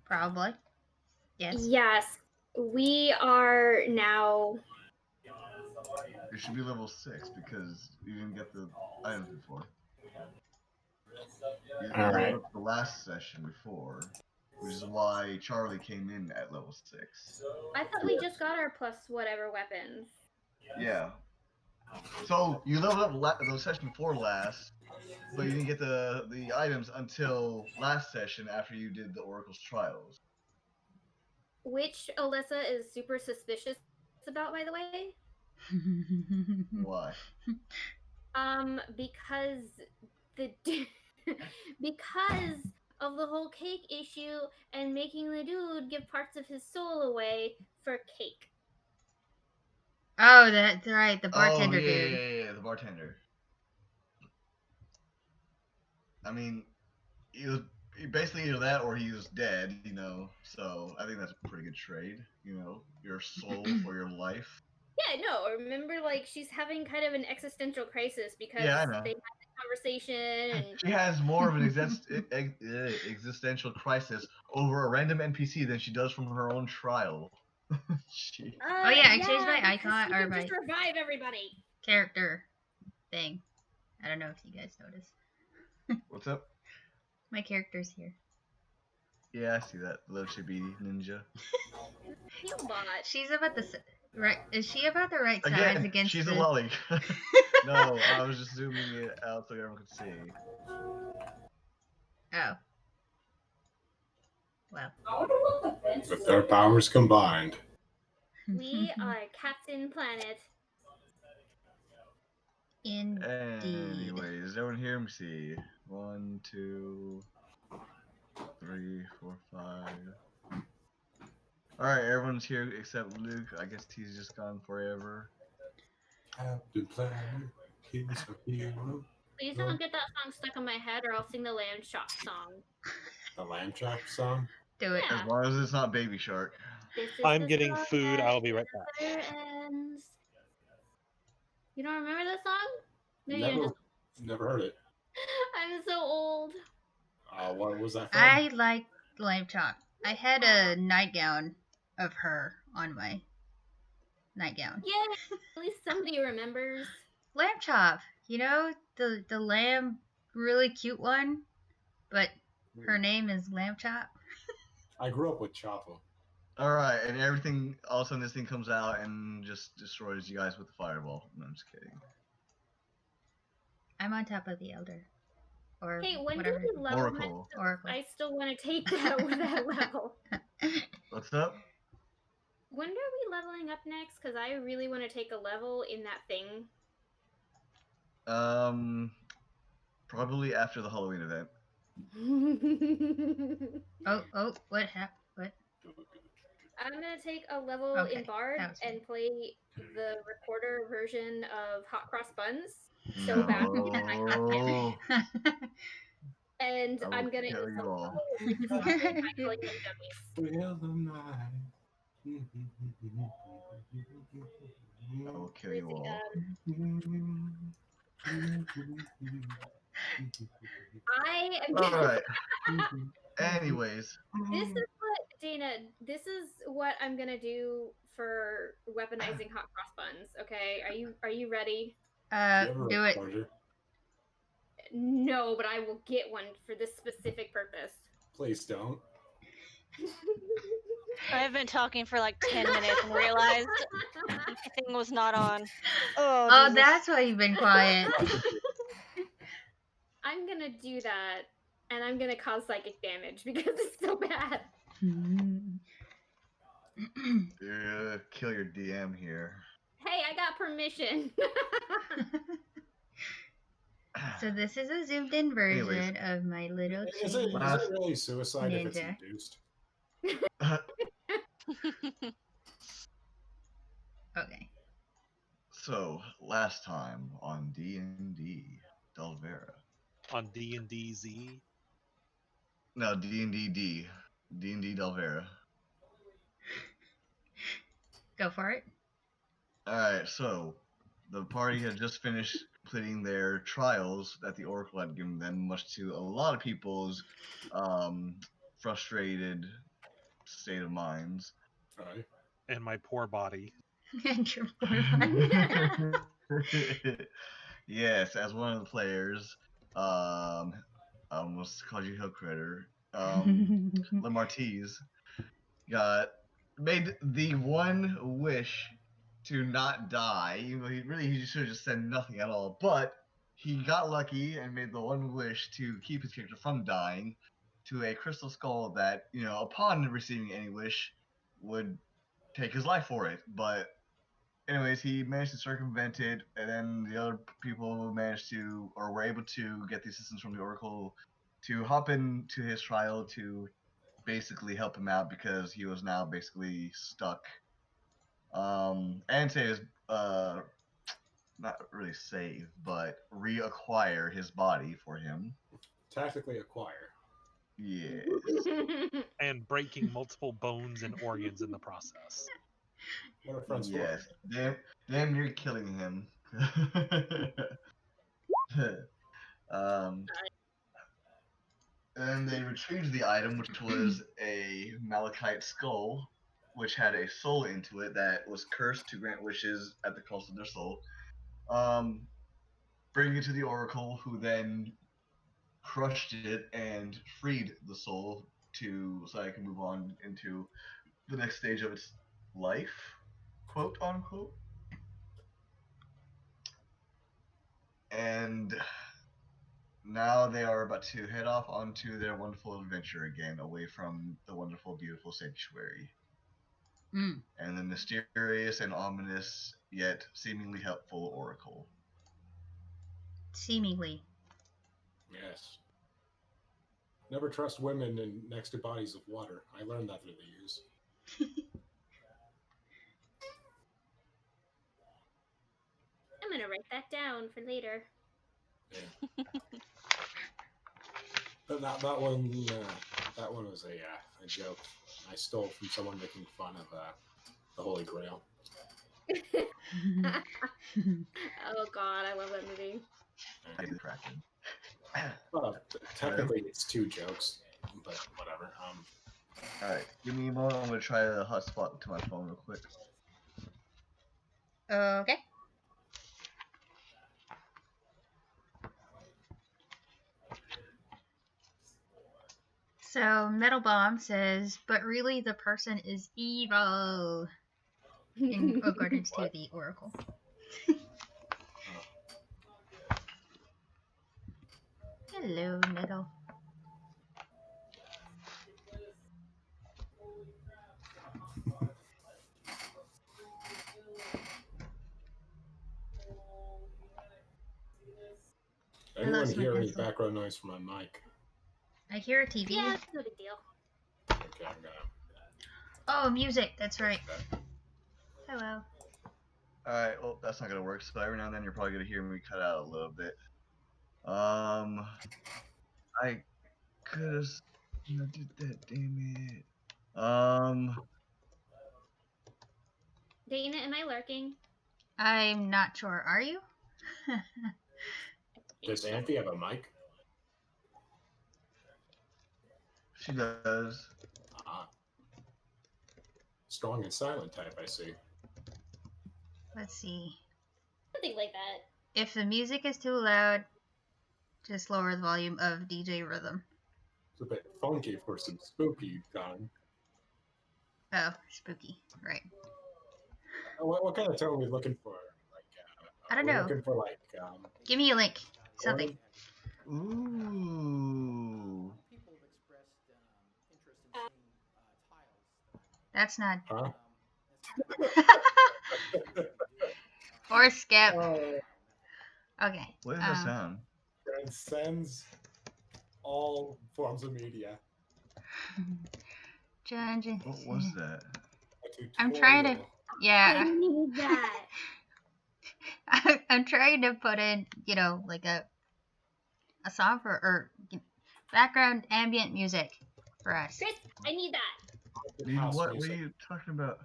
Probably. Yes. Yes, we are now. You should be level 6 because you didn't get the items before. You All leveled right. up the last session before, which is why Charlie came in at level 6. I thought we just got our plus whatever weapons. Yeah. So you leveled up the session 4 last, but you didn't get the items until last session after you did the Oracle's trials. Which Alyssa is super suspicious about, by the way. Why? Because the because of the whole cake issue and making the dude give parts of his soul away for cake. Oh, that's right. The bartender dude. Yeah, the bartender. I mean, he was basically either that or he was dead, So I think that's a pretty good trade, your soul for your life. Yeah, no, remember, like, she's having kind of an existential crisis because Yeah, I know. they had the conversation and... She has more of an existential crisis over a random NPC than she does from her own trial. Oh yeah, I changed my icon she or can my just revive everybody. character thing. I don't know if you guys noticed. What's up? My character's here. Yeah, I see that. Little chibi ninja. She's about the right. Is she about the right size Again, against she's the... a lolly. No, I was just zooming it out so everyone could see. Oh. Well. With their powers combined. We are Captain Planet. Indeed. Anyways, everyone here, let me see. 1, 2, 3, 4, 5. Alright, everyone's here except Luke. I guess he's just gone forever. Captain Planet, he's a hero. Please don't get that song stuck in my head or I'll sing the Lamb Chop song. The Lamb Chop song? Do it. As long as it's not Baby Shark. I'm getting food. I'll be right back. You don't remember that song? No, you didn't. Never heard it. I'm so old. What was that from? I like Lamb Chop. I had a nightgown of her on my nightgown. Yeah, at least somebody remembers. Lamb Chop. You know, the lamb, really cute one, but her name is Lamb Chop. I grew up with Choppa. Alright, and everything, all of a sudden this thing comes out and just destroys you guys with the fireball. No, I'm just kidding. I'm on top of the Elder. Or hey, when whatever. do we level Oracle. Oracle. I still want to take that level. What's up? When are we leveling up next? Because I really want to take a level in that thing. Probably after the Halloween event. Oh, what happened? What? I'm gonna take a level in Bard and play the recorder version of Hot Cross Buns so badly that I can't. And I'm gonna kill you all. I will kill you all. I am. Alright. Anyways. This is what, Dana, this is what I'm gonna do for weaponizing Hot Cross Buns, okay? Are you ready? Do it. No, but I will get one for this specific purpose. Please don't. I've been talking for like 10 minutes and realized my thing was not on. Oh, that's why you've been quiet. I'm gonna do that, and I'm gonna cause psychic damage because it's so bad. Kill your DM here. Hey, I got permission. So this is a zoomed in version of my little Is it really suicide if it's induced? Okay. So, last time on D&D Dalvera. On D&D Z? No, D&D D. D&D Dalvera. Go for it. Alright, so the party had just finished completing their trials that the Oracle had given them, much to a lot of people's frustrated state of minds. Right. And my poor body. And your poor body. Yes, as one of the players, I almost called you Hill Critter. Lamartise made the one wish to not die. He should have just said nothing at all. But he got lucky and made the one wish to keep his character from dying to a crystal skull that, upon receiving any wish, would take his life for it. But anyways, he managed to circumvent it, and then the other people managed to, or were able to, get the assistance from the Oracle to hop into his trial to basically help him out because he was now basically stuck. And say not really save, but reacquire his body for him. Tactically acquire. Yes. And breaking multiple bones and organs in the process. What are friends Yes. Damn near killing him. And they retrieved the item, which was a malachite skull, which had a soul into it that was cursed to grant wishes at the cost of their soul. Bringing it to the Oracle, who then crushed it and freed the soul so I can move on into the next stage of its life, quote unquote. And now they are about to head off onto their wonderful adventure again, away from the wonderful, beautiful sanctuary. And the mysterious and ominous, yet seemingly helpful Oracle. Seemingly. Yes. Never trust women next to bodies of water. I learned that through the years. I'm gonna write that down for later. Yeah. But that one was a joke I stole from someone making fun of the Holy Grail. Oh God, I love that movie. Technically, it's two jokes, but whatever. Alright, give me a moment. I'm going to try the hotspot to my phone real quick. Okay. So Metal Bomb says, but really the person is evil. In accordance to the Oracle. Hello, Metal. Anyone hear any background noise from my mic? I hear a TV. Yeah, it's no big deal. Okay, I'm gonna. Oh, music. That's right. Hello. Alright, well, that's not gonna work. So every now and then you're probably gonna hear me cut out a little bit. I could have did that, damn it. Dana, am I lurking? I'm not sure. Are you? Does Anthe have a mic? She does. Strong and silent type, I see. Let's see. Something like that. If the music is too loud, just lower the volume of DJ Rhythm. It's a bit funky for some spooky time. Oh, spooky. Right. What kind of tone are we looking for? I don't know. Looking for give me a link. Something. Ooh. That's not. Huh? Or skip. Okay. What does that sound? Transcends all forms of media. What was that? I'm trying to. Yeah. I need that. I'm trying to put in, like a song or background ambient music for us. Chris, I need that. What are you talking about?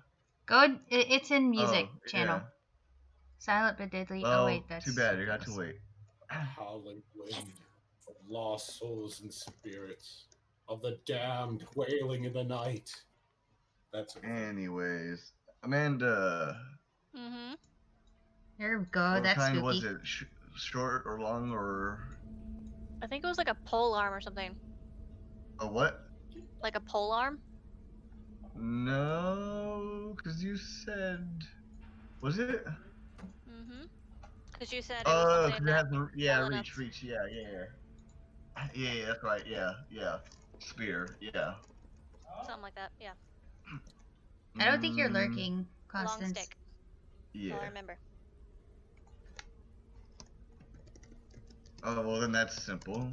Go. It's in music channel. Yeah. Silent but deadly. Well, oh wait, that's too bad. You got to wait. Howling wind of lost souls and spirits of the damned wailing in the night. That's Anyways, Amanda. Mm-hmm. There we go. What That's kind spooky. was it? Short or long or? I think it was like a pole arm or something. A what? Like a pole arm? No, because you said. Was it? Mm-hmm. Because you said it was something because it has the reach, yeah, that's right, yeah, spear, yeah. Something like that, yeah. I don't think you're lurking, Constance. Long stick. Yeah. That's all I remember. Oh well, then that's simple.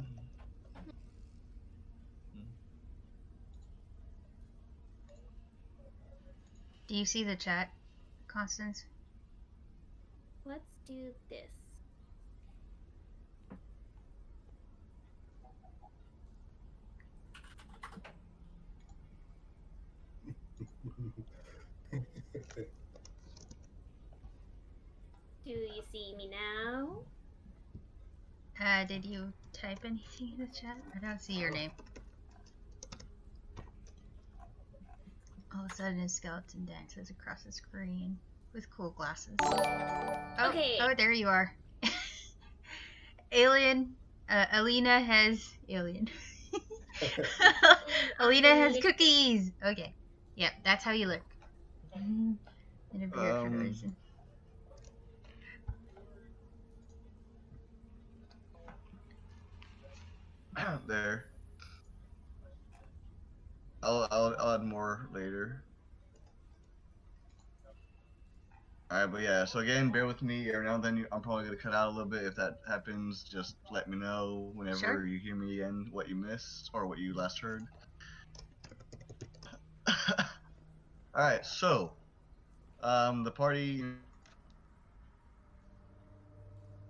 Do you see the chat, Constance? Let's do this. Do you see me now? Did you type anything in the chat? I don't see your name. All of a sudden, a skeleton dances across the screen with cool glasses. Oh, Okay. Oh, there you are. Alien. Alina has alien. Alina has cookies. Okay. Yep, that's how you look. In a beard for no reason. There. I'll add more later. Alright, but yeah, so again, bear with me. Every now and then I'm probably going to cut out a little bit. If that happens, just let me know whenever you hear me again what you missed or what you last heard. Alright, so the party.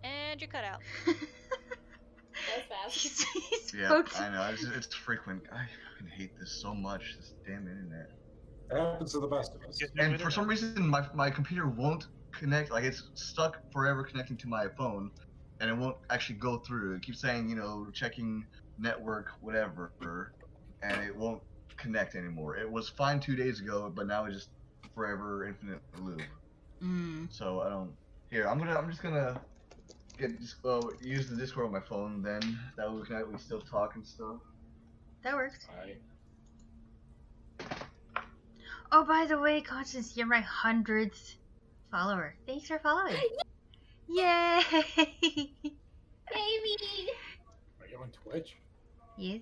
And you cut out. That was fast. Yeah, I know. It's frequent. I fucking hate this so much. This damn internet. It happens to the best of us. And for some reason, my computer won't connect. Like, it's stuck forever connecting to my phone, and it won't actually go through. It keeps saying, you know, checking network, whatever, and it won't connect anymore. It was fine 2 days ago, but now it's just forever infinite loop. So I don't. Here, I'm just gonna use the Discord on my phone. Then that way we can at least still talk and stuff. That works. Right. Oh, by the way, Constance, you're my 100th follower. Thanks for following. Yay! Yay me! Are you on Twitch? Yes.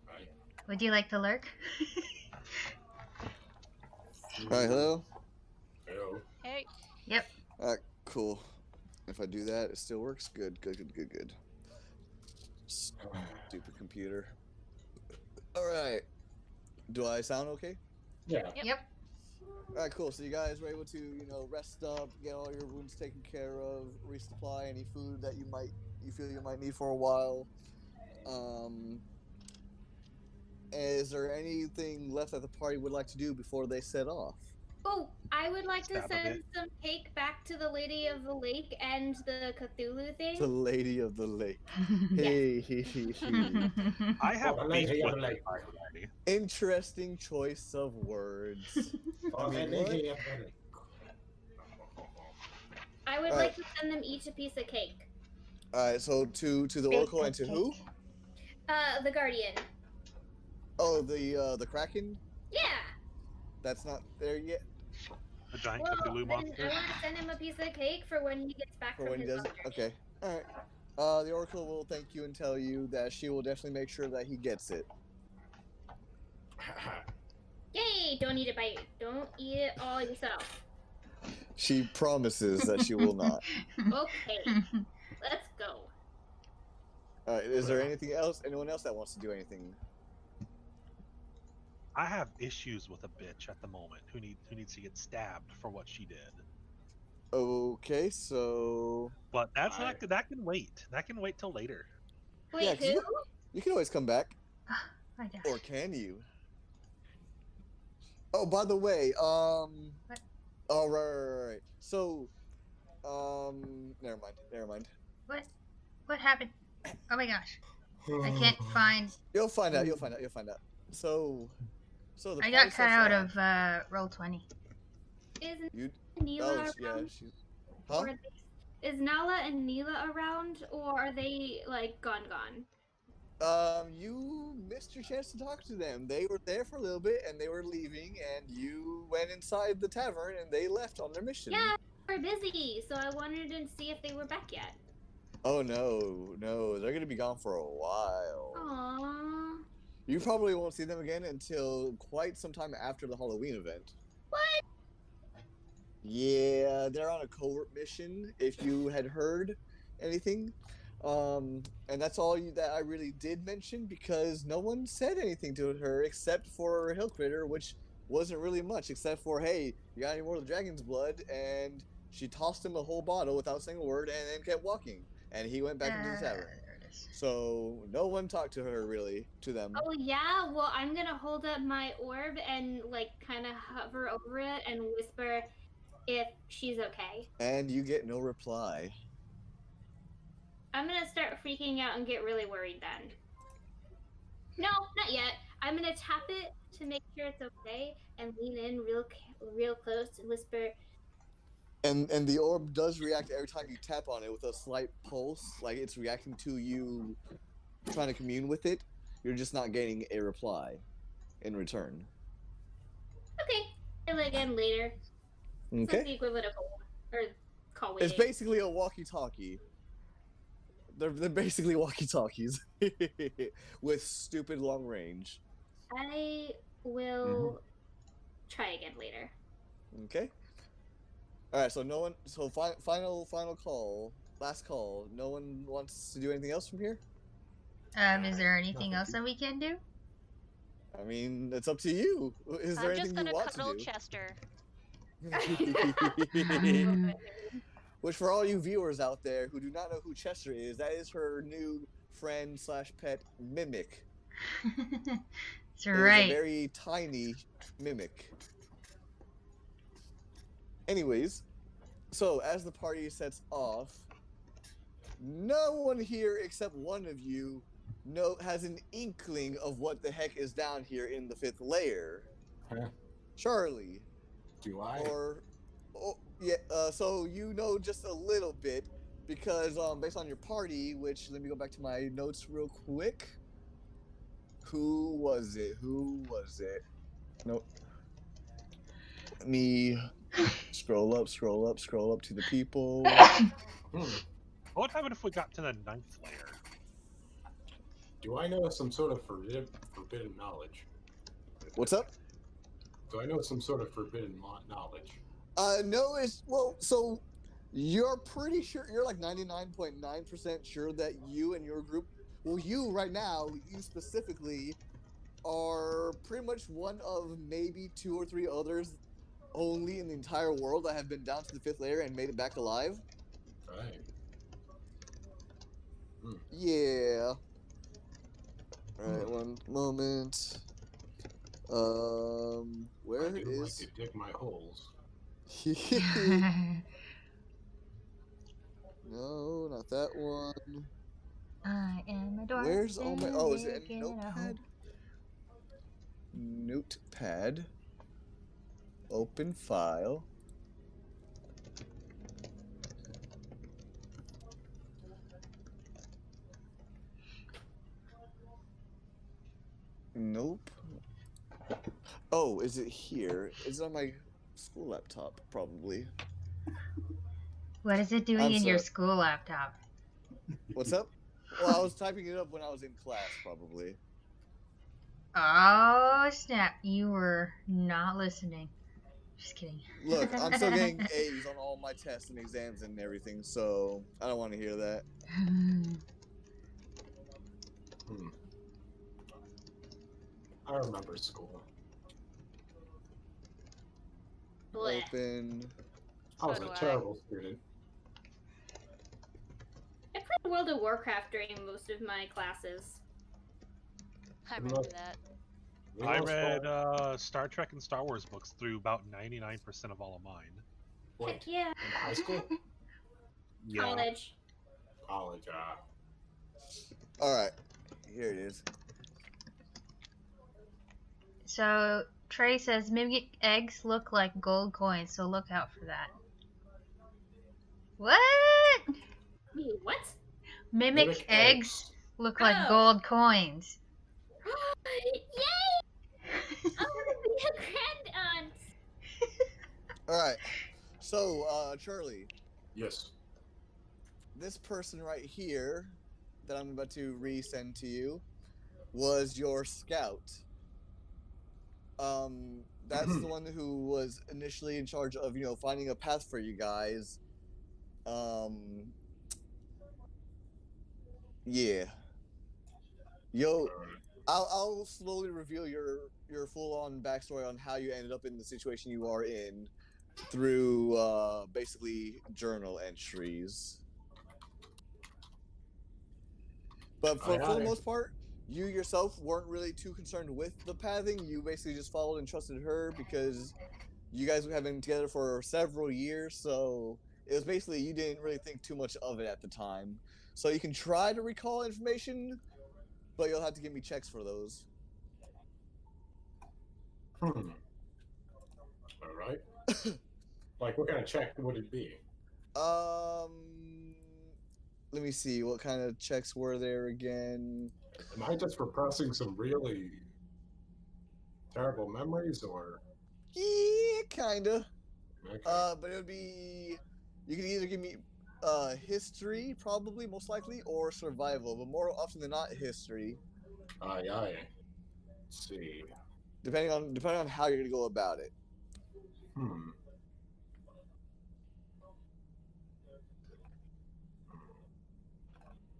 Right. Would you like to lurk? Alright, hello? Hello. Hey. Yep. Alright, cool. If I do that, it still works? Good. Stupid computer. Alright. Do I sound okay? Yeah. Yep. Alright, cool. So you guys were able to, you know, rest up, get all your wounds taken care of, resupply any food that you feel you might need for a while. Is there anything left that the party would like to do before they set off? Oh, I would like to send some cake back to the Lady of the Lake and the Cthulhu thing. The Lady of the Lake. Hey. I have beef with it already. Interesting choice of words. I would like to send them each a piece of cake. Alright, so to the Oracle and to who? The Guardian. Oh, the Kraken? Yeah. That's not there yet. The giant Cthulhu monster. I want to send him a piece of cake for when he gets back from his journey. Okay. Alright. The Oracle will thank you and tell you that she will definitely make sure that he gets it. Yay! Don't eat it all yourself. She promises that she will not. Okay. Let's go. Alright, is there anything else? Anyone else that wants to do anything? I have issues with a bitch at the moment who needs to get stabbed for what she did. Okay, so. But that can wait. That can wait till later. Wait, who? You can always come back. My gosh. Or can you? Oh, by the way, What? Oh, right. So, never mind. What happened? Oh my gosh. I can't find. You'll find out. So, So the I party got cut sets out off. of Roll20. Is You. Neela Oh, around? yeah. She's. Huh? Is Nala and Neela around, or are they like gone? You missed your chance to talk to them. They were there for a little bit, and they were leaving, and you went inside the tavern, and they left on their mission. Yeah, we're busy, so I wanted to see if they were back yet. Oh no, they're gonna be gone for a while. Aww. You probably won't see them again until quite some time after the Halloween event. What? Yeah, they're on a covert mission. If you had heard anything, and that's all that I really did mention because no one said anything to her except for Hill Critter, which wasn't really much except for, hey, you got any more of the dragon's blood? And she tossed him a whole bottle without saying a word and then kept walking. And he went back into the tavern. There it is. So no one talked to her really, to them. Oh yeah, well I'm gonna hold up my orb and like kind of hover over it and whisper if she's okay. And you get no reply. I'm gonna start freaking out and get really worried then. No, not yet. I'm gonna tap it to make sure it's okay and lean in real close and whisper. And the orb does react every time you tap on it with a slight pulse, like it's reacting to you trying to commune with it. You're just not getting a reply in return. Okay, I'll again later. Okay. It's like the equivalent of call waiting. It's basically a walkie-talkie. They're basically walkie-talkies with stupid long range. I will try again later. Okay. All right. So no one. So final call. Last call. No one wants to do anything else from here. Is there anything else that we can do? I mean, it's up to you. Is there anything you want to do? I'm just gonna cuddle Chester. Which, for all you viewers out there who do not know who Chester is, that is her new friend / pet mimic. That's right. It's a very tiny mimic. Anyways, so as the party sets off, no one here except one of you has an inkling of what the heck is down here in the 5th layer. Huh? Charlie. Do I? Yeah, so you know just a little bit because based on your party, which let me go back to my notes real quick. Who was it? Nope. Let me scroll up to the people. What would happen if we got to the 9th layer? Do I know some sort of forbidden knowledge? What's up? Do I know some sort of forbidden knowledge? No, so you're pretty sure, you're like 99.9% sure that you and your group, you right now, you specifically, are pretty much one of maybe 2 or 3 others only in the entire world that have been down to the 5th layer and made it back alive. Right. Yeah. Alright, one moment. Where I do is... like to dig my holes. No, not that one. I am a dwarf. Where's all my... Oh, is it a notepad? Notepad. Open file. Nope. Oh, is it here? Is it on my school laptop? Probably. What is it doing in your school laptop? What's up? Well, I was typing it up when I was in class, probably. Oh, snap. You were not listening. Just kidding. Look, I'm still getting A's on all my tests and exams and everything, so I don't want to hear that. I remember school. Open. I was a terrible student. I played World of Warcraft during most of my classes. I remember that. I read Star Trek and Star Wars books through about 99% of all of mine. Heck yeah. In high school? Yeah. College. Alright. Here it is. So Trey says mimic eggs look like gold coins, so look out for that. What? What? Mimic eggs look like gold coins. Yay! I want to be a grand aunt. All right. So, Charlie. Yes. This person right here that I'm about to resend to you was your scout. That's the one who was initially in charge of, finding a path for you guys. Yeah. I'll slowly reveal your full-on backstory on how you ended up in the situation you are in through basically journal entries. But for the most part, you yourself weren't really too concerned with the pathing. You basically just followed and trusted her because you guys have been together for several years. So it was basically you didn't really think too much of it at the time. So you can try to recall information, but you'll have to give me checks for those. All right. Like, what kind of check would it be? Let me see. What kind of checks were there again? Am I just repressing some really terrible memories, or? Yeah, kinda. Okay. But it would be. You could either give me history, probably, most likely, or survival, but more often than not, history. Aye. Let's see. Depending on how you're gonna go about it.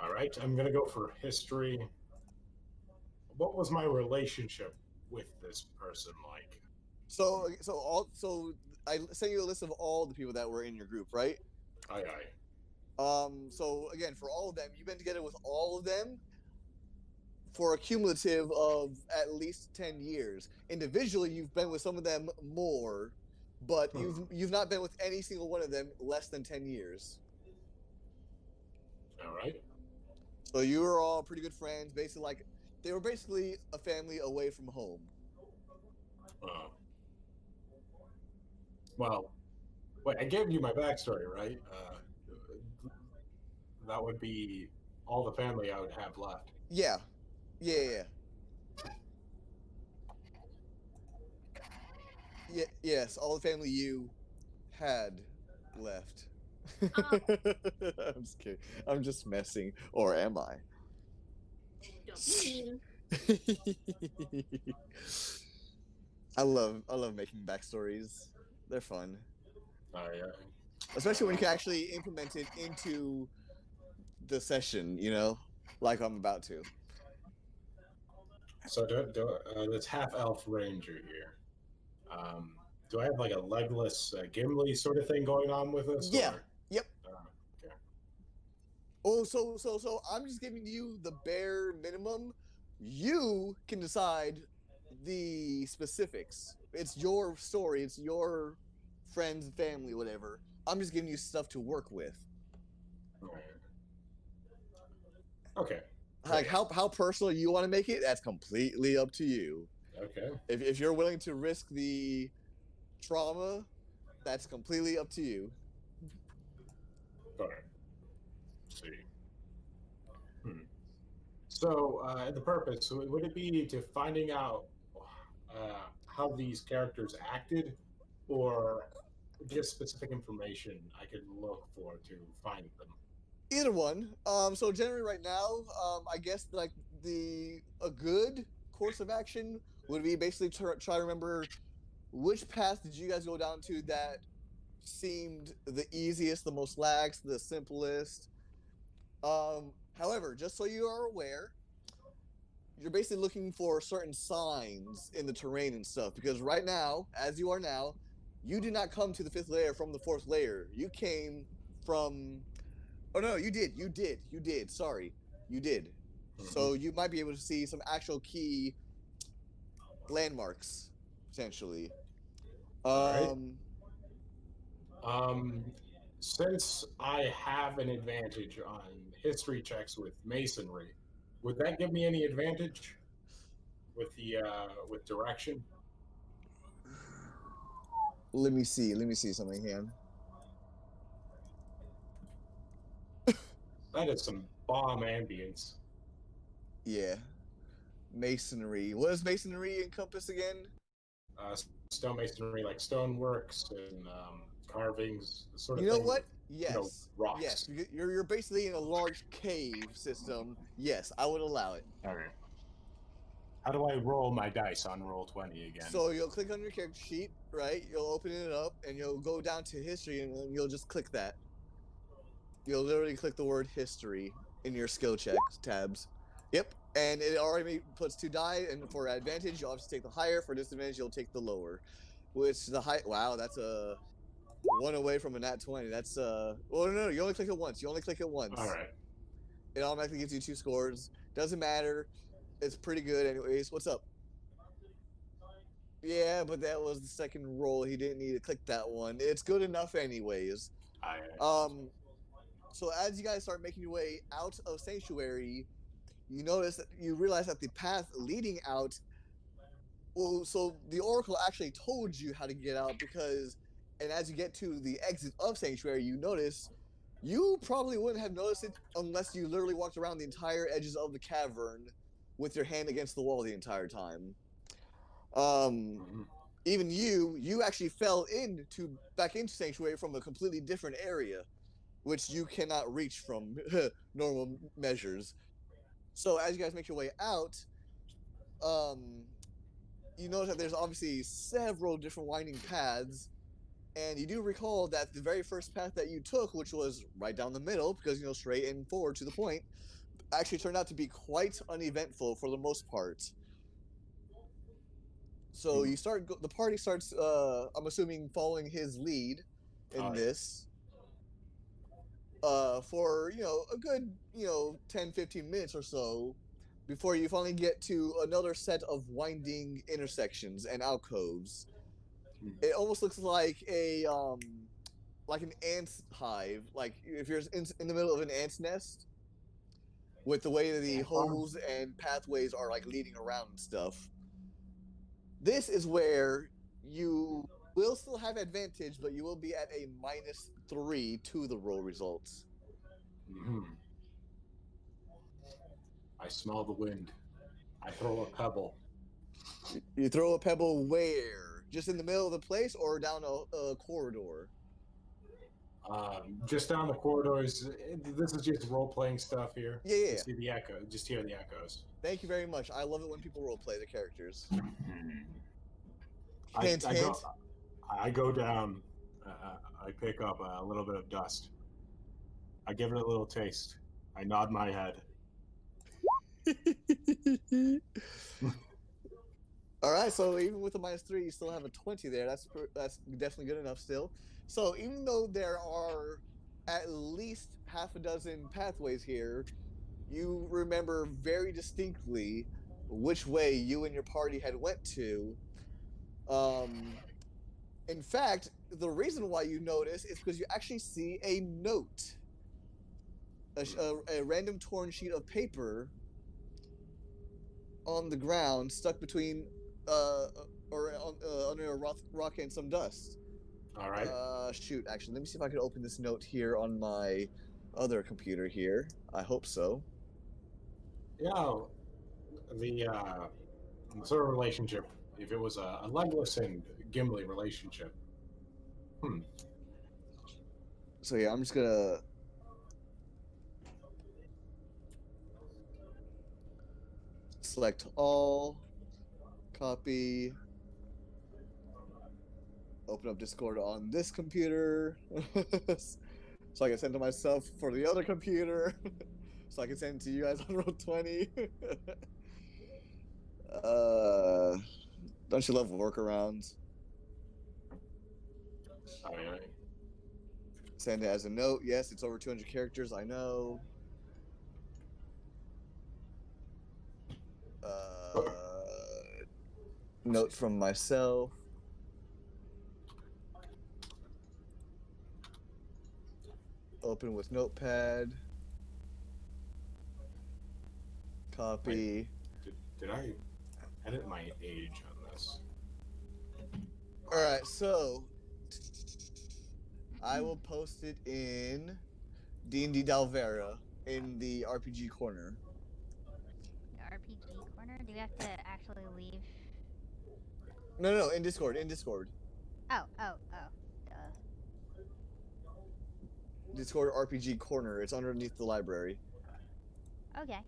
All right, I'm gonna go for history. What was my relationship with this person like? So I sent you a list of all the people that were in your group, right? Aye. So again, for all of them, you've been together with all of them for a cumulative of at least 10 years. Individually, you've been with some of them more, but you've not been with any single one of them less than 10 years. All right. So you were all pretty good friends, basically they were basically a family away from home. Well, wait, I gave you my backstory, right? That would be all the family I would have left. Yeah. Yes, all the family you had left. I'm just kidding. I'm just messing. Or am I? I love making backstories. They're fun. Especially when you can actually implement it into the session, like I'm about to. So that's half elf ranger here. Do I have like a legless Gimli sort of thing going on with this? Yeah. Or? Yep. Okay. Oh, so I'm just giving you the bare minimum. You can decide the specifics. It's your story. It's your friends, family, whatever. I'm just giving you stuff to work with. Okay. Like how personal you want to make it, that's completely up to you. Okay. If you're willing to risk the trauma, that's completely up to you. All right. Let's see. So the purpose, would it be to finding out how these characters acted, or just specific information I could look for to find them? Either one. So generally right now, I guess like a good course of action would be basically try to remember which path did you guys go down to that seemed the easiest, the most lax, the simplest. However, just so you are aware, you're basically looking for certain signs in the terrain and stuff, because right now, as you are now, you did not come to the 5th layer from the 4th layer. You came from... Oh, no, you did. Sorry. You did. So you might be able to see some actual key landmarks, potentially. Since I have an advantage on history checks with masonry, would that give me any advantage with direction? Let me see something here. That is some bomb ambience. Yeah. Masonry. What does masonry encompass again? Stone masonry, like stoneworks and carvings, sort of. You know thing what? With, yes. Rocks. Yes. You're basically in a large cave system. Yes, I would allow it. All right. How do I roll my dice on Roll20 again? So you'll click on your character sheet, right? You'll open it up and you'll go down to history and you'll just click that. You'll literally click the word history in your skill checks tabs. Yep. And it already puts 2 die, and for advantage, you'll obviously take the higher. For disadvantage, you'll take the lower. Which the high. Wow, that's a 1 away from a nat 20. That's well, no, you only click it once. You only click it once. All right. It automatically gives you 2 scores. Doesn't matter. It's pretty good, anyways. What's up? Yeah, but that was the second roll. He didn't need to click that one. It's good enough, anyways. So as you guys start making your way out of Sanctuary, you realize that the path leading out. Well, so the Oracle actually told you how to get out and as you get to the exit of Sanctuary, you notice you probably wouldn't have noticed it unless you literally walked around the entire edges of the cavern with your hand against the wall the entire time. Even you actually fell back into Sanctuary from a completely different area, which you cannot reach from normal measures. So as you guys make your way out, you notice that there's obviously several different winding paths, and you do recall that the very first path that you took, which was right down the middle, because straight and forward to the point, actually turned out to be quite uneventful for the most part. So the party starts, I'm assuming, following his lead in this. For a good 10-15 minutes or so before you finally get to another set of winding intersections and alcoves. It almost looks like an ant's hive, like if you're in the middle of an ant's nest, with the way that the holes and pathways are like leading around and stuff. This is where you will still have advantage, but you will be at a -3 to the roll results. I smell the wind. I throw a pebble. You throw a pebble where? Just in the middle of the place or down a corridor? Just down the corridors. This is just role-playing stuff here. Yeah. Just hear the echoes. Thank you very much. I love it when people role-play their characters. I go down. I pick up a little bit of dust. I give it a little taste. I nod my head. All right, so even with a -3, you still have a 20 there. That's definitely good enough still. So even though there are at least half a dozen pathways here, you remember very distinctly which way you and your party had went to. In fact, the reason why you notice is because you actually see a note, a random torn sheet of paper on the ground, stuck between under a rock and some dust. All right. Shoot, actually, let me see if I can open this note here on my other computer here. I hope so. Yeah, the sort of relationship, if it was a Legolas and Gimli relationship. So yeah, I'm just gonna select all, copy, open up Discord on this computer, so I can send to myself for the other computer, so I can send to you guys on Roll20. Don't you love workarounds? Oh, yeah. Send it as a note. Yes, it's over 200 characters. I know. Note from myself. Open with Notepad. Copy. Did I edit my age on this. All right, so I will post it in D&D Dalvera in the RPG corner. The RPG corner? Do we have to actually leave? No, in Discord, Oh. Duh. Discord RPG corner. It's underneath the library. Okay.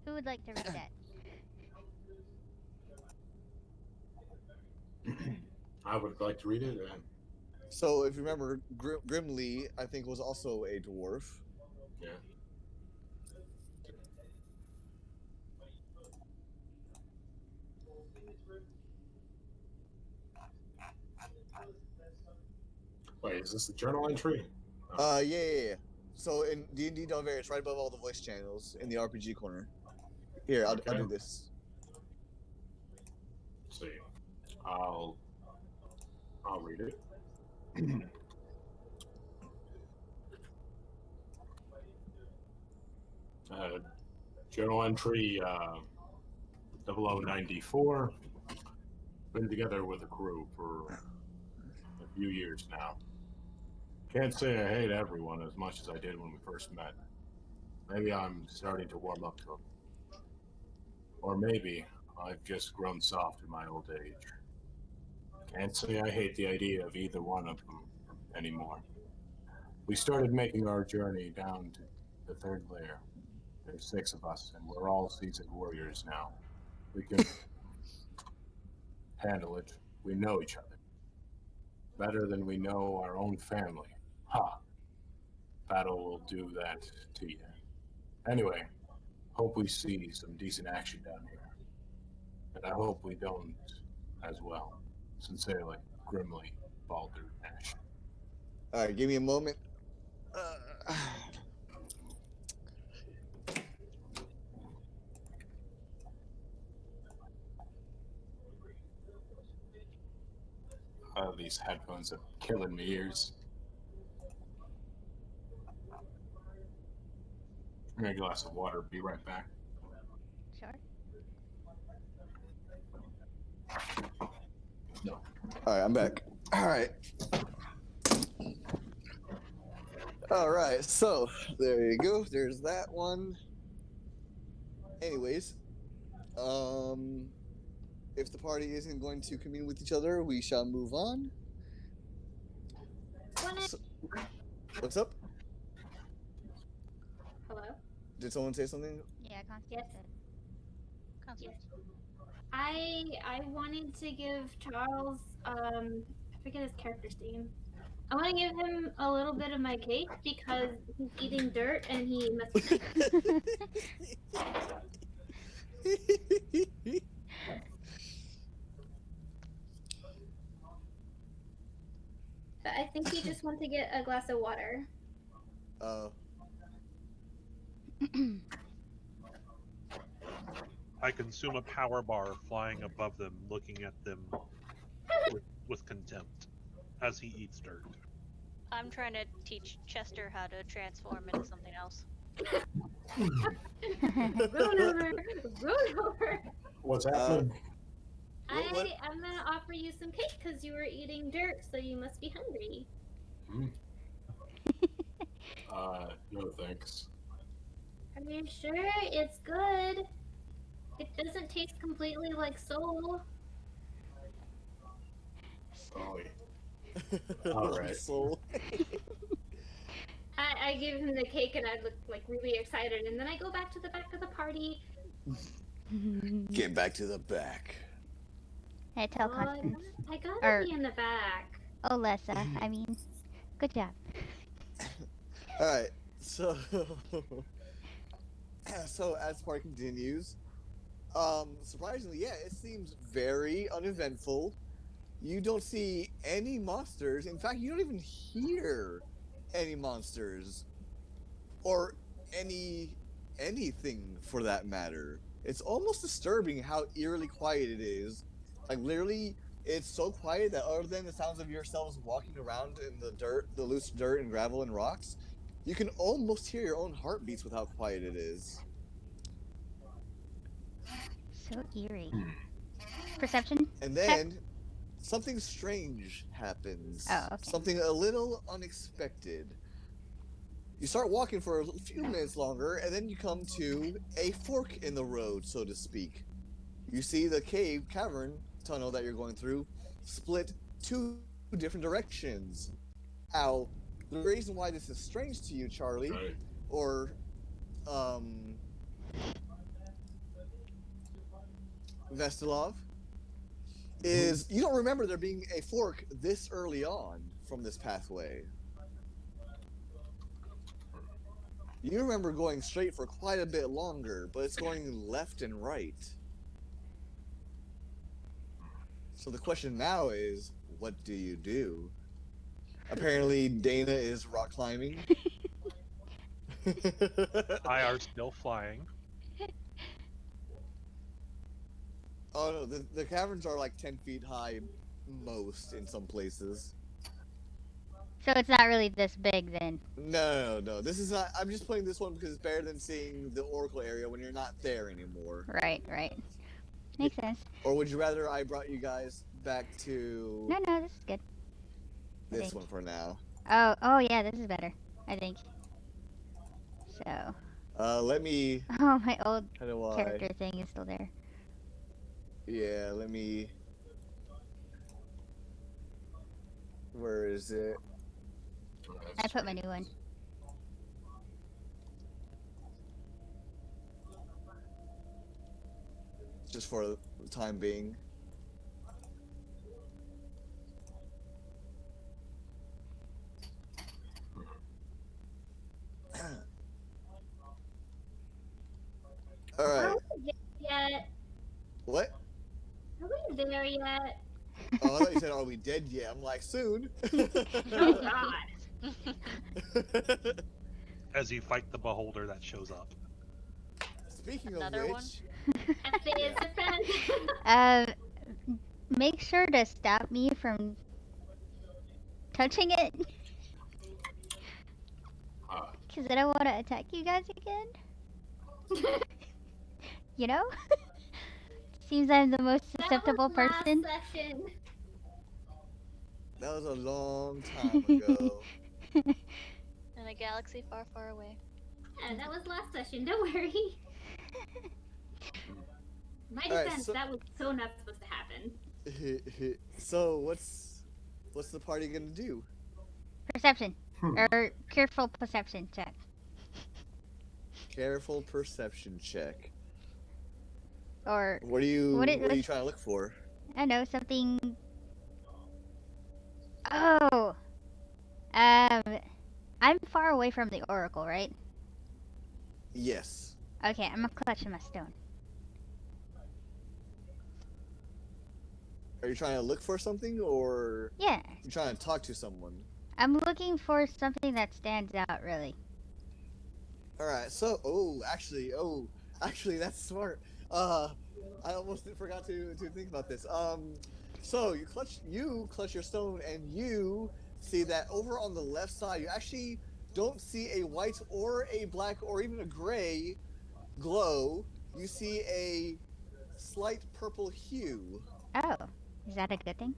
Who would like to read that? I would like to read it. So, if you remember, Grimly, I think, was also a dwarf. Yeah. Wait, is this the journal entry? Yeah. So in D&D Dalvera, it's right above all the voice channels in the RPG corner. Here, I'll do this. Let's see. I'll read it. Journal entry 0094. Been together with a crew for a few years now. Can't say I hate everyone as much as I did when we first met. Maybe I'm starting to warm up to them. Or maybe I've just grown soft in my old age. Can't say I hate the idea of either one of them anymore. We started making our journey down to the third layer. There's 6 of us, and we're all seasoned warriors now. We can handle it. We know each other. Better than we know our own family. Ha! Battle will do that to you. Anyway, hope we see some decent action down here. And I hope we don't as well. Sincerely, Grimly, Baldur Nash. Alright, give me a moment. These headphones are killing my ears. Give me a glass of water. Be right back. Sure. No. Alright, I'm back. Alright, so there you go. There's that one. Anyways, if the party isn't going to commune with each other, we shall move on. So, what's up? Hello? Did someone say something? Yeah, Constance Yes. said. Yes. I wanted to give Charles, I forget his character's name. I want to give him a little bit of my cake because he's eating dirt and he must be But I think he just wants to get a glass of water. I consume a power bar flying above them, looking at them with contempt as he eats dirt. I'm trying to teach Chester how to transform into something else. Run over. What's happening? I'm gonna offer you some cake because you were eating dirt, so you must be hungry. No thanks. Are you sure? It's good. It doesn't taste completely like soul. Sorry. Alright. Soul. I give him the cake and I look like really excited, and then I go back to the back of the party. Get back to the back. Hey, tell Constance. I gotta be in the back. Oh, Lessa, I mean, good job. Alright, so as the party continues, surprisingly, yeah, it seems very uneventful. You don't see any monsters. In fact, you don't even hear any monsters. Or anything for that matter. It's almost disturbing how eerily quiet it is. Like, literally, it's so quiet that other than the sounds of yourselves walking around in the dirt, the loose dirt and gravel and rocks, you can almost hear your own heartbeats with how quiet it is. So eerie. Perception? And then something strange happens. Oh, okay. Something a little unexpected. You start walking for a few minutes longer, and then you come to a fork in the road, so to speak. You see the cavern tunnel that you're going through split two different directions. Now, the reason why this is strange to you, Charlie, or Vestilov, is you don't remember there being a fork this early on from this pathway. You remember going straight for quite a bit longer, but it's going left and right. So the question now is, what do you do? Apparently, Dana is rock climbing. I are still flying. Oh no, the caverns are like 10 feet high, most in some places. So it's not really this big then? No. This is not. I'm just playing this one because it's better than seeing the Oracle area when you're not there anymore. Right. Makes sense. Or would you rather I brought you guys back to... No, this is good. This one for now. Oh yeah, this is better, I think. So. Let me... Oh, my old character thing is still there. Yeah, let me... Where is it? I put my new one. Just for the time being. Alright. Yet. What? Are we there yet? Oh, I thought you said, are we dead yet? I'm like, soon. Oh, God. As you fight the beholder that shows up. Speaking Another of one? which... Make sure to stop me from touching it. Because I don't want to attack you guys again. You know? Seems I'm the most susceptible person. That was a long time ago. In a galaxy far, far away. Yeah, that was last session, don't worry. My defense, that was so not supposed to happen. So, what's the party gonna do? Perception. Or careful perception check. Careful perception check. Or what are you trying to look for? I know, something. Oh. I'm far away from the Oracle, right? Yes. Okay, I'm clutching my stone. Are you trying to look for something, or... Yeah. You trying to talk to someone? I'm looking for something that stands out, really. Alright, so... Actually, that's smart. I almost forgot to think about this. So, you clutch your stone, and you see that over on the left side, you actually don't see a white or a black or even a gray glow. You see a slight purple hue. Oh, is that a good thing?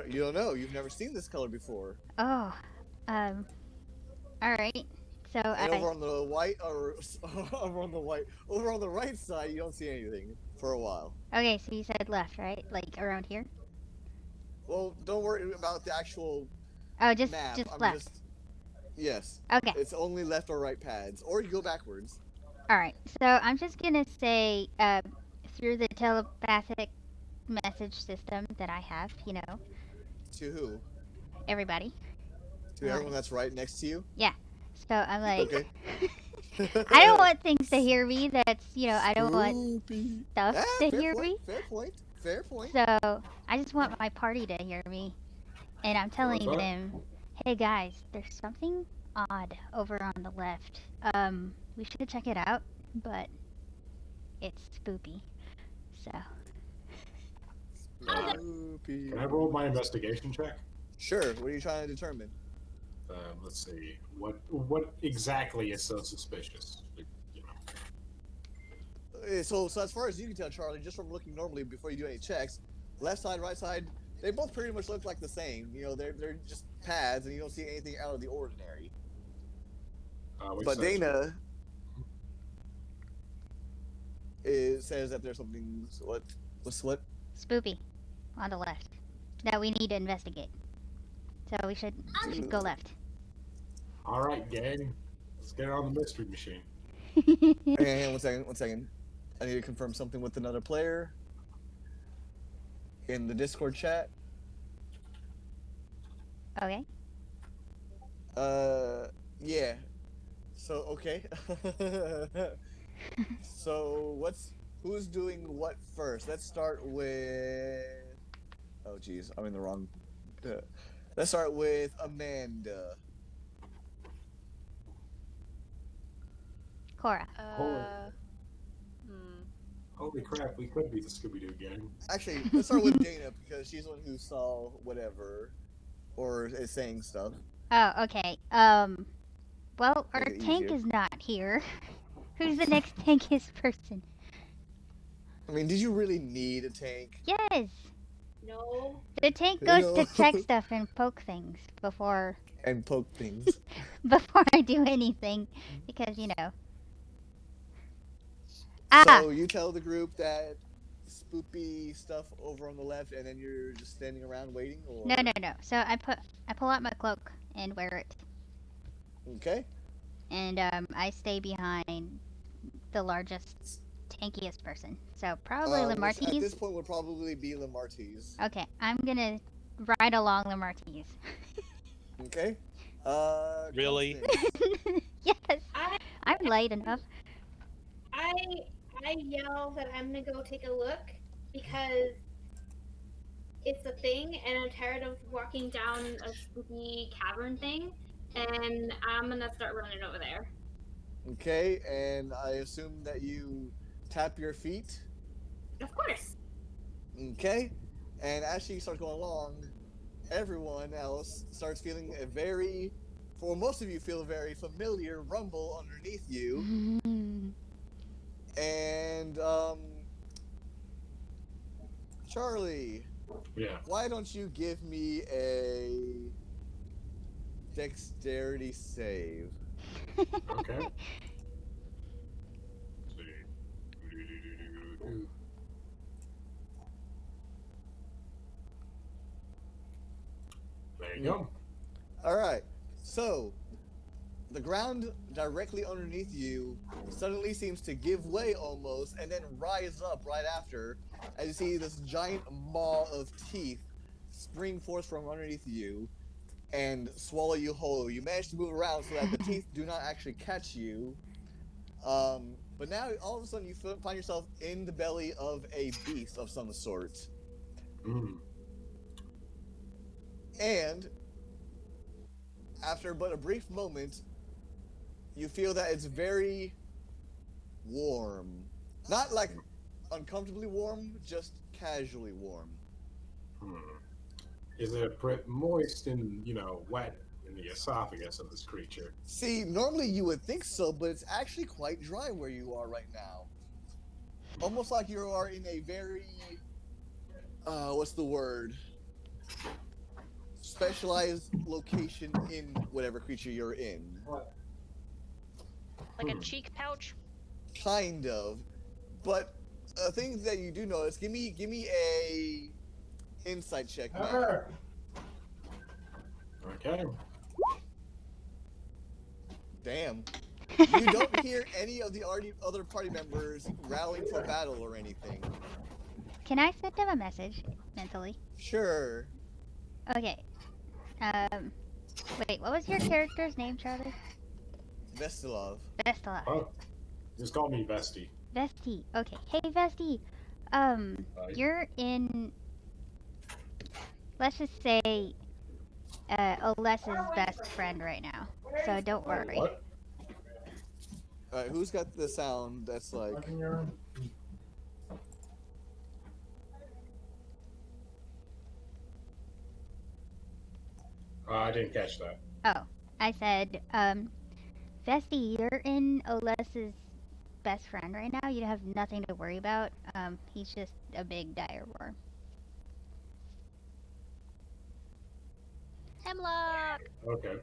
You don't know. You've never seen this color before. Oh, alright. So over on the right side, you don't see anything for a while. Okay, so you said left, right? Like around here? Well, don't worry about the actual map. Just left. Yes. Okay. It's only left or right pads, or you go backwards. Alright, so I'm just gonna say, through the telepathic message system that I have, you know. To who? Everybody. To everyone that's right next to you? Yeah. So I'm like, okay. I don't want things to hear me. That's, you know, I don't want stuff to hear me. Fair point. So I just want my party to hear me. And I'm telling them, hey guys, there's something odd over on the left. We should check it out, but it's spoopy. So. Spoopy. Can I roll my investigation check? Sure. What are you trying to determine? Let's see. What exactly is so suspicious? You know. So as far as you can tell, Charlie, just from looking normally before you do any checks, left side, right side, they both pretty much look like the same. You know, they're just pads, and you don't see anything out of the ordinary. But Dana says that there's something what? Spoopy on the left that we need to investigate. So we should go left. All right, gang, let's get on the mystery machine. Hang on, 1 second. I need to confirm something with another player in the Discord chat. Okay. Yeah. So okay. So who's doing what first? Let's start with. Oh geez, I'm in the wrong. Let's start with Amanda. Cora. Holy crap, we could be the Scooby-Doo gang. Actually, let's start with Dana because she's the one who saw whatever, or is saying stuff. Oh, okay. Well, our tank is not here. Who's the next tankiest person? I mean, did you really need a tank? Yes. No. The tank goes to check stuff and poke things before. And poke things. Before I do anything, because you know. So you tell the group that spoopy stuff over on the left, and then you're just standing around waiting, or no. So I pull out my cloak and wear it. Okay. And I stay behind the largest, tankiest person. So probably Lamartine. At this point, would probably be Lamartine. Okay, I'm gonna ride along Lamartine. Okay. Really? Yes. I'm light enough. I yell that I'm gonna go take a look because it's a thing, and I'm tired of walking down a spooky cavern thing, and I'm gonna start running over there. Okay, and I assume that you tap your feet. Of course. Okay, and as she starts going along, everyone else starts feeling for most of you, feel a very familiar rumble underneath you. And Charlie. Yeah. Why don't you give me a dexterity save? Okay. There you go. All right. So, the ground directly underneath you suddenly seems to give way almost, and then rise up right after, as you see this giant maw of teeth spring forth from underneath you and swallow you whole. You manage to move around so that the teeth do not actually catch you. But now, all of a sudden, you find yourself in the belly of a beast of some sort. And after but a brief moment, you feel that it's very warm. Not like uncomfortably warm, just casually warm. Is it moist and, wet in the esophagus of this creature? See, normally you would think so, but it's actually quite dry where you are right now. Almost like you are in a very, what's the word? Specialized location in whatever creature you're in. Like a cheek pouch? Kind of. But a thing that you do notice, give me a insight check now. Okay. Damn. You don't hear any of the other party members rallying for battle or anything. Can I send them a message mentally? Sure. Okay. Wait, what was your character's name, Charlie? Vestilov. Vestilov. Oh, just call me Vesty. Vesty. Okay. Hey, Vesty. You're in. Let's just say, Alessa's best friend right now. So don't worry. What? Alright, who's got the sound that's like... I didn't catch that. Oh, I said, Vesty, you're in Alessa's best friend right now, you'd have nothing to worry about. He's just a big dire worm. Hemlock. Okay.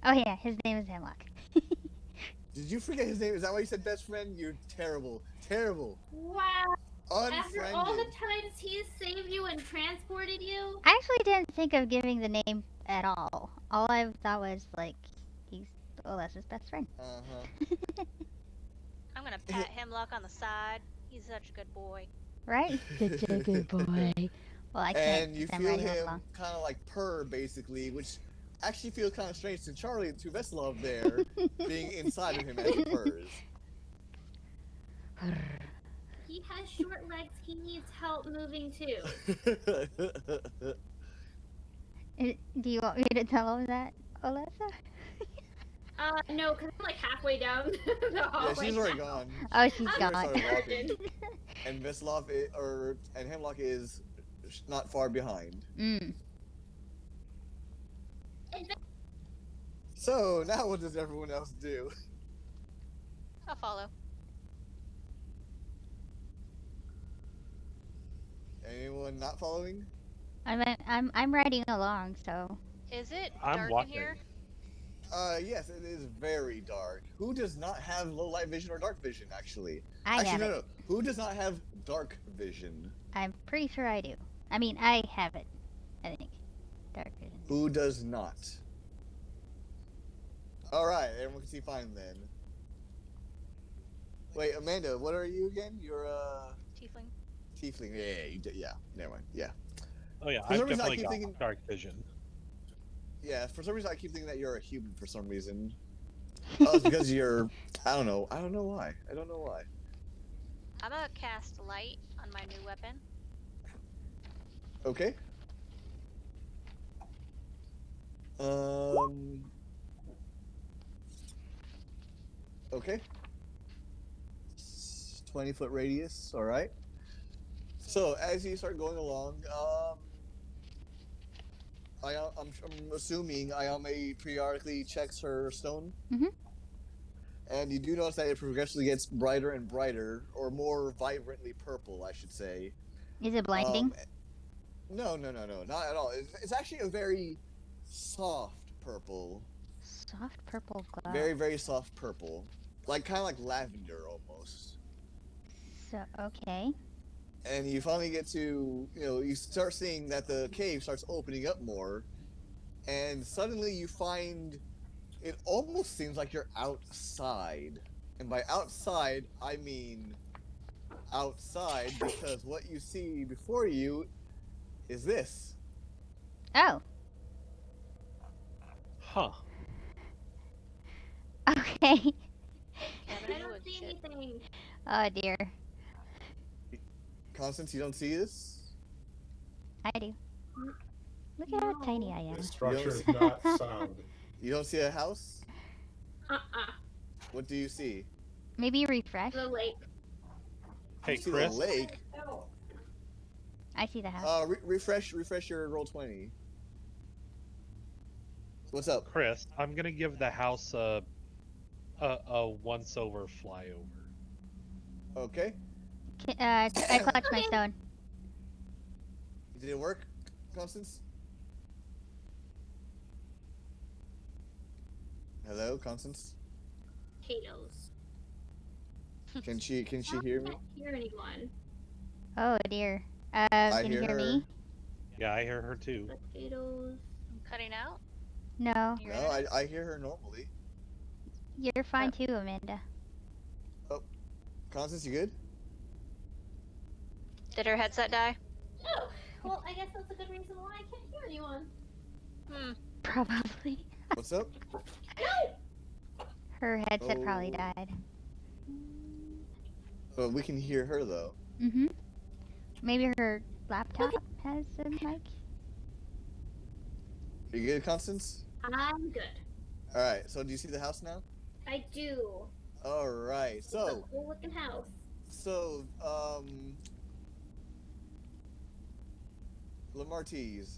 Oh yeah, his name is Hemlock. Did you forget his name? Is that why you said best friend? You're terrible. Terrible. Wow. Unfriended. After all the times he has saved you and transported you? I actually didn't think of giving the name at all. All I thought was like, he's Alessa's best friend. Uh-huh. I'm gonna pat Hemlock on the side. He's such a good boy. Right? Such a good boy. Well, I can't. And you 'cause I'm feel riding him along. kind of like purr, basically, which actually feels kind of strange to Charlie, to Veselov there, being inside of him as he purrs. He has short legs. He needs help moving too. Do you want me to tell him that, Alessa? No, because I'm like halfway down the hallway. Yeah, she's already gone. Oh, she's She gone. already started walking. And Veselov and Hemlock is not far behind. Mm. So now what does everyone else do? I'll follow. Anyone not following? I'm riding along, so. Is it I'm dark walking. in here? Yes, it is very dark. Who does not have low light vision or dark vision, actually? I have it. No. Who does not have dark vision? I'm pretty sure I do. I mean, I have it. I think. Dark vision. Who does not? Alright, everyone can see fine then. Wait, Amanda, what are you again? You're Tiefling. Tiefling. Yeah, never mind. Yeah. Oh yeah, For I've some reason, I definitely keep got thinking- dark vision. Yeah, for some reason I keep thinking that you're a human for some reason. Oh, it's because you're... I don't know why. I'm gonna cast light on my new weapon. Okay. Okay. 20-foot radius, alright. So, as you start going along, I'm assuming Ayame periodically checks her stone. Mhm. And you do notice that it progressively gets brighter and brighter, or more vibrantly purple, I should say. Is it blinding? No, not at all. It's actually a very soft purple. Soft purple glow. Very, very soft purple. Like, kind of like lavender, almost. So, okay. And you finally get to, you start seeing that the cave starts opening up more. And suddenly you find, it almost seems like you're outside. And by outside, I mean outside, because what you see before you is this. Oh. Huh. Okay. I don't see anything. Oh dear. Constance, you don't see this? I do. Look at how tiny I am. The structure is not sound. You don't see a house? Uh-uh. What do you see? Maybe refresh. The lake. Hey, You see Chris. the lake. I see the house. Refresh your roll20. What's up? Chris, I'm gonna give the house a once-over flyover. Okay. I clutched my stone. Did it work, Constance? Hello, Constance? Potatoes. Can she hear me? I can't hear anyone. Oh dear. I Can you hear hear her. me? Yeah, I hear her too. Potatoes. I'm cutting out. No. You're No, in it? I hear her normally. You're fine too, Amanda. Constance, you good? Did her headset die? Oh, well, I guess that's a good reason why I can't hear anyone. Probably. What's up? Her headset probably Oh. died. But we can hear her though. Mm-hmm. Maybe her laptop has a mic. You good, Constance? I'm good. All right. So do you see the house now? I do. All right. It's a So cool looking house. Lamartise,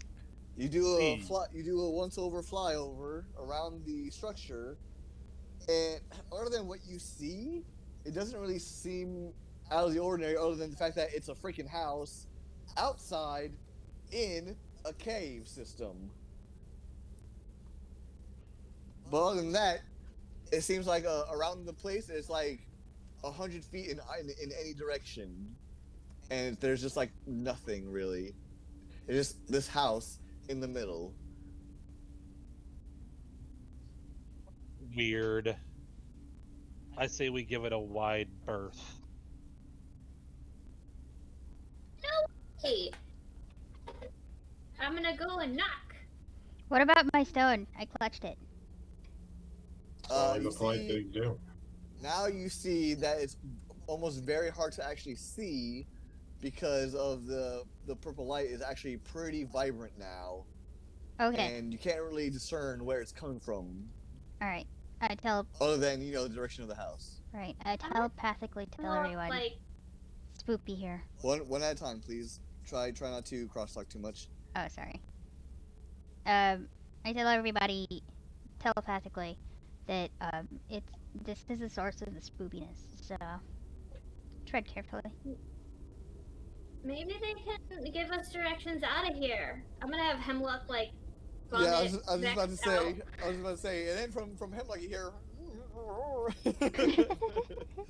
you do a once over flyover around the structure, And other than what you see, it doesn't really seem out of the ordinary, other than the fact that it's a freaking house outside in a cave system. But other than that, it seems like around the place it's like 100 feet in any direction, and there's just like nothing really. It's just this house in the middle. Weird. I say we give it a wide berth. Hey, I'm gonna go and knock. What about my stone? I clutched it. The polite thing to do. Now you see that it's almost very hard to actually see because of the purple light is actually pretty vibrant now. Okay. And you can't really discern where it's coming from. All right. I tell. Other than the direction of the house. Right. I telepathically tell everyone. Like, Spoopy here. One at a time, please. Try not to crosstalk too much. Oh, sorry. I tell everybody telepathically that this is the source of the spoopiness. So tread carefully. maybe they can give us directions out of here. I'm gonna have Hemlock like. Yeah, I was just about to say, and then from Hemlock you hear.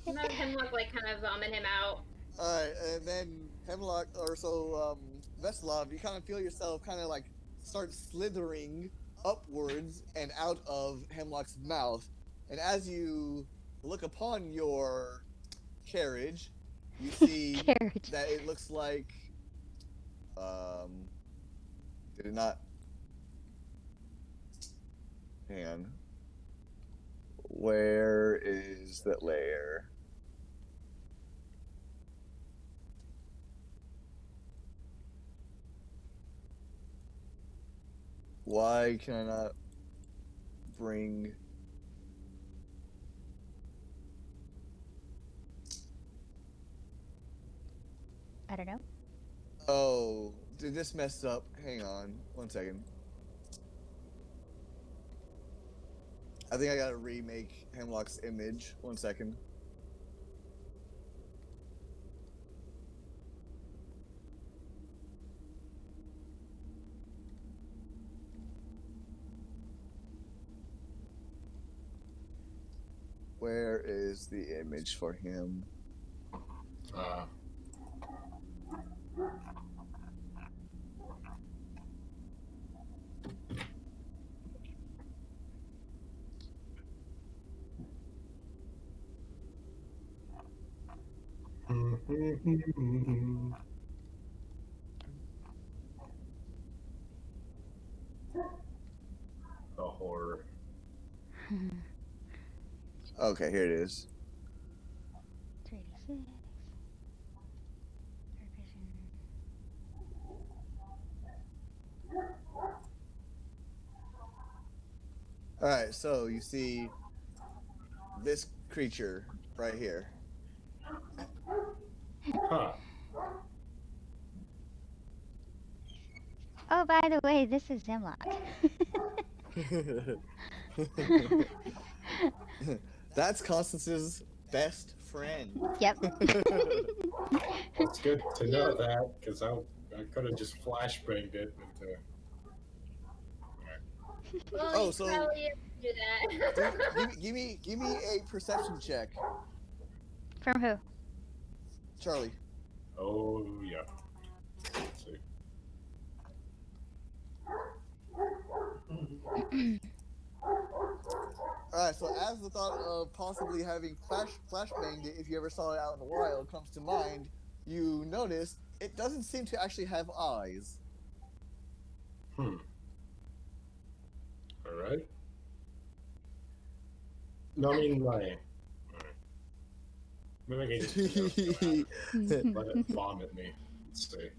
I'm having Hemlock like kind of vomit him out. All right, and then Hemlock Veslov, you kind of feel yourself kind of like start slithering upwards and out of Hemlock's mouth, and as you look upon your carriage, you see that it looks like did it not? Hang on. Where is that layer? Why can I not bring... I don't know. Oh, did this mess up? Hang on, 1 second. I think I gotta remake Hemlock's image. 1 second. Where is the image for him? The horror. Okay, here it is. 386. Alright, so you see this creature right here. Huh. Oh, by the way, this is Hemlock. That's Constance's best friend. Yep. It's good to know that, because I could have just flashbanged it into... Well, so probably do that. give me a perception check. From who? Charlie. Oh, yeah. Let's see. Alright, so as the thought of possibly having flashbanged it, if you ever saw it out in the wild, comes to mind, you notice it doesn't seem to actually have eyes. Alright. No, I mean, like... Maybe I can just let it vomit me. Let's see.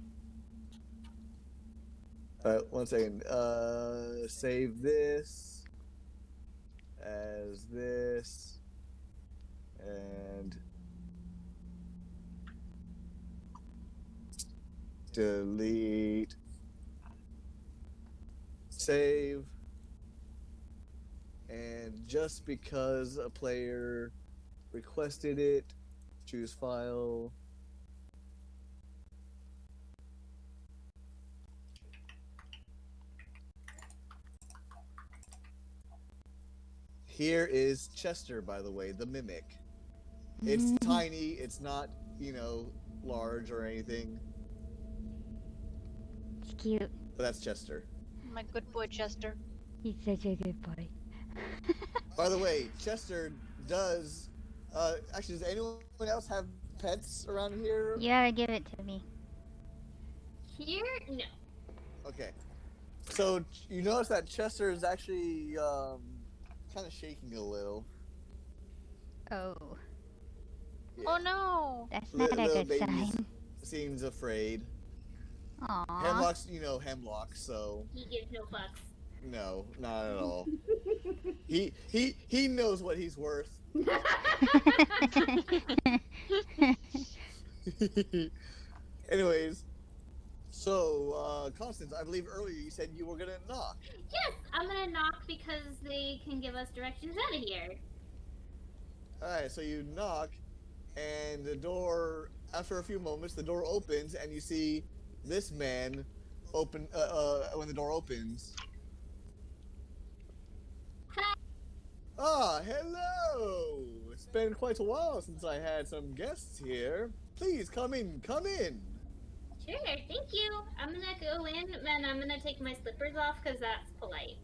Alright, 1 second. Save this as this, and delete, save, and just because a player requested it. Choose file. Here is Chester, by the way, the mimic. It's tiny. It's not, large or anything. It's cute. But that's Chester. My good boy, Chester. He's such a good boy. By the way, Chester does. Actually, does anyone else have pets around here? You gotta give it to me. Here? No. Okay. So you notice that Chester is actually kind of shaking a little. Oh. Yeah. Oh no! That's not a good sign. Seems afraid. Aww. Hemlock's, Hemlock, so. He gives no fucks. No, not at all. he knows what he's worth. Anyways, so Constance, I believe earlier you said you were gonna knock. Yes, I'm gonna knock because they can give us directions out of here. Alright, so you knock, and the door, after a few moments, the door opens, and you see this man open, when the door opens. Hi. Ah, hello! It's been quite a while since I had some guests here. Please, come in, come in! Sure, thank you. I'm gonna go in, and I'm gonna take my slippers off because that's polite.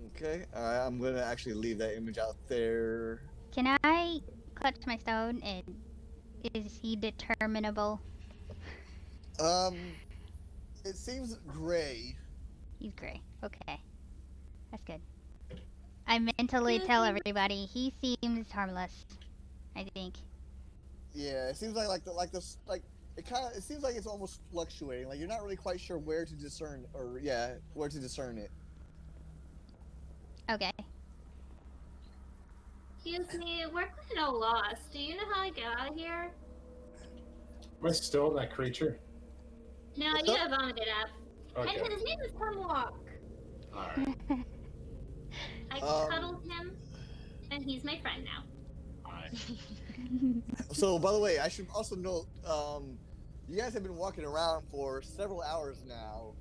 Okay, I'm gonna actually leave that image out there. Can I clutch my stone and is he determinable? It seems gray. He's gray. Okay. That's good. I mentally tell everybody he seems harmless. I think. Yeah, it seems like it seems like it's almost fluctuating. Like you're not really quite sure where to discern it. Okay. Excuse me, we're kind of lost. Do you know how to get out of here? Am I still that creature? No, What's you up? got vomited up. Okay. And his name is Hemlock. Alright. I cuddled him, and he's my friend now. Alright. So, by the way, I should also note, you guys have been walking around for several hours now.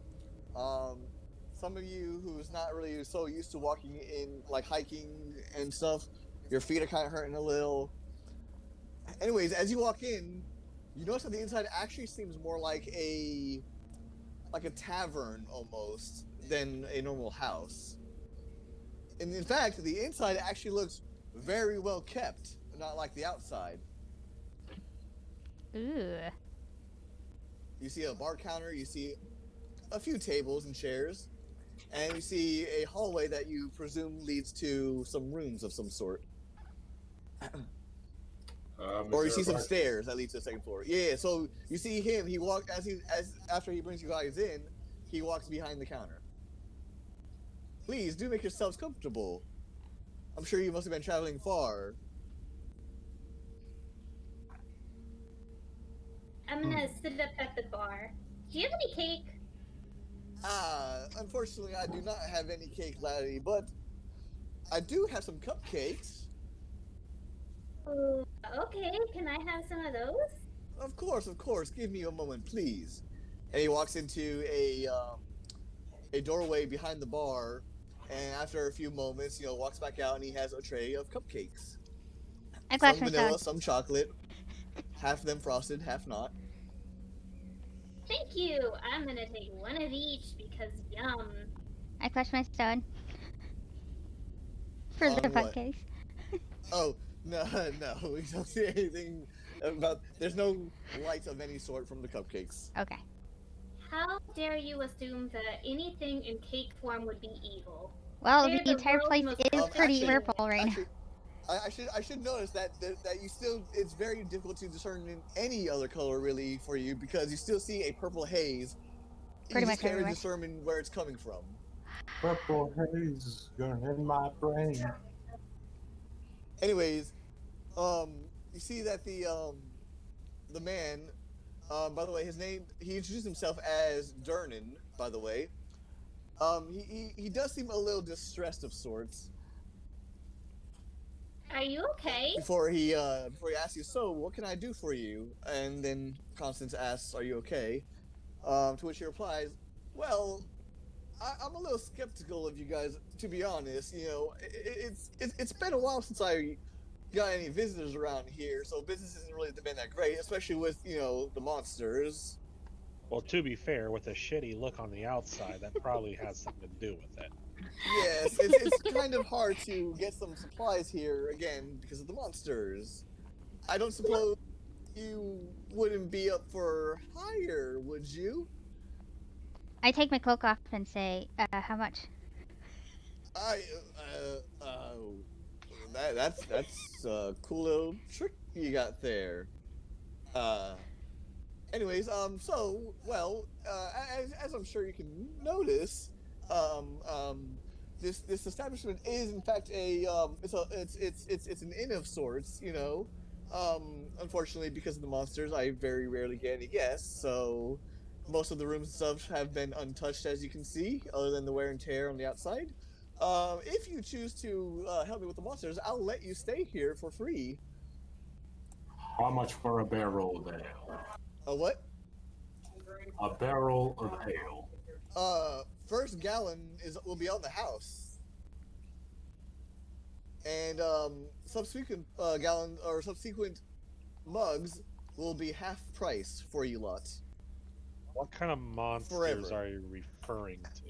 Some of you who's not really so used to walking in, like hiking and stuff, your feet are kind of hurting a little. Anyways, as you walk in, you notice that the inside actually seems more like a tavern almost than a normal house. And in fact, the inside actually looks very well kept, not like the outside. Ooh. You see a bar counter, you see a few tables and chairs, and you see a hallway that you presume leads to some rooms of some sort. Or you see some stairs that lead to the second floor. Yeah, so you see him, after he brings you guys in, he walks behind the counter. Please do make yourselves comfortable. I'm sure you must have been traveling far. I'm gonna sit up at the bar. Do you have any cake? Unfortunately, I do not have any cake, laddie, but I do have some cupcakes. Okay, can I have some of those? Of course. Give me a moment, please. And he walks into a doorway behind the bar, and after a few moments, walks back out, and he has a tray of cupcakes. I Some clutch my vanilla, stone. some chocolate, half of them frosted, half not. Thank you. I'm gonna take one of each because yum. I clutch my stone. For On the what? cupcakes. Oh, no, we don't see anything about. There's no lights of any sort from the cupcakes. Okay. How dare you assume that anything in cake form would be evil? Well, They're the entire world's place most is pretty actually- purple right now. I should notice that you still, it's very difficult to discern in any other color really for you because you still see a purple haze. Pretty you much just can't really everywhere. determine where it's coming from. Purple haze going in my brain. Anyways, you see that the man, by the way, he introduced himself as Durnan, by the way. He does seem a little distressed of sorts. Are you okay? Before he asks you, so what can I do for you? And then Constance asks, "Are you okay?" To which he replies, "Well, I'm a little skeptical of you guys, to be honest. You know, it's been a while since I got any visitors around here, so business hasn't really been that great, especially with the monsters." Well, to be fair, with a shitty look on the outside, that probably has something to do with it. Yes, it's kind of hard to get some supplies here again because of the monsters. I don't suppose you wouldn't be up for hire, would you? I take my cloak off and say, how much? I that's a cool little trick you got there. Uh, anyways, so well, as I'm sure you can notice, um, um, this establishment is in fact it's an inn of sorts, you know. Unfortunately, because of the monsters, I very rarely get any guests, so most of the rooms and stuff have been untouched, as you can see, other than the wear and tear on the outside. If you choose to help me with the monsters, I'll let you stay here for free. How much for a barrel of ale? A what? A barrel of ale. First gallon will be on the house, and subsequent gallon or subsequent mugs will be half price for you lot. What kind of monsters Forever. are you referring to?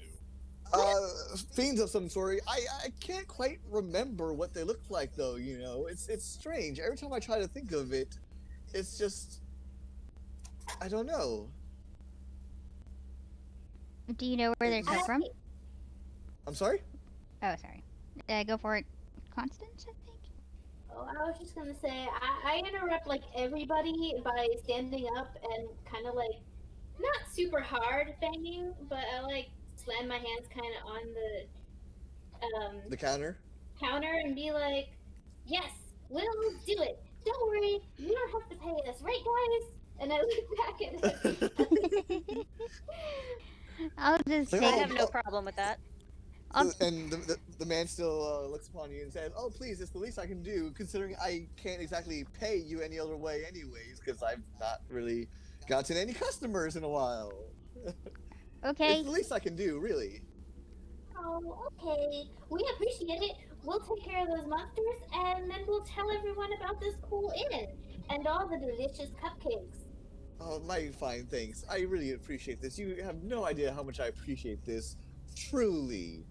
Fiends of some sort. I can't quite remember what they look like though. You know, it's strange. Every time I try to think of it, it's just I don't know. Do you know where they come from? I'm sorry. Oh, sorry. Go for it, Constance, I think. Oh, I was just gonna say, I interrupt like everybody by standing up and kind of like not super hard banging, but I like slam my hands kind of on The counter. counter and be like, "Yes, we'll do it. Don't worry, you don't have to pay us, right, guys?" And I look back at it. I'll just Like, I say, have no problem with that. and the man still looks upon you and says, "Oh, please, it's the least I can do, considering I can't exactly pay you any other way, anyways, because I've not really gotten any customers in a while. okay. It's the least I can do, really." Oh, okay. We appreciate it. We'll take care of those monsters, and then we'll tell everyone about this cool inn and all the delicious cupcakes. Oh, my fine, thanks. I really appreciate this. You have no idea how much I appreciate this, truly.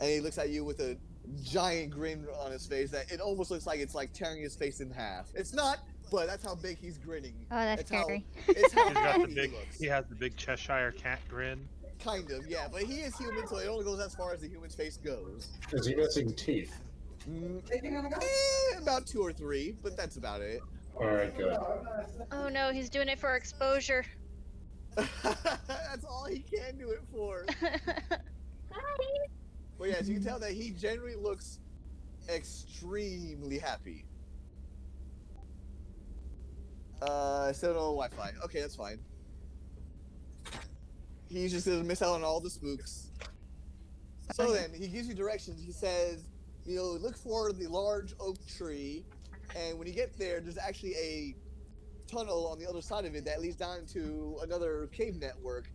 And he looks at you with a giant grin on his face that it almost looks like it's like tearing his face in half. It's not, but that's how big he's grinning. Oh, that's It's scary. It's how He's got the happy big. he looks. He has the big Cheshire cat grin. Kind of, yeah, but he is human, so it only goes as far as the human's face goes. Is he missing teeth? About 2 or 3, but that's about it. Alright, good. Oh no, he's doing it for exposure. That's all he can do it for. But yes, you can tell that he generally looks extremely happy. Still no Wi-Fi. Okay, that's fine. He's just gonna miss out on all the spooks. So then, he gives you directions. He says, look for the large oak tree, and when you get there, there's actually a tunnel on the other side of it that leads down to another cave network.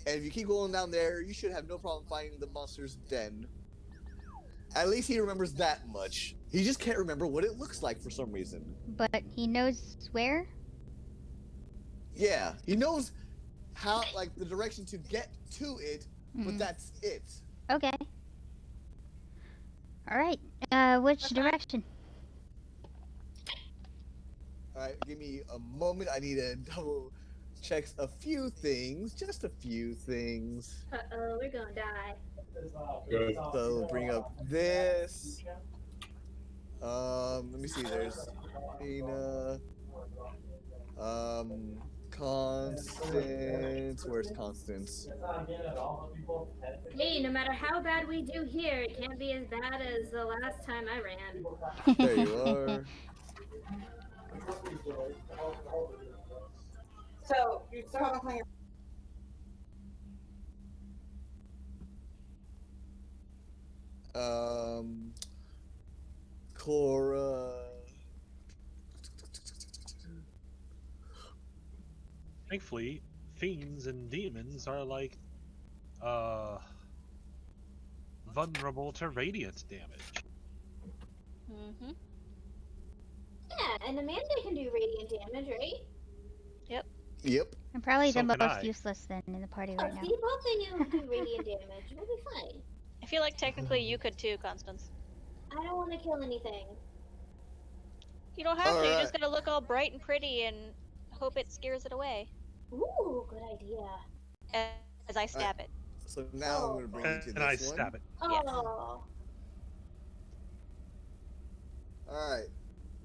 And if you keep going down there, you should have no problem finding the monster's den. At least he remembers that much. He just can't remember what it looks like for some reason. But he knows where? Yeah, he knows how, like, the direction to get to it, but that's it. Okay. Alright, which direction? Alright, give me a moment. I need to double check a few things. Just a few things. Uh-oh, we're gonna die. Good. So bring up this. Let me see. There's Tina. Constance. Where's Constance? Hey, no matter how bad we do here, it can't be as bad as the last time I ran. There you are. So you still haven't played. Cora. Thankfully, fiends and demons are like vulnerable to radiant damage. Mm-hmm. Yeah, and Amanda can do radiant damage, right? Yep. Yep. I'm probably So the can most I. useless then in the party Oh, right now. see, both of you do radiant damage. We'll be fine. I feel like technically you could too, Constance. I don't want to kill anything. You don't have to. You Alright. just gotta look all bright and pretty and hope it scares it away. Ooh, good idea. As I stab it. So now I'm going to bring you to And I this one. stab it. Oh. Alright.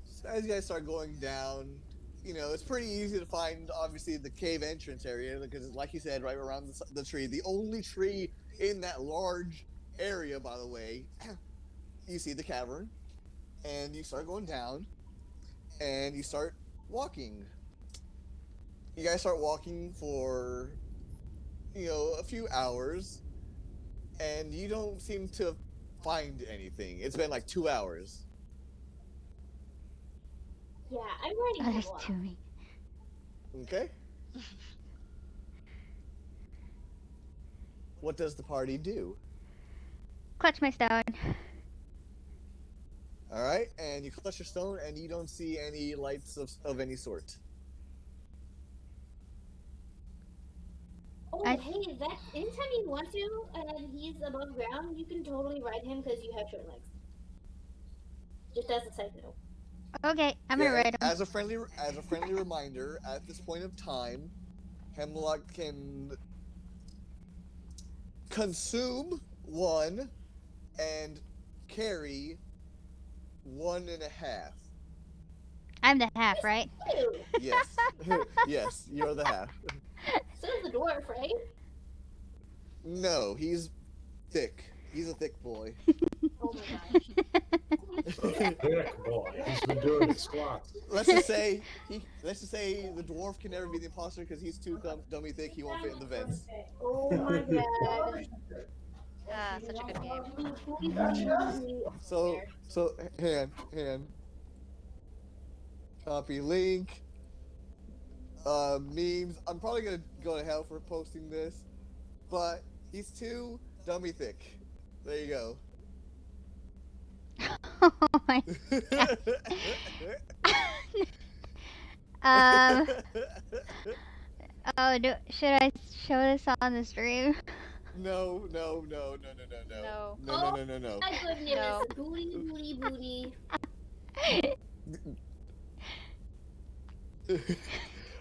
So as you guys start going down, you know, it's pretty easy to find, obviously, the cave entrance area, because, like you said, right around the tree, the only tree in that large area, by the way, you see the cavern, and you start going down, and you start walking. You guys start walking for, you know, a few hours, and you don't seem to find anything. It's been like 2 hours. Yeah, I'm ready Oh, to there's walk. two of me. Okay. What does the party do? Clutch my stone. All right, and you clutch your stone, and you don't see any lights of any sort. Oh, hey, that anytime you want to, and he's above ground, you can totally ride him because you have short legs. Just as a side note. Okay, I'm gonna ride him. As a friendly reminder, at this point of time, Hemlock can consume one and carry 1.5. I'm the half, right? Ew. Yes. Yes, you're the half. So is the dwarf, right? No, he's thick. He's a thick boy. Oh my gosh. Thick boy. He's been doing his squats. Let's just say the dwarf can never be the imposter because he's too dummy thick. He won't fit in the vents. Oh my god. Ah, such a good game. So hand. Copy link. Memes. I'm probably gonna go to hell for posting this, but he's too dummy thick. There you go. Oh my. Oh, should I show this on the stream? No. No. No. My goodness. No. Booty.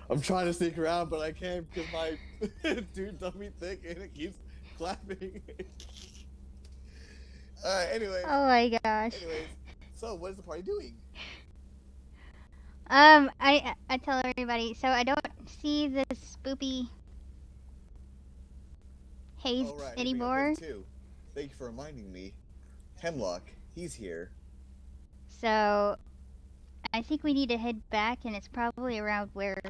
I'm trying to sneak around, but I can't because my dude dummy thick and it keeps clapping. Alright, anyways. Oh my gosh. Anyways, so what is the party doing? I tell everybody, so I don't see this spoopy haze anymore. Too. Thank you for reminding me. Hemlock, he's here. So I think we need to head back, and it's probably around where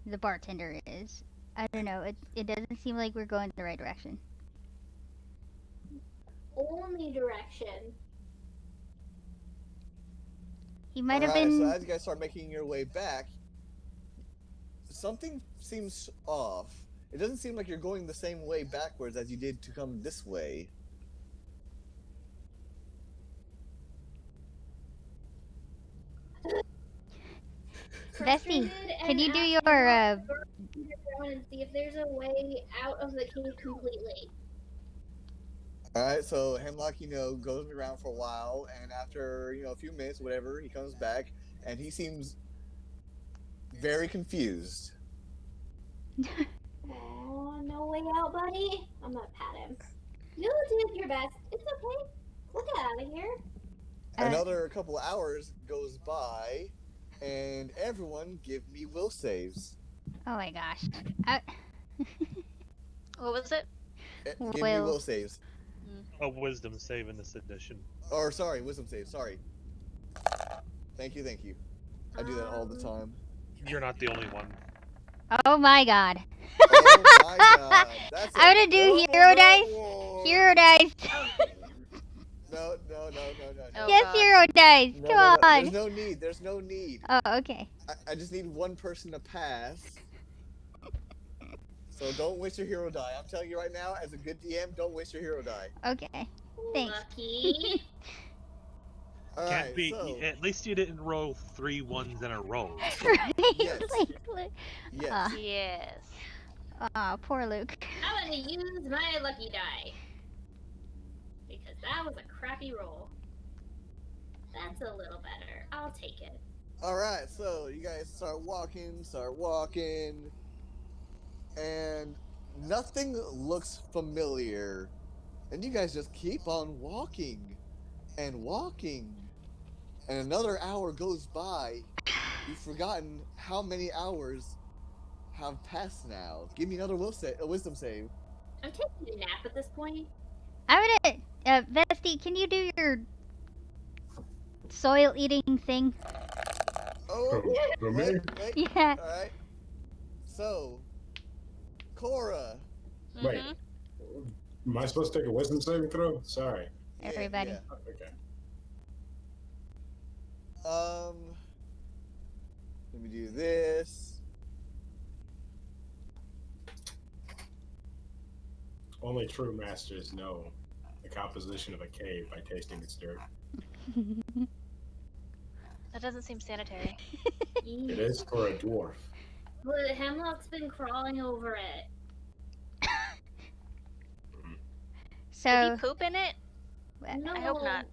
the bartender is. I don't know. It doesn't seem like we're going the right direction. Only direction. He might have been. So as you guys start making your way back, something seems off. It doesn't seem like you're going the same way backwards as you did to come this way. Bestie, can you do your and see if there's a way out of the cave completely. Alright, so Hemlock, goes around for a while, and after, a few minutes, whatever, he comes back, and he seems very confused. Oh, no way out, buddy. I'm gonna pat him. You did your best. It's okay. We'll get out of here. Another couple of hours goes by, and everyone give me will saves. Oh my gosh. What was it? Give me will saves. A wisdom save in this edition. Or, sorry, wisdom save, sorry. Thank you. I do that all the time. You're not the only one. Oh my god. Oh my god. That's I'm gonna do hero dice. Hero dice. No. Oh, Yes, God. Hero dice. No, Come no, no. on. There's no need. Oh, okay. I just need one person to pass. So don't waste your hero die. I'm telling you right now, as a good DM, don't waste your hero die. Okay. Thanks. Lucky. All Can't right, be. so At least you didn't roll 3 1s in a row. Right? Yes. Like, yes. Yes. poor Luke. I'm gonna use my lucky die. Because that was a crappy roll. That's a little better. I'll take it. All right, so you guys start walking, and nothing looks familiar. And you guys just keep on walking and walking. And another hour goes by. You've forgotten how many hours have passed now. Give me another wisdom save. I'm taking a nap at this point. I'm gonna, Vesty, can you do your soil eating thing? Oh, For me? wait. Yeah. All right. So, Cora. Wait. Mm-hmm. Am I supposed to take a wisdom saving throw? Sorry. Everybody. Yeah. Oh, okay. Let me do this. Only true masters know the composition of a cave by tasting its dirt. That doesn't seem sanitary. It is for a dwarf. But Hemlock's been crawling over it. Did So, he poop in it? No. I hope not.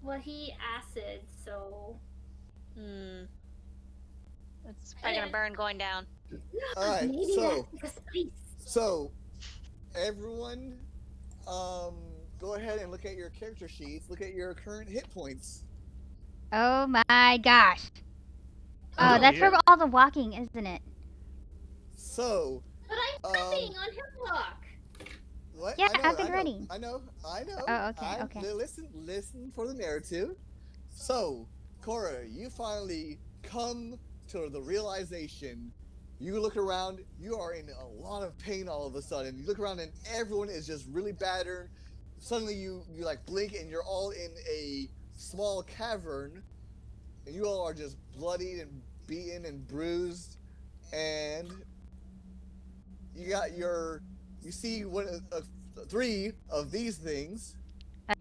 Well, he acid, so. It's probably gonna burn going down. All right. Maybe So, that's the spice. so everyone, go ahead and look at your character sheets. Look at your current hit points. oh my gosh. Oh, that's yeah. from all the walking, isn't it? So, But I'm prepping on Hemlock. what? Yeah, I know, I've been I know, ready. I know. Oh, okay, okay. Listen for the narrative. So, Cora, you finally come to the realization. You look around, you are in a lot of pain all of a sudden. You look around and everyone is just really battered. Suddenly you like blink and you're all in a small cavern. And you all are just bloodied and beaten and bruised. And you see three of these things.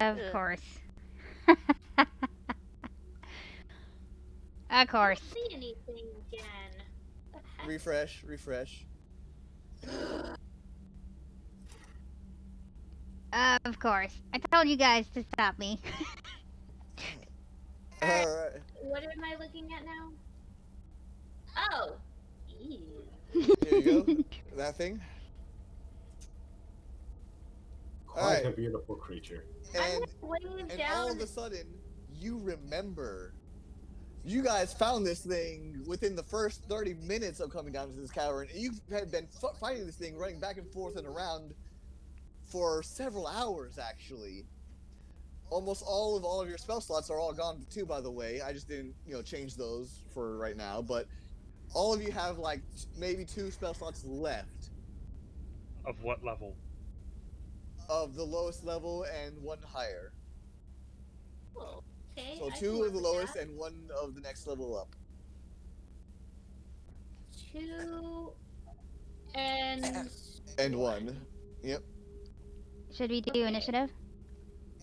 Of course. Of course. I don't see anything again. Refresh. Of course. I told you guys to stop me. Alright. What am I looking at now? Oh. Ew. Here you go. That thing. Quite a beautiful creature. And down. all of a sudden, you remember. You guys found this thing within the first 30 minutes of coming down to this cavern. And you had been fighting this thing, running back and forth and around for several hours, actually. Almost all of your spell slots are all gone too, by the way. I just didn't, change those for right now. But all of you have like maybe 2 spell slots left. Of what level? Of the lowest level and 1 higher. Oh, okay. So 2 of the lowest and 1 of the next level up. 2 and 1. Yep. Should we do initiative?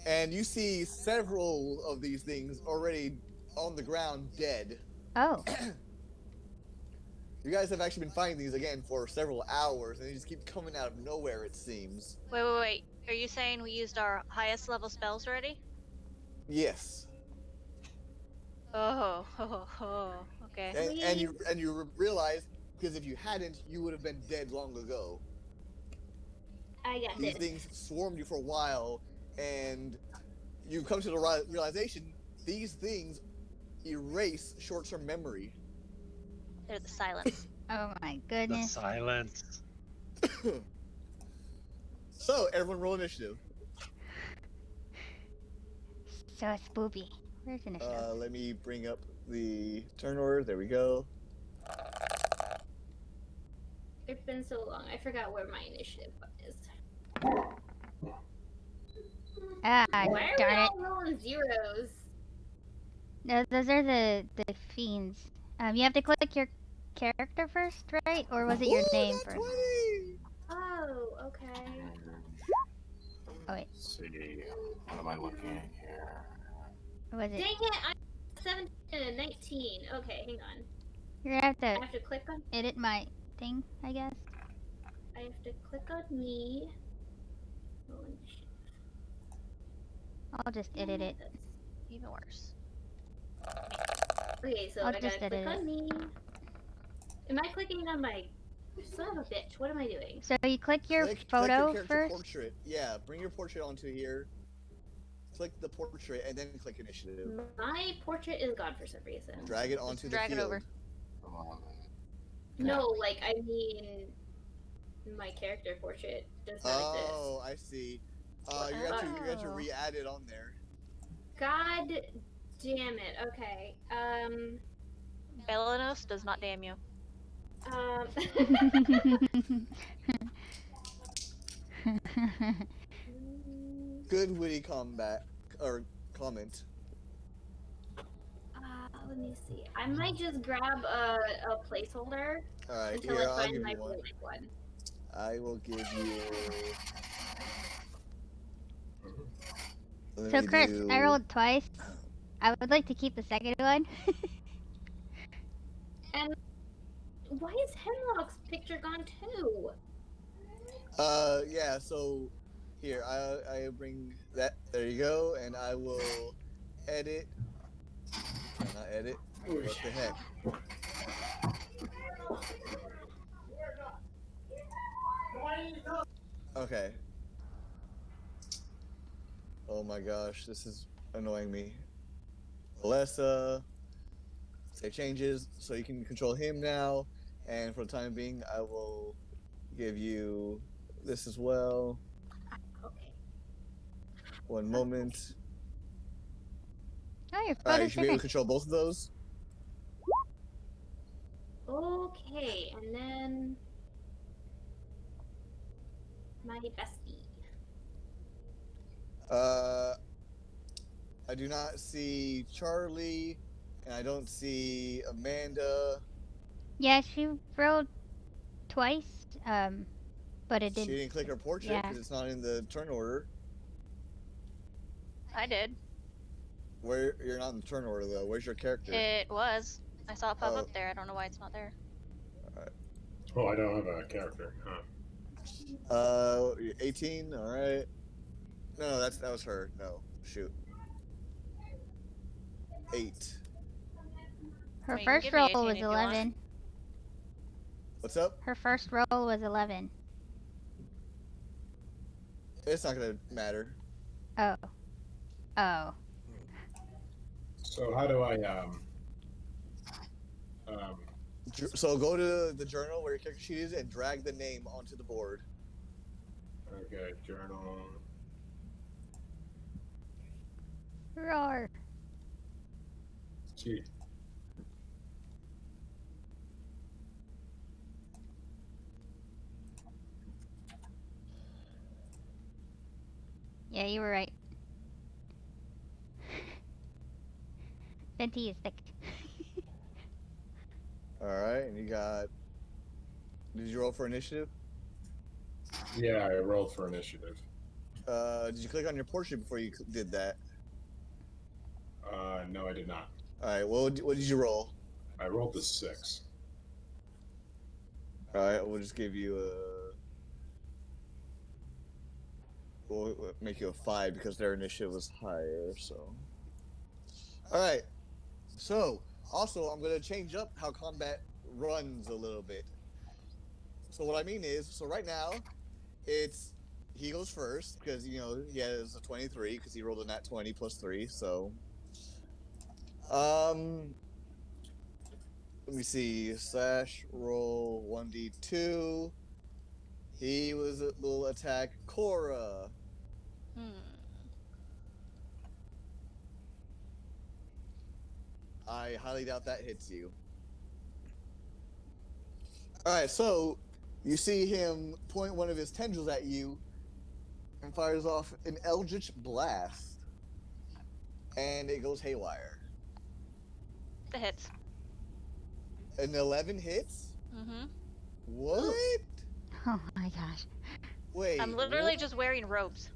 And you see several of these things already on the ground dead. Oh. You guys have actually been fighting these again for several hours, and they just keep coming out of nowhere, it seems. Wait. Are you saying we used our highest level spells already? Yes. Oh, okay. And you realize, because if you hadn't, you would have been dead long ago. I got These it. things swarmed you for a while, and you come to the realization these things erase short-term memory. They're the silence. Oh my The goodness. silence. So, everyone roll initiative. So spoopy. Where's initiative? Let me bring up the turn order. There we go. It's been so long. I forgot where my initiative is. Ah, Why are darn we it. all rolling zeros? No, those are the fiends. You have to click your character first, right? Or was it your name Ooh, first? 20! Oh, okay. Oh wait, Let's see. What am I looking at here? was it? Dang it, I'm 17 and 19. Okay, hang on. You're gonna have I to have to click on edit my thing, I guess. I have to click on me. Oh, initiative. I'll just edit it. That's- Even worse. Okay, so I'll I gotta just click edit it. on me. Am I clicking on my son of a bitch? What am I doing? So you click your Click photo your character first. portrait. Yeah, bring your portrait onto here. Click the portrait and then click initiative. My portrait is gone for some reason. Drag it onto the drag it field. over. No, like I mean my character portrait does not exist. Oh, I see. You have to re-add it on there. God damn it. Okay. Belanos does not damn you. Good witty combat or comment. Let me see. I might just grab a placeholder Alright, until here, I I'll find give my you one. real one. I will give you. So Chris, I rolled twice. I would like to keep the second one. And why is Hemlock's picture gone too? Yeah, so here, I bring that, there you go, and I will edit. Not edit. What the heck? Okay. Oh my gosh, this is annoying me. Alessa, save changes so you can control him now, and for the time being, I will give you this as well. Okay. One moment. Oh, your Alright, you photo's should be able to different. control both of those. Okay, and then my bestie. I do not see Charlie, and I don't see Amanda. Yeah, she rolled twice. But it She didn't. didn't click her portrait because it's not in the turn order. I did. Where you're not in the turn order though. Where's your character? It was. I saw it pop up there. I don't know why it's not there. Oh, I don't have a character. Huh. 18. All right. No, that was her. No, shoot. 8. Her You can first give me roll 18 was if you want. 11. What's up? Her first roll was 11. It's not gonna matter. Oh. Oh. So how do I So go to the journal where your character sheet is and drag the name onto the board. Okay, journal. Roar. Gee. Yeah, you were right. Venti is thick. Alright, and you got. Did you roll for initiative? Yeah, I rolled for initiative. Did you click on your portrait before you did that? No, I did not. Alright, what did you roll? I rolled the 6. Alright, we'll just give you a. We'll make you a 5 because their initiative was higher, so. Alright, so also I'm going to change up how combat runs a little bit. So what I mean is, so right now, it's he goes first because he has a 23 because he rolled a nat 20 plus 3. So, let me see. Slash roll 1d2. He was a little attack Cora. I highly doubt that hits you. All right, so you see him point one of his tendrils at you, and fires off an Eldritch Blast. And it goes haywire. The hits. An 11 hits? Mm-hmm. What? Oh my gosh. Wait. I'm literally what? just wearing robes.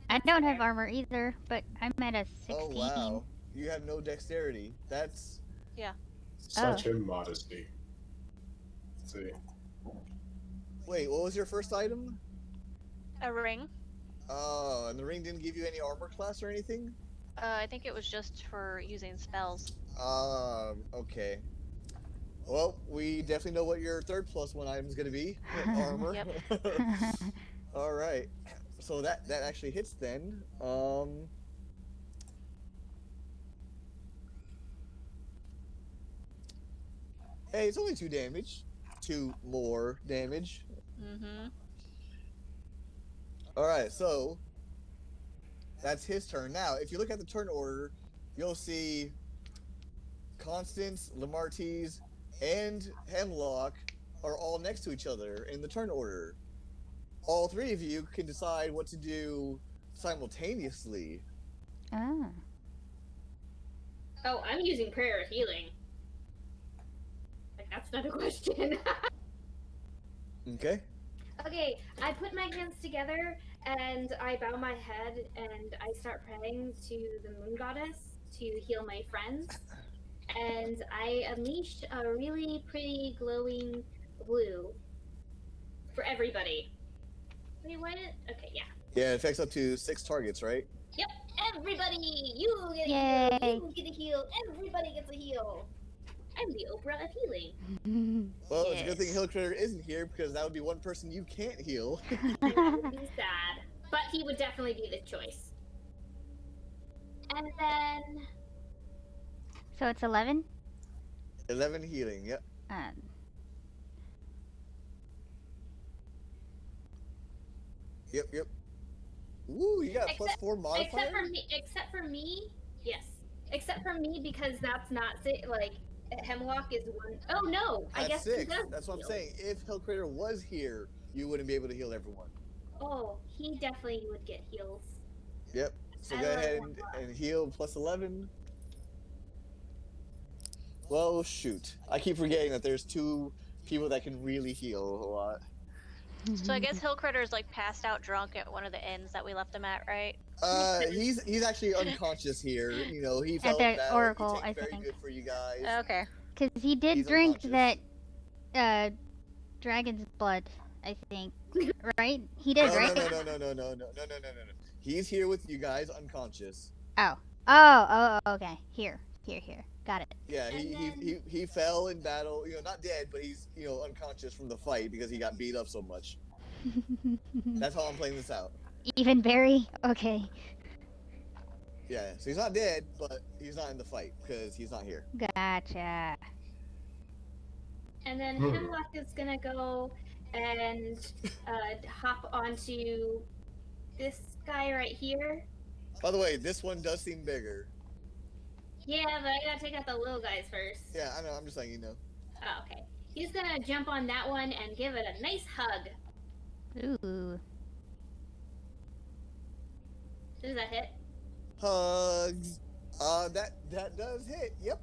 I don't have armor either, but I'm at a 16. Oh wow. You have no dexterity. That's Yeah. Such immodesty. Let's see. Wait, what was your first item? A ring. Oh, and the ring didn't give you any armor class or anything? I think it was just for using spells. Okay. Well, we definitely know what your third +1 item is going to be. Armor. Yep. All right. So that actually hits then. Hey, it's only 2 damage. 2 more damage. Mm-hmm. All right, so that's his turn. Now, if you look at the turn order, you'll see Constance, Lamartise, and Hemlock are all next to each other in the turn order. All 3 of you can decide what to do simultaneously. Ah. Oh, I'm using Prayer of Healing. Like, that's not a question. Okay. Okay, I put my hands together and I bow my head and I start praying to the moon goddess to heal my friends. And I unleash a really pretty glowing blue for everybody. Wait, what? Okay, yeah. Yeah, it affects up to 6 targets, right? Yep, everybody! You get a Yay. heal, you get a heal, everybody gets a heal. I'm the Oprah of healing. Well, it's a good thing Hill Critter isn't here because that would be one person you can't heal. And that would be sad. But he would definitely be the choice. And then... So it's 11? 11 healing, yep. Yep. Ooh, you got a +4 modifier? Except for me, yes. Except for me because that's not, like, Hemlock is 1. Oh no, That's I guess 6. he does That's what I'm heal. saying. If Hill Critter was here, you wouldn't be able to heal everyone. Oh, he definitely would get heals. Yep. So go ahead and heal +11. Well, shoot. I keep forgetting that there's 2 people that can really heal a lot. So I guess Hill Critter's like passed out drunk at one of the inns that we left him at, right? He's actually unconscious here. You know, he fell at in the battle. Oracle, He takes I very think. good for you guys. Okay. Because he did He's drink unconscious. that dragon's blood, I think. Right? He did, right? No. He's here with you guys, unconscious. Oh, okay. Here. Got it. Yeah, he fell in battle. You know, not dead, but he's unconscious from the fight because he got beat up so much. That's how I'm playing this out. Even Barry? Okay. Yeah, so he's not dead, but he's not in the fight because he's not here. Gotcha. And then Hemlock is gonna go and hop onto this guy right here. By the way, this one does seem bigger. Yeah, but I gotta take out the little guys first. Yeah, I know. I'm just letting you know. Oh, okay. He's gonna jump on that one and give it a nice hug. Ooh. Does that hit? Hugs. That does hit. Yep.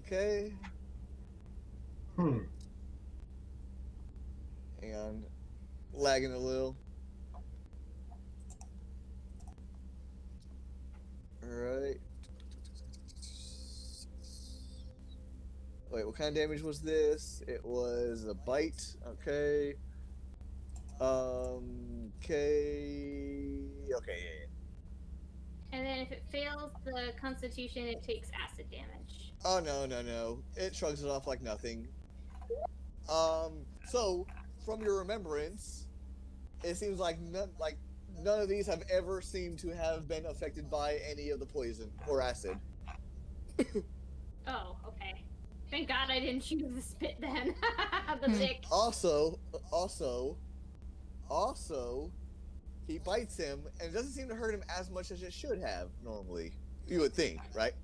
Okay. Hang on. Lagging a little. Alright. Wait, what kind of damage was this? It was a bite. Okay. Okay, yeah. And then if it fails the Constitution, it takes acid damage. Oh, no. It shrugs it off like nothing. So, from your remembrance, it seems like none of these have ever seemed to have been affected by any of the poison or acid. Oh, okay. Thank God I didn't choose the spit then. The dick. Also, he bites him, and it doesn't seem to hurt him as much as it should have, normally. You would think, right?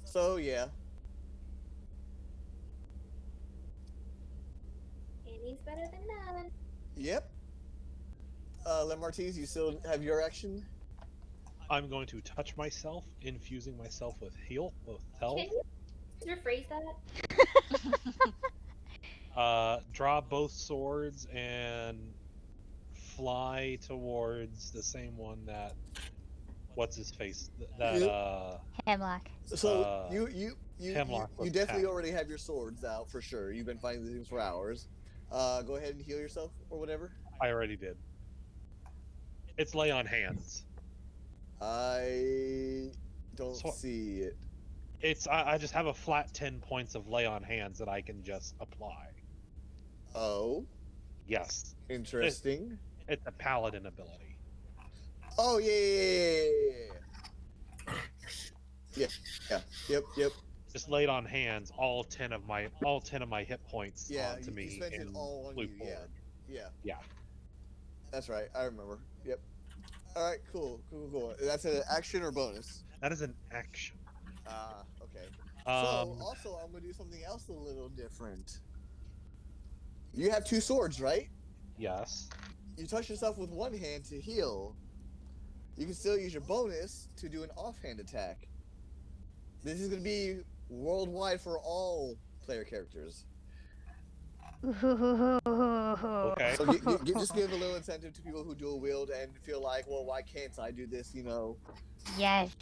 So, yeah. Any's better than none. Yep. Lemartise, you still have your action? I'm going to touch myself, infusing myself with health. Can you rephrase that? Draw both swords and fly towards the same one that what's his face that Hemlock. So Hemlock you was definitely attacked. already have your swords out for sure. You've been fighting these things for hours. Go ahead and heal yourself or whatever. I already did. It's lay on hands. I don't see it. It's I just have a flat 10 points of lay on hands that I can just apply. Oh. Yes. Interesting. It's a paladin ability. Oh yeah. Yep. Just laid on hands all 10 of my hit points onto me. You spent it all on you. Forward. Yeah. That's right. I remember. Yep. All right. Cool. That's an action or bonus? That is an action. Okay. So also, I'm gonna do something else a little different. You have two swords, right? Yes. You touch yourself with one hand to heal. You can still use your bonus to do an offhand attack. This is going to be worldwide for all player characters. Okay. So just give a little incentive to people who dual wield and feel like, well, why can't I do this, Yes.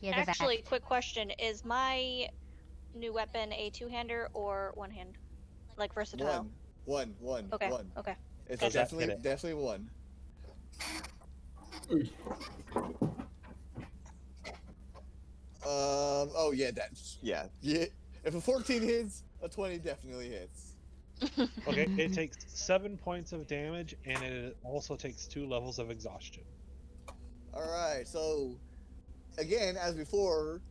You're the Actually, best. quick question. Is my new weapon a two-hander or one-hand? Like versatile? One. Okay. One. Okay. It's Does that hit it? definitely one. Oh yeah, yeah. If a 14 hits, a 20 definitely hits. Okay, it takes 7 points of damage, and it also takes 2 levels of exhaustion. Alright, so again, as before,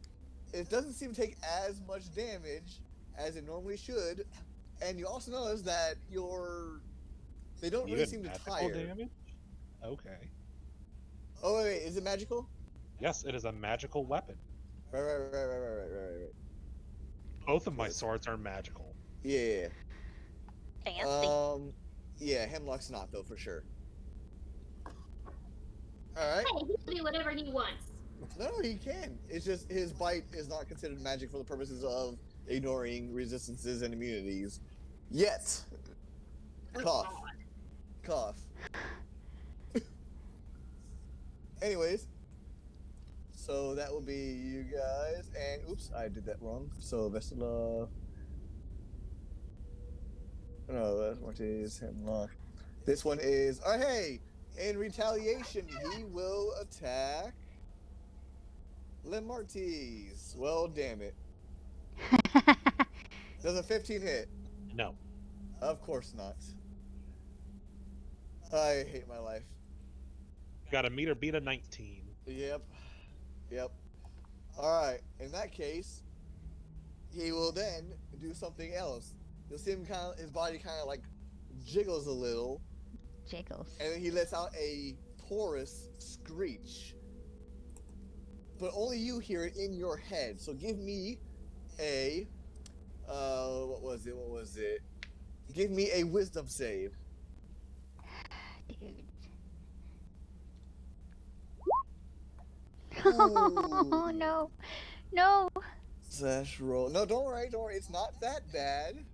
it doesn't seem to take as much damage as it normally should, and you also notice that they don't really seem to tire. Damage? Okay. Oh wait, is it magical? Yes, it is a magical weapon. Right. Both of my swords are magical. Yeah. Fancy. Yeah, Hemlock's not though, for sure. Alright. Hey, he can do whatever he wants. No, he can. It's just his bite is not considered magic for the purposes of ignoring resistances and immunities. Yet. Cough. Anyways. So that will be you guys. And oops, I did that wrong. So best of luck. No, that's Marty's Hemlock. This one is. Oh, hey! In retaliation, he will attack Lemartise. Well, damn it. Does a 15 hit? No. Of course not. I hate my life. Got a meter beat a 19. Yep. Alright, in that case, he will then do something else. You'll see him his body kind of like jiggles a little. Jiggles. And then he lets out a porous screech. But only you hear it in your head. So give me a what was it? Give me a wisdom save. Dude. Ooh. Oh no. Slash roll. No, don't worry. It's not that bad.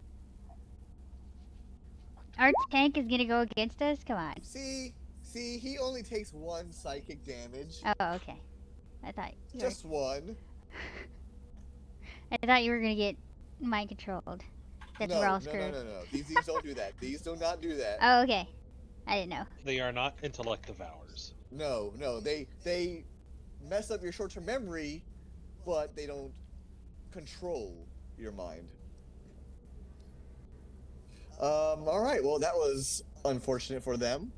Our tank is gonna go against us? Come on. See, he only takes 1 psychic damage. Oh, okay. I thought you Just one. I thought you were gonna get mind controlled. That's we're all screwed. No. These don't do that. These do not do that. Oh, okay. I didn't know. They are not intellect devours. No. They mess up your short-term memory, but they don't control your mind. All right. Well, that was unfortunate for them.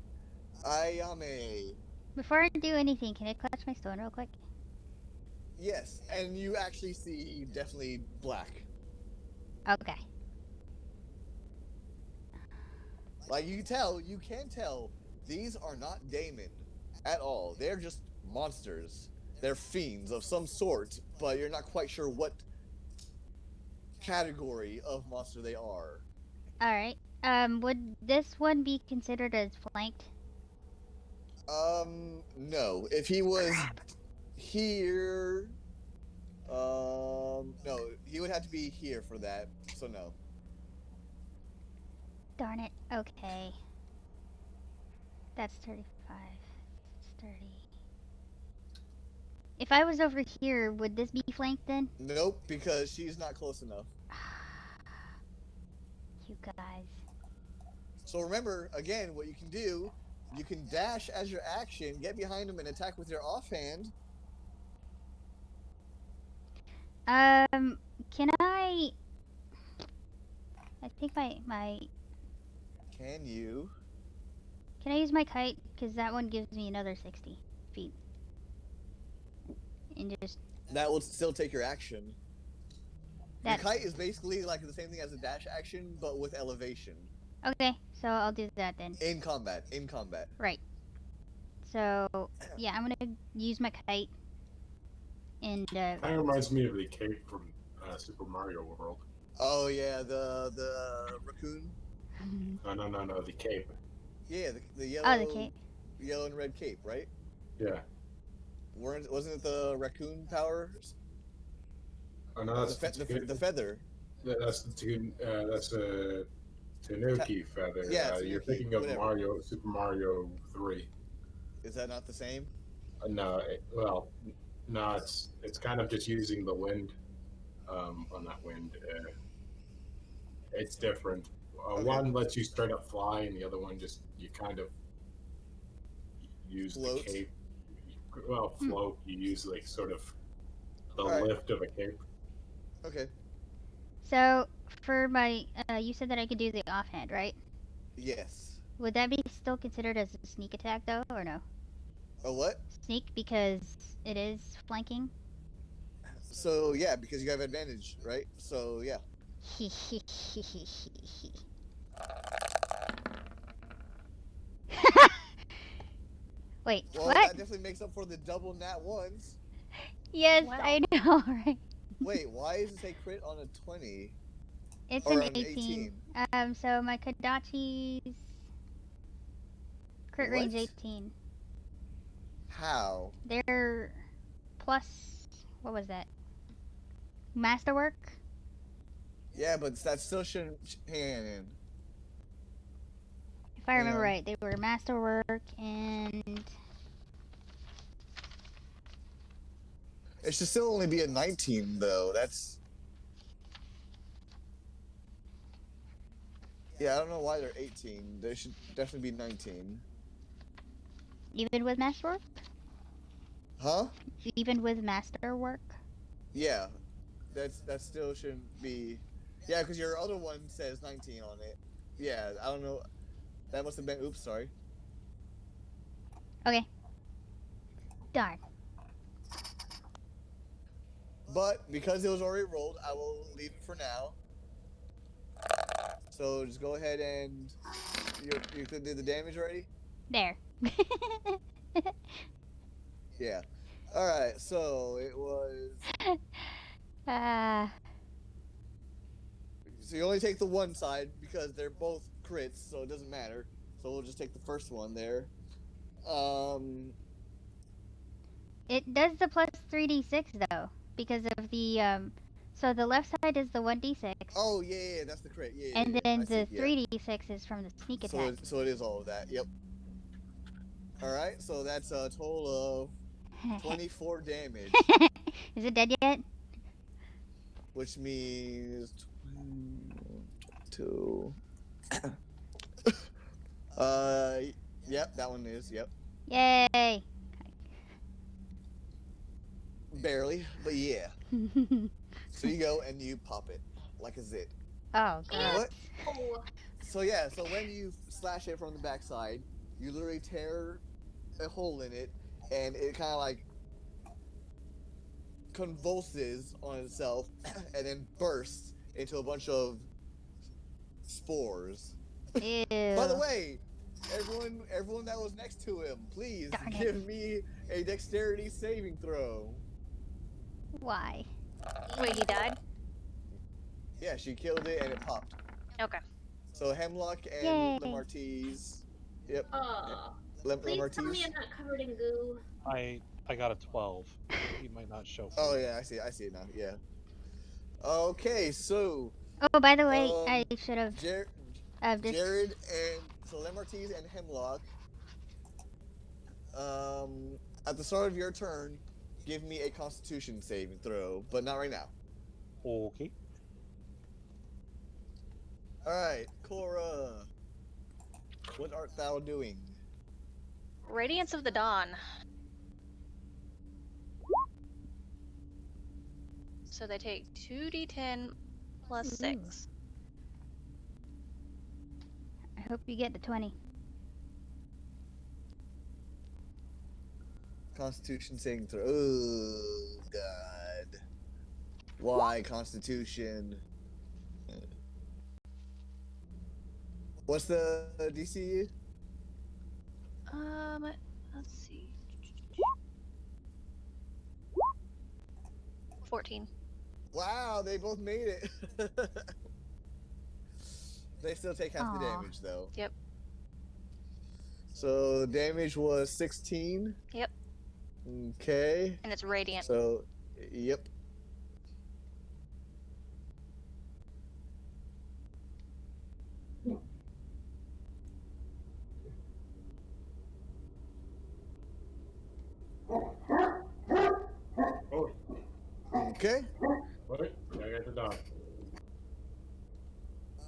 Ayame. Before I do anything, can I clutch my stone real quick? Yes, and you actually see definitely black. Okay. Like you can tell, these are not daemon at all. They're just monsters. They're fiends of some sort, but you're not quite sure what category of monster they are. Alright. Would this one be considered as flanked? No. If he was here, no, he would have to be here for that. So no. Darn it. Okay. That's 35. It's 30. If I was over here, would this be flanked then? Nope, because she's not close enough. You guys. So remember, again, what you can do, you can dash as your action, get behind him and attack with your offhand. Can I think my... Can you? Can I use my kite? Because that one gives me another 60 feet. And just... That will still take your action. That... The kite is basically like the same thing as a dash action, but with elevation. Okay, so I'll do that then. In combat. Right. So, yeah, I'm gonna use my kite. And, Kind of reminds me of the cape from Super Mario World. Oh, yeah, the raccoon? No, the cape. Yeah, the yellow... Oh, the cape. Yellow and red cape, right? Yeah. Wasn't it the raccoon powers? Oh, no, that's the feather. That's a Tanuki feather. Yeah, you're Tanuki, thinking of whatever. Super Mario 3. Is that not the same? No, it's kind of just using the wind. On that wind, it's different. Okay. One lets you straight up fly, and the other one just you kind of use Float. the cape. Well, float. You use like sort of the All right. lift of a cape. Okay. So, for my... you said that I could do the offhand, right? Yes. Would that be still considered as a sneak attack, though, or no? A what? Sneak, because it is flanking? So, yeah, because you have advantage, right? So, yeah. Wait, Well, what? that definitely makes up for the double nat ones. Yes, Wow. I know, right? Wait, why does it say crit on a 20? It's Or an an 18. So my Kodachi's crit range What? 18. How? They're plus... What was that? Masterwork? Yeah, but that still shouldn't... Hang on. If I remember right, they were Masterwork and... It should still only be a 19, though. That's... Yeah, I don't know why they're 18. They should definitely be 19. Even with Masterwork? Huh? Even with Masterwork? Yeah. That still shouldn't be... Yeah, because your other one says 19 on it. Yeah, I don't know. That must have been... Oops, sorry. Okay. Darn. But because it was already rolled, I will leave it for now. So just go ahead and... You could do the damage already? There. Yeah. Alright, so it was... So you only take the one side because they're both crits, so it doesn't matter. So we'll just take the first one there. It does the plus 3d6 though, because of the so the left side is the 1d6. Oh yeah, that's the crit. Yeah. And then the see, 3d6 is from the sneak attack. So it is all of that. Yep. All right, so that's a total of 24 damage, Is it dead yet? which means 22. Yep, that one is. Yep. Yay! Barely, but yeah. So you go and you pop it like a zit. Oh god. What? Oh. So yeah, so when you slash it from the backside, you literally tear a hole in it, and it kind of like convulses on itself, and then bursts into a bunch of spores. Ew. By the way, everyone that was next to him, please Darn it. give me a dexterity saving throw. Wait, he died? Yeah, she killed it and it popped. Okay. So Hemlock and Yay. Lamartise. Yep. Oh, please tell me I'm not covered in goo. I got a 12. He might not show. Oh yeah, I see it now. Yeah. Okay, so. Oh, by the way, I should have. Jared and so Lamartise and Hemlock. At the start of your turn, give me a Constitution saving throw, but not right now. Okay. All right, Cora. What art thou doing? Radiance of the Dawn. So they take 2d10 plus 6. I hope you get the 20. Constitution saving throw. Oh God. Why Constitution? What's the DC? Let's see. 14. Wow, they both made it. They still take half the damage though. Yep. So the damage was 16. Yep. Okay. And it's radiant. So, yep. Oh, Okay. wait, I got the dog.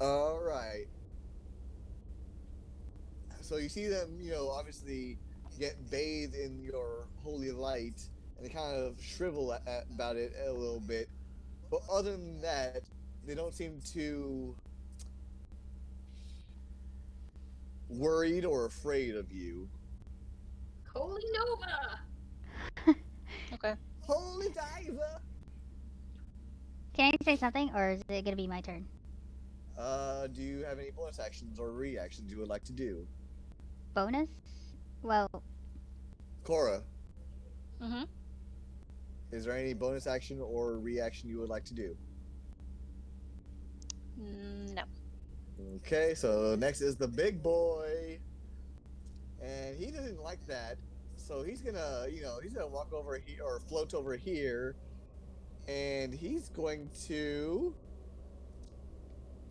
All right. So you see them, obviously get bathed in your holy light, and they kind of shrivel about it a little bit. But other than that, they don't seem too worried or afraid of you. Holy Nova! Okay. Holy diver! Can I say something, or is it gonna be my turn? Do you have any bonus actions or reactions you would like to do? Bonus? Well, Cora, Mm-hmm. is there any bonus action or reaction you would like to do? No. Okay, so next is the big boy. And he doesn't like that. So he's gonna, he's gonna walk over here or float over here. And he's going to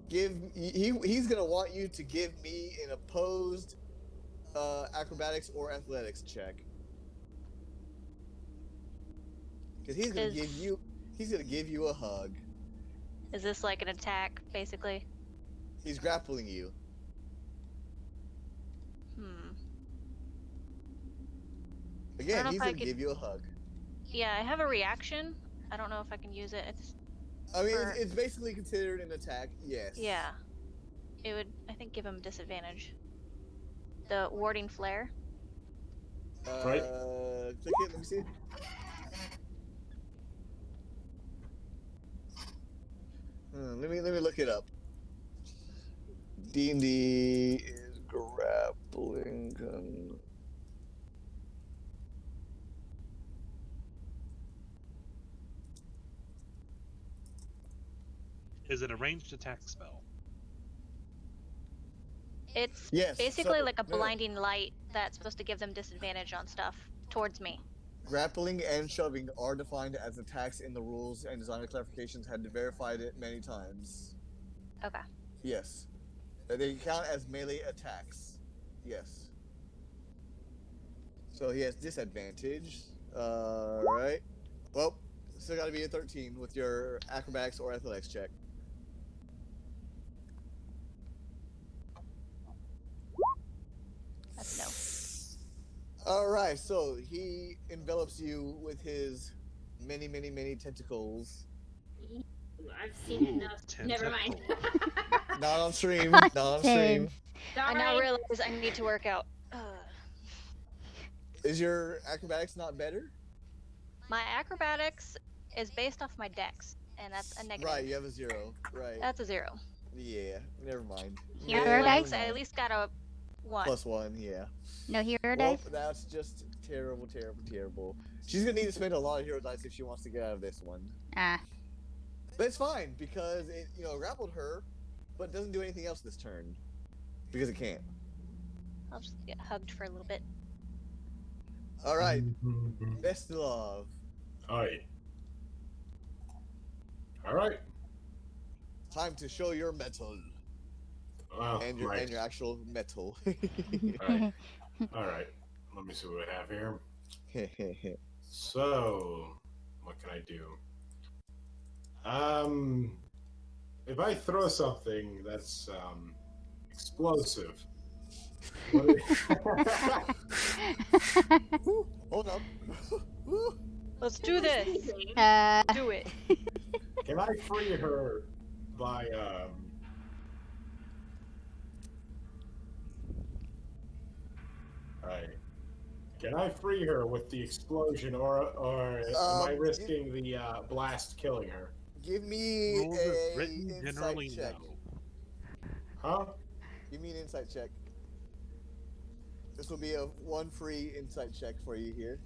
he's gonna want you to give me an opposed acrobatics or athletics check. Because he's gonna give you a hug. Is this like an attack, basically? He's grappling you. Again, he's gonna give you a hug. Yeah, I have a reaction. I don't know if I can use it. It's basically considered an attack, yes. Yeah. It would, I think, give him disadvantage. The warding flare. Right. Click it, let me see. Let me look it up. D&D is grappling gun. Is it a ranged attack spell? It's Yes, basically like a blinding light that's supposed to give them disadvantage on stuff towards me. Grappling and shoving are defined as attacks in the rules, and designer clarifications had verified it many times. Okay. Yes. They count as melee attacks. Yes. So he has disadvantage. Right. Well, still gotta be a 13 with your acrobatics or athletics check. That's no. Alright, so he envelops you with his many, many, many tentacles. I've seen enough. Never mind. Not on stream. Not on stream. I now realize I need to work out. Is your acrobatics not better? My acrobatics is based off my dex, and that's a negative. Right, you have a 0. Right. That's a 0. Yeah, never mind. Hero dice? I at least got a 1. +1, yeah. No hero Well, dice? that's just terrible, terrible, terrible. She's gonna need to spend a lot of hero dice if she wants to get out of this one. Ah. But it's fine because it, grappled her, but doesn't do anything else this turn because it can't. I'll just get hugged for a little bit. All right, best of love. Alright. Alright. Time to show your metal. And your actual metal. Alright. Alright. Let me see what I have here. So, what can I do? If I throw something that's explosive. Hold up. Let's do this. Do it. Can I free her by Alright. Can I free her with the explosion, or am I risking the blast killing her? Give me Rules as a written, insight generally check. no. Huh? Give me an insight check. This will be a one free insight check for you here.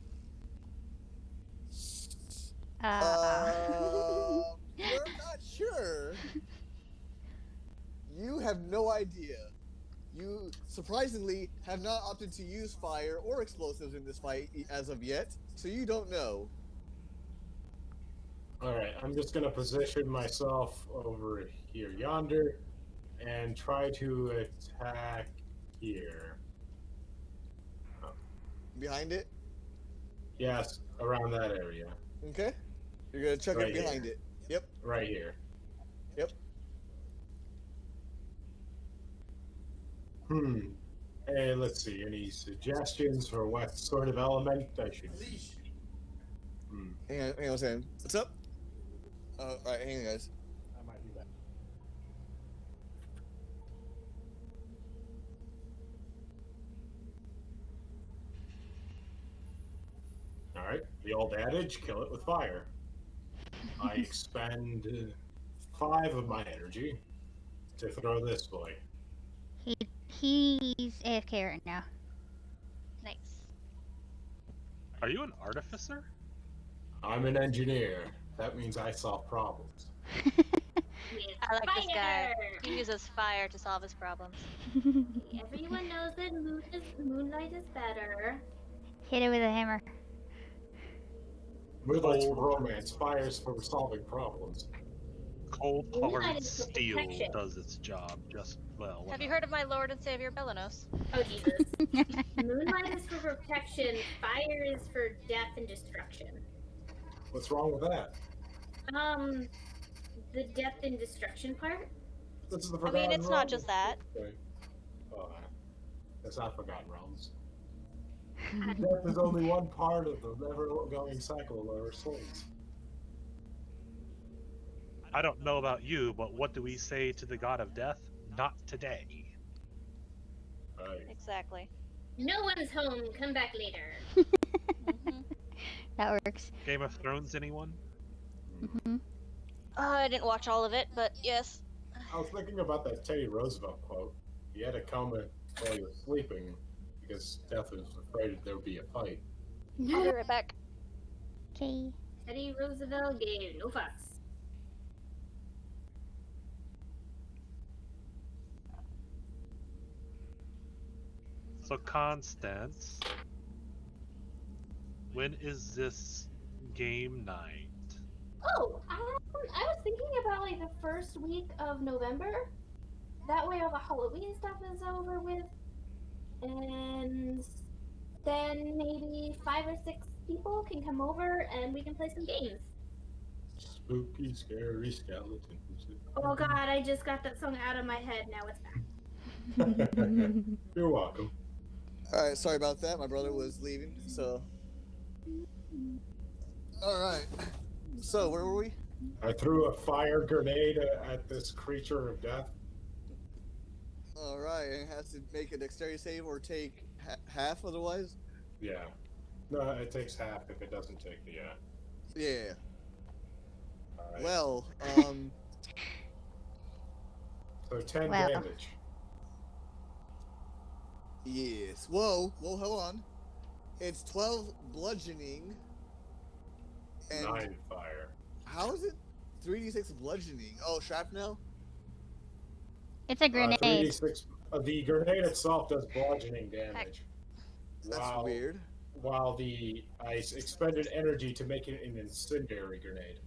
You're not sure. You have no idea. You surprisingly have not opted to use fire or explosives in this fight as of yet, so you don't know. Alright, I'm just gonna position myself over here yonder and try to attack here. Behind it? Yes, around that area. Okay. You're gonna chuck it behind it. Yep. Right here. Yep. Hey, let's see. Any suggestions for what sort of element I should use? Hang on a second. What's up? Alright, hang on, guys. I might do that. Alright, the old adage, kill it with fire. I expend 5 of my energy to throw this boy. He's AFK right now. Nice. Are you an artificer? I'm an engineer. That means I solve problems. I like this guy. He uses fire to solve his problems. Everyone knows that moonlight is better. Hit it with a hammer. Moonlight's for romance, fire's for solving problems. Cold Moonlight hard is for steel protection. does its job just well. Have you heard of my Lord and Savior Belanos? Oh Jesus. Moonlight is for protection, fire is for death and destruction. What's wrong with that? The death and destruction part? This is the I Forgotten mean, it's not Realms. just that. Okay. It's not Forgotten Realms. Death is only one part of the never-going cycle of our souls. I don't know about you, but what do we say to the god of death? Not today. Right. Exactly. No one's home, come back later. That works. Game of Thrones, anyone? I didn't watch all of it, but yes. I was thinking about that Teddy Roosevelt quote. He had a coma while he was sleeping because death was afraid there would be a fight. I'll be right back. Okay. Teddy Roosevelt gave no fucks. So Constance, when is this game night? Oh, I was thinking about like the first week of November. That way all the Halloween stuff is over with. And then maybe 5 or 6 people can come over and we can play some games. Spooky, scary skeletons. Oh god, I just got that song out of my head. Now it's back. You're welcome. Alright, sorry about that. My brother was leaving, so. Alright. So, where were we? I threw a fire grenade at this creature of death. Alright, and it has to make a dexterity save or take half otherwise? Yeah. No, it takes half if it doesn't take the, Yeah. Alright. Well, So 10 Well. damage. yes. Whoa, hold on. It's 12 bludgeoning. And 9 fire. how is it 3d6 bludgeoning? Oh, shrapnel? It's a grenade. 3d6. The grenade itself does bludgeoning damage. That's weird. While I expended energy to make it an incendiary grenade.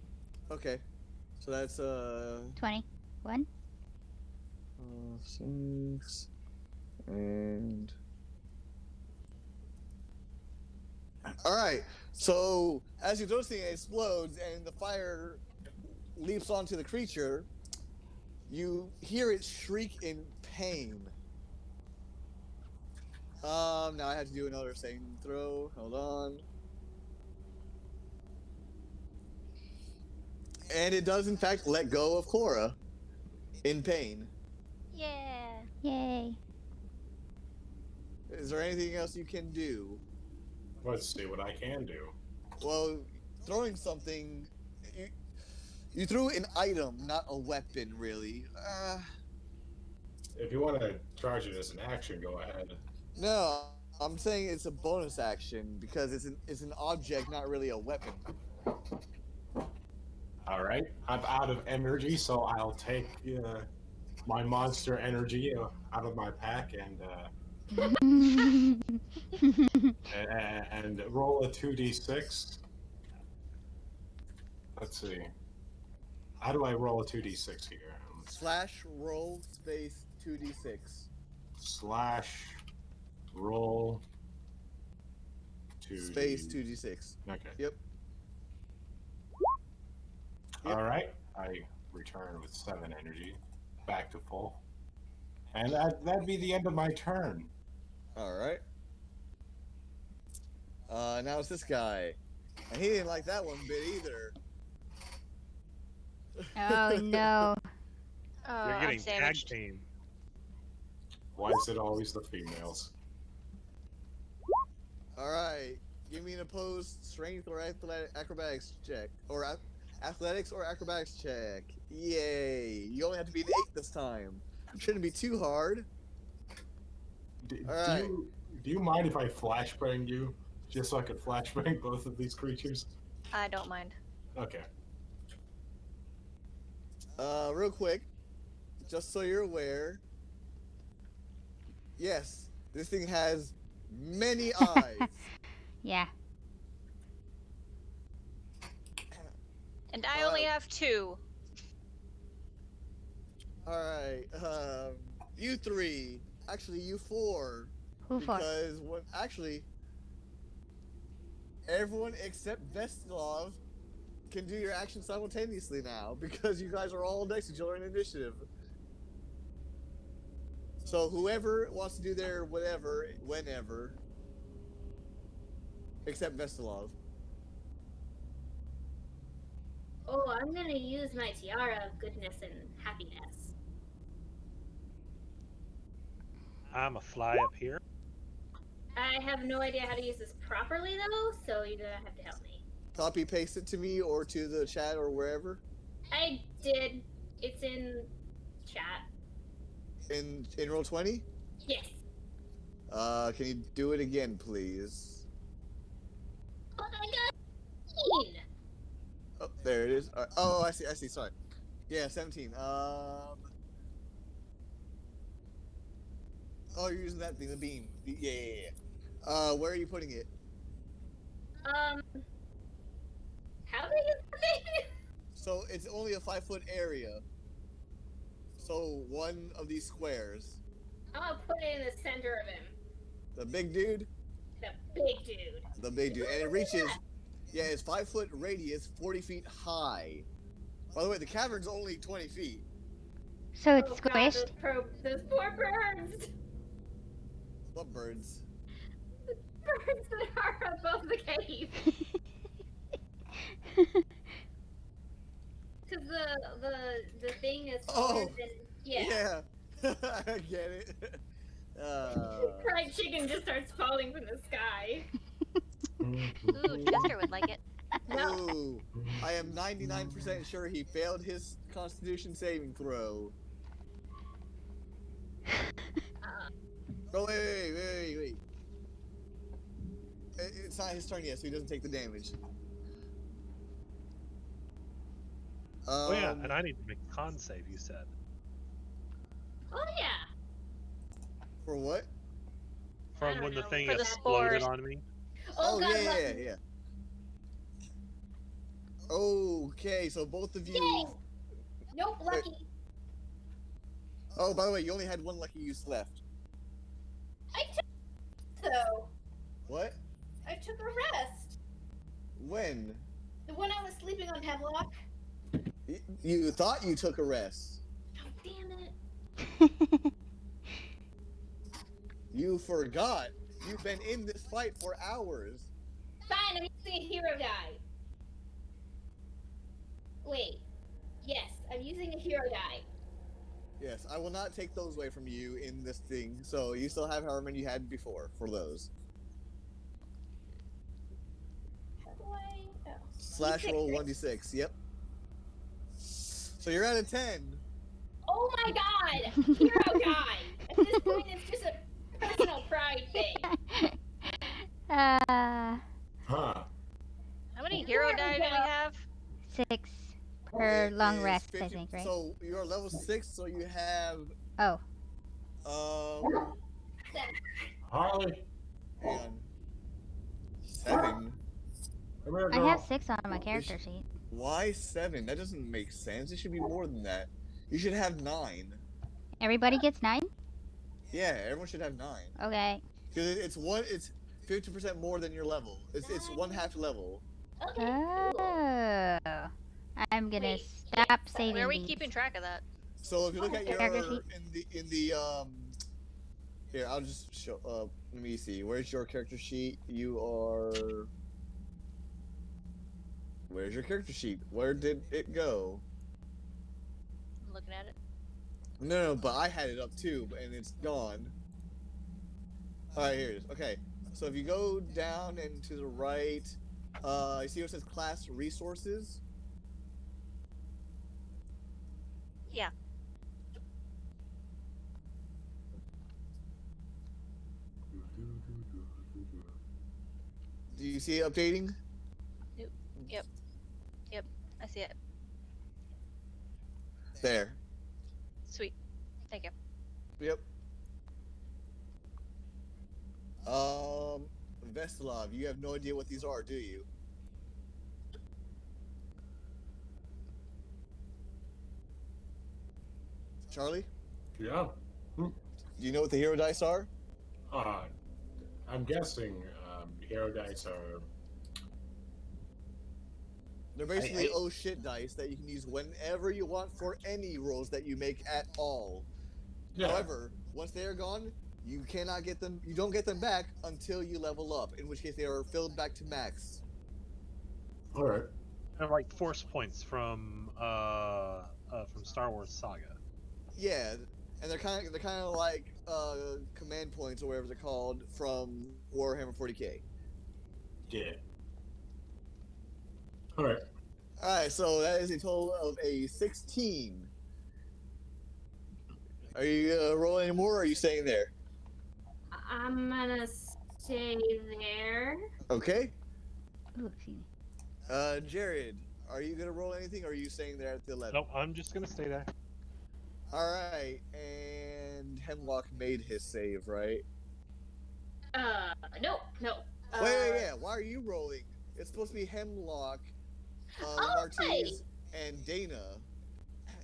Okay. So that's 21. 6 and all right. So as you throw this thing, it explodes, and the fire leaps onto the creature. You hear it shriek in pain. Now I have to do another saving throw. Hold on. And it does, in fact, let go of Cora in pain. Yeah. Yay. Is there anything else you can do? Let's see what I can do. Well, throwing something... You threw an item, not a weapon, really. If you want to charge it as an action, go ahead. No, I'm saying it's a bonus action because it's an object, not really a weapon. All right, I'm out of energy, so I'll take my monster energy out of my pack and roll a 2d6. Let's see. How do I roll a 2d6 here? /roll space 2d6. /roll 2 space 2d6. Okay. Yep. All right. I return with 7 energy, back to full, and that'd be the end of my turn. All right. Now it's this guy, and he didn't like that one bit either. Oh no. You're getting tag team. Why is it always the females? All right. Give me an opposed strength or acrobatics check, or athletics or acrobatics check. Yay! You only have to be an 8 this time. Shouldn't be too hard. Do you mind if I flashbang you, just so I could flashbang both of these creatures? I don't mind. Okay. Real quick, just so you're aware. Yes, this thing has many eyes. Yeah. And I only have 2. Alright, you 3. Actually, you 4. Who for? Because actually, everyone except Vestlov can do your action simultaneously now because you guys are all next to each other in initiative. So whoever wants to do their whatever, whenever, except Vestlov. Oh, I'm gonna use my tiara of goodness and happiness. I'm a fly up here. I have no idea how to use this properly though, so you're gonna have to help me. Copy paste it to me or to the chat or wherever. I did. It's in chat. In ROLL20? Yes. Can you do it again, please? Oh my god. Oh, there it is. Oh, I see. Sorry. Yeah, 17. Oh, you're using that thing, the beam. Yeah. Where are you putting it? How big is the thing? So it's only a 5-foot area. So one of these squares. I'm gonna put it in the center of him. The big dude? The big dude. The big dude. And it reaches, yeah, it's 5-foot radius, 40 feet high. By the way, the cavern's only 20 feet. So it's God, squished? those poor birds. What birds? The birds that are above the cave. Because the thing is taller than... Yeah. I get it. Fried chicken just starts falling from the sky. Ooh, Chester would like it. No. Ooh, I am 99% sure he failed his Constitution saving throw. Oh, wait. It's not his turn yet, so he doesn't take the damage. Oh yeah, and I need to make a con save, you said. Oh yeah. For what? From when the thing For the exploded spores. on me. Oh, God, yeah. Okay, so both of you. Yay! Nope, lucky. Wait. Oh, by the way, you only had one lucky use left. I took so. What? I took a rest. When? When I was sleeping on Hemlock. You thought you took a rest. Oh, damn it. You forgot. You've been in this fight for hours. Fine, I'm using a hero die. Wait. Yes, I'm using a hero die. Yes, I will not take those away from you in this thing. So you still have however many you had before for those. How do I? Oh. Slash roll 1d6. Yep. So you're at a 10. Oh my God! Hero die. At this point, it's just a personal pride thing. Huh. How many hero die do we have? 6 per long is rest, 50, I think, right? So you're level 6, so you have. Oh. Harley. Hang on. 7. I have 6 on my character sheet. Why 7? That doesn't make sense. It should be more than that. You should have 9. Everybody gets 9? Yeah, everyone should have 9. Okay. Because it's 50% more than your level. It's 1/2 level. Okay. Oh. I'm gonna stop saving Where are we these. keeping track of that? So if you look at your Character sheet? in the here, I'll just show let me see. Where's your character sheet? Where's your character sheet? Where did it go? I'm looking at it. No, but I had it up too, and it's gone. Alright, here it is. Okay. So if you go down and to the right, you see what says class resources? Yeah. Do you see it updating? Yep. I see it. There. Sweet. Thank you. Yep. Vestalov, you have no idea what these are, do you? Charlie? Yeah. Do you know what the hero dice are? I'm guessing hero dice are. They're basically oh shit dice that you can use whenever you want for any rolls that you make at all. Yeah. However, once they are gone, you cannot get them. You don't get them back until you level up, in which case they are filled back to max. All right. Kind of like force points from Star Wars Saga. Yeah, and they're kind of like command points or whatever they're called from Warhammer 40K. Yeah. All right. All right, so that is a total of a 16. Are you rolling any more, or are you staying there? I'm gonna stay there. Okay. Ooh, excuse me. Jared, are you gonna roll anything, or are you staying there at the 11? Nope, I'm just gonna stay there. All right, and Hemlock made his save, right? No. Wait, yeah. Why are you rolling? It's supposed to be Hemlock, Martiz, and Dana.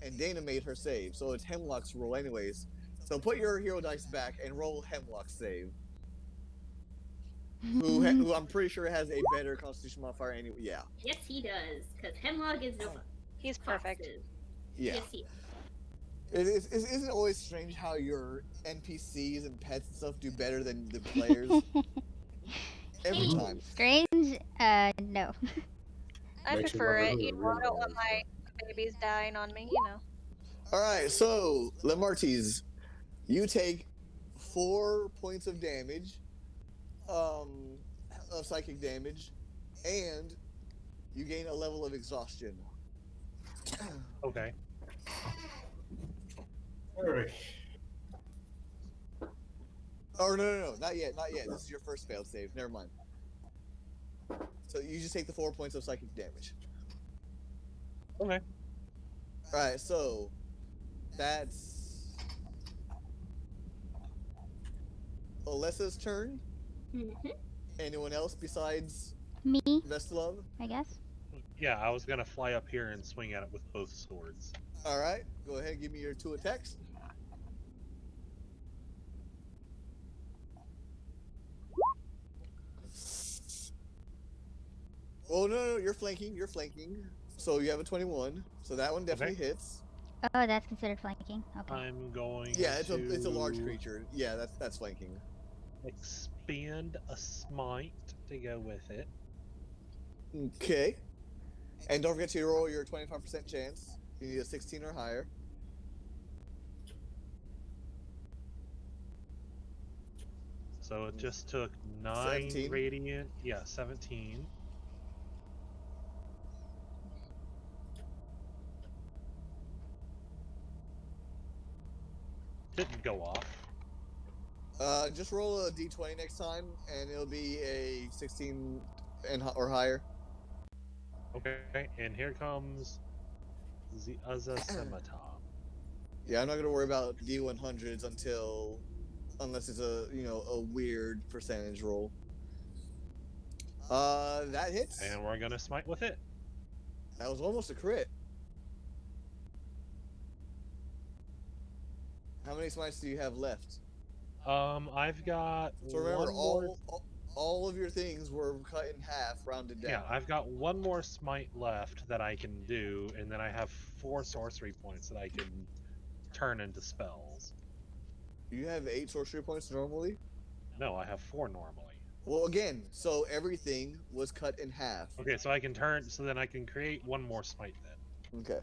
And Dana made her save, so it's Hemlock's roll anyways. So put your hero dice back and roll Hemlock's save. Who I'm pretty sure has a better Constitution modifier anyway. Yeah. Yes, he does, because Hemlock is no. He's perfect. Yeah. Yes, he is. Isn't it always strange how your NPCs and pets and stuff do better than the players? Every time. Strange? No. I Makes you prefer wonder it. who You the know, I real don't want players my babies dying on me, you know. Alright, so, Lemartiz, you take 4 points of damage, of psychic damage, and you gain a level of exhaustion. Okay. All right. Oh, no, not yet. This is your first failed save. Never mind. So you just take the 4 points of psychic damage. Okay. Alright, so that's Alessa's turn. Mm-hmm. Anyone else besides Me, Vestalov? I guess. Yeah, I was gonna fly up here and swing at it with both swords. All right, go ahead. Give me your 2 attacks. Oh no, you're flanking. You're flanking. So you have a 21. So that one definitely hits. Oh, that's considered flanking. Okay. I'm going Yeah, it's to a large creature. Yeah, that's flanking. expand a smite to go with it. Okay. And don't forget to roll your 25% chance. You need a 16 or higher. So it just took 9 17. radiant. Yeah, 17. Didn't go off. Just roll a d20 next time, and it'll be a 16 or higher. Okay, and here comes the other scimitar. Yeah, I'm not gonna worry about d100s unless it's a weird percentage roll. That hits. And we're gonna smite with it. That was almost a crit. How many smites do you have left? I've got. So remember, one all of your things were cut in half, rounded down. Yeah, I've got one more smite left that I can do, and then I have 4 sorcery points that I can turn into spells. You have 8 sorcery points normally? No, I have 4 normally. Well, again, so everything was cut in half. Okay, so I can turn, so then I can create one more smite then. Okay.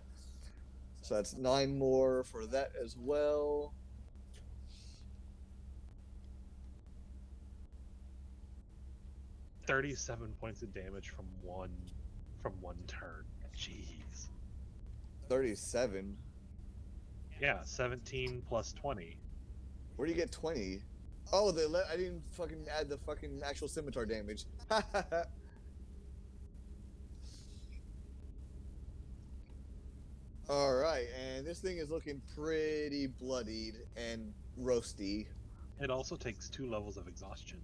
So that's 9 more for that as well. $37 points of damage from one turn. Jeez. 37. Yeah, 17 plus 20. Where do you get 20? Oh, I didn't fucking add the fucking actual scimitar damage. Alright, and this thing is looking pretty bloodied and roasty. It also takes 2 levels of exhaustion.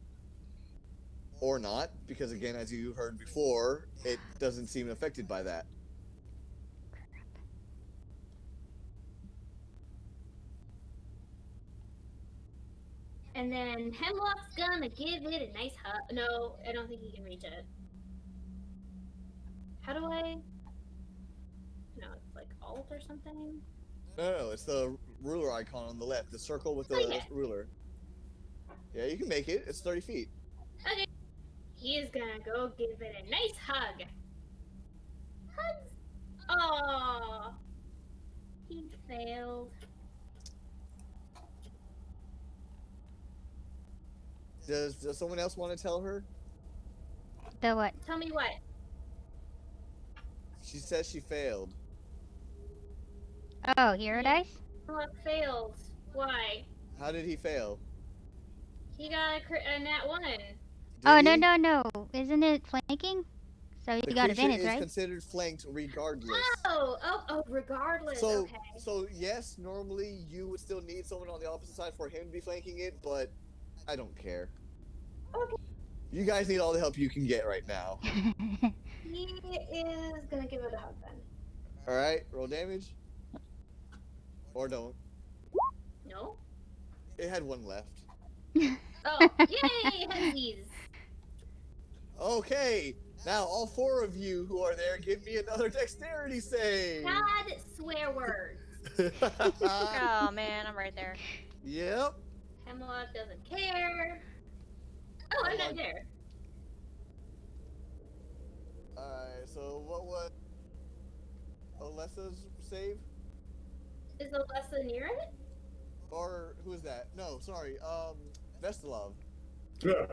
Or not, because again, as you heard before, it doesn't seem affected by that. And then Hemlock's gonna give it a nice hug. No, I don't think he can reach it. How do I? No, it's like alt or something. No, it's the ruler icon on the left, the circle with the ruler. Yeah, you can make it. It's 30 feet. Okay. He is gonna go give it a nice hug. Hugs. Aww. He failed. Does someone else want to tell her? The what? Tell me what? She says she failed. Oh, hero dice? Hemlock failed. Why? How did he fail? He got a nat 1. Oh, no. Isn't it flanking? So you got advantage, is right? considered flanked regardless. Oh, regardless. So, okay. So yes, normally you would still need someone on the opposite side for him to be flanking it, but I don't care. Okay. You guys need all the help you can get right now. He is gonna give it a hug then. Alright, roll damage. Or don't. No? It had 1 left. Oh, yay! Hugsies! Okay, now all 4 of you who are there, give me another dexterity save. God, swear words. Oh man, I'm right there. Yep. Hemlock doesn't care. Oh, I'm not there. Alright, so what was Alessa's save? Is Alessa near it? Or who is that? No, sorry. Vestalov. Yeah.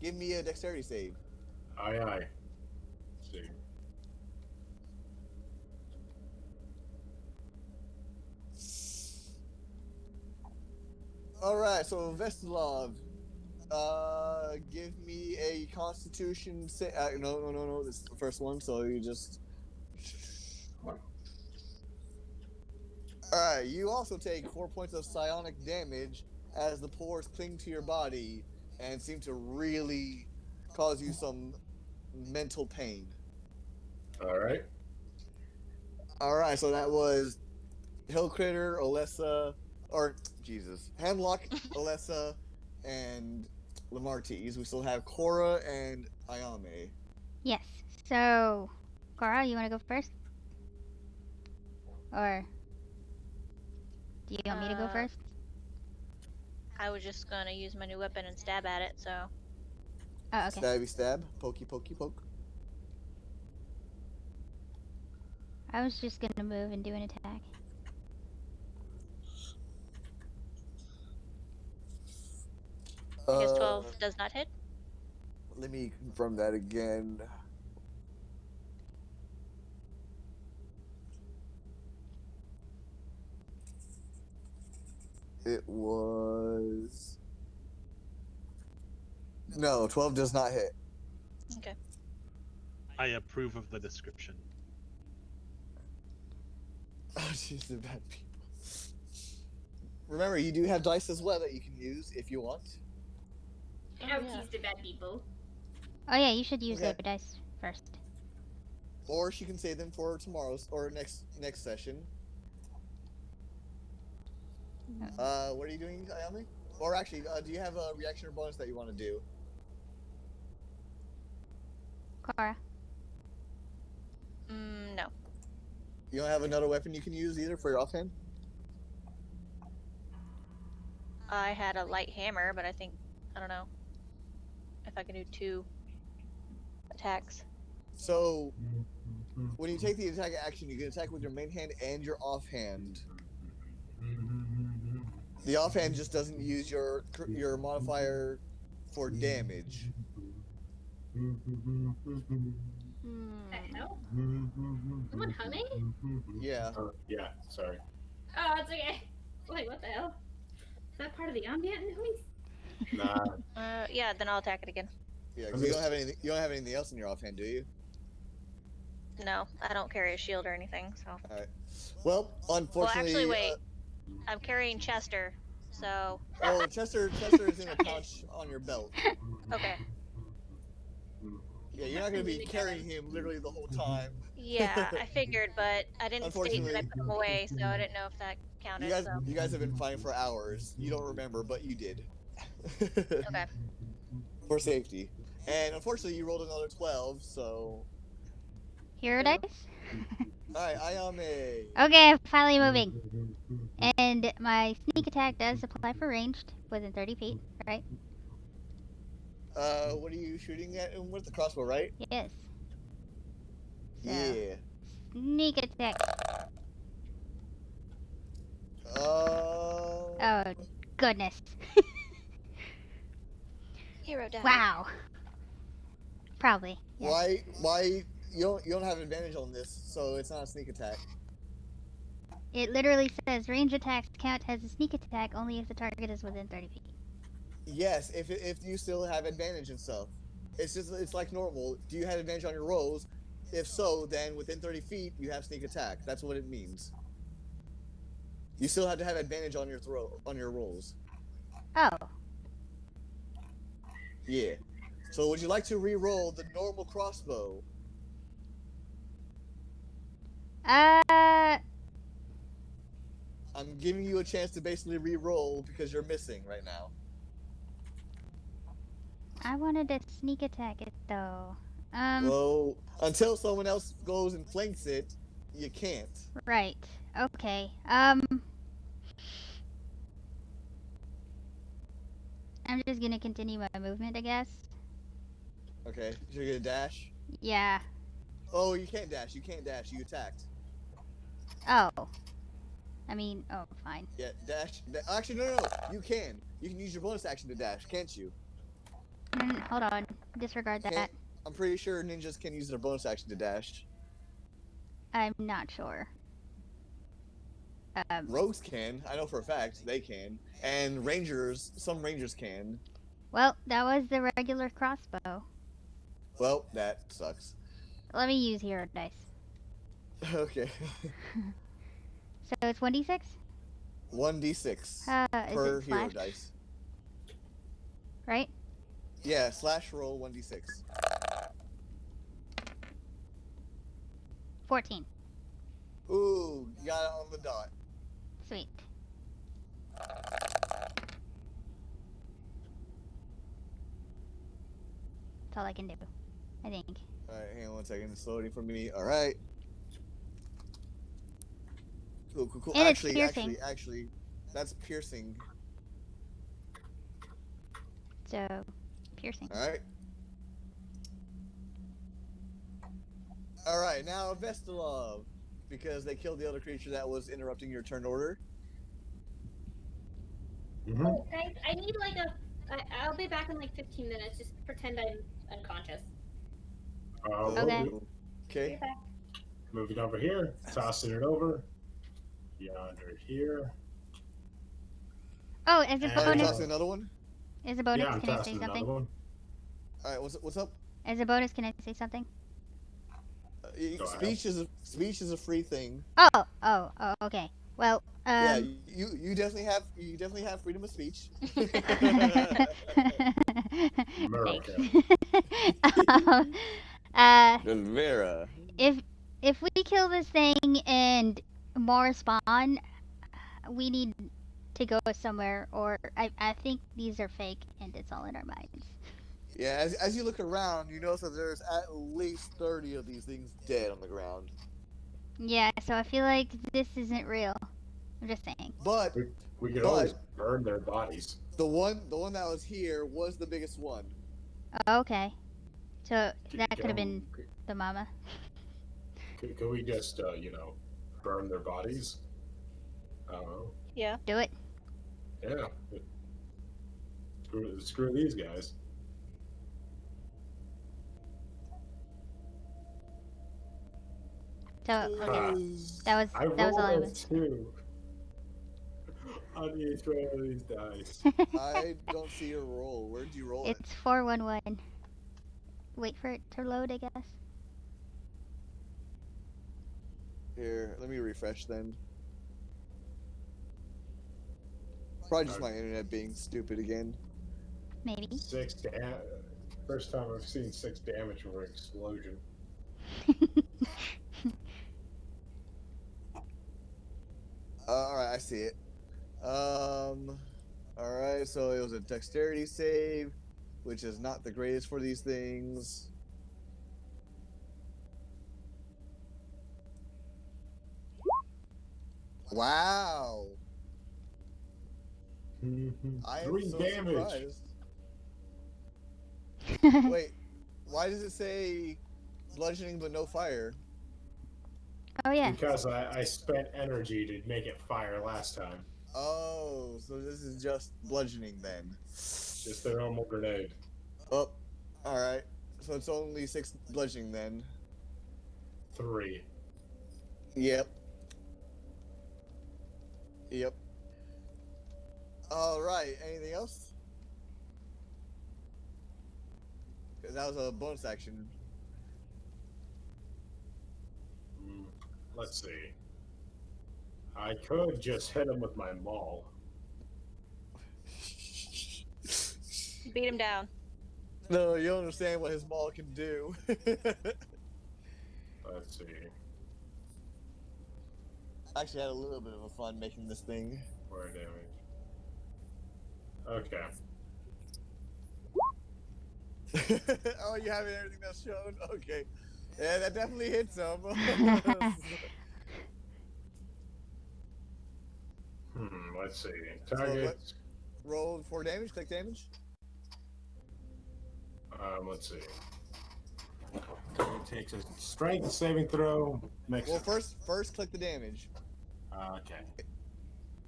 Give me a dexterity save. Aye. See. Alright, so Vestalov, give me a Constitution save. No. This is the first one, so you just. Alright, you also take 4 points of psionic damage as the pores cling to your body and seem to really cause you some mental pain. All right. All right, so that was Hill Critter, Alessa, or Jesus, Hemlock, Alessa, and Lamartine. We still have Cora and Ayame. Yes. So, Cora, you want to go first? Or do you want me to go first? I was just gonna use my new weapon and stab at it, so. Oh, okay. Stabby stab, pokey pokey poke. I was just gonna move and do an attack. I guess 12 does not hit. Let me confirm that again. It was... No, 12 does not hit. Okay. I approve of the description. Oh, jeez, the bad people. Remember, you do have dice as well that you can use if you want. Ouchies to bad people. Oh yeah, you should use their dice first. Or she can save them for tomorrow's or next session. What are you doing, Ayame? Or actually, do you have a reaction or bonus that you want to do? Cora. No. You don't have another weapon you can use either for your offhand? I had a light hammer, but I don't know if I can do 2 attacks. So, when you take the attack action, you can attack with your main hand and your offhand. The offhand just doesn't use your modifier for damage. What the hell? Someone humming? Yeah. Yeah, sorry. Oh, it's okay. Wait, what the hell? Is that part of the ambient noise? Nah. Yeah, then I'll attack it again. Yeah, because you don't have anything. You don't have anything else in your offhand, do you? No, I don't carry a shield or anything, so. All right. Well, unfortunately. Well, actually, wait. I'm carrying Chester, so. Oh, Chester is in a pouch on your belt. Okay. Yeah, you're not going to be carrying him literally the whole time. Yeah, I figured, but I didn't state that I put him away, so I didn't know if that counted. You guys have been fighting for hours. You don't remember, but you did. Okay. For safety. And unfortunately, you rolled another 12, so... Hero dice? Alright, Ayame. Okay, I'm finally moving. And my sneak attack does apply for ranged within 30 feet, right? What are you shooting at with the crossbow, right? Yes. So, yeah. Sneak attack. Oh, goodness. Hero die. Wow. Probably. Yes. Why you don't have advantage on this, so it's not a sneak attack. It literally says range attacks count as a sneak attack only if the target is within 30 feet. Yes, if you still have advantage and stuff. It's like normal. Do you have advantage on your rolls? If so, then within 30 feet you have sneak attack. That's what it means. You still have to have advantage on your rolls. Oh. Yeah. So would you like to re-roll the normal crossbow? I'm giving you a chance to basically re-roll because you're missing right now. I wanted to sneak attack it though. Well, until someone else goes and flanks it, you can't. Right. Okay. I'm just gonna continue my movement, I guess. Okay. You're gonna dash? Yeah. Oh, you can't dash. You can't dash. You attacked. Oh. I mean, oh, fine. Yeah, dash. Actually, no. You can. You can use your bonus action to dash, can't you? Hold on. Disregard that. I'm pretty sure ninjas can use their bonus action to dash. I'm not sure. Rogues can. I know for a fact they can. And rangers, some rangers can. Well, that was the regular crossbow. Well, that sucks. Let me use hero dice. Okay. So it's 1d6? 1d6 Is per it hero slash? dice. Right? Yeah, slash roll 1d6. 14. Ooh, you got it on the dot. Sweet. That's all I can do, I think. Alright, hang on 1 second. It's loading for me. Alright. Cool. And it's piercing. Actually, that's piercing. So, piercing. Alright. Alright, now Vestalov. Because they killed the other creature that was interrupting your turn order. Oh, guys, I need like I'll be back in like 15 minutes. Just pretend I'm unconscious. Okay. Okay. Moving over here, tossing it over. Yonder here. Oh, as a And- bonus. Tossing another one? As a bonus, Yeah, I'm can I say tossing another something? one. Alright, what's up? As a bonus, can I say something? Go Speech is a free thing. Oh, okay. Well, Yeah, you definitely have freedom of speech. Thanks. Dalvera. If we kill this thing and more spawn, we need to go somewhere, or I think these are fake and it's all in our minds. Yeah, as you look around, you notice that there's at least 30 of these things dead on the ground. Yeah, so I feel like this isn't real. I'm just saying. But we could always burn their bodies. the one that was here was the biggest one. Okay. So that could have been the mama. Could we just burn their bodies? Yeah. Do it. Yeah. Screw these guys. So okay. That was all I was. Two. How do you throw these dice? I don't see your roll. Where'd you roll it? It's 411. Wait for it to load, I guess. Here, let me refresh then. Probably just my internet being stupid again. Maybe. 6 damage. First time I've seen 6 damage for an explosion. Alright, I see it. Alright, so it was a dexterity save, which is not the greatest for these things. Wow. I am 3 so damage. surprised. Wait, why does it say bludgeoning but no fire? Oh yeah. Because I spent energy to make it fire last time. Oh, so this is just bludgeoning then. Just a normal grenade. Oh, alright. So it's only 6 bludgeoning then. 3. Yep. Alright, anything else? Because that was a bonus action. Let's see. I could just hit him with my maul. Beat him down. No, you don't understand what his maul can do. Let's see. Actually had a little bit of a fun making this thing. 4 damage. Okay. Oh, you have everything that's shown? Okay. Yeah, that definitely hits him. Let's see. Target. Roll for damage, click damage. Let's see. It takes a strength saving throw. Well, first click the damage. Okay.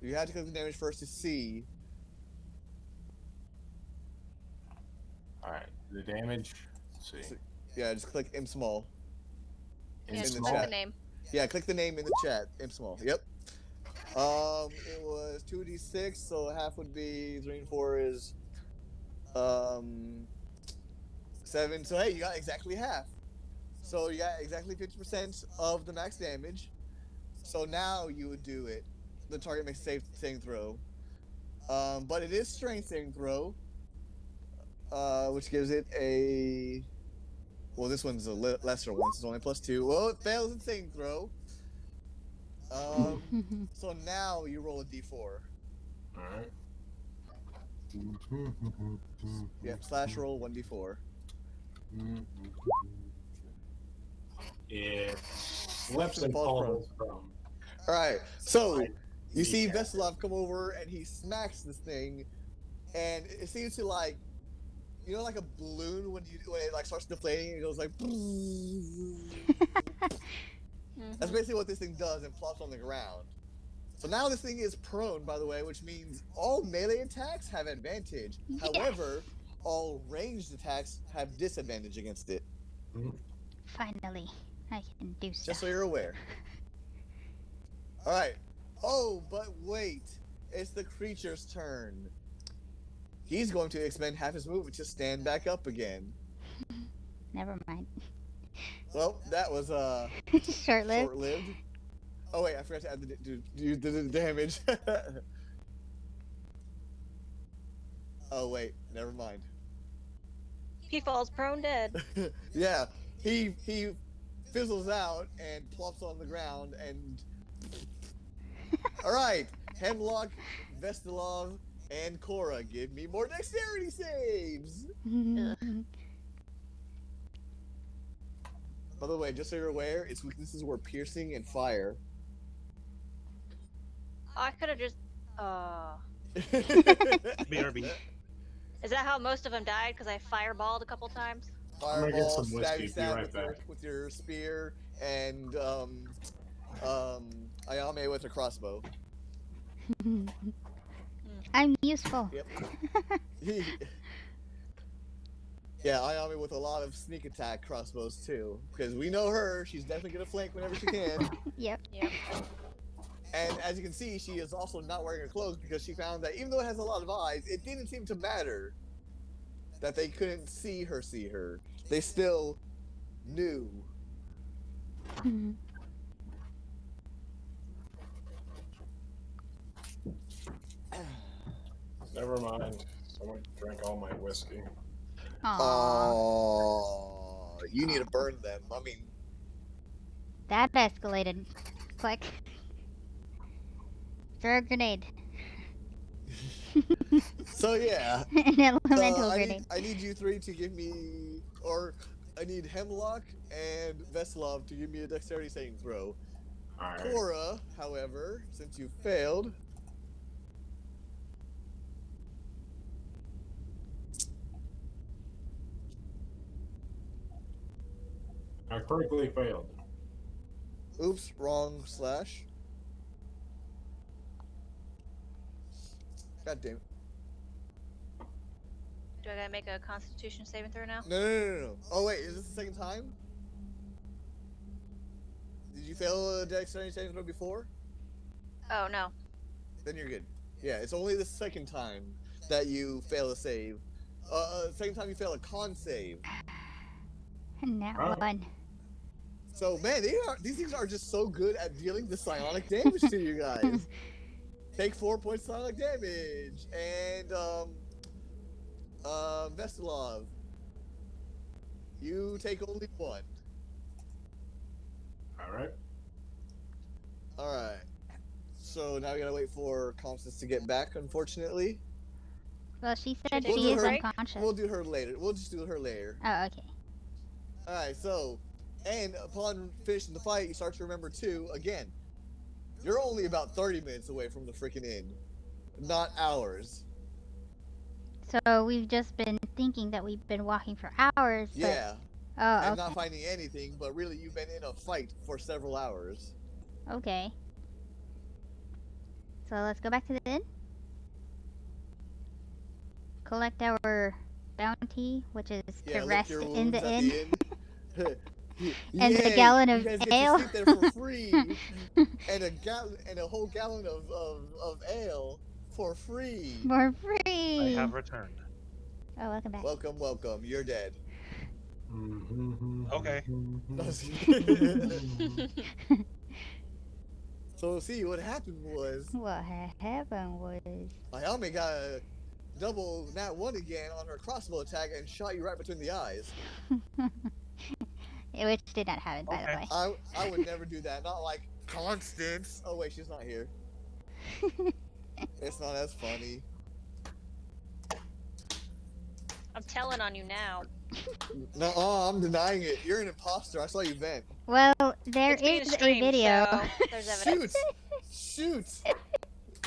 You have to click the damage first to see. Alright. The damage. Let's see. Yeah, just click M small. Yeah, just the click chat. the name. Yeah, click the name in the chat. M small. Yep. It was 2d6, so half would be 3 and 4 is 7. So hey, you got exactly half. So you got exactly 50% of the max damage. So now you would do it the target makes a saving throw. But it is strength saving throw, which gives it a. Well, this one's a lesser one, so it's only +2. Well, it fails its saving throw. So now you roll a d4. Alright. Yep, /roll 1d4. It slips and falls from. Alright, so you see Veselov come over and he smacks this thing, and it seems to like, you know, like a balloon when it like starts deflating, it goes like. That's basically what this thing does and plops on the ground. So now this thing is prone, by the way, which means all melee attacks have advantage. Yes. However, all ranged attacks have disadvantage against it. Finally, I can do stuff. Just so you're aware. Alright. Oh, but wait. It's the creature's turn. He's going to expend half his movement to stand back up again. Never mind. Well, that was short-lived. Oh wait, I forgot to add the damage. Oh wait, never mind. He falls prone dead. Yeah, he fizzles out and plops on the ground and. All right, Hemlock, Vestilov, and Cora, give me more dexterity saves. By the way, just so you're aware, its weaknesses were piercing and fire. I could have just. BRB. Is that how most of them died? Because I fireballed a couple times? I'm gonna get some Stabby whiskey. Be right back. with your spear, and Ayame with a crossbow. I'm useful. Yep. Yeah, Ayame with a lot of sneak attack crossbows too, because we know her. She's definitely gonna flank whenever she can. Yep. And as you can see, she is also not wearing her clothes because she found that even though it has a lot of eyes, it didn't seem to matter that they couldn't see her. They still knew. Never mind. Someone drank all my whiskey. Oh, you need to burn them. I mean, that escalated. Click. Throw a grenade. So yeah. An elemental grenade. I need you three to give me, or I need Hemlock and Veselov to give me a dexterity saving throw. Alright. Cora, however, since you failed. I critically failed. Oops, wrong slash. God damn it. Do I gotta make a Constitution saving throw now? No. Oh wait, is this the second time? Did you fail a dexterity saving throw before? Oh, no. Then you're good. Yeah, it's only the second time that you fail a save. Second time you fail a con save. And now one. So man, these things are just so good at dealing the psionic damage to you guys. Take 4 points of psionic damage, and Vestilov, you take only 1. All right. So now we gotta wait for Constance to get back, unfortunately. Well, she said she is unconscious. We'll do her later. We'll just do her later. Oh, okay. All right. So, and upon finishing the fight, you start to remember too. Again, you're only about 30 minutes away from the freaking inn, not hours. So we've just been thinking that we've been walking for hours. But... Yeah. Oh, and okay. not finding anything, but really you've been in a fight for several hours. Okay. So let's go back to the inn. Collect our bounty, which is to rest in the inn. And a gallon of you guys get ale. to sleep there for free. and a whole gallon of ale for free. For free. I have returned. Oh, welcome back. Welcome. You're dead. Okay. So see, what happened was What happened was. Ayame got a double nat 1 again on her crossbow attack and shot you right between the eyes. Which did not happen, by the way. I would never do that. Not like Constance. Oh wait, she's not here. It's not as funny. I'm telling on you now. No, I'm denying it. You're an imposter. I saw you vent. Well, there It's being is streamed, a video. so there's evidence. Shoot!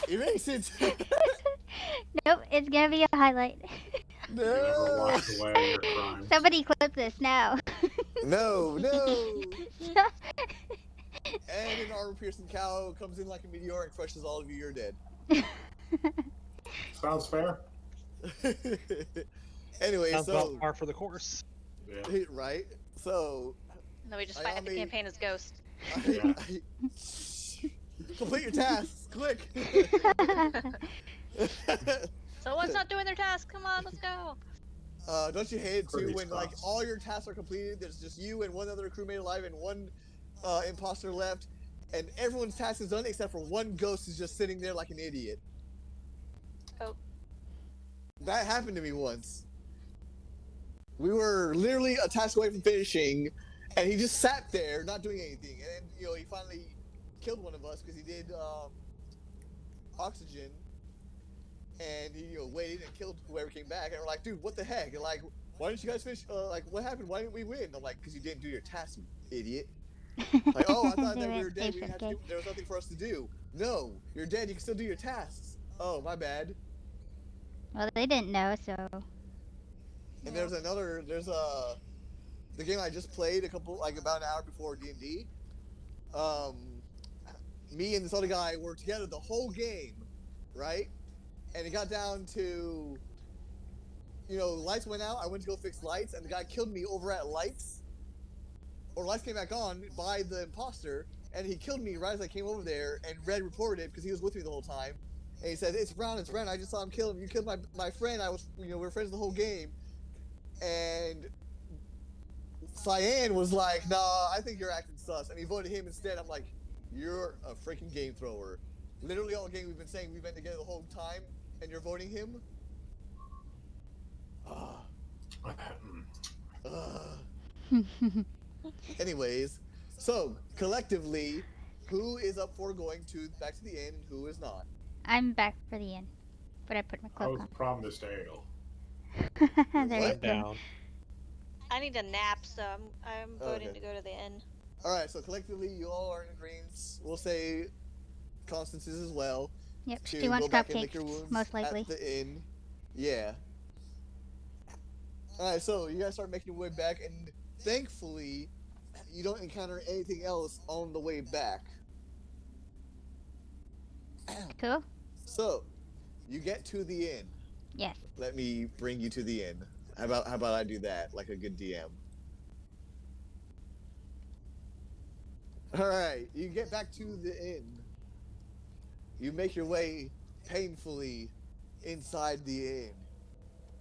Erase it! Nope, it's gonna be a highlight. You never washed away your crimes. Somebody clip this now. No. And an armor piercing cow comes in like a meteor and crushes all of you. You're dead. Sounds fair. Anyway, Sounds so about par for the course. Yeah. right. So No, we just find out the campaign is ghost. complete your tasks. Click. Someone's not doing their task. Come on, let's go. Don't you hate it too Pretty when like spots. all your tasks are completed? There's just you and one other crewmate alive and one imposter left, and everyone's task is done except for one ghost is just sitting there like an idiot. Oh. That happened to me once. We were literally a task away from finishing, and he just sat there not doing anything. And then he finally killed one of us because he did oxygen. And he waited and killed whoever came back. And we're like, dude, what the heck? And like, why didn't you guys finish? Like, what happened? Why didn't we win? I'm like, because you didn't do your task, you idiot. Like, oh, I thought that we were dead. We didn't have to do, there was nothing for us to do. No, you're dead. You can still do your tasks. Oh, my bad. Well, they didn't know, so. And there's the game I just played about an hour before D&D. Me and this other guy were together the whole game, right? And it got down to, lights went out. I went to go fix lights, and the guy killed me over at lights. Or lights came back on by the imposter, and he killed me right as I came over there, and Red reported it because he was with me the whole time. And he said, it's Brown. I just saw him kill him. You killed my friend. We were friends the whole game. And Cyan was like, nah, I think you're acting sus. And he voted him instead. I'm like, you're a freaking game thrower. Literally all game we've been saying we've been together the whole time, and you're voting him? Anyways, so collectively, who is up for going back to the inn and who is not? I'm back for the inn, but I put my I cloak was on. promised ale. There you go. Down. I need a nap, so I'm voting to go to the inn. Alright, so collectively you all are in agreement. We'll say Constance is as well. Yep, To she wants go back and lick cupcakes, your wounds most likely. at the inn. Yeah. Alright, so you guys start making your way back, and thankfully, you don't encounter anything else on the way back. Cool? So, you get to the inn. Yes. Let me bring you to the inn. How about I do that, like a good DM? Alright, you get back to the inn. You make your way painfully inside the inn.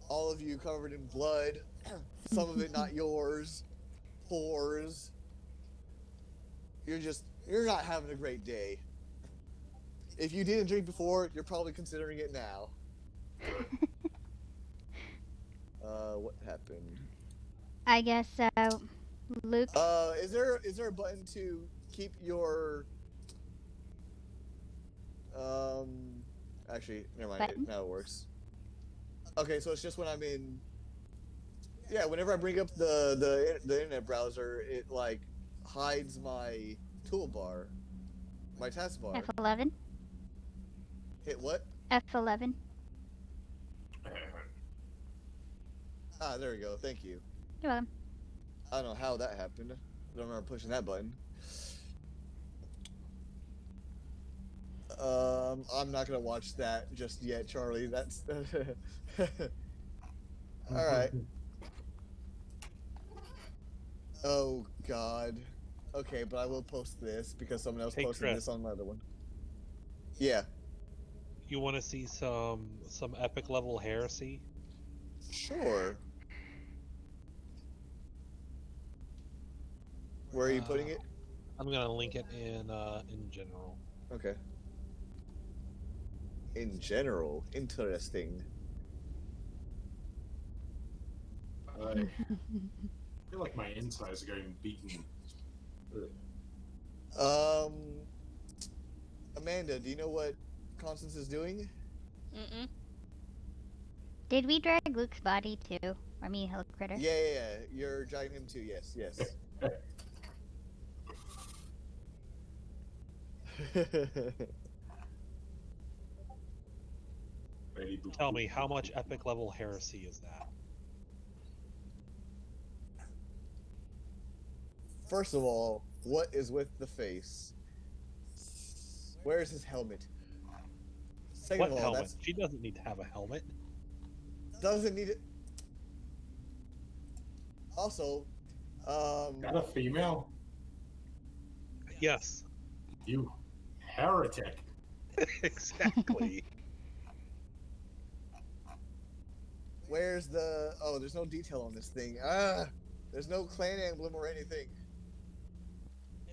All of you covered in blood. Some of it not yours. Pores. You're not having a great day. If you didn't drink before, you're probably considering it now. What happened? I guess, Luke. Is there a button to keep your actually never mind. Button? Now it works. Okay, so it's just when I'm in. Yeah, whenever I bring up the internet browser, it like hides my toolbar, my taskbar. F11. Hit what? F11. Ah, there we go. Thank you. You're welcome. I don't know how that happened. I don't remember pushing that button. I'm not gonna watch that just yet, Charlie. That's all right. Oh God. Okay, but I will post this because someone else Hey, posted Chris. this on my other one. Yeah. You want to see some epic level heresy? Sure. Where are you putting it? I'm gonna link it in general. Okay. In general, interesting. I feel like my insides are getting beaten. Amanda, do you know what Constance is doing? Mm-mm. Did we drag Luke's body too? I mean, Hill Critter? Yeah. You're dragging him too, yes. Tell me, how much epic level heresy is that? First of all, what is with the face? Where is his helmet? Second What of all, helmet? She doesn't need to have a helmet. doesn't need it. Also, Got a female? Yes. You heretic. Exactly. where's the? Oh, there's no detail on this thing. There's no clan emblem or anything.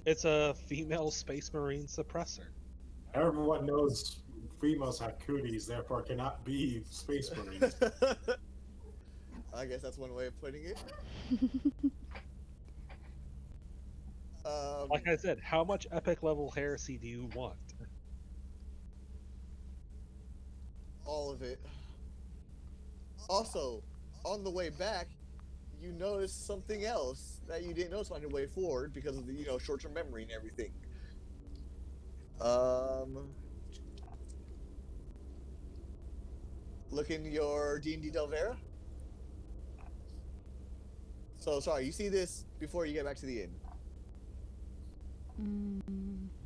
It's a female space marine suppressor. Everyone knows females have cooties, therefore cannot be space marines. I guess that's one way of putting it. Like I said, how much epic level heresy do you want? All of it. Also, on the way back, you notice something else that you didn't notice on your way forward because of the short-term memory and everything. Look in your D&D Dalvera. So sorry, you see this before you get back to the inn.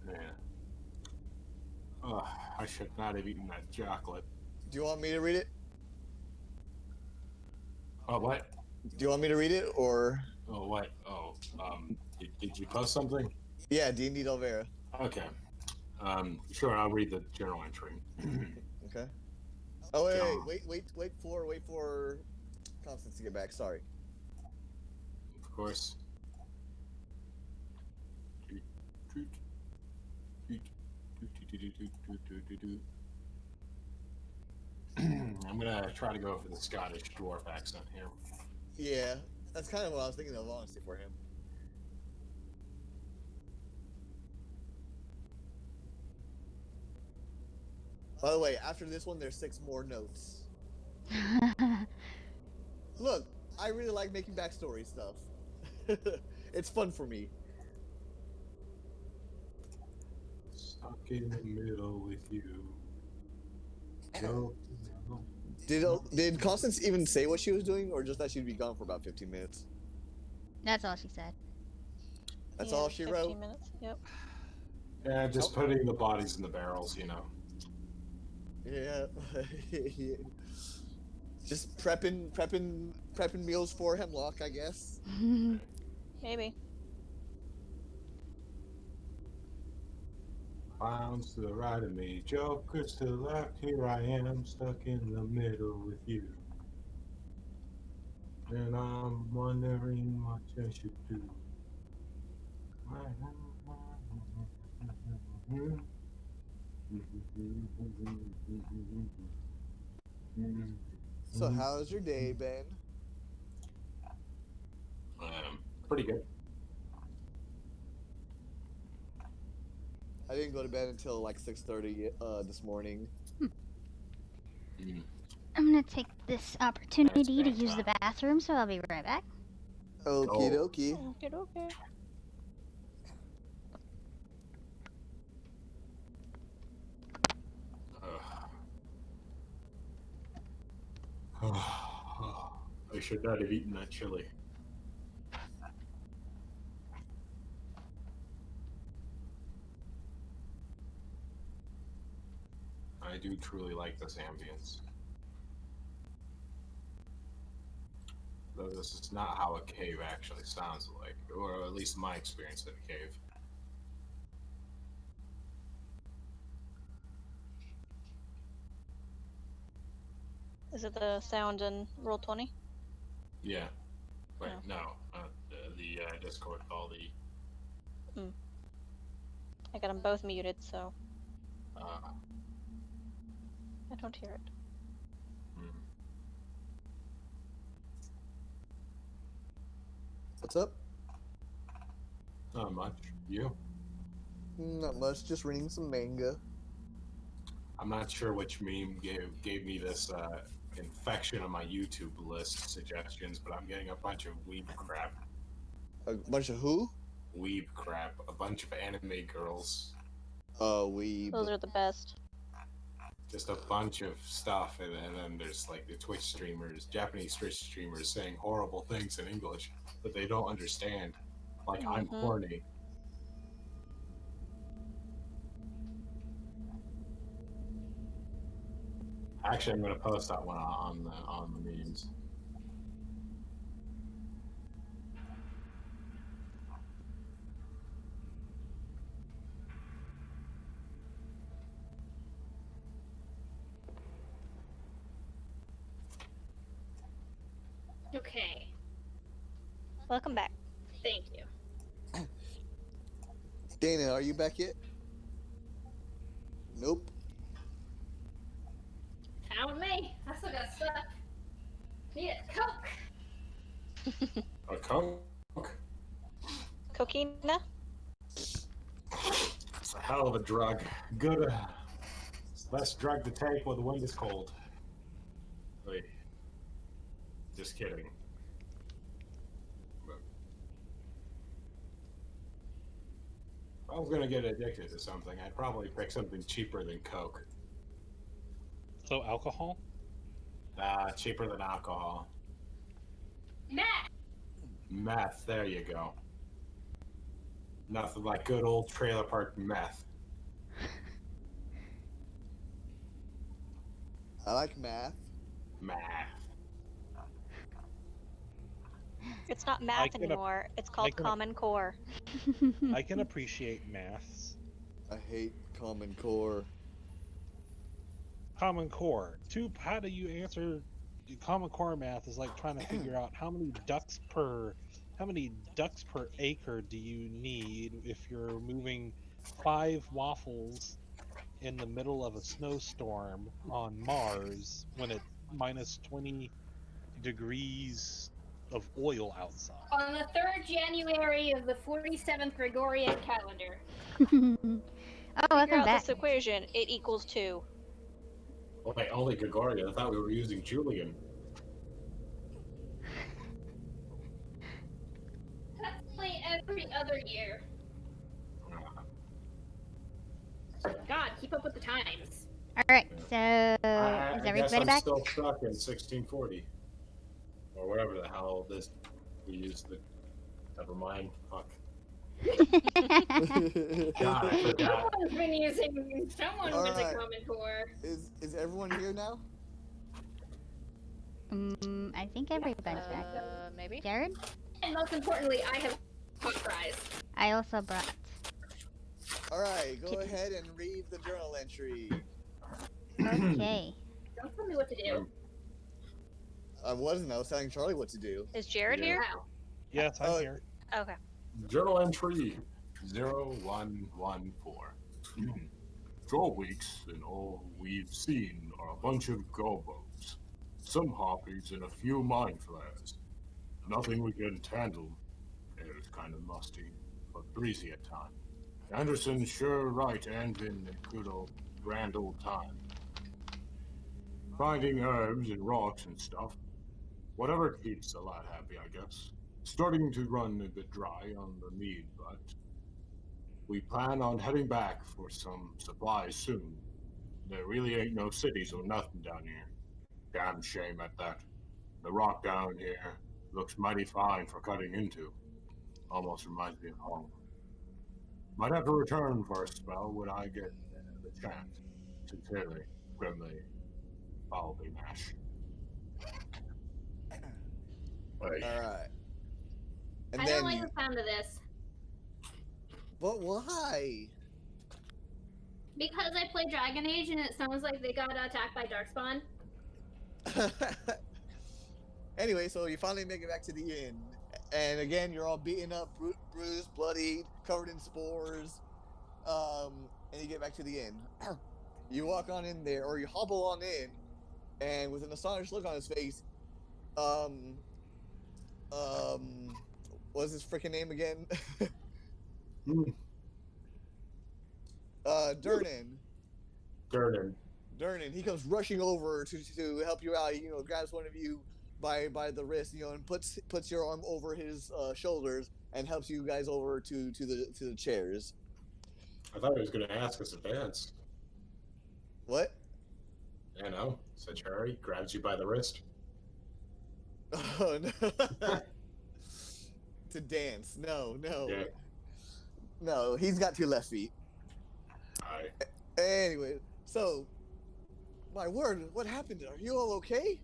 Yeah. Oh, I should not have eaten that chocolate. Do you want me to read it? Oh, what? Do you want me to read it or? Oh, what? Oh, did you post something? Yeah, D&D Dalvera. Okay. Sure, I'll read the journal entry. Okay. Oh wait for Constance to get back. Sorry. Of course. I'm gonna try to go for the Scottish dwarf accent here. Yeah, that's kind of what I was thinking of, honestly, for him. By the way, after this one, there's 6 more notes. Look, I really like making backstory stuff. It's fun for me. Stuck in the middle with you. Did Constance even say what she was doing, or just that she'd be gone for about 15 minutes? That's all she said. That's all she 15 wrote? minutes, yep. Yeah, just putting the bodies in the barrels, you know. Yeah. Just prepping meals for Hemlock, I guess. Maybe. Clowns to the right of me, jokers to the left, here I am, stuck in the middle with you. And I'm wondering what I should do. So how's your day, Ben? Pretty good. I didn't go to bed until like 6:30 this morning. I'm gonna take this opportunity to use the bathroom, so I'll be right back. Okie dokie. Okay. I should not have eaten that chili. I do truly like this ambience. Though this is not how a cave actually sounds like, or at least my experience at a cave. Is it the sound in Roll20? Yeah. Wait, No. no. The Discord call the... I got them both muted, so... I don't hear it. What's up? Not much. You? Not much. Just reading some manga. I'm not sure which meme gave me this infection on my YouTube list suggestions, but I'm getting a bunch of weeb crap. A bunch of who? Weeb crap. A bunch of anime girls. Weeb. Those are the best. Just a bunch of stuff, and then there's like the Twitch streamers, Japanese Twitch streamers saying horrible things in English that they don't understand. Like, I'm horny. Actually, I'm gonna post that one on the memes. Okay. Welcome back. Thank you. Dana, are you back yet? Nope. Found me. I still got stuck. Need a Coke. A Coke? Coquina? It's a hell of a drug. Good. It's the best drug to take when the wind is cold. Wait. Just kidding. If I was gonna get addicted to something, I'd probably pick something cheaper than Coke. So alcohol? Cheaper than alcohol. Meth. Meth, there you go. Nothing like good old trailer park meth. I like math. Math. It's not math anymore. It's called Common Core. I can appreciate maths. I hate Common Core. Common Core. How do you answer Common Core math is like trying to figure out how many ducks per acre do you need if you're moving 5 waffles in the middle of a snowstorm on Mars when it's minus 20 degrees of oil outside. On the 3rd January of the 47th Gregorian calendar. Oh, welcome back. This equation, it equals 2. Oh, wait, only Gregorian. I thought we were using Julian. That's only every other year. God, keep up with the times. Alright, so is everybody back? I'm still stuck in 1640. Or whatever the hell this we used the never mind. Fuck. God, I forgot. Someone's been using Common Core. Is everyone here now? I think everybody's back. Maybe. Jared? And most importantly, I have hot fries. I also brought. Alright, go ahead and read the journal entry. Okay. Don't tell me what to do. I was telling Charlie what to do. Is Jared here? Wow. Yes, I'm here. Okay. Journal entry 0114. 12 weeks, and all we've seen are a bunch of gobos, some harpies, and a few mind flares. Nothing we can handle. Air's kind of musty, but breezy at times. Anderson's sure right and been a good old grand old time. Finding herbs and rocks and stuff. Whatever keeps the lad happy, I guess. Starting to run a bit dry on the mead, but we plan on heading back for some supplies soon. There really ain't no cities or nothing down here. Damn shame at that. The rock down here looks mighty fine for cutting into. Almost reminds me of home. Might have to return for a spell when I get the chance. Sincerely, Grimly, Ballby Mash. Alright. I don't like the sound of this. But why? Because I play Dragon Age and it sounds like they got attacked by Darkspawn. Anyway, so you finally make it back to the inn. And again, you're all beaten up, bruised, bloodied, covered in spores. and you get back to the inn. You walk on in there, or you hobble on in, and with an astonished look on his face, what's his freaking name again? Durnan. Durnan. He comes rushing over to help you out. Grabs one of you by the wrist, and puts your arm over his shoulders and helps you guys over to the chairs. I thought he was going to ask us to dance. What? I know. Said Cherry grabs you by the wrist. Oh no. To dance? No. Yeah. No, he's got 2 left feet. Aye. Anyway, so my word, what happened? Are you all okay?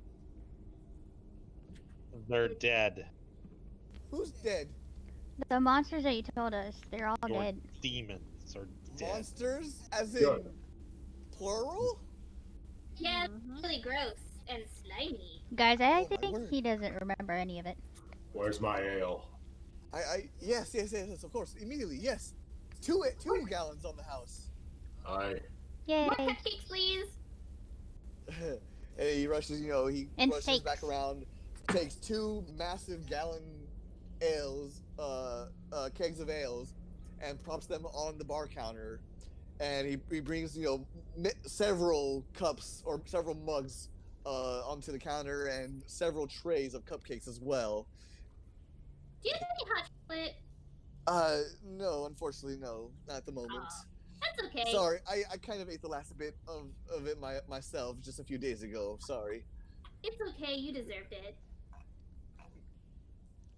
They're dead. Who's dead? The monsters that you told us, they're all Your dead. demons are dead. Monsters? As in plural? Yeah, really gross and slimy. Guys, I Oh, my think word. he doesn't remember any of it. Where's my ale? Yes, of course. Immediately, yes. 2 gallons on the house. Aye. Yay. More cupcakes, please. And he rushes, he And rushes steaks. back around, takes 2 massive gallon ales, kegs of ales, and props them on the bar counter. And he brings, several cups or several mugs onto the counter and several trays of cupcakes as well. Do you have any hot chocolate? No, unfortunately, no, not at the moment. That's okay. Sorry, I kind of ate the last bit of it myself just a few days ago. Sorry. It's okay. You deserved it.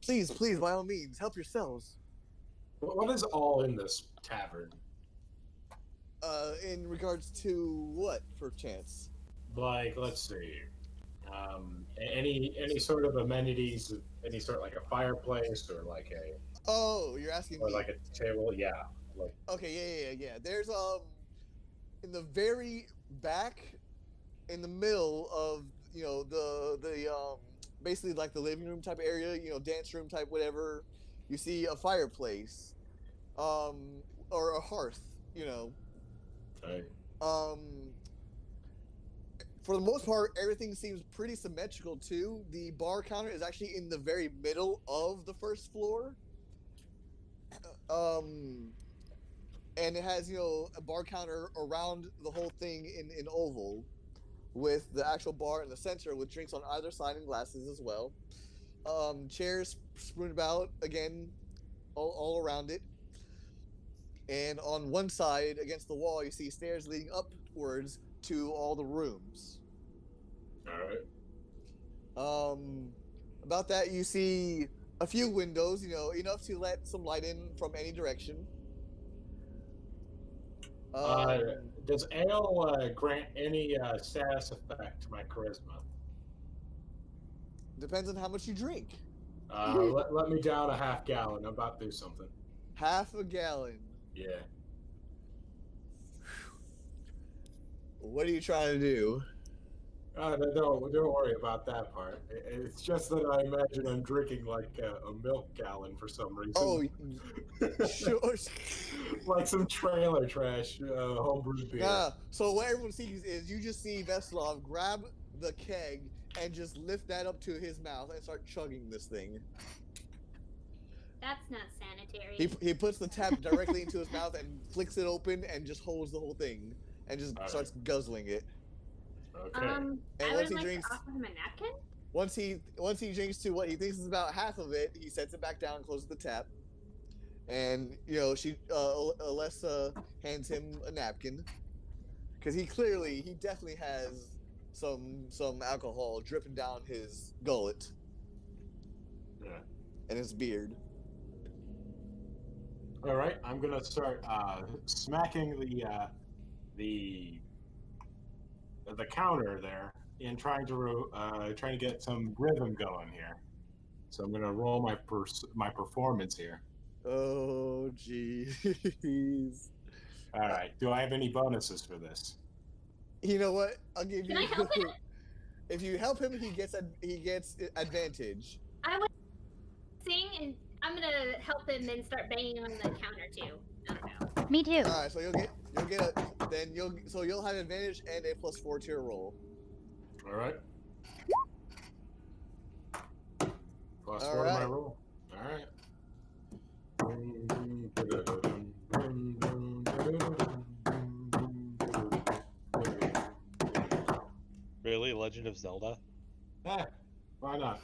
Please, by all means, help yourselves. What is all in this tavern? In regards to what, for chance? Like, let's see. Any sort of amenities, any sort like a fireplace or like a. Oh, you're asking or me. like a table, yeah. Like. Okay, yeah. There's in the very back, in the middle of the basically like the living room type area, dance room type whatever. You see a fireplace, or a hearth, Okay. For the most part, everything seems pretty symmetrical too. The bar counter is actually in the very middle of the first floor. And it has, a bar counter around the whole thing in oval, with the actual bar in the center with drinks on either side and glasses as well. Chairs strewn about, again, all around it. And on one side, against the wall, you see stairs leading upwards to all the rooms. All right. About that, you see a few windows, enough to let some light in from any direction. Does ale grant any status effect to my charisma? Depends on how much you drink. Let me down a half gallon. I'm about to do something. Half a gallon. Yeah. What are you trying to do? Don't worry about that part. It's just that I imagine I'm drinking like a milk gallon for some reason. Oh, sure. Like some trailer trash homebrewed beer. Yeah. So what everyone sees is you just see Veslov grab the keg and just lift that up to his mouth and start chugging this thing. That's not sanitary. He puts the tap directly into his mouth and flicks it open and just holds the whole thing and just starts guzzling it. Okay. And I once would he drinks, to offer him a napkin. once he drinks to what he thinks is about half of it, he sets it back down and closes the tap. And Alessa hands him a napkin because he definitely has some alcohol dripping down his gullet. Yeah. And his beard. All right, I'm gonna start smacking the counter there and trying to get some rhythm going here. So I'm gonna roll my performance here. Oh jeez. All right. Do I have any bonuses for this? You know what? I'll give you. Can I help him? If you help him, he gets advantage. I would sing, and I'm gonna help him and start banging on the counter too. I don't know. Me too. All right, so you'll have advantage and a +4 to your roll. All right. Plus All 4 to my right. roll. All right. Really, Legend of Zelda? Why not?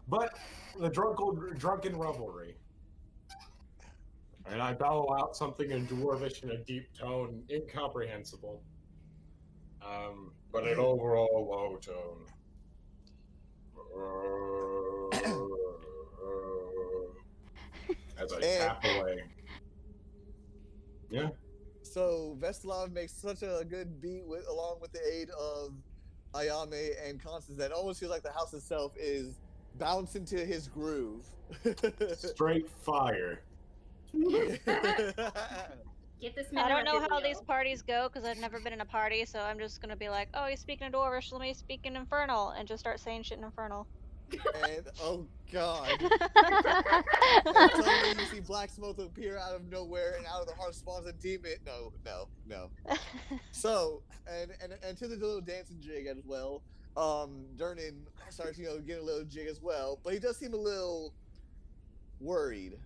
But the drunken revelry. And I bellow out something in Dwarvish in a deep tone, incomprehensible. But an overall low tone. As I tap away. Yeah. So Vestlov makes such a good beat along with the aid of Ayame and Constance that it almost feels like the house itself is bouncing to his groove. Straight fire. Get this man. I don't know how these parties go because I've never been in a party, so I'm just gonna be like, oh, he's speaking in Dwarvish, let me speak in Infernal, and just start saying shit in Infernal. And oh god. And suddenly you see black smoke appear out of nowhere, and out of the heart spawns a demon. No. So, and to the little dancing jig as well. Durnan starts, getting a little jig as well, but he does seem a little worried.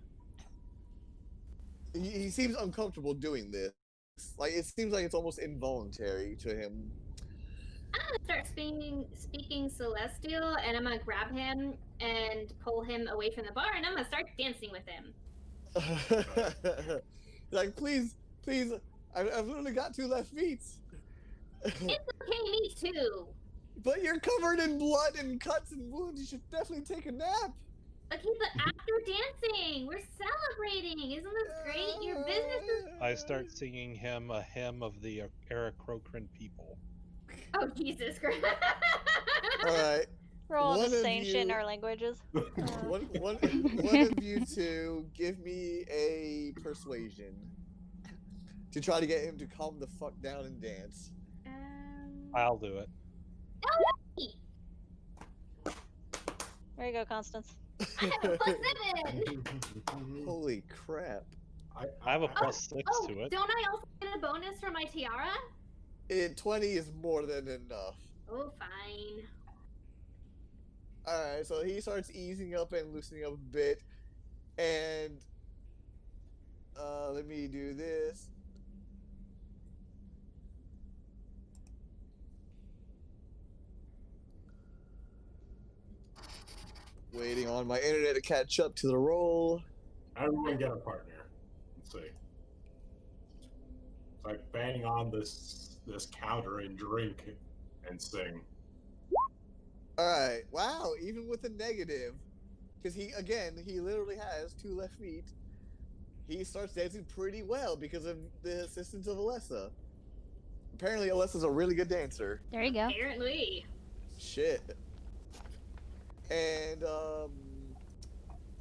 He seems uncomfortable doing this. Like, it seems like it's almost involuntary to him. I'm gonna start speaking Celestial, and I'm gonna grab him and pull him away from the bar, and I'm gonna start dancing with him. Like, please, I've only got 2 left feet. It's okay, me too. But you're covered in blood and cuts and wounds. You should definitely take a nap. Okay, but after dancing, we're celebrating. Isn't this great? Your business is... I start singing him a hymn of the Aarakocran people. Oh, Jesus Christ. All right. We're all just saying shit in our languages. One of you two give me a persuasion to try to get him to calm the fuck down and dance. I'll do it. There you go, Constance. I have a +7. Holy crap. I have a +6 to it. Don't I also get a bonus for my tiara? 20 is more than enough. Oh, fine. Alright, so he starts easing up and loosening up a bit. And let me do this. Waiting on my internet to catch up to the roll. Everyone get a partner. Let's see. It's like bang on this counter and drink and sing. Alright, wow, even with a negative, because he literally has 2 left feet, he starts dancing pretty well because of the assistance of Alessa. Apparently Alessa's a really good dancer. There you go. Apparently. Shit. And,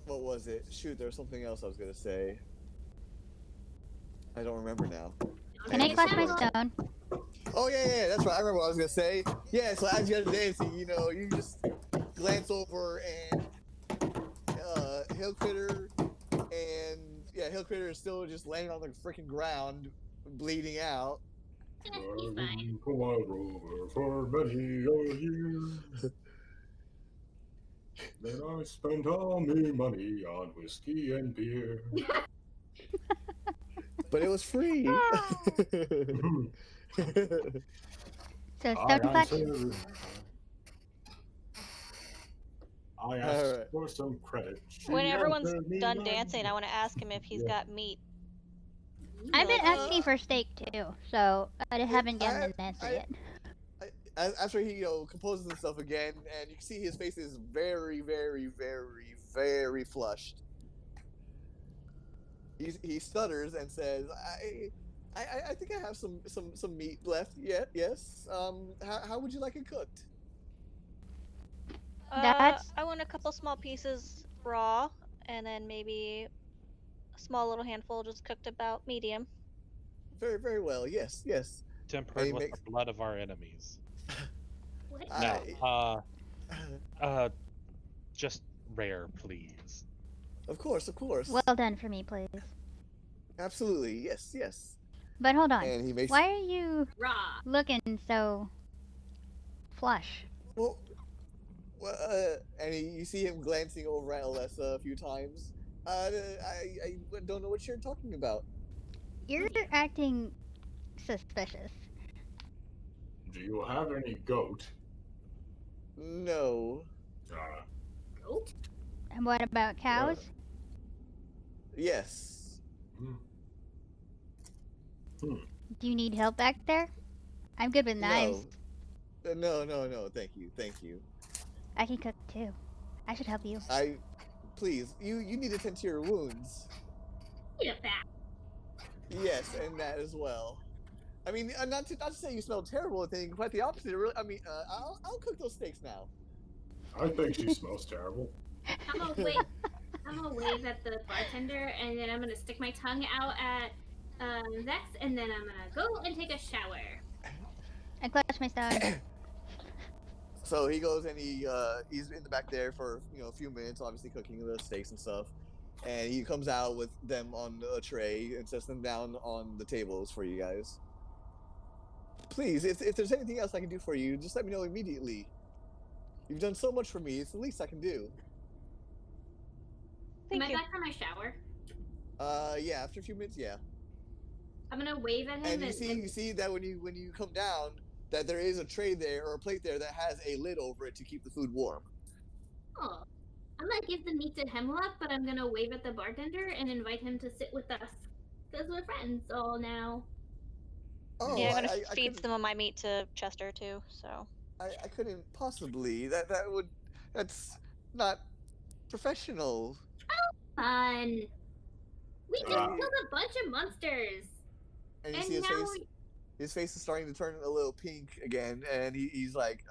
what was it? Shoot, there was something else I was gonna say. I don't remember now. Can I clap my stone? Oh yeah, that's right. I remember what I was gonna say. Yeah, so as you're dancing, you just glance over and Hill Critter is still just laying on the freaking ground, bleeding out. He's fine. For many years. Then I spent all me money on whiskey and beer. But it was free. So stone clutch. I asked for some credit. When everyone's done dancing, I want to ask him if he's got meat. I've been asking for steak too, so I haven't gotten an answer yet. After he composes himself again, and you can see his face is very, very, very, very flushed. He stutters and says, I think I have some meat left yet. Yes. How would you like it cooked? I want a couple small pieces raw, and then maybe a small little handful just cooked about medium. Very, very well. Yes. Tempered with the blood of our enemies. What? No. Just rare, please. Of course. Well done for me, please. Absolutely, yes, yes. But hold on. And he makes. Why are you Raw. looking so flush? Well, and you see him glancing over at Alessa a few times. I don't know what you're talking about. You're acting suspicious. Do you have any goat? No. Goat? And what about cows? Yes. Do you need help back there? I'm good with knives. No. Thank you. I can cook too. I should help you. Please, you need to tend to your wounds. Eat a bat. Yes, and that as well. I mean, not to say you smell terrible or anything, quite the opposite. Really, I mean, I'll cook those steaks now. I think she smells terrible. I'm gonna wave at the bartender, and then I'm gonna stick my tongue out at Vex, and then I'm gonna go and take a shower. I clutch my stone. So he goes and he's in the back there for a few minutes, obviously cooking the steaks and stuff, and he comes out with them on a tray and sets them down on the tables for you guys. Please, if there's anything else I can do for you, just let me know immediately. You've done so much for me; it's the least I can do. Am I back from my shower? Yeah, after a few minutes, yeah. I'm gonna wave at him. And you see that when you come down, that there is a tray there or a plate there that has a lid over it to keep the food warm. Oh, I'm gonna give the meat to Hemlock, but I'm gonna wave at the bartender and invite him to sit with us because we're friends all now. Oh, yeah, I'm gonna feed some of my meat to Chester too. So I couldn't possibly. That's not professional. Fun. We just killed a bunch of monsters. And you see his face is starting to turn a little pink again, and he's like,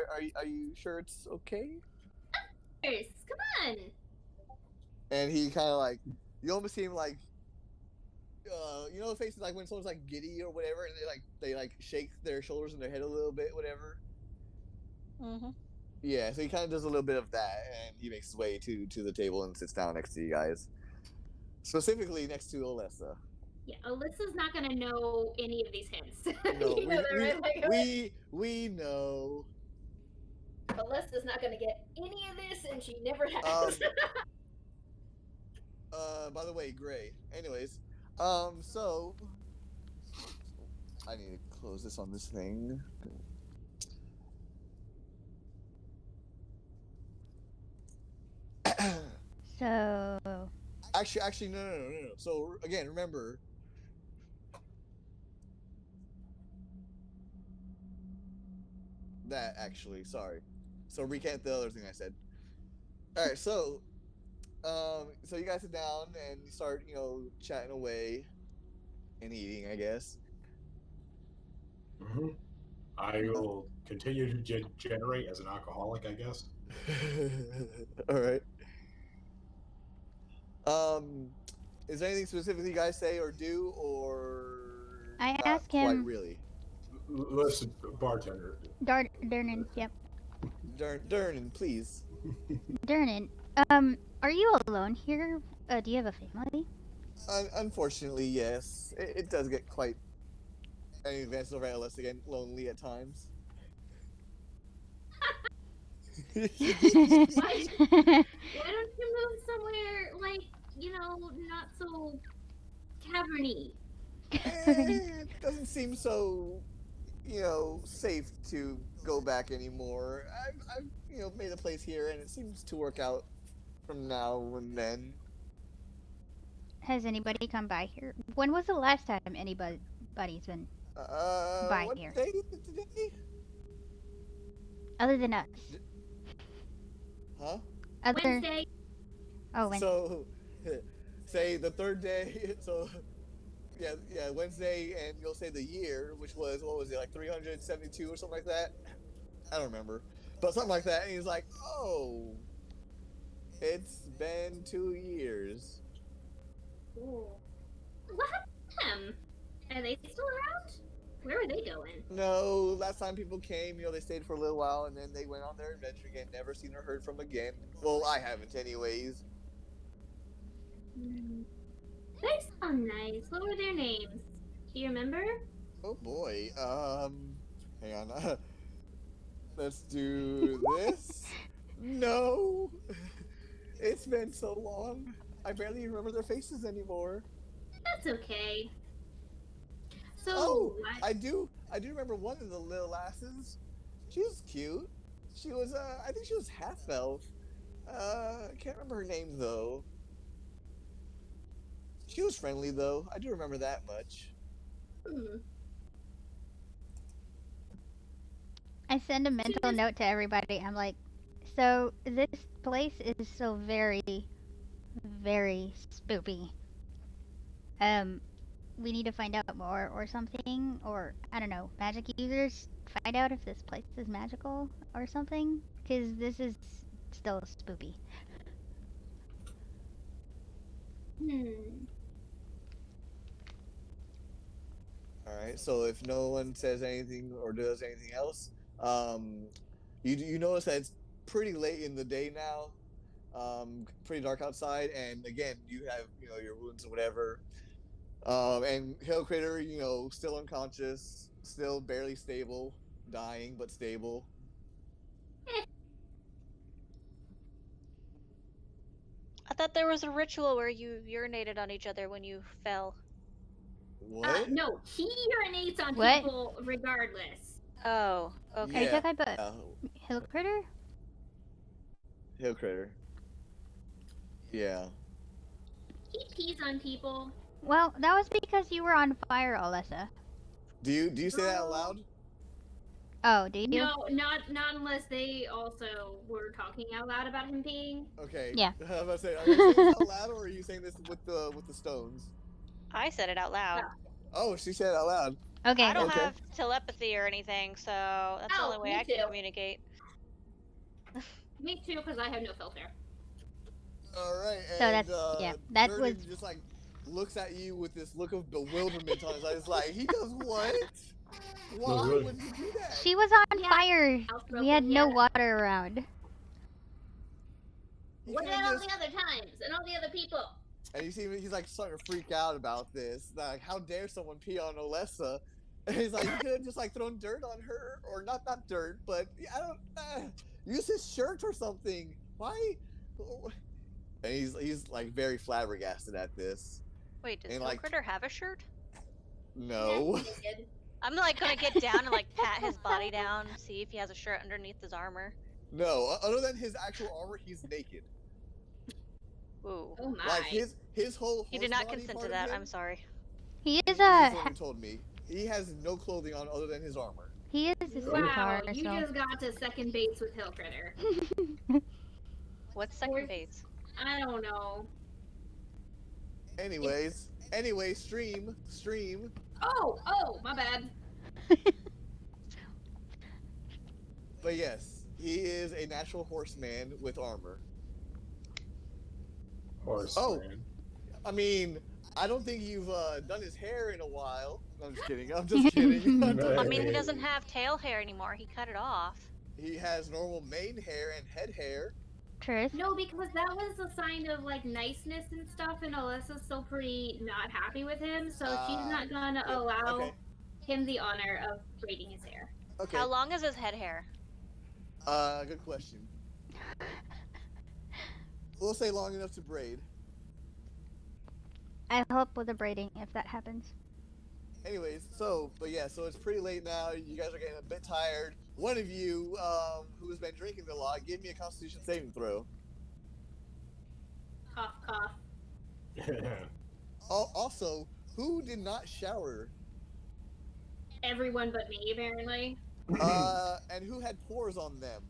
"Are you sure it's okay?" Come on. And he kind of like, you almost see him like, you know, the face is like when someone's like giddy or whatever, and they shake their shoulders and their head a little bit, whatever. Mhm. Yeah, so he kind of does a little bit of that, and he makes his way to the table and sits down next to you guys, specifically next to Alessa. Yeah, Alyssa's not gonna know any of these hints. No, we know. Alyssa's not gonna get any of this, and she never has. By the way, Gray. Anyways, so I need to close this on this thing. So Actually, no. So again, remember. That actually, sorry. So recant the other thing I said. All right, so you guys sit down and you start, chatting away and eating, I guess. Mm-hmm. I will continue to generate as an alcoholic, I guess. All right. Is there anything specifically you guys say or do, or I not ask quite him. Really. Listen, bartender. Durnan, yep. Durnan, please. Durnan, are you alone here? Do you have a family? Unfortunately, yes. It does get quite an advanced over at LS again, lonely at times. Why don't you move somewhere like, not so caverny? It doesn't seem so, safe to go back anymore. I've made a place here, and it seems to work out from now and then. Has anybody come by here? When was the last time anybody's been by what here? day is it today? Other than us. Huh? Wednesday. Oh, Wednesday. So, say the third day. So, yeah, Wednesday, and you'll say the year, which was, what was it, like 372 or something like that? I don't remember, but something like that. And he's like, "Oh, it's been 2 years." Ooh. What happened to them? Are they still around? Where are they going? No, last time people came, they stayed for a little while, and then they went on their adventure again. Never seen or heard from again. Well, I haven't, anyways. They sound nice. What were their names? Do you remember? Oh boy. Hang on. Let's do this. No. It's been so long. I barely remember their faces anymore. That's okay. So Oh, what? I do remember one of the little lasses. She was cute. She was I think she was half elf. I can't remember her name though. She was friendly though. I do remember that much. I send a mental note to everybody. I'm like, so this place is so very, very spoopy. We need to find out more or something, or I don't know, magic users find out if this place is magical or something, because this is still spoopy. All right. So if no one says anything or does anything else, you notice that it's pretty late in the day now. Pretty dark outside, and again, you have your wounds or whatever. And Hail Crater, still unconscious, still barely stable, dying but stable. I thought there was a ritual where you urinated on each other when you fell. What? No, he urinates on What? people regardless. Oh, okay. Are you talking about Hill Critter? Hail Crater. Yeah. He pees on people. Well, that was because you were on fire, Alyssa. Do you say that out loud? Oh, do you? No, not unless they also were talking out loud about him peeing. Okay. Yeah. I was about to say, are you saying this out loud, or are you saying this with the stones? I said it out loud. Oh, she said it out loud. Okay. I don't have telepathy or anything, so that's the only way I can communicate. Me too, because I have no filter. All right. So and, that's yeah. That Durden was just like looks at you with this look of bewilderment on his eyes, like he does what? Why would you do that? She was on fire. We had no water around. What about all the other times and all the other people? And you see he's like starting to freak out about this. Like, how dare someone pee on Olessa? And he's like, you could have just like thrown dirt on her, or not dirt, but I don't use his shirt or something. Why? And he's like very flabbergasted at this. Wait, does Hill Critter have a shirt? No. I'm like gonna get down and like pat his body down, see if he has a shirt underneath his armor. No, other than his actual armor, he's naked. Ooh. Oh my. Like his whole. He did not consent to that. I'm sorry. He is Someone told me he has no clothing on other than his armor. He is a Wow, sweetheart. you just got to second base with Hill Critter. What's second base? I don't know. Anyways, stream. Oh, my bad. But yes, he is a natural horseman with armor. Horseman. Oh, I mean, I don't think you've done his hair in a while. I'm just kidding. I'm just kidding. I mean, he doesn't have tail hair anymore. He cut it off. He has normal mane hair and head hair. Truth. No, because that was a sign of like niceness and stuff, and Alyssa's still pretty not happy with him, so she's not gonna allow him the honor of braiding his hair. Okay. How long is his head hair? Good question. We'll say long enough to braid. I help with the braiding if that happens. Anyways, so it's pretty late now. You guys are getting a bit tired. One of you, who's been drinking a lot, give me a Constitution saving throw. Cough, cough. Also, who did not shower? Everyone but me, apparently. And who had pores on them?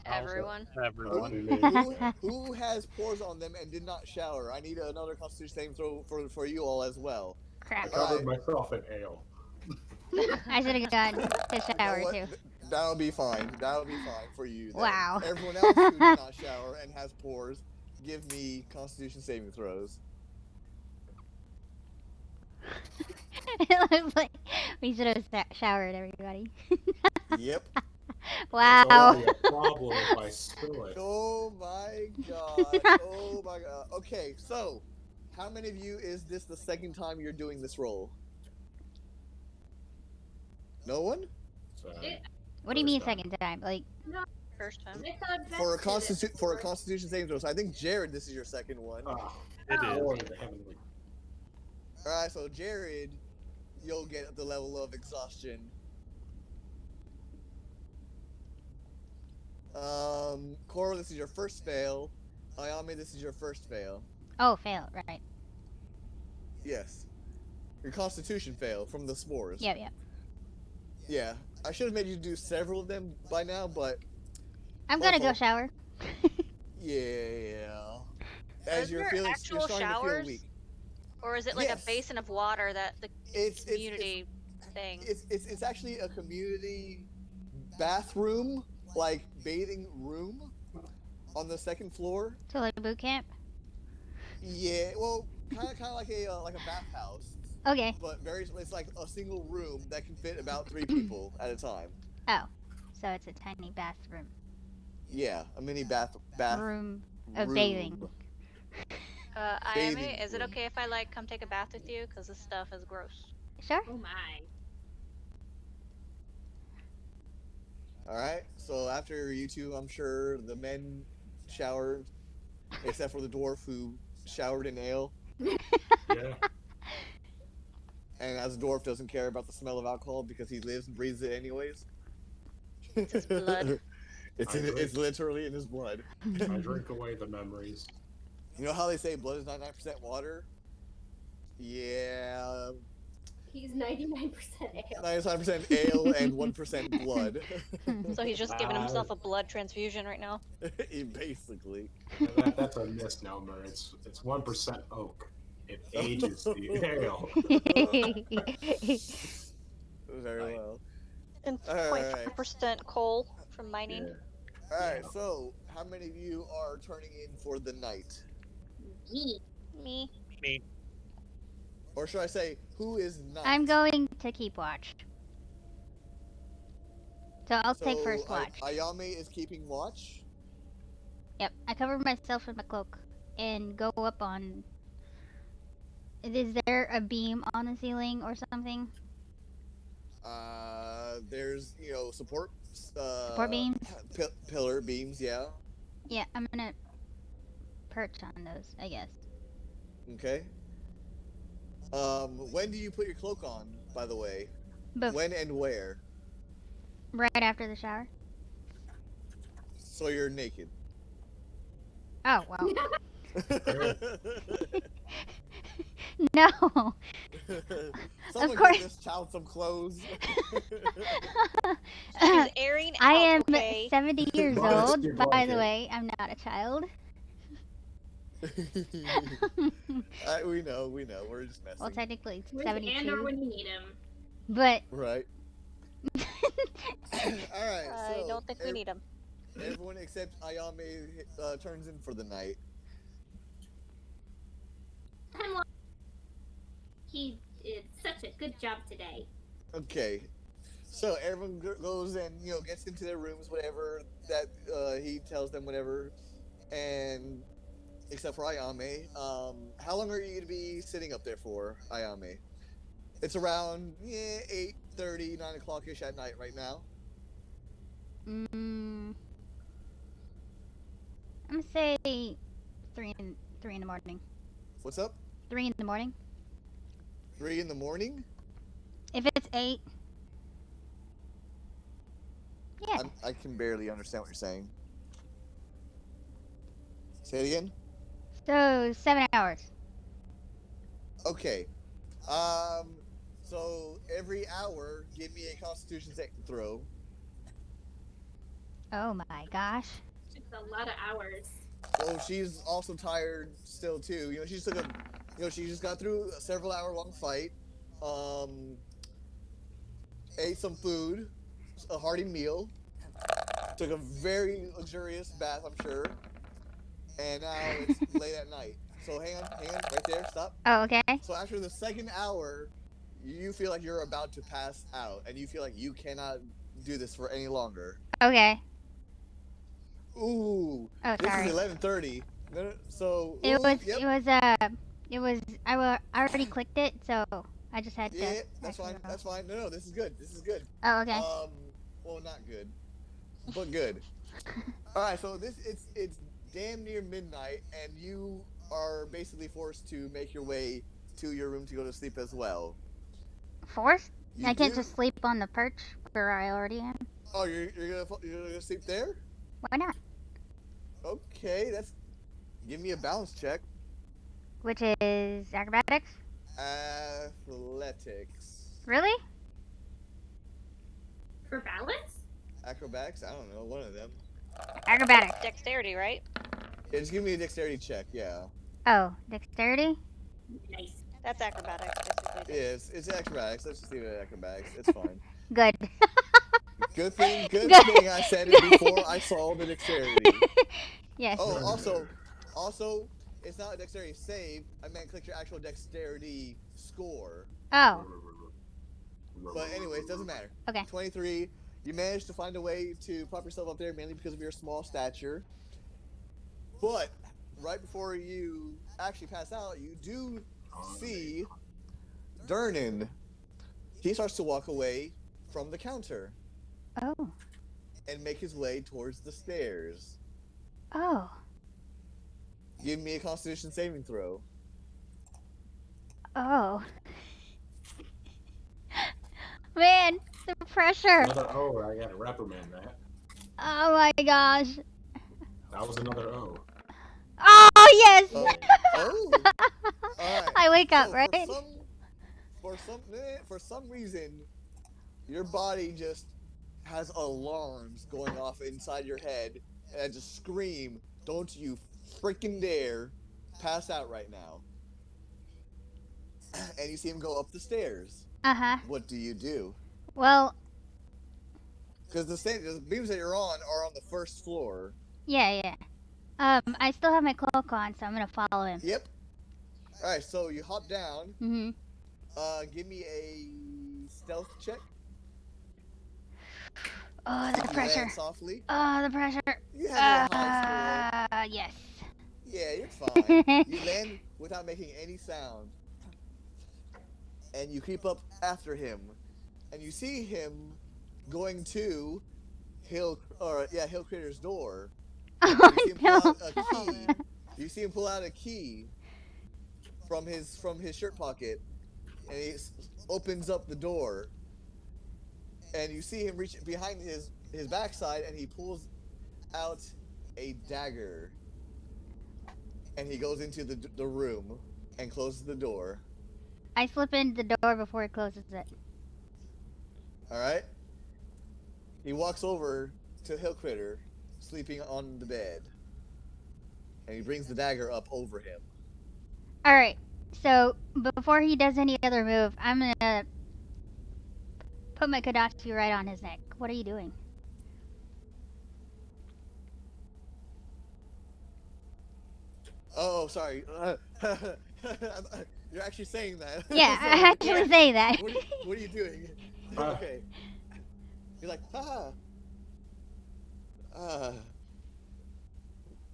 Everyone. Who has pores on them and did not shower? I need another Constitution saving throw for you all as well. Crap. I covered myself in ale. I should have gone to shower too. That'll be fine. That'll be fine for you. Then. Wow. Everyone else who did not shower and has pores, give me Constitution saving throws. It looks like we should have showered, everybody. Yep. Wow. It's a problem if I spill it. Oh my god. Oh my god. Okay, so how many of you is this the second time you're doing this roll? No one? What do you mean second time? Like No, First time. for a Constitution saving throw. So I think Jared, this is your second one. It is. Lord heavenly. All right, so Jared, you'll get the level of exhaustion. Coral, this is your first fail. Ayame, this is your first fail. oh, fail, right? Yes. Your Constitution fail from the spores. Yep, yep. Yeah, I should have made you do several of them by now, but I'm gonna go shower. yeah. Are there actual starting to feel showers? weak. Or is it like Yes. a basin of water that the community thing? It's actually a community bathroom, like bathing room, on the second floor. So like a boot camp. Yeah, well, kind of like a bathhouse. Okay. But it's like a single room that can fit about 3 people at a time. Oh, so it's a tiny bathroom. Yeah, a mini bath room of bathing. Ayame, is it okay if I like come take a bath with you? Cause this stuff is gross. Sure. Oh my. Alright, so after you two, I'm sure the men showered, except for the dwarf who showered in ale. Yeah. And as a dwarf doesn't care about the smell of alcohol because he lives and breathes it anyways. It's his blood. It's literally in his blood. I drink away the memories. You know how they say blood is 99% water? Yeah. He's 99% ale. 99% ale and 1% blood. So he's just giving himself a blood transfusion right now. Basically. That's a misnomer. It's 1% oak. It ages the ale. Very well. And Alright. 0.5% coal from mining. Yeah. Alright, so how many of you are turning in for the night? Me. Me. Or should I say, who is not? I'm going to keep watch. So I'll take first watch. Ayame is keeping watch. Yep, I cover myself in my cloak and go up on. Is there a beam on the ceiling or something? There's support. Support beams. Pillar beams, yeah. Yeah, I'm gonna perch on those, I guess. Okay. When do you put your cloak on, by the way? When and where? Right after the shower. So you're naked. Oh, well. No. Someone Of course. give this child some clothes. She's airing out, I am okay? 70 years Modesty old, by blanket. the way. I'm not a child. We know. We're just messing. Well, technically, it's With 72. Andor when you need him. But Right. Alright, I don't think we need him. Everyone except Ayame turns in for the night. He did such a good job today. Okay. So everyone goes and, gets into their rooms, whatever that he tells them, whatever. And except for Ayame, how long are you going to be sitting up there for, Ayame? It's around 8:30, 9 o'clock-ish at night right now. I'm gonna say 3 in the morning. What's up? 3 in the morning. 3 in the morning? If it's 8. Yeah. I can barely understand what you're saying. Say it again? So 7 hours. Okay. So every hour, give me a Constitution saving throw. Oh my gosh. It's a lot of hours. Well, she's also tired still too. She took she just got through a several hour long fight. Ate some food, a hearty meal. Took a very luxurious bath, I'm sure. And now it's late at night. So hang on, right there, stop. Oh, okay. So after the second hour, you feel like you're about to pass out, and you feel like you cannot do this for any longer. Okay. Ooh. Oh, this sorry. is 11:30. So It was I already clicked it, so I just had to. Yeah, that's fine. That's fine. No, this is good. This is good. Oh, okay. Well, not good, but good. All right, so it's damn near midnight, and you are basically forced to make your way to your room to go to sleep as well. Forced? You I can't do? just sleep on the perch where I already am. Oh, you're gonna sleep there? Why not? Okay, that's. Give me a balance check. Which is acrobatics? Athletics. Really? For balance? Acrobatics? I don't know, one of them. Acrobatics. Dexterity, right? Yeah, just give me a dexterity check, yeah. Oh, dexterity? Nice. That's acrobatics, basically. Yeah, it's acrobatics. Let's just leave it at acrobatics. It's fine. Good. Good thing I said it before I saw the dexterity. Yes. Oh, also, it's not a dexterity save. I meant click your actual dexterity score. Oh. But anyways, doesn't matter. Okay. 23. You managed to find a way to prop yourself up there, mainly because of your small stature. But right before you actually pass out, you do see Durnan. He starts to walk away from the counter. Oh. And make his way towards the stairs. Oh. Give me a Constitution saving throw. Oh. Man, the pressure. Another O, I gotta reprimand that. Oh my gosh. That was another O. Oh, yes! Oh! Alright. I wake up, So right? For some reason, your body just has alarms going off inside your head, and I just scream, "Don't you freaking dare pass out right now." And you see him go up the stairs. Uh-huh. What do you do? Well... Because the beams that you're on are on the first floor. Yeah. I still have my cloak on, so I'm gonna follow him. Yep. Alright, so you hop down. Mm-hmm. Give me a stealth check. Oh, the pressure. Land softly. Oh, the pressure. You have a high score. Yes. Yeah, you're fine. You land without making any sound. And you creep up after him. And you see him going to Hill Critter's door. Oh, you see him pull out a key. You see him pull out a key from his shirt pocket, and he opens up the door. And you see him reach behind his backside, and he pulls out a dagger. And he goes into the room and closes the door. I slip in the door before he closes it. Alright? He walks over to Hill Critter, sleeping on the bed. And he brings the dagger up over him. Alright, so before he does any other move, I'm gonna put my Kodachi right on his neck. What are you doing? Oh, sorry. You're actually saying that. Yeah, I actually say that. What are you doing? Okay. You're like, haha.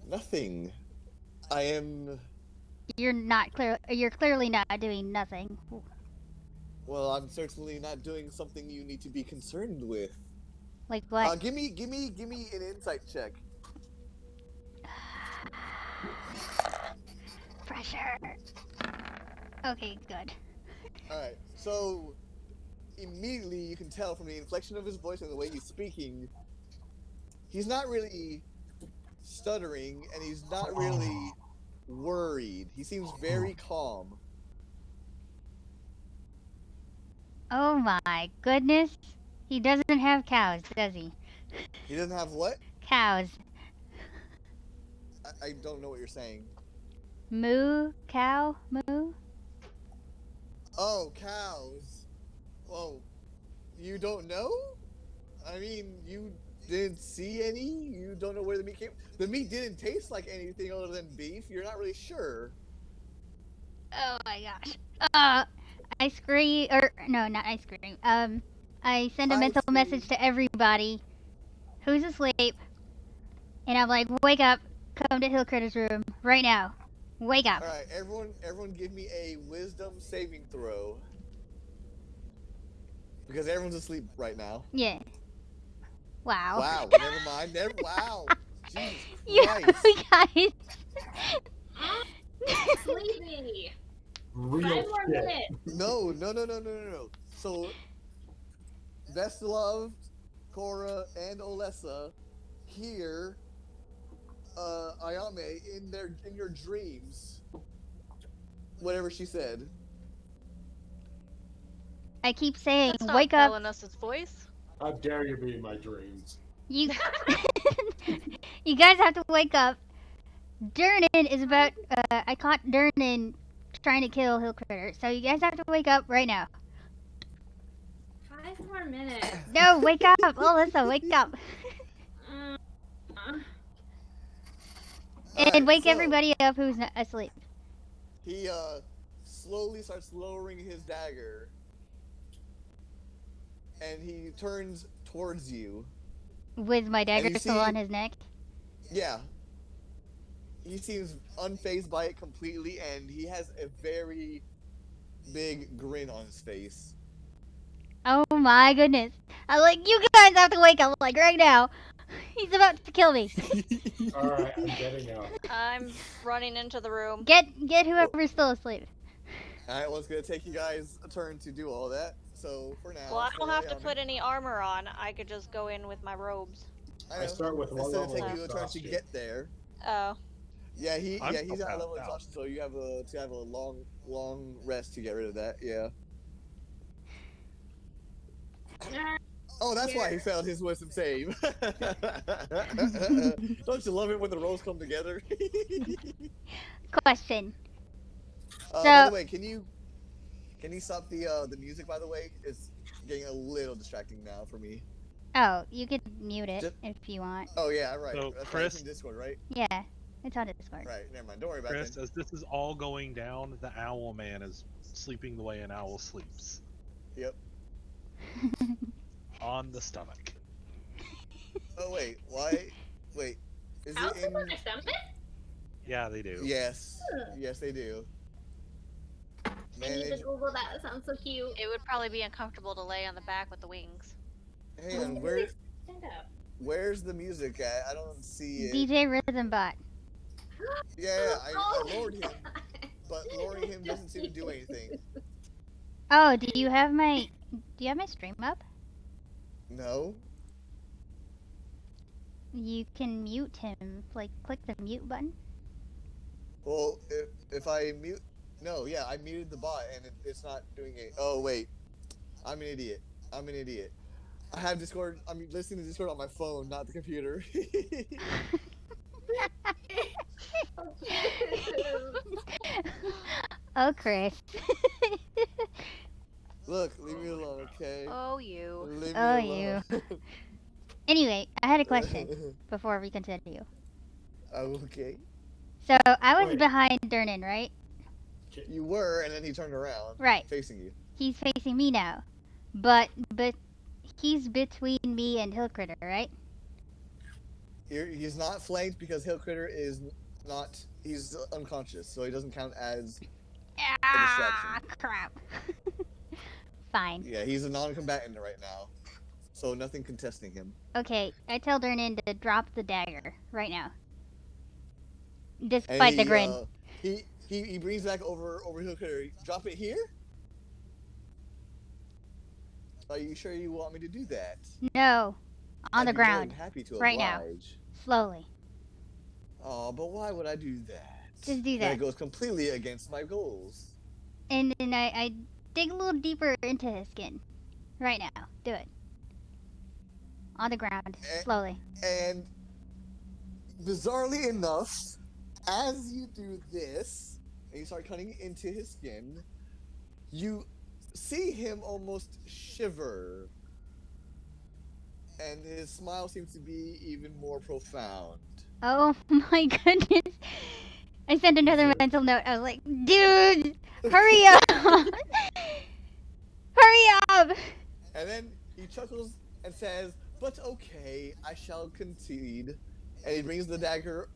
Nothing. I am. You're clearly not doing nothing. Well, I'm certainly not doing something you need to be concerned with. Like what? Give me an insight check. Pressure. Okay, good. Alright, so immediately you can tell from the inflection of his voice and the way he's speaking, he's not really stuttering and he's not really worried. He seems very calm. Oh my goodness. He doesn't have cows, does he? He doesn't have what? Cows. I don't know what you're saying. Moo? Cow? Moo? Oh, cows. Well, you don't know? I mean, you didn't see any? You don't know where the meat came? The meat didn't taste like anything other than beef. You're not really sure. Oh my gosh. I scream, or no, not I scream. I send a mental message to everybody who's asleep, and I'm like, wake up, come to Hill Critter's room right now. Wake up. All right, everyone, give me a wisdom saving throw. Because everyone's asleep right now. Yeah. Wow. Wow. Never mind. Wow. Jesus You Christ. guys. Sleepy. Real 5 more shit. minutes. No. So, Vestilov, Cora, and Olessa hear Ayame in your dreams. Whatever she said. I keep saying, That's not wake up. Belenus's voice. How dare you be in my dreams? You You guys have to wake up. Durnan is about I caught Durnan trying to kill Hill Critter. So you guys have to wake up right now. 5 more minutes. No, wake up. Alyssa, wake up. And Alright, wake so everybody up who's not asleep. he slowly starts lowering his dagger. And he turns towards you. With my dagger you still see- on his neck. Yeah. He seems unfazed by it completely, and he has a very big grin on his face. Oh my goodness. I'm like, you guys have to wake up like right now. He's about to kill me. Alright, I'm getting out. I'm running into the room. Get whoever's still asleep. Alright, well, it's gonna take you guys a turn to do all that. So, for now... Well, I don't have to put any armor on. I could just go in with my robes. I start with one It's gonna level take you a turn to exhaustion. get there. Oh. Yeah, he's I'm got a still level passed out. exhaustion, so you have a long rest to get rid of that. Yeah. Oh, that's why he failed his wisdom save. Don't you love it when the roles come together? Question. By the way, can you stop the music? By the way, it's getting a little distracting now for me. Oh, you could mute it if you want. Oh yeah, right. So, That's Chris- right, from Discord, right? Yeah, it's on Discord. Right. Never mind. Don't worry about Chris, it. as this is all going down, the owl man is sleeping the way an owl sleeps. Yep. On the stomach. Oh wait, why? Wait, is Owls it sleep in? on their stomach? Yeah, they do. Yes. Yes, they do. I need to Manage. Google that. That sounds so cute. It would probably be uncomfortable to lay on the back with the wings. Hang on, Stand up. where's the music at? I don't see it. DJ Rhythm Bot. Yeah, Oh I lowered him, God. but lowering him doesn't seem to do anything. Oh, do you have my stream up? No. You can mute him. Like, click the mute button. Well, if I mute, no, yeah, I muted the bot and it's not doing it. Oh wait, I'm an idiot. I have Discord. I'm listening to Discord on my phone, not the computer. Oh, Chris. Look, leave me alone, okay? Oh, you. Leave me Oh, alone. Anyway, I had a question before we continue. Okay. So, I was Wait. behind Durnan, right? You were, and then he turned around. Right. Facing you. He's facing me now. But he's between me and Hill Critter, right? He's not flanked because Hill Critter is not. He's unconscious, so he doesn't count as. Ah, crap. Fine. Yeah, he's a non-combatant right now, so nothing contesting him. Okay, I tell Durnan to drop the dagger right now. Despite the grin. He brings back over Hill Critter. Drop it here. Are you sure you want me to do that? No. On I'd the be more than ground. happy to Right now. oblige. Slowly. Oh, but why would I do that? Just do That that. goes completely against my goals. And then I dig a little deeper into his skin. Right now. Do it. On the ground. Slowly. And bizarrely enough, as you do this, and you start cutting into his skin, you see him almost shiver. And his smile seems to be even more profound. Oh my goodness. I sent another mental note. I was like, dude, hurry up. Hurry up. And then he chuckles and says, "But okay, I shall concede." And he brings the dagger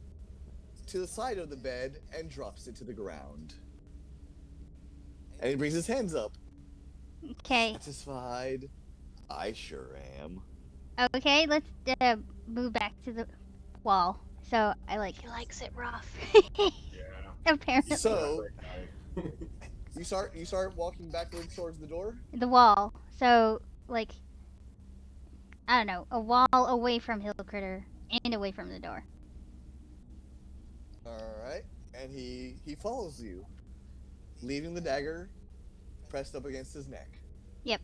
to the side of the bed and drops it to the ground. And he brings his hands up. Okay. Satisfied? I sure am. Okay, let's move back to the wall. So I like. He likes it rough. Yeah. Apparently. So you start walking backwards towards the door. The wall. So like, I don't know, a wall away from Hill Critter and away from the door. All right, and he follows you, leaving the dagger pressed up against his neck. Yep,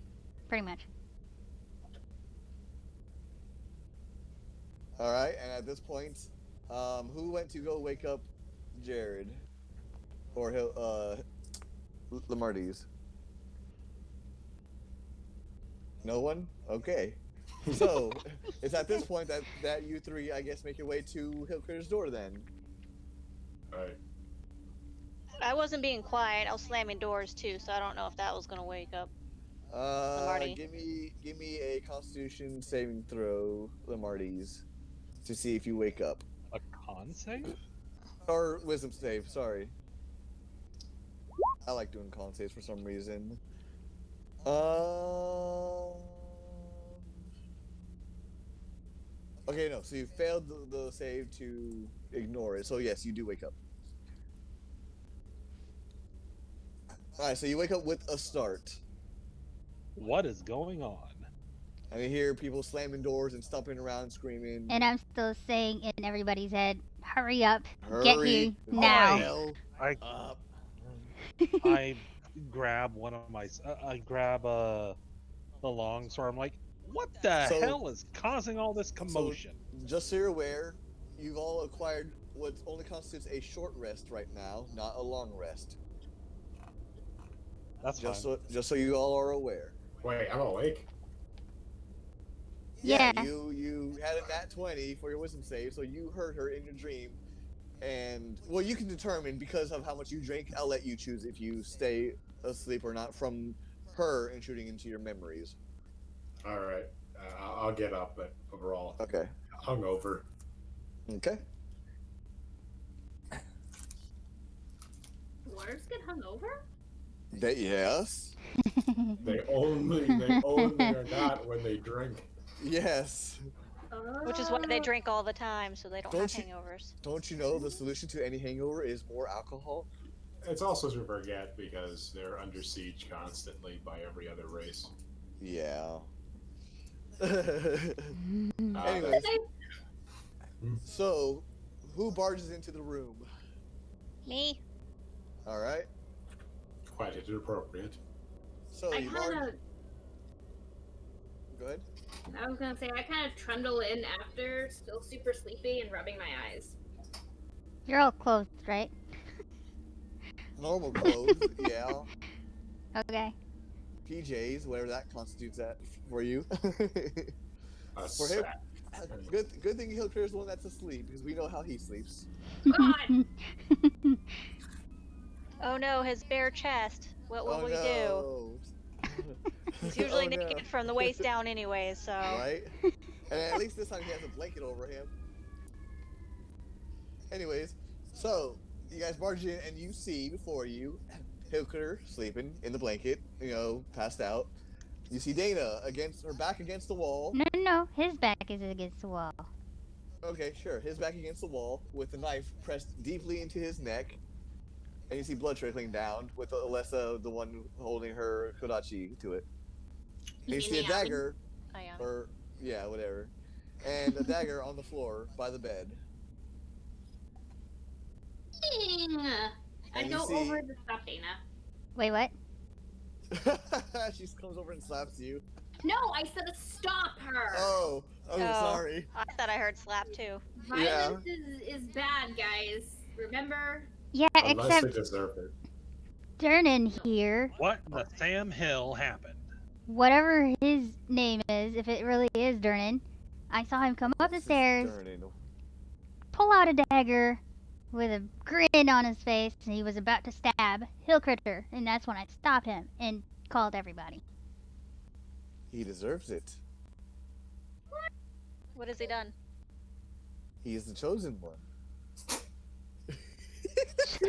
pretty much. All right, and at this point, who went to go wake up Jared or Lamarties? No one? Okay. So it's at this point that you three, I guess, make your way to Hill Critter's door then. Alright. I wasn't being quiet. I was slamming doors too, so I don't know if that was gonna wake up Lamarty. Give me a Constitution saving throw, Lamarties, to see if you wake up. A con save? Or Wisdom save, sorry. I like doing con saves for some reason. Okay, no, so you failed the save to ignore it, so yes, you do wake up. Alright, so you wake up with a start. What is going on? And you hear people slamming doors and stomping around, screaming. And I'm still saying in everybody's head, hurry up, Hurry get here now. I grab one of my, I grab the long sword. I'm like, what the hell is causing all this commotion? So, just so you're aware, you've all acquired what only constitutes a short rest right now, not a long rest. That's just fine. Just so you all are aware. Wait, I'm awake? Yeah. You had a nat 20 for your wisdom save, so you heard her in your dream. And, well, you can determine, because of how much you drink, I'll let you choose if you stay asleep or not from her intruding into your memories. Alright. I'll get up, but overall, okay. Hungover. Okay. Dwarves get hungover? Yes. They only are not when they drink. Yes. Which is why they drink all the time, so they don't have hangovers. Don't you know the solution to any hangover is more alcohol? It's also to forget because they're under siege constantly by every other race. Yeah. Anyways, so who barges into the room? Me. All right. Quite inappropriate. So I you kind of. Go ahead. I was gonna say I kind of trundle in after, still super sleepy and rubbing my eyes. You're all clothed, right? Normal clothes, yeah. Okay. PJs, whatever that constitutes that for you. For him, good thing Hill Critter's the one that's asleep, because we know how he sleeps. God. Oh no, his bare chest. What will we do? He's usually naked from the waist down anyway, so... Right? And at least this time he has a blanket over him. Anyways, so, you guys barge in and you see before you Hill Critter sleeping in the blanket, passed out. You see Dana her back against the wall. No, his back is against the wall. Okay, sure. His back against the wall with the knife pressed deeply into his neck. And you see blood trickling down with Alessa, the one holding her Kodachi to it. And you see a dagger, or, yeah, whatever. And a dagger on the floor by the bed. I go over to stop Dana. Wait, what? She comes over and slaps you. No, I said stop her. Oh, sorry. I thought I heard slap too. Violence is bad, guys. Remember? Yeah, Unless except they deserve it. Durnan here. What the Sam Hill happened? Whatever his name is, if it really is Durnan, I saw him come up the stairs, pull out a dagger with a grin on his face, and he was about to stab Hill Critter, and that's when I stopped him and called everybody. He deserves it. What has he done? He is the chosen one.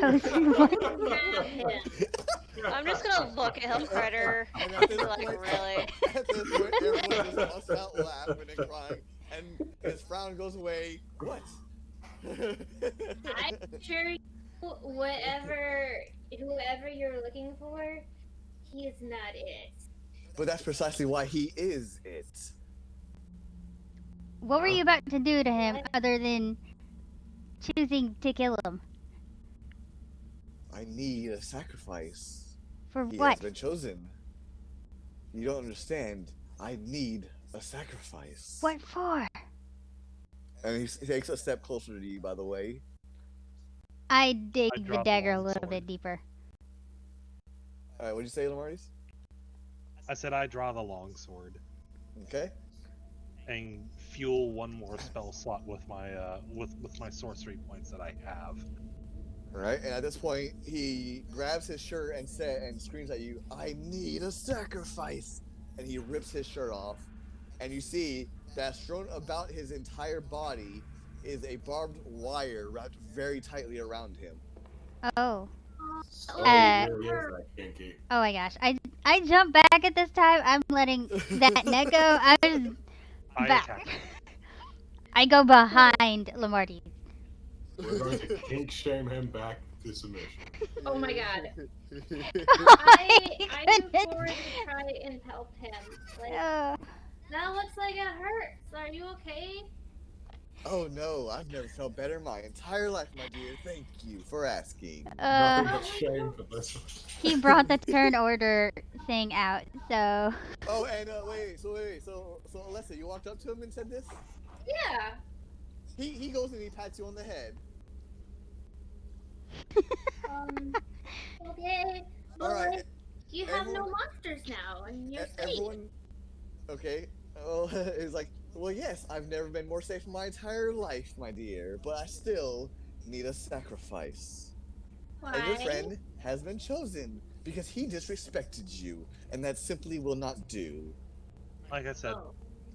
Toasted what? I'm just gonna look at Hillcritter And and be like, really? At this point, everyone just busts out laughing and crying, and his frown goes away. What? I assure you, whoever you're looking for, he is not it. But that's precisely why he is it. What were you about to do to him other than choosing to kill him? I need a sacrifice. For He what? has been chosen. You don't understand. I need a sacrifice. What for? And he takes a step closer to you, by the way. I dig the drop dagger a long little sword. bit deeper. Alright, what'd you say, Lamartis? I said I draw the longsword Okay. and fuel one more spell slot with my with my sorcery points that I have. Alright, and at this point, he grabs his shirt and screams at you, I need a sacrifice! And he rips his shirt off, and you see that strewn about his entire body is a barbed wire wrapped very tightly around him. Oh. So he really is that kinky. Oh my gosh. I jump back at this time. I'm letting that net go. I was back. Attack. I go behind Lamarty. We're going to kink shame him back to submission. Oh my god. I move forward to try and help him. Like, that looks like it hurts. Are you okay? Oh no, I've never felt better in my entire life, my dear. Thank you for asking. Nothing but shame for this one. He brought the turn order thing out, so. Oh, and wait. So Alessa, you walked up to him and said this? Yeah. He goes and he pats you on the head. Okay. Well, All right. like, you have no monsters now, and you're safe. Everyone. Okay. Well, it's like, well, yes, I've never been more safe in my entire life, my dear, but I still need a sacrifice. Why? And your friend has been chosen because he disrespected you, and that simply will not do. Like I said,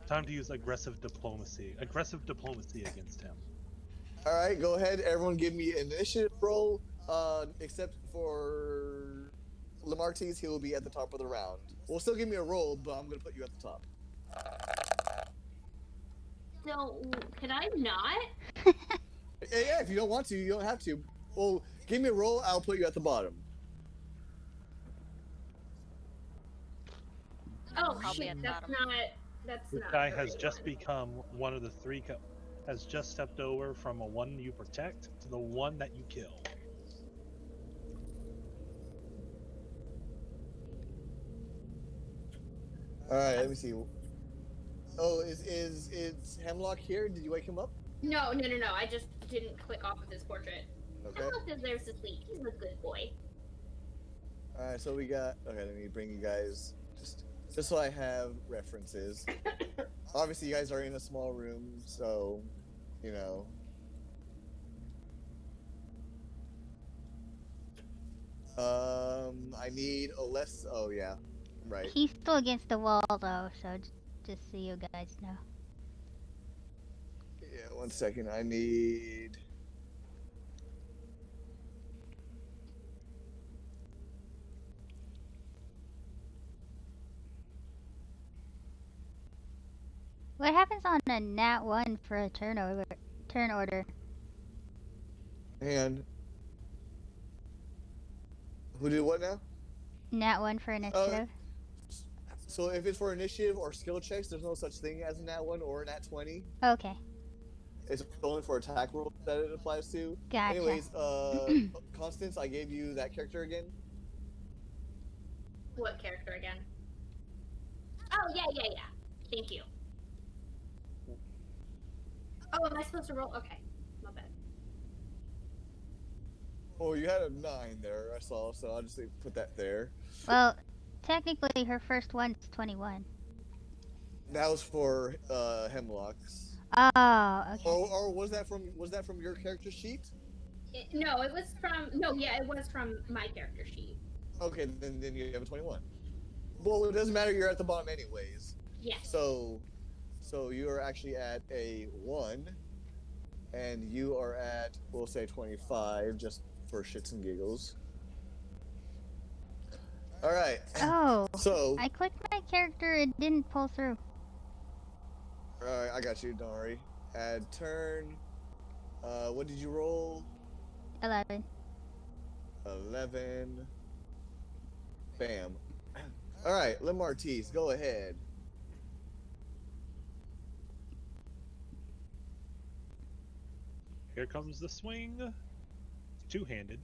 time to use aggressive diplomacy. Aggressive diplomacy against him. All right, go ahead. Everyone, give me an initiative roll. Except for Lamartis, he will be at the top of the round. Well, still give me a roll, but I'm gonna put you at the top. So, could I not? Yeah, if you don't want to, you don't have to. Well, give me a roll. I'll put you at the bottom. Oh I'll be shit, at the that's bottom. not. That's This not. guy the has right just one. become one of the three. Has just stepped over from a one you protect to the one that you kill. All right, let me see. Oh, is Hemlock here? Did you wake him up? No. I just didn't click off of his portrait. Okay. Hemlock deserves to sleep. He's a good boy. All right, so we got. Okay, let me bring you guys just so I have references. Obviously, you guys are in a small room, so you know. I need a less. Oh yeah, right. He's still against the wall though, so just so you guys know. Yeah, 1 second. I need. What happens on a nat 1 for a turn order? And who did what now? Nat 1 for initiative? So if it's for initiative or skill checks, there's no such thing as a nat 1 or a nat 20. Okay. It's only for attack rolls that it applies to. Gotcha. Anyways, Constance, I gave you that character again. What character again? Oh yeah. Thank you. Oh, am I supposed to roll? Okay, my bad. Oh, you had a 9 there, I saw, so I'll just put that there. Well, technically her first one's 21. That was for Hemlock's. Oh, okay. Or was that from your character sheet? No, it was from. No, yeah, it was from my character sheet. Okay, then you have a 21. Well, it doesn't matter. You're at the bottom anyways. Yes. So you are actually at a 1, and you are at, we'll say 25, just for shits and giggles. All right. Oh. So I clicked my character, it didn't pull through. all right, I got you. Don't worry. Add turn. What did you roll? 11. 11. Bam. All right, Lemartise, go ahead. Here comes the swing. Two-handed.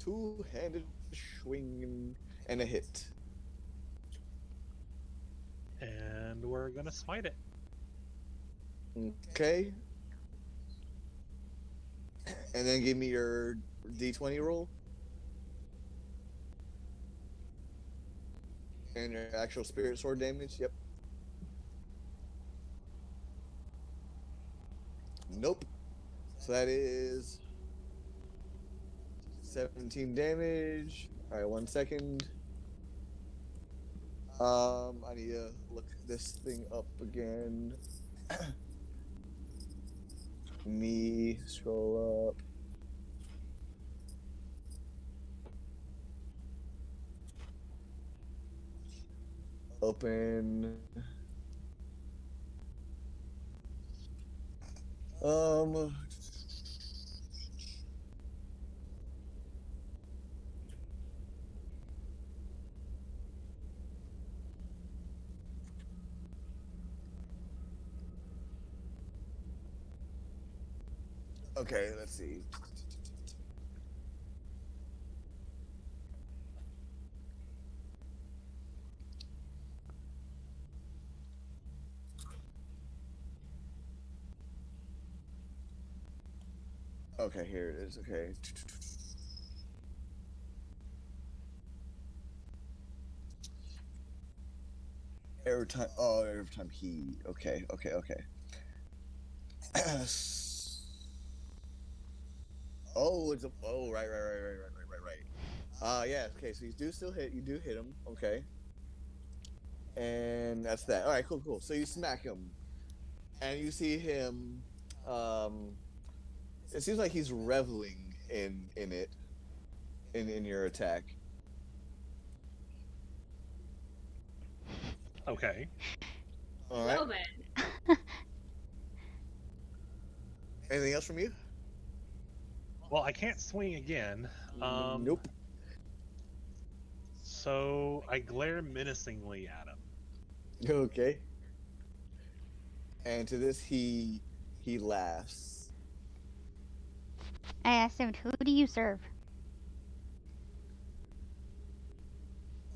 Two-handed swing and a hit. And we're gonna smite it. Okay. And then give me your D20 roll. And your actual spirit sword damage. Yep. Nope. So that is 17 damage. All right, 1 second. I need to look this thing up again. Me scroll up. Open. Okay, let's see. Okay, here it is. Okay. Every time he. Okay. Oh, it's a. Oh, right. Yeah. Okay, so you do still hit. You do hit him. Okay. And that's that. All right. Cool. So you smack him, and you see him. It seems like he's reveling in it, in your attack. Okay. All right. Well then. Anything else from you? Well, I can't swing again. Nope. So I glare menacingly at him. Okay. And to this, he laughs. I asked him, who do you serve?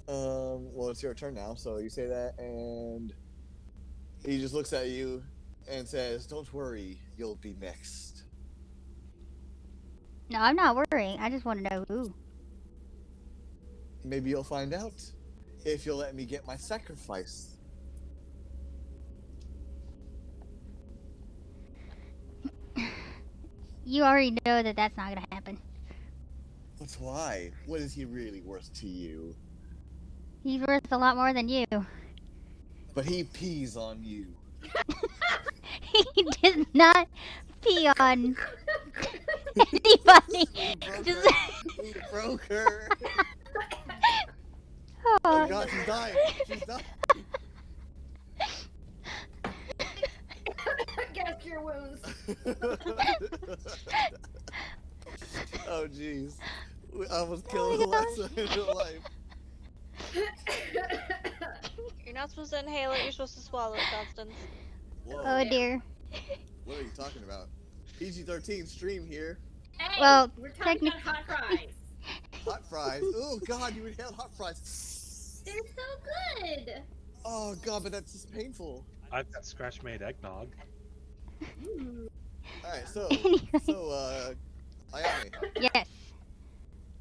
Well, it's your turn now, so you say that, and he just looks at you and says, "Don't worry, you'll be next." No, I'm not worrying. I just want to know who. Maybe you'll find out if you'll let me get my sacrifice. You already know that that's not gonna happen. But why? What is he really worth to you? He's worth a lot more than you. But he pees on you. He did not pee on anybody. He broke her. Oh. Oh God, she's dying. She's dying. Gas your wounds. Oh jeez. I almost killed Alexa in real life. You're not supposed to inhale it, you're supposed to swallow it, Constance. Whoa. Oh dear. What are you talking about? PG-13 stream here. Hey, well, we're talking about hot fries. Hot fries. Oh God, you inhaled hot fries. They're so good. Oh God, but that's just painful. I've got scratch-made eggnog. All right, so Anyway. Ayame. Yes.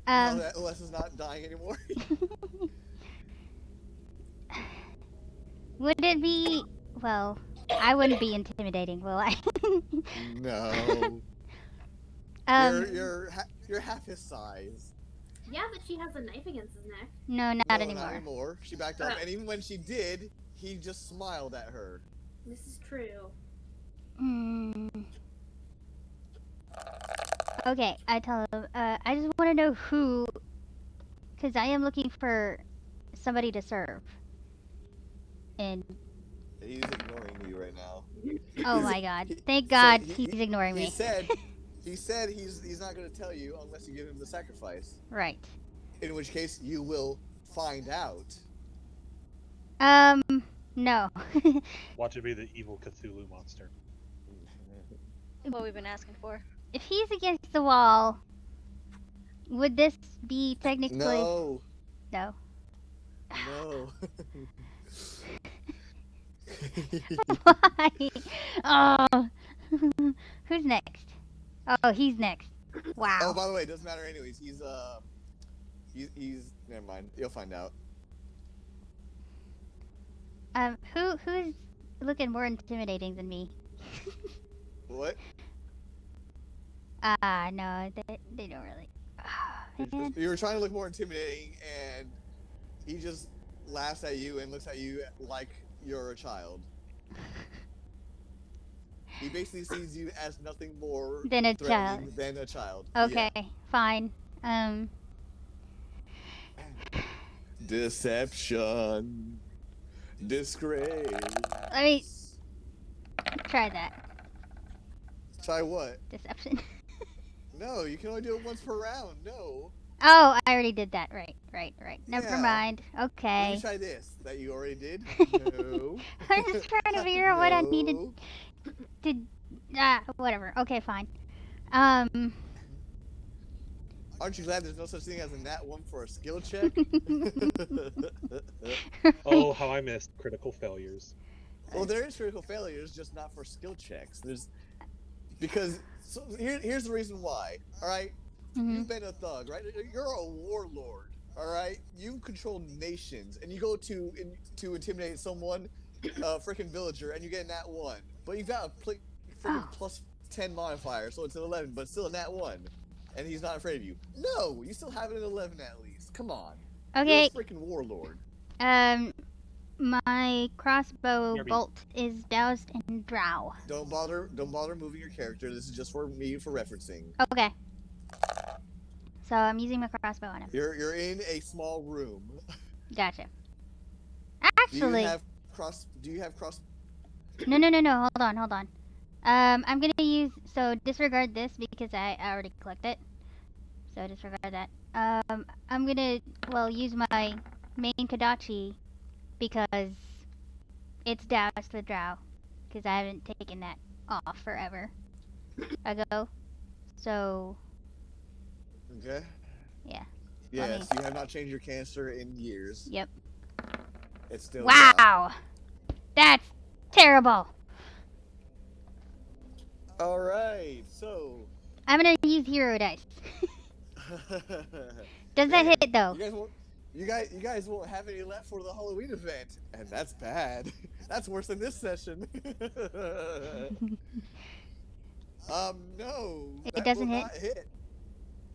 Now that Alessa's not dying anymore. Would it be? Well, I wouldn't be intimidating, will I? No. You're half his size. Yeah, but she has a knife against his neck. No, not anymore. Not anymore. She backed up, and even when she did, he just smiled at her. This is true. Okay, I tell him, I just want to know who, because I am looking for somebody to serve. And, He's ignoring you right now. oh my god. Thank So God he's ignoring he me. said he's not going to tell you unless you give him the sacrifice. Right. In which case you will find out. No. Watch it be the evil Cthulhu monster. What we've been asking for. If he's against the wall, would this be technically... No. No. No. Why? Oh. Who's next? Oh, he's next. Wow. Oh, by the way, it doesn't matter anyways. He's never mind. You'll find out. Who's looking more intimidating than me? What? No, they don't really. Oh, You were trying to look more intimidating, and he just laughs at you and looks at you like you're a child. He basically sees you as nothing more Than a threatening child. than a child. Okay, Yeah. fine. Deception. Disgrace. Let me try that. Try what? Deception. No, you can only do it once per round. No. Oh, I already did that. Right. Never Yeah. mind. Let Okay. me try this. That you already did? No. I'm just trying to figure out what I needed No. to... whatever. Okay, fine. Aren't you glad there's no such thing as a nat 1 for a skill check? Oh, how I missed critical failures. Well, there is critical failures, just not for skill checks. Here's the reason why. All right, You've been a thug, right? You're a warlord. All right, you control nations, and you go to intimidate someone, freaking villager, and you get a nat 1. But you've got a freaking plus 10 modifier, so it's an 11, but still a nat 1. And he's not afraid of you. No, you still have an 11 at least. Come on. Okay. You're a freaking warlord. My crossbow bolt is doused in drow. Don't bother moving your character. This is just for me for referencing. Okay. So I'm using my crossbow on him. You're in a small room. Gotcha. Actually. Do you have cross? No. Hold on. I'm gonna use, so disregard this because I already clicked it. So disregard that. I'm gonna, use my main Kodachi because it's doused with drow. Because I haven't taken that off forever ago. So. Okay. Yeah. Yes, you have not changed your canister in years. Yep. It's still. Wow! That's terrible! Alright, so. I'm gonna use hero dice. Does that hit though? You guys won't have any left for the Halloween event, and that's bad. That's worse than this session. No. It doesn't hit? Not hit.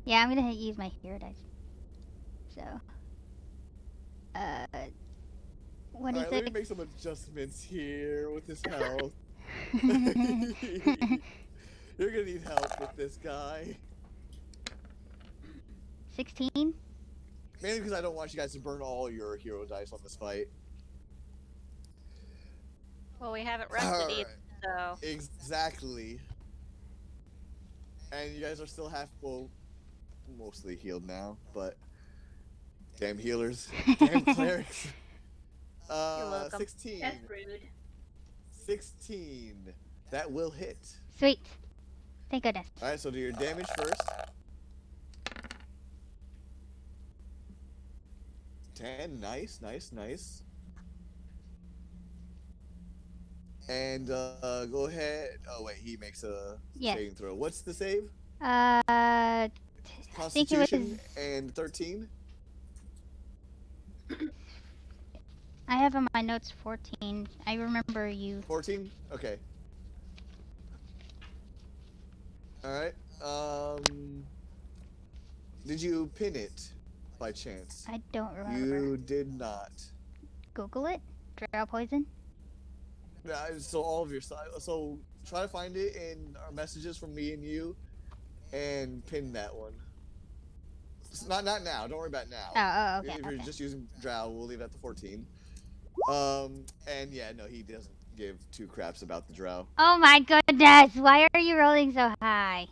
Yeah, I'm gonna use my hero dice. So. 26. Alright, let me make some adjustments here with this health. You're gonna need help with this guy. 16? Mainly because I don't want you guys to burn all your hero dice on this fight. Well, we haven't rested either, so. Exactly. And you guys are still mostly healed now, but damn healers, damn clerics. You're welcome. 16. That's rude. 16. That will hit. Sweet. Thank goodness. Alright, so do your damage first. 10. Nice. And go ahead. Oh wait, he makes a saving throw. What's the save? Constitution and 13. I have on my notes 14. I remember you. 14? Okay. Alright. Did you pin it by chance? I don't remember. You did not. Google it? Drow poison? So all of your so try to find it in our messages from me and you, and pin that one. Not now. Don't worry about now. Oh, okay. If you're just using Drow, we'll leave it at the 14. And yeah, no, he doesn't give two craps about the Drow. Oh my goodness! Why are you rolling so high?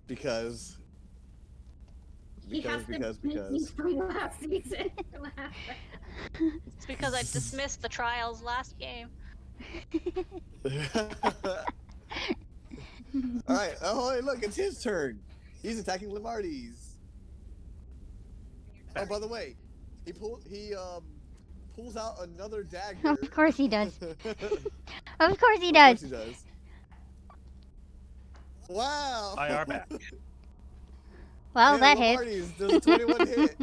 Because. He has to beat me from last season. It's because I dismissed the trials last game. Alright, oh hey, look, it's his turn. He's attacking Lamarty's. Oh, by the way, he pulls out another dagger. Of course he does. Of course he Of does. course he does. Wow. I are back. Well, yeah, that hits. Lamarty's does a 21 hit.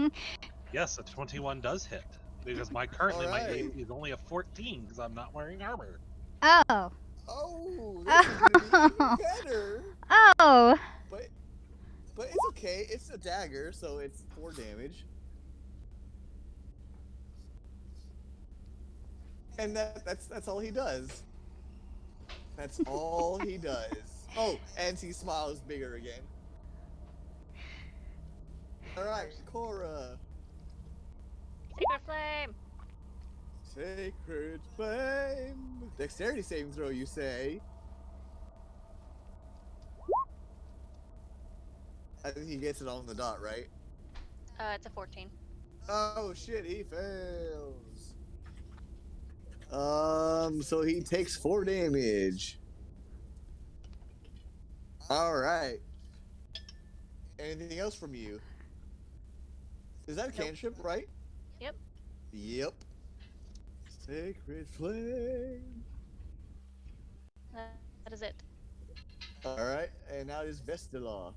Yes, a 21 does hit. Because my currently my Alright. AC is only a 14 because I'm not wearing armor. Oh. Oh, this is gonna be even better. Oh. But it's okay. It's a dagger, so it's 4 damage. And that's all he does. That's all he does. Oh, and he smiles bigger again. Alright, Cora. Secret flame. Sacred flame. Dexterity saving throw, you say? I think he gets it on the dot, right? It's a 14. Oh shit, he fails. So he takes 4 damage. Alright. Anything else from you? Is that a cantrip, right? Yep. Yep. Sacred flame. That is it. Alright, and now it's Vestiloff.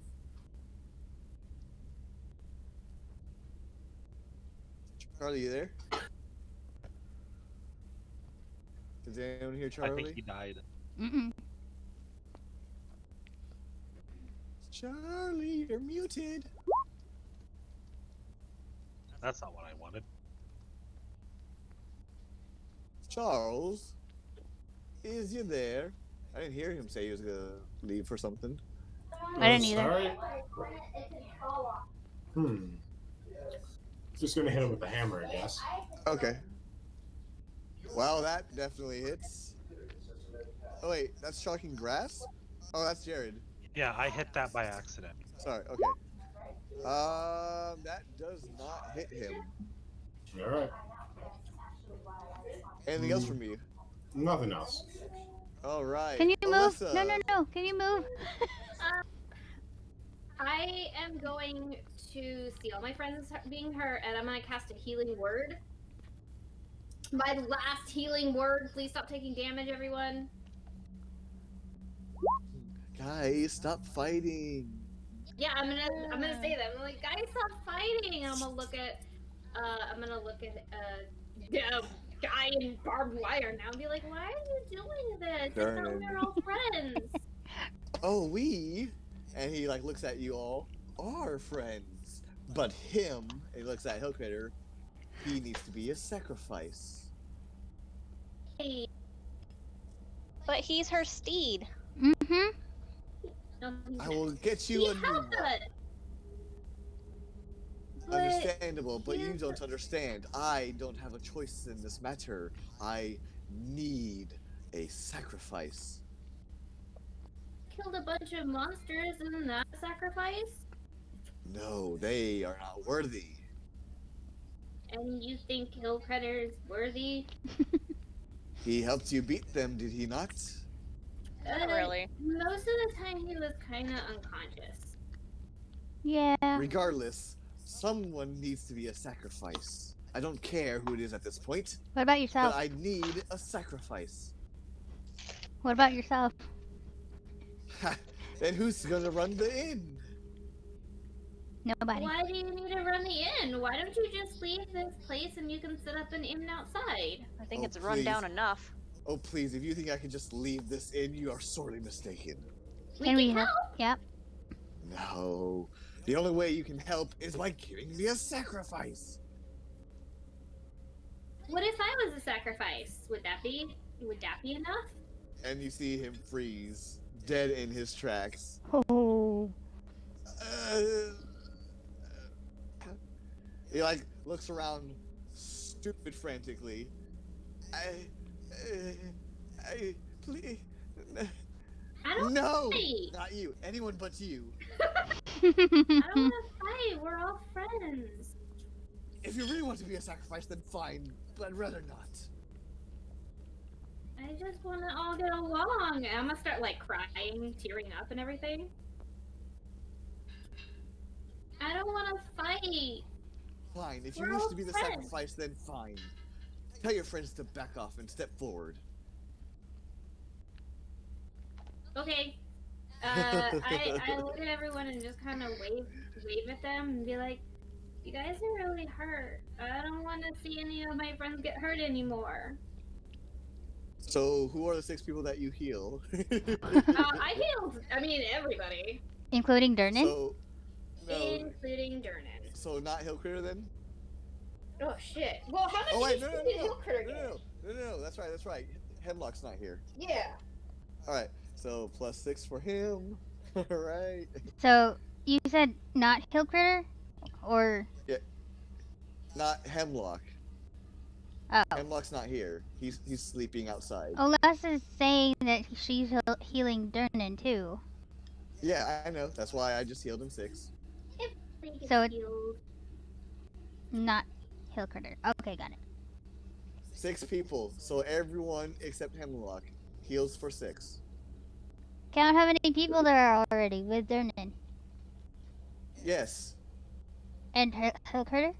Charlie, you there? Is anyone here, Charlie? I think he died. Mm-mm. Charlie, you're muted. That's not what I wanted. Charles, is you there? I didn't hear him say he was gonna leave for something. I didn't either. Sorry. Just gonna hit him with the hammer, I guess. Okay. Wow, that definitely hits. Oh wait, that's shocking grass? Oh, that's Jared. Yeah, I hit that by accident. Sorry, okay. That does not hit him. Alright. Anything else from you? Nothing else. Alright. Can you move? Alyssa. No. Can you move? I am going to see all my friends being hurt, and I'm gonna cast a healing word. My last healing word. Please stop taking damage, everyone. Guys, stop fighting. Yeah, I'm gonna say that. I'm like, guys, stop fighting. I'm gonna look at guy in barbed wire now and be like, why are you doing this? I thought we were all friends. Oh, we? And he like looks at you all, are friends. But him, and he looks at Hill Critter, he needs to be a sacrifice. Hey. But he's her steed. Mm-hmm. I will get you a new one. Understandable, but you don't understand. I don't have a choice in this matter. I need a sacrifice. Killed a bunch of monsters, isn't that a sacrifice? No, they are not worthy. And you think Hillcreditor is worthy? He helped you beat them, did he not? Not really. Most of the time he was kind of unconscious. Yeah. Regardless, someone needs to be a sacrifice. I don't care who it is at this point. What about yourself? But I need a sacrifice. What about yourself? Then who's gonna run the inn? Nobody. Why do you need to run the inn? Why don't you just leave this place and you can set up an inn outside? I think it's run down enough. Oh please, if you think I can just leave this inn, you are sorely mistaken. Can we help? Yep. No. The only way you can help is by giving me a sacrifice. What if I was a sacrifice? Would that be enough? and you see him freeze, dead in his tracks. Oh. He like looks around, stupid frantically. I please. I don't No, fight. not you. Anyone but you. I don't want to fight. We're all friends. If you really want to be a sacrifice, then fine, but I'd rather not. I just want to all get along. I'm gonna start like crying, tearing up, and everything. I don't want to fight. Fine, if We're you wish all to be the friends. sacrifice, then fine. Tell your friends to back off and step forward. Okay. I look at everyone and just kind of wave at them and be like, "You guys are really hurt. I don't want to see any of my friends get hurt anymore." So, who are the 6 people that you heal? I healed. I mean, everybody, Including Durnan? So, no. including Durnan. So, not Hill Critter then? Oh shit. Well, how much Oh, wait, did no, Hill Critter get? No, that's right. Hemlock's not here. Yeah. Alright, so plus 6 for him. Alright. So, you said not Hill Critter? Or... Yeah. Not Hemlock. Oh. Hemlock's not here. He's sleeping outside. Olas is saying that she's healing Durnan too. Yeah, I know. That's why I just healed him 6. So it's not Hill Critter. Okay, got it. 6 people. So everyone except Hemlock heals for 6. Count how many people there are already with Durnan. Yes. And Hill Critter?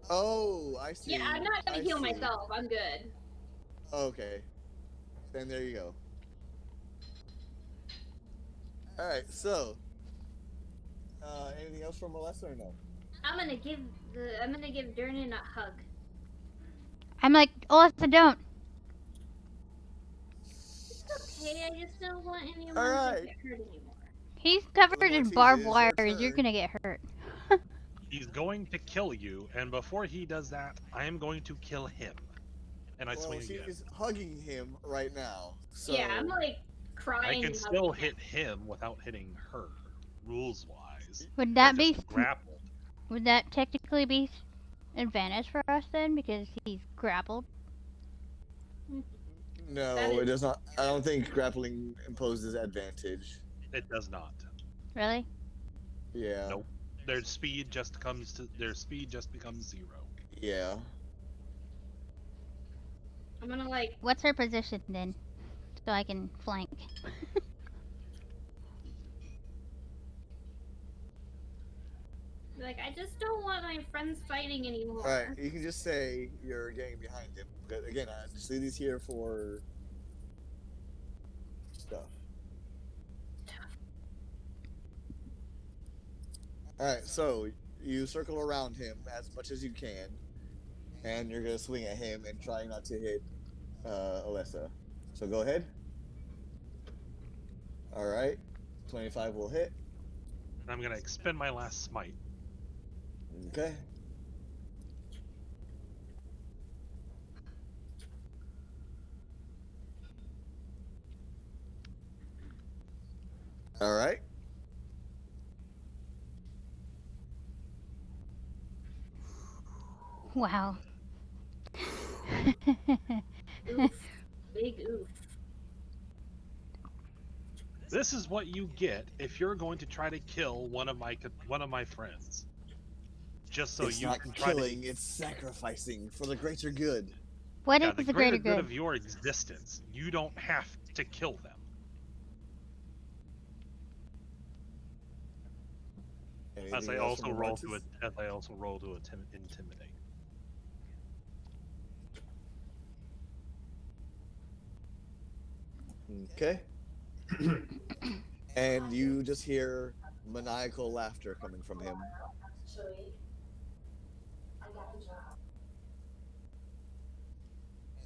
Oh, I see. Yeah, I'm not gonna heal myself. I'm good. Okay. Then there you go. Alright, so anything else from Melissa or no? I'm gonna give Durnan a hug. I'm like, Olas, don't. It's okay, I just don't want anyone Alright. to get hurt anymore. He's covered in Ortiz, barbed it is your wires. You're turn. gonna get hurt. He's going to kill you, and before he does that, I am going to kill him. And I Well, swing she again. is hugging him right now. So Yeah, I'm like crying. I can and still hugging hit him without hitting her, rules-wise. Would that They're be... just grappled. Would that technically be advantage for us then? Because he's grappled? no, That it is- does not. I don't think grappling imposes advantage. It does not. Really? Yeah. Nope. Their speed just becomes 0. Yeah. I'm gonna like. What's her position then? So I can flank. Like, I just don't want my friends fighting anymore. Alright, you can just say you're getting behind him. But again, I just leave these here for stuff. Alright, so you circle around him as much as you can, and you're gonna swing at him and try not to hit Alessa. So go ahead. Alright, 25 will hit. And I'm gonna expend my last smite. Okay. Alright. Wow. Oof. Big oof. This is what you get if you're going to try to kill one of my friends. Just so it's you not can try killing, to. it's sacrificing for the greater good. What Yeah, is the the greater greater good good? of your existence. You don't have to kill them. As Anything I else also from roll Mortis? to intimidate. Okay. And you just hear maniacal laughter coming from him.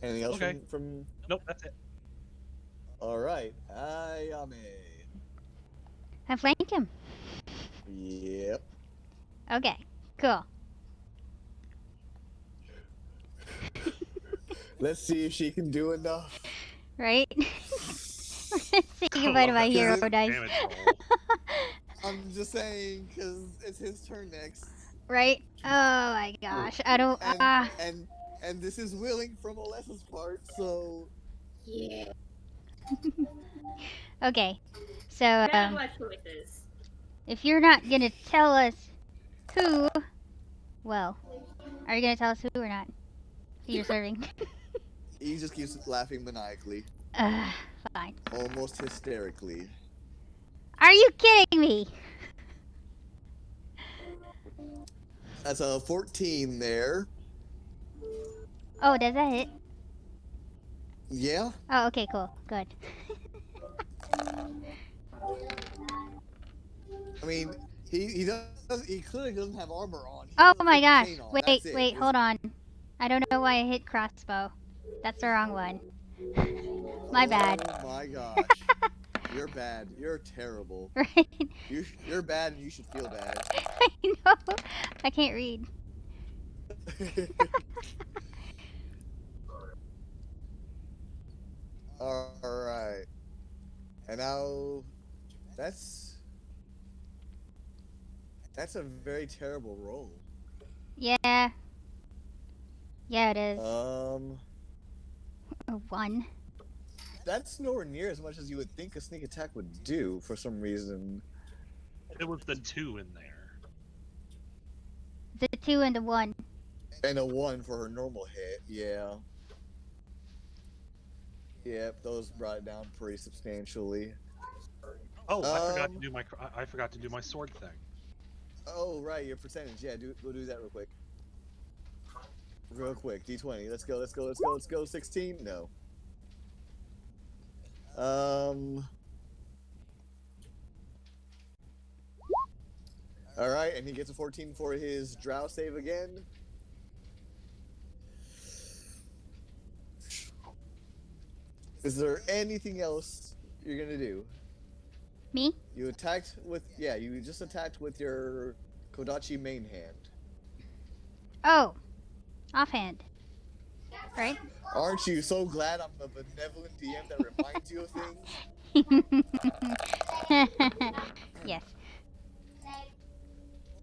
Anything else Okay. from Nope, that's it. Alright. Ayame. I flank him. Yep. Okay, cool. Let's see if she can do enough. Right? We're gonna say goodbye to my hero dice. I'm just saying, because it's his turn next. Right? Oh my gosh. I don't. And this is willing from Alessa's part, so. Yeah. Okay. So, Bad life choices. if you're not gonna tell us who, well, are you gonna tell us who or not? Who you're serving? He just keeps laughing maniacally. Fine. Almost hysterically. Are you kidding me? That's a 14 there. Oh, does that hit? Yeah. Oh, okay, cool. Good. I mean, he clearly doesn't have armor on. He Oh has a my freaking gosh. chain on. Wait, hold on. I don't know why I hit crossbow. That's the wrong one. My bad. Oh my gosh. You're bad. You're terrible. Right? You're bad and you should feel bad. I know. I can't read. Alright. And now that's a very terrible roll. Yeah. Yeah, it is. A 1. That's nowhere near as much as you would think a sneak attack would do for some reason. It was the 2 in there. The 2 and the 1. And a 1 for her normal hit, yeah. Yep, those brought it down pretty substantially. Oh, I forgot to do my sword thing. Oh right, your percentage. Yeah, we'll do that real quick. Real quick, D20. Let's go. 16? No. Alright, and he gets a 14 for his drow save again. Is there anything else you're gonna do? Me? You just attacked with your Kodachi main hand. Oh. Offhand. Right? Aren't you so glad I'm a benevolent DM that reminds you of things? Yes.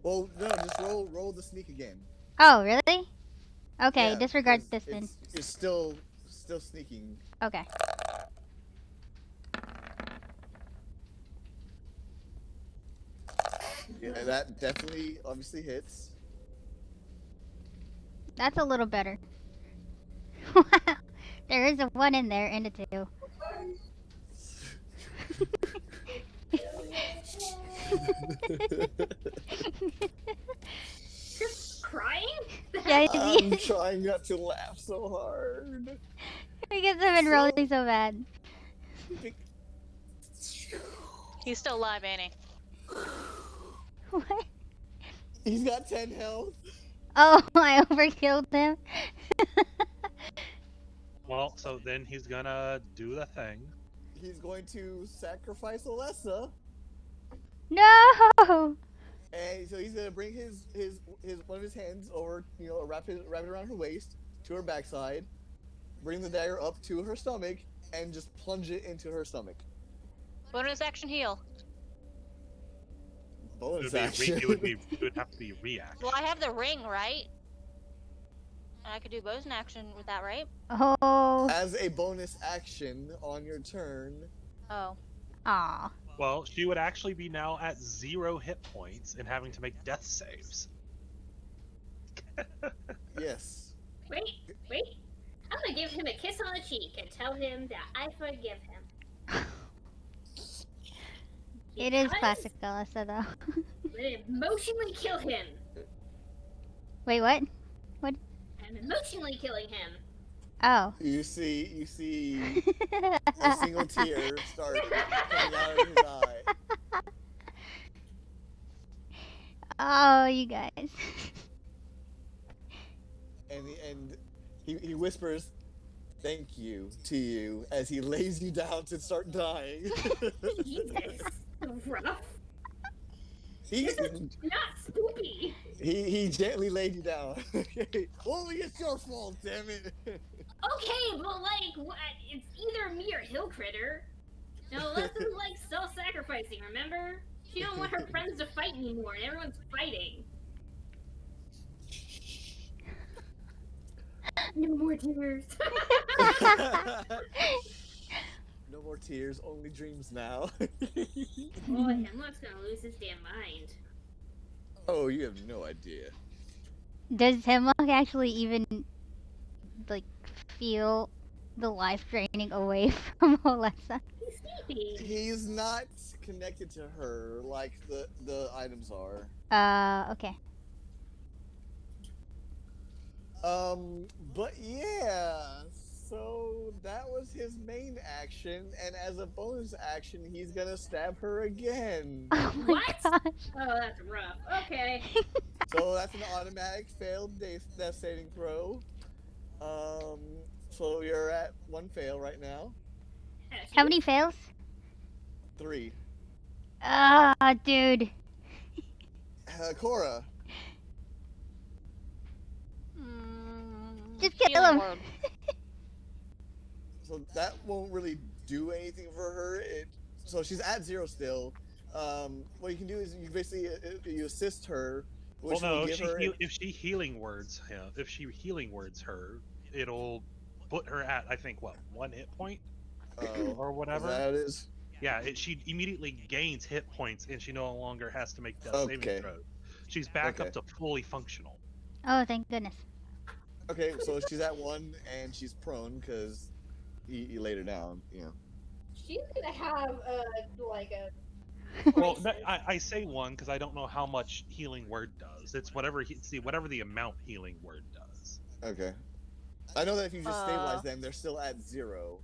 Well, no, just roll the sneak again. Oh, really? Okay, Yeah, disregard this then. You're still sneaking. Okay. Yeah, that definitely obviously hits. That's a little better. There is a 1 in there and a 2. Just crying? I'm trying not to laugh so hard. Because I've been rolling so bad. He's still alive, ain't he? What? He's got 10 health. Oh, I overkilled him. Well, so then he's gonna do the thing. He's going to sacrifice Alessa. No! And so he's gonna bring his one of his hands over, wrap it around her waist to her backside, bring the dagger up to her stomach, and just plunge it into her stomach. Bonus action heal. Bonus action. It would have to be reaction. Well, I have the ring, right? I could do bonus action with that, right? Oh. As a bonus action on your turn. Oh. Aw. Well, she would actually be now at 0 hit points and having to make death saves. Yes. Wait. I'm gonna give him a kiss on the cheek and tell him that I forgive him. It is classic Alessa, though. I'm gonna emotionally kill him. Wait, what? What? I'm emotionally killing him. Oh. You see a single tear start coming out of his eye. Oh, you guys. And he whispers, "Thank you" to you as he lays you down to start dying. Jesus, rough. This is not spoopy. He gently laid you down. Only it's your fault, damn it. Okay, but like, what? It's either me or Hill Critter. No, Leslie's like self-sacrificing. Remember? She don't want her friends to fight anymore, and everyone's fighting. No more tears. No more tears, only dreams now. Oh, Hemlock's gonna lose his damn mind. Oh, you have no idea. Does Hemlock actually even like feel the life draining away from Olessa? He's sleeping. He's not connected to her like the items are. Okay. But yeah, so that was his main action, and as a bonus action, he's gonna stab her again. Oh my What? gosh. Oh, that's rough. Okay. So that's an automatic failed death saving throw. So you're at 1 fail right now. How many fails? 3. Ah, dude. Cora. Just kill Healing him. word. So that won't really do anything for her. So she's at 0 still. What you can do is you basically you assist her, which Well, no, will give her. if she healing words her, it'll put her at, I think, what, 1 hit point or whatever. Is that how it is? Yeah, she immediately gains hit points, and she no longer has to make death saving throws. She's back up to fully functional. Oh, thank goodness. Okay, so she's at 1 and she's prone because he laid her down. You know. She's gonna have like a. Well, I say 1 because I don't know how much healing word does. It's whatever the amount healing word does. Okay. I know that if you just stabilize them, they're still at 0,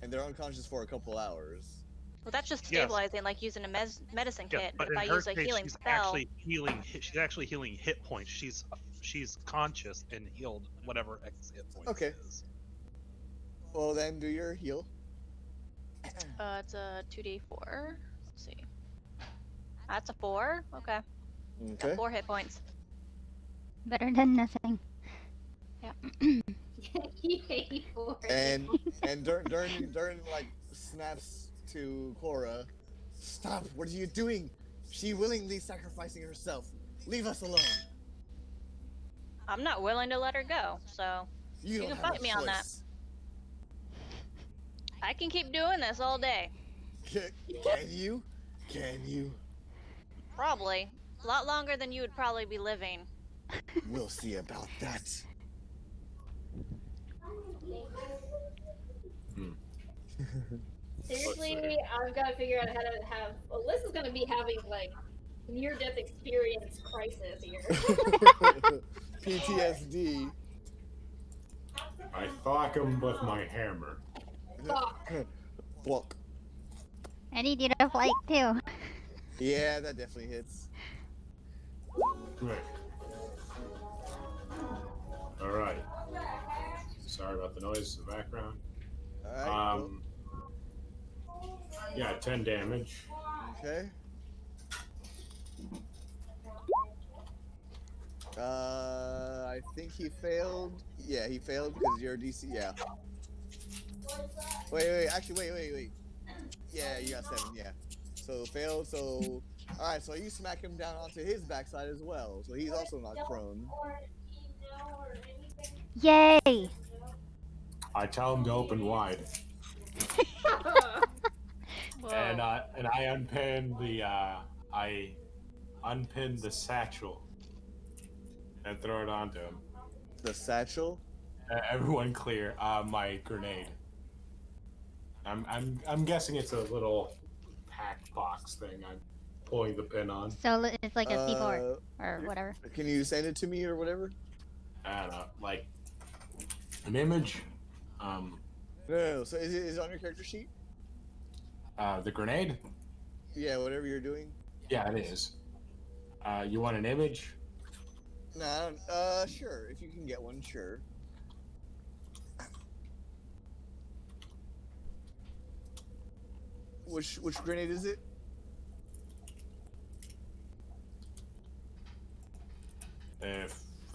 and they're unconscious for a couple hours. Well, that's just stabilizing, like using a medicine kit. But if I use a healing spell, she's actually healing hit points. She's conscious and healed whatever X hit points is. Well, then do your heal. It's a 2d4. Let's see. That's a 4. Okay. Okay. 4 hit points. Better than nothing. Yeah. and during like snaps to Cora, stop! What are you doing? She willingly sacrificing herself. Leave us alone. I'm not willing to let her go, so you can fight me on that. I can keep doing this all day. Can you? Can you? Probably. A lot longer than you would probably be living. We'll see about that. Seriously, I've got to figure out how to have. Alyssa's gonna be having like near-death experience crisis here. PTSD. I thwack him with my hammer. Block. I need you to fight too. Yeah, that definitely hits. Right. All right. Sorry about the noise in the background. All right. Yeah, 10 damage. Okay. I think he failed. Yeah, he failed because your DC. Yeah. Wait. Actually, wait. Yeah, you got 7. Yeah. So failed. So all right. So you smack him down onto his backside as well. So he's also not prone. Yay! I tell him to open wide. And I unpin the satchel and throw it onto him. The satchel? Everyone clear. My grenade. I'm guessing it's a little pack box thing. I'm pulling the pin on. So it's like a C4 or whatever. Can you send it to me or whatever? I don't know, like an image. No. So is it on your character sheet? The grenade? Yeah, whatever you're doing. Yeah, it is. You want an image? No, sure. If you can get one, sure. Which grenade is it?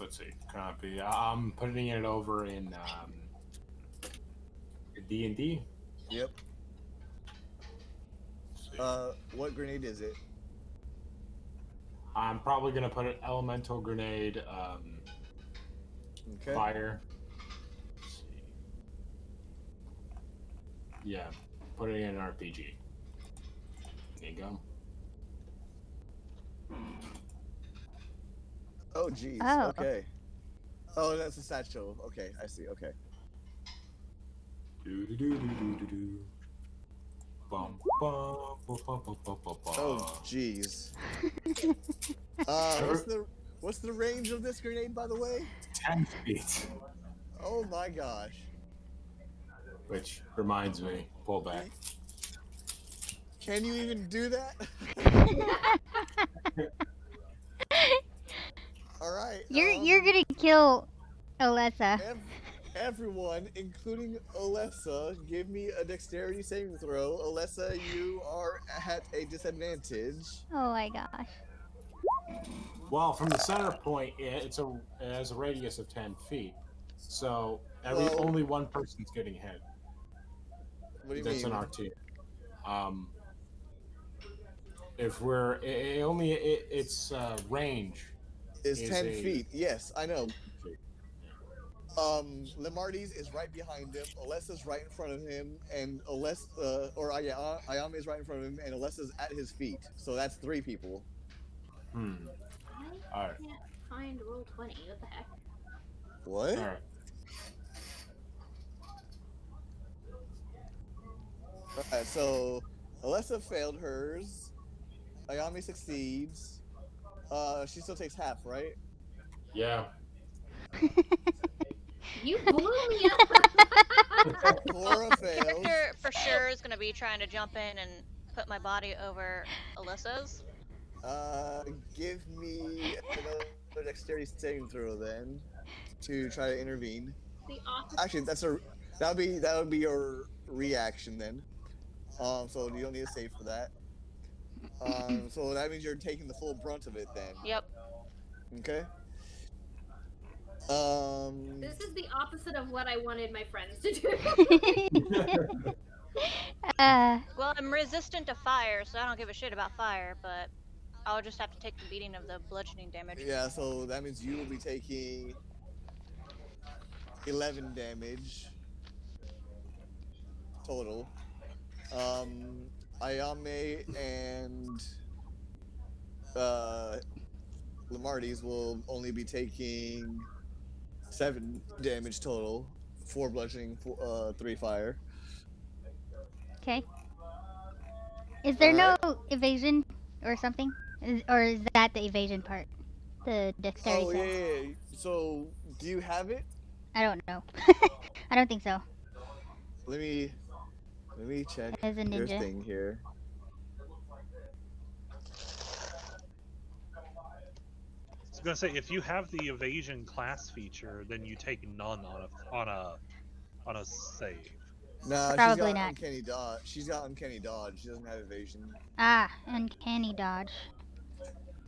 Let's see, copy. I'm putting it over in D&D? Yep. What grenade is it? I'm probably gonna put an elemental grenade. Okay. Fire. Let's see. Yeah, put it in an RPG. There you go. Oh, jeez. Oh. Okay. Oh, that's a satchel. Okay, I see. Okay. Oh, jeez. What's the range of this grenade, by the way? 10 feet. Oh my gosh. Which reminds me, pull back. Can you even do that? All right. You're gonna kill Alessa. Everyone, including Alessa, give me a dexterity saving throw. Alessa, you are at a disadvantage. Oh my gosh. Well, from the center point, it has a radius of 10 feet. So only one person's getting hit. What do you That's mean? an RT. If we're its range is 10 feet. Yes, I know. Limardes is right behind him. Alessa's right in front of him, and Ayame is right in front of him, and Alessa's at his feet. So that's 3 people. I can't find Roll20. What the heck? What? All right. Alright, so Alessa failed hers. Ayame succeeds. She still takes half, right? Yeah. You blew me up. Cora fails. Character for sure is gonna be trying to jump in and put my body over Alyssa's. Give me another dexterity saving throw then to try to intervene. Actually, that would be your reaction then. So you don't need a save for that. So that means you're taking the full brunt of it then. Yep. Okay. This is the opposite of what I wanted my friends to do. Well, I'm resistant to fire, so I don't give a shit about fire, but I'll just have to take the beating of the bludgeoning damage. Yeah, so that means you will be taking 11 damage total. Ayame and Limardes will only be taking 7 damage total, 4 bludgeoning, 3 fire. Okay. Is there no evasion or something? Or is that the evasion part? The dexterity save? Yeah. So, do you have it? I don't know. I don't think so. Let me check As a your ninja. thing here. I was gonna say, if you have the evasion class feature, then you take none on a save. Nah, Probably she's got not. uncanny dodge. She's got uncanny dodge. She doesn't have evasion. Ah, uncanny dodge.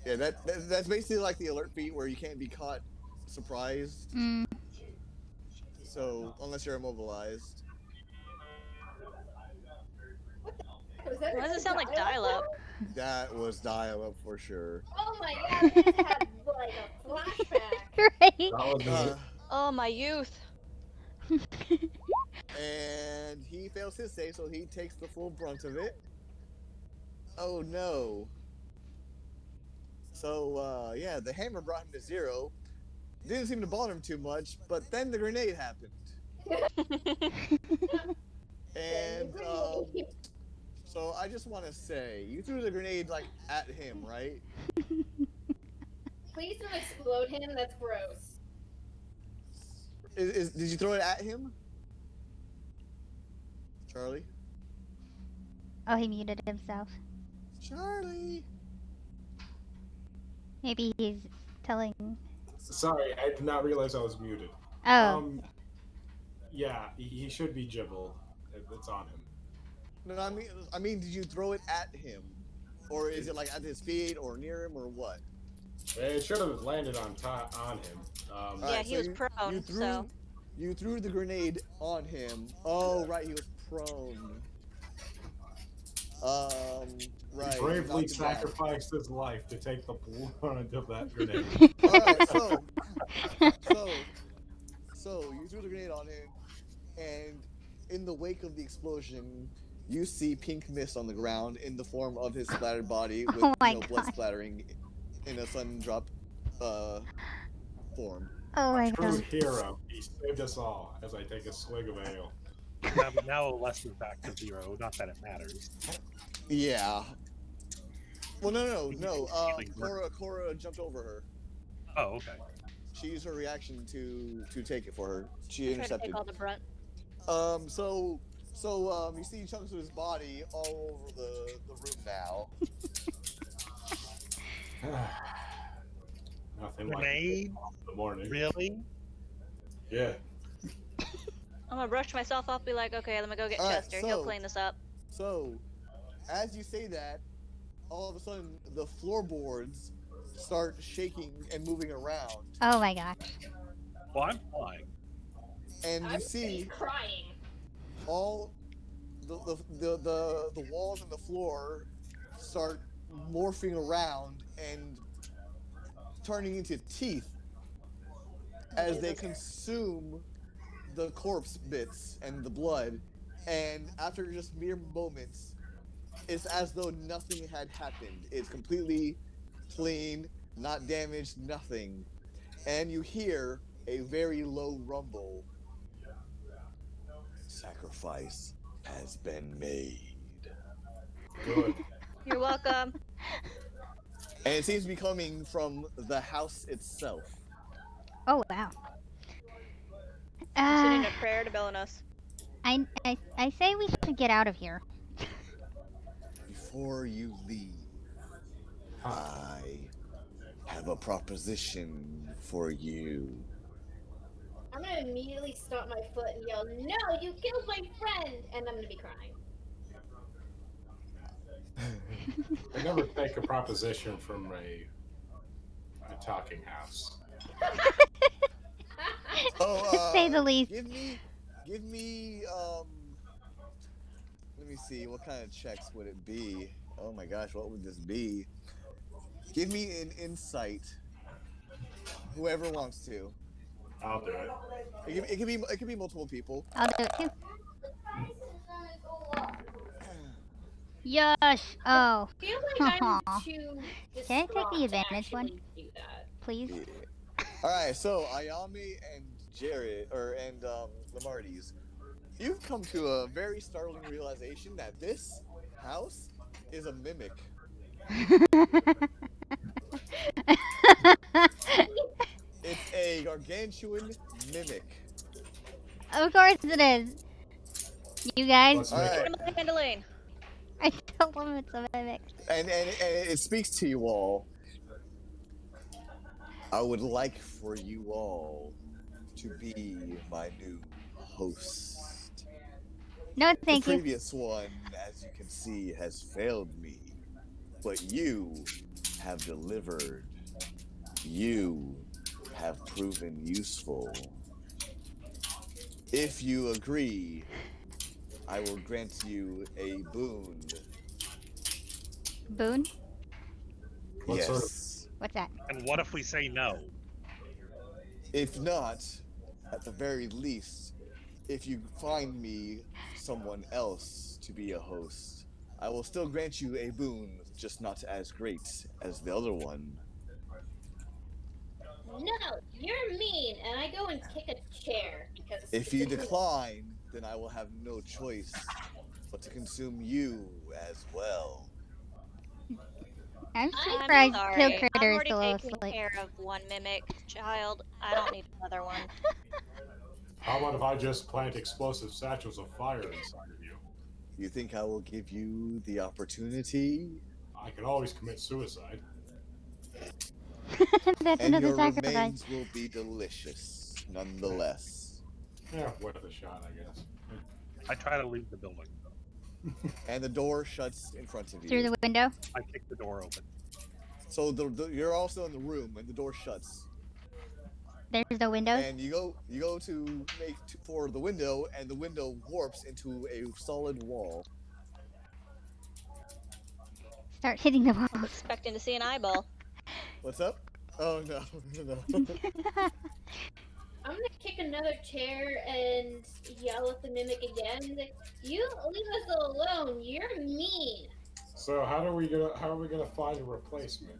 Yeah, that's basically like the alert feat where you can't be caught surprised. So unless you're immobilized. Why does it sound like dial-up? That was dial-up for sure. Oh my god, I just had like a flashback. Right? Oh, my youth. And he fails his save, so he takes the full brunt of it. Oh no. So, yeah, the hammer brought him to 0. Didn't seem to bother him too much, but then the grenade happened. And, so I just want to say, you threw the grenade, like, at him, right? Please don't explode him, that's gross. Did you throw it at him? Charlie? Oh, he muted himself. Charlie! Maybe he's telling... Sorry, I did not realize I was muted. Oh. Yeah, he should be Jibble. It's on him. No, I mean, did you throw it at him? Or is it like at his feet or near him or what? It should have landed on him. Yeah, he was prone, so... You threw the grenade on him. Oh, right, he was prone. Right. He bravely sacrificed his life to take the brunt of that grenade. All right, so you threw the grenade on him, and in the wake of the explosion, you see pink mist on the ground in the form of his splattered body with blood splattering in a sun drop form. Oh my True god. hero. He saved us all as I take a swig of ale. Now less is back to 0. Not that it matters. Yeah. Well, no. Cora jumped over her. Oh, okay. She used her reaction to take it for her. She intercepted. To take all the brunt. So you see chunks of his body all over the room now. Nothing Grenade? Like the morning. Really? Yeah. I'm gonna brush myself off, be like, okay, let me go get Chester. He'll clean this up. So, as you say that, all of a sudden the floorboards start shaking and moving around. Oh my gosh. Well, I'm flying. And you see crying. All the walls and the floor start morphing around and turning into teeth as they consume the corpse bits and the blood, and after just mere moments, it's as though nothing had happened. It's completely clean, not damaged, nothing. And you hear a very low rumble. Sacrifice has been made. Good. You're welcome. And it seems to be coming from the house itself. Oh wow. I'm sending a prayer to Belenos. I say we should get out of here. Before you leave, I have a proposition for you. I'm gonna immediately stomp my foot and yell, "No, you killed my friend!" And I'm gonna be crying. I never take a proposition from a talking house. To say the least. Give me let me see, what kind of checks would it be? Oh my gosh, what would this be? Give me an insight. Whoever wants to. I'll do it. It could be multiple people. I'll do it too. Yosh! Oh. I feel like I'm too Can I take the advantage one? do that. Please? Yeah. Alright, so Ayami and Jared, and Lamarties, you've come to a very startling realization that this house is a mimic. It's a gargantuan mimic. Of course it is. You guys. Alright. I told them it's a mimic. And it speaks to you all. I would like for you all to be my new host. No, thank you. The previous one, as you can see, has failed me. But you have delivered. You have proven useful. If you agree, I will grant you a boon. Boon? What Yes. sort of... What's that? And what if we say no? If not, at the very least, if you find me someone else to be a host, I will still grant you a boon, just not as great as the other one. No, you're mean, and I go and kick a chair because. If you decline, then I will have no choice but to consume you as well. I'm surprised Kill Critter I'm is already still taking asleep. care of one mimic child. I don't need another one. How about if I just plant explosive satchels of fire inside of you? You think I will give you the opportunity? I can always commit suicide. That's and another your sacrifice. remains will be delicious, nonetheless. Yeah, worth a shot, I guess. I try to leave the building. And the door shuts in front of you. Through the window? I kick the door open. So you're also in the room, and the door shuts. There's no windows? And you go to make for the window, and the window warps into a solid wall. Start hitting the I was walls. expecting to see an eyeball. What's up? Oh no, no. I'm gonna kick another chair and yell at the mimic again. Like, you leave us alone. You're mean. So how are we gonna find a replacement?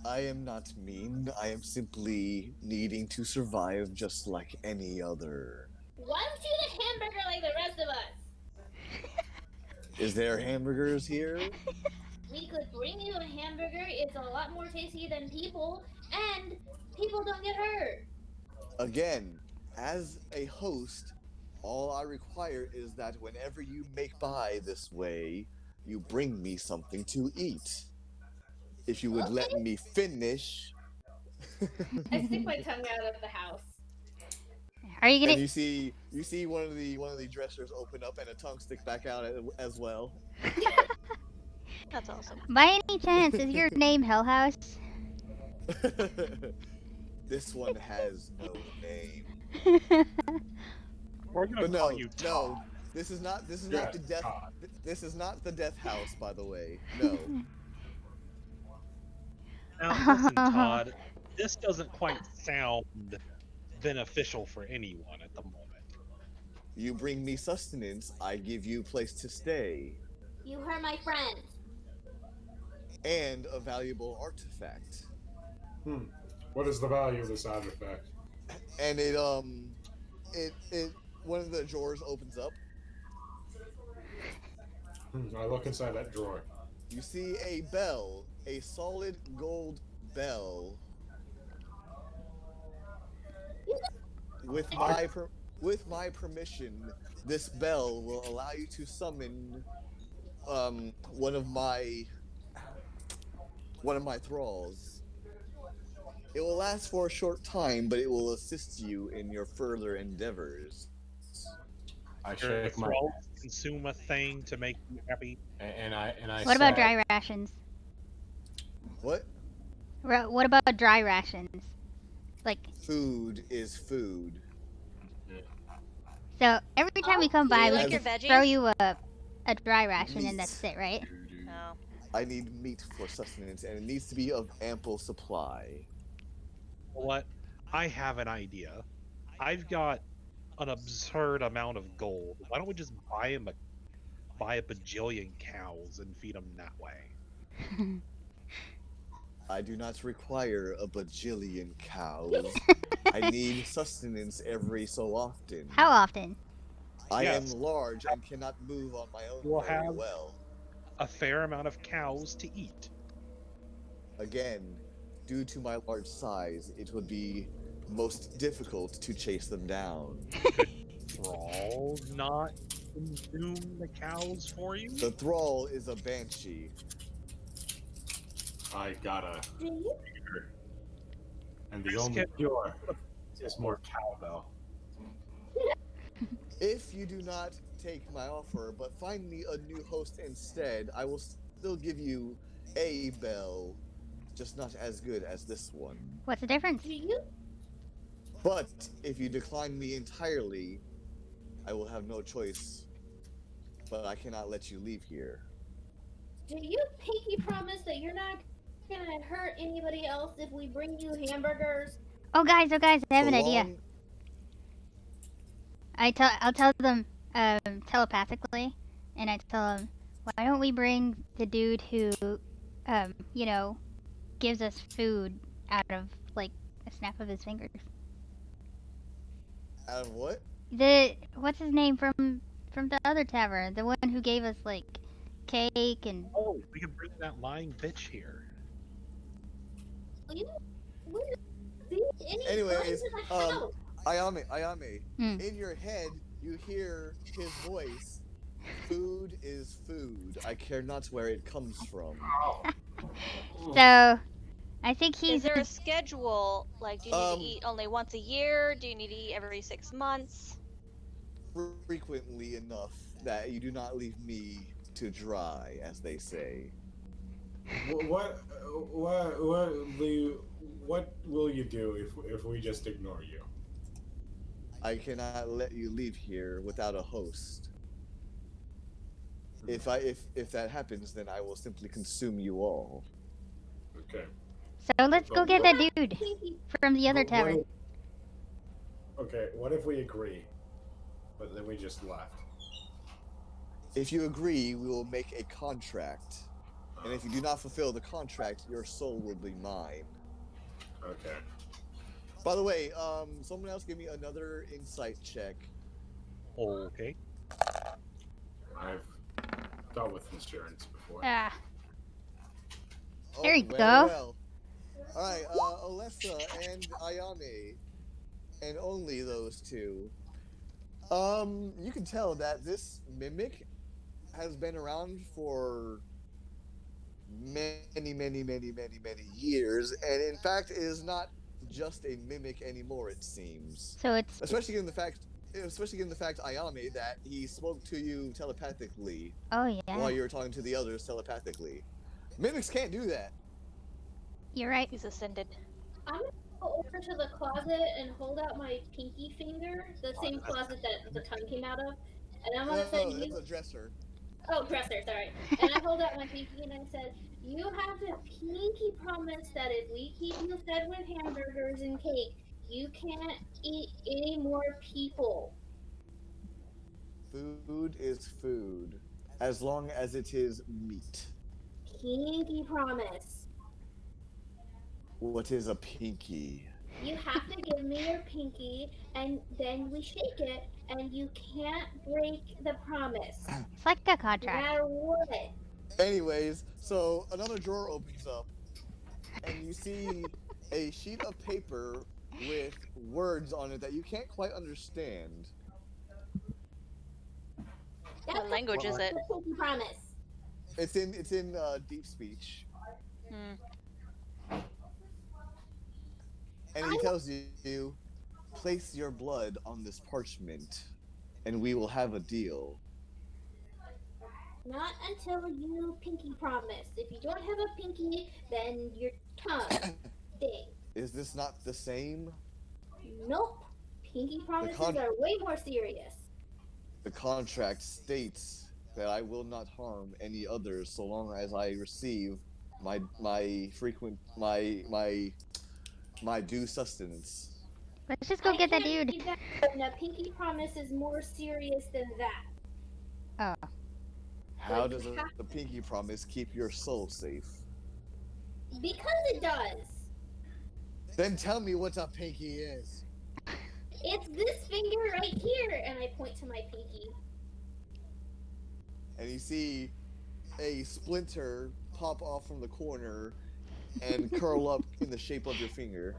I am not mean. I am simply needing to survive just like any other. Why don't you eat a hamburger like the rest of us? Is there hamburgers here? We could bring you a hamburger. It's a lot more tasty than people, and people don't get hurt. Again, as a host, all I require is that whenever you make by this way, you bring me something to eat. If you would let me finish. I stick my tongue out of the house. Are you gonna? And you see one of the dressers open up and a tongue stick back out as well. That's awesome. By any chance, is your name Hell House? This one has no name. We're gonna But call you Todd. no, this is not the death. Todd. This is not the death house, by the way. No. Now, listen, Todd, this doesn't quite sound beneficial for anyone at the moment. You bring me sustenance, I give you place to stay. You hurt my friend. And a valuable artifact. What is the value of this artifact? And it one of the drawers opens up. I look inside that drawer. You see a bell, a solid gold bell. With my permission, this bell will allow you to summon one of my thralls. It will last for a short time, but it will assist you in your further endeavors. I Your shake my thralls consume a thing to make you happy. and I What about dry rations? What? What about dry rations? Like, Food is food. so every time we come by, you we like just your veggies? throw you a dry ration Meat. and that's it, right? No. I need meat for sustenance, and it needs to be of ample supply. What? I have an idea. I've got an absurd amount of gold. Why don't we just buy a bajillion cows and feed them that way? I do not require a bajillion cows. I need sustenance every so often. How often? I Yes. am large and cannot move on my own We'll very have- well. A fair amount of cows to eat. Again, due to my large size, it would be most difficult to chase them down. Thralls not consume the cows for you? The thrall is a banshee. I gotta. And the Let's only get- cure is more cowbell. If you do not take my offer, but find me a new host instead, I will still give you a bell, just not as good as this one. What's the difference? But if you decline me entirely, I will have no choice. But I cannot let you leave here. Do you pinky promise that you're not gonna hurt anybody else if we bring you hamburgers? Oh guys, I have an So idea. long- I'll tell them telepathically, and I tell them, why don't we bring the dude who, gives us food out of like a snap of his fingers. Out of what? What's his name from the other tavern? The one who gave us like cake and. Oh, we can bring that lying bitch here. Anyways, Ayame, Hmm. in your head, you hear his voice. Food is food. I care not where it comes from. So, I think he's. Is there a schedule? Like, do you need to Um, eat only once a year? Do you need to eat every 6 months? Frequently enough that you do not leave me to dry, as they say. What will you do if we just ignore you? I cannot let you leave here without a host. If that happens, then I will simply consume you all. Okay. So let's go get that dude from the other tavern. Okay, what if we agree, but then we just left? If you agree, we will make a contract. And if you do not fulfill the contract, your soul will be mine. Okay. By the way, someone else give me another insight check. Okay. I've dealt with insurance before. Ah. Oh, There you very go. well. All right, Alessa and Ayame, and only those two. You can tell that this mimic has been around for many years, and in fact is not just a mimic anymore. It seems. So it's Especially given the fact, Ayame, that he spoke to you telepathically. Oh yeah. While you were talking to the others telepathically. Mimics can't do that. You're right. He's ascended. I'm gonna go over to the closet and hold out my pinky finger, the same closet that the tongue came out of, and I'm gonna say, that's a dresser. Oh, dresser, sorry. And I hold out my pinky and I said, "You have to pinky promise that if we keep you fed with hamburgers and cake, you can't eat any more people." Food is food, as long as it is meat. Pinky promise. What is a pinky? You have to give me your pinky, and then we shake it, and you can't break the promise. It's like a No contract. matter what. Anyways, so another drawer opens up, and you see a sheet of paper with words on it that you can't quite understand. What language is it? Pinky promise. It's in deep speech. And he tells you, place your blood on this parchment, and we will have a deal. Not until you pinky promise. If you don't have a pinky, then your tongue thing. Is this not the same? Nope. Pinky promises are way more serious. The contract states that I will not harm any others so long as I receive my due sustenance. Let's just go get that dude. And a pinky promise is more serious than that. Oh. How does the pinky promise keep your soul safe? Because it does. Then tell me what a pinky is. It's this finger right here, and I point to my pinky. And you see a splinter pop off from the corner and curl up in the shape of your finger.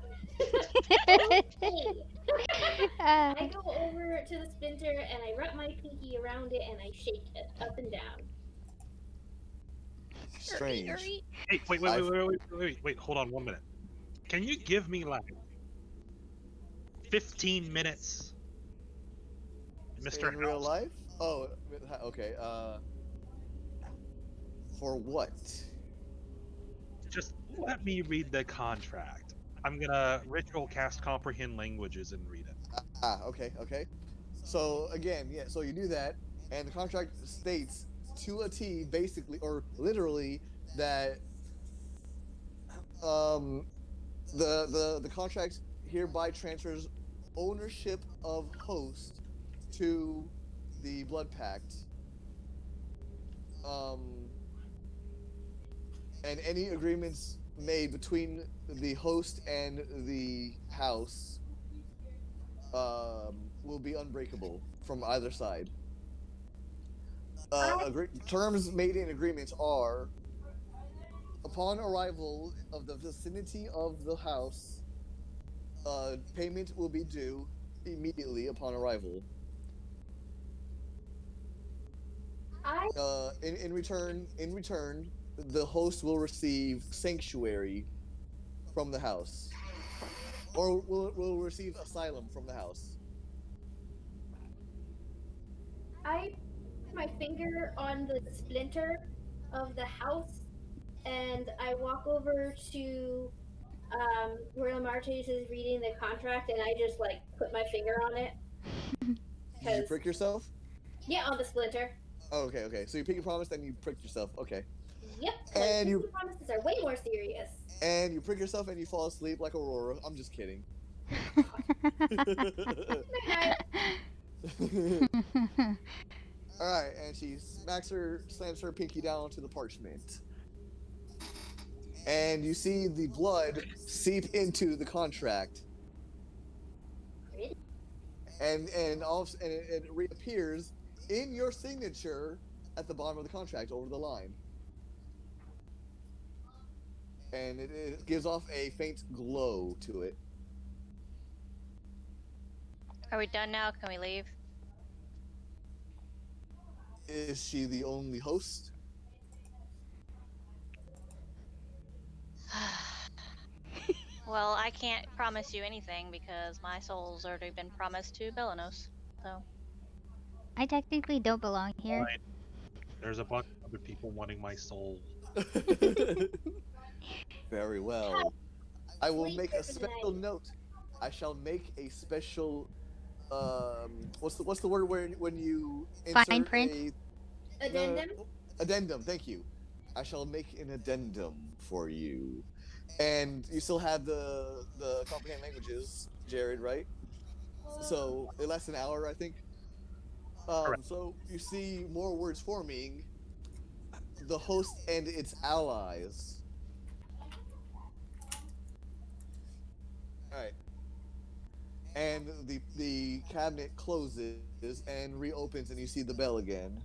I go over to the splinter and I wrap my pinky around it and I shake it up and down. Strange. Hey, wait, hold on 1 minute. Can you give me like 15 minutes, Mr. In real life? Oh, okay. For what? Just let me read the contract. I'm gonna ritual cast comprehend languages and read it. Okay. So again, yeah, so you do that, and the contract states to a T, basically, or literally, that the contract hereby transfers ownership of host to the Blood Pact. And any agreements made between the host and the house will be unbreakable from either side. Terms made in agreements are: upon arrival of the vicinity of the house, payment will be due immediately upon arrival. In return, the host will receive sanctuary from the house, or will receive asylum from the house. I put my finger on the splinter of the house and I walk over to where Martes is reading the contract, and I just like put my finger on it. Did you prick yourself? Yeah, on the splinter. Oh, okay. So you pick your promise, then you prick yourself. Okay. Yep. And you promises are way more serious. And you prick yourself and you fall asleep like Aurora. I'm just kidding. Alright, and she slams her pinky down to the parchment. And you see the blood seep into the contract. And it reappears in your signature at the bottom of the contract over the line. And it gives off a faint glow to it. Are we done now? Can we leave? Is she the only host? Well, I can't promise you anything because my soul's already been promised to Belanos. So I technically don't belong here. Right. There's a bunch of other people wanting my soul. Very well. I will make a special note. I shall make a special what's the word when you insert Fine print? Addendum? Addendum, thank you. I shall make an addendum for you. And you still have the comprehend languages, Jared, right? So it lasts an hour, I think. So you see more words forming. The host and its allies. Alright. And the cabinet closes and reopens and you see the bell again.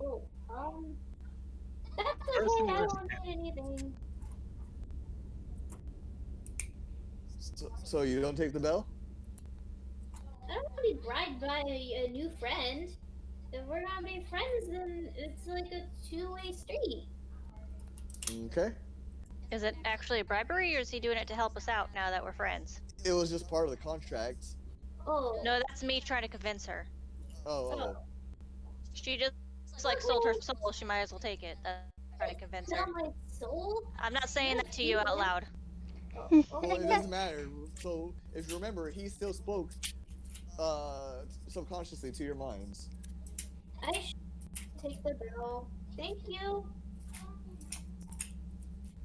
Oh, that's okay, I don't need anything. So you don't take the bell? I don't want to be bribed by a new friend. If we're not being friends, then it's like a two-way street. Okay. is it actually a bribery, or is he doing it to help us out now that we're friends? It was just part of the contract. Oh. No, that's me trying to convince her. Oh. She just like sold her soul. She might as well take it. That's trying to convince her. Sell my soul? I'm not saying that to you out loud. Well, it doesn't matter. So if you remember, he still spoke subconsciously to your minds. I should take the bell. Thank you.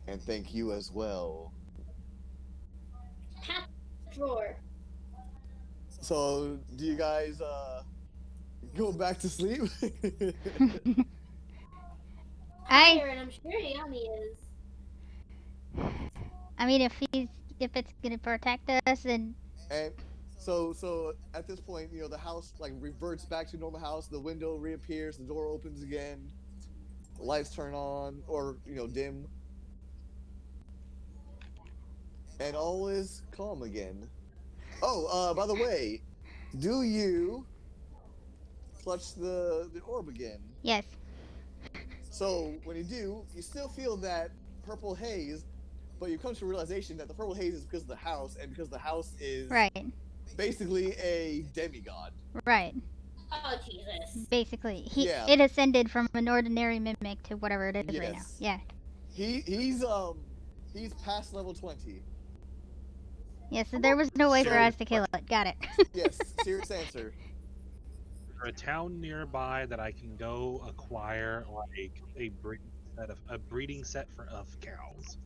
And thank you as well. Hat drawer. So do you guys go back to sleep? And I'm sure Yami is. I mean, if it's gonna protect us, and so at this point, the house like reverts back to normal house. The window reappears, the door opens again, the lights turn on or dim, and all is calm again. Oh, by the way, do you clutch the orb again? Yes. So when you do, you still feel that purple haze, but you come to a realization that the purple haze is because of the house, and because the house is basically a demigod. Right. Oh Jesus. Basically, it ascended from an ordinary mimic to whatever it is right now. Yeah. He's past level 20. Yeah, so there was no way for us to kill it. Got it. Yes, serious answer. Is there a town nearby that I can go acquire like a breeding set of cows?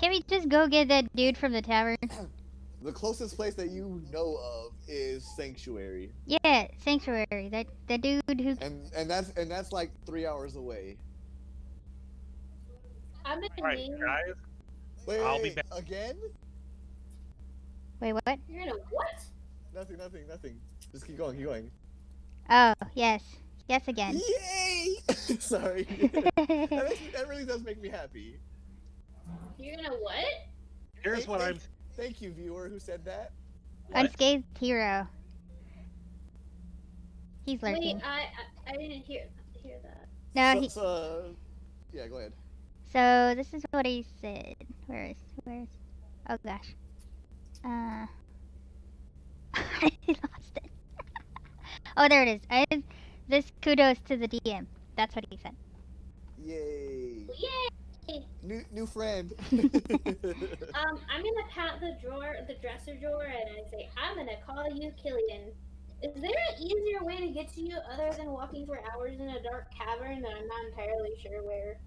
Can we just go get that dude from the tavern? The closest place that you know of is Sanctuary. Yeah, Sanctuary. That dude who. And that's like 3 hours away. I'm in guys. Wait, I'll be back again? Wait, what? You're in a what? Nothing. Just keep going. Oh, yes. Yes again. Yay! Sorry. that really does make me happy. You're in a what? Here's what I'm... Thank you, viewer, who said that. Unscathed hero. He's lurking. Wait, I didn't hear that. No, yeah, go ahead. So this is what he said. Where's? Oh gosh. I lost it. Oh, there it is. This kudos to the DM. That's what he said. Yay! Yay! New friend. I'm gonna pat the dresser drawer, and I say, I'm gonna call you Killian. Is there an easier way to get to you other than walking for hours in a dark cavern that I'm not entirely sure where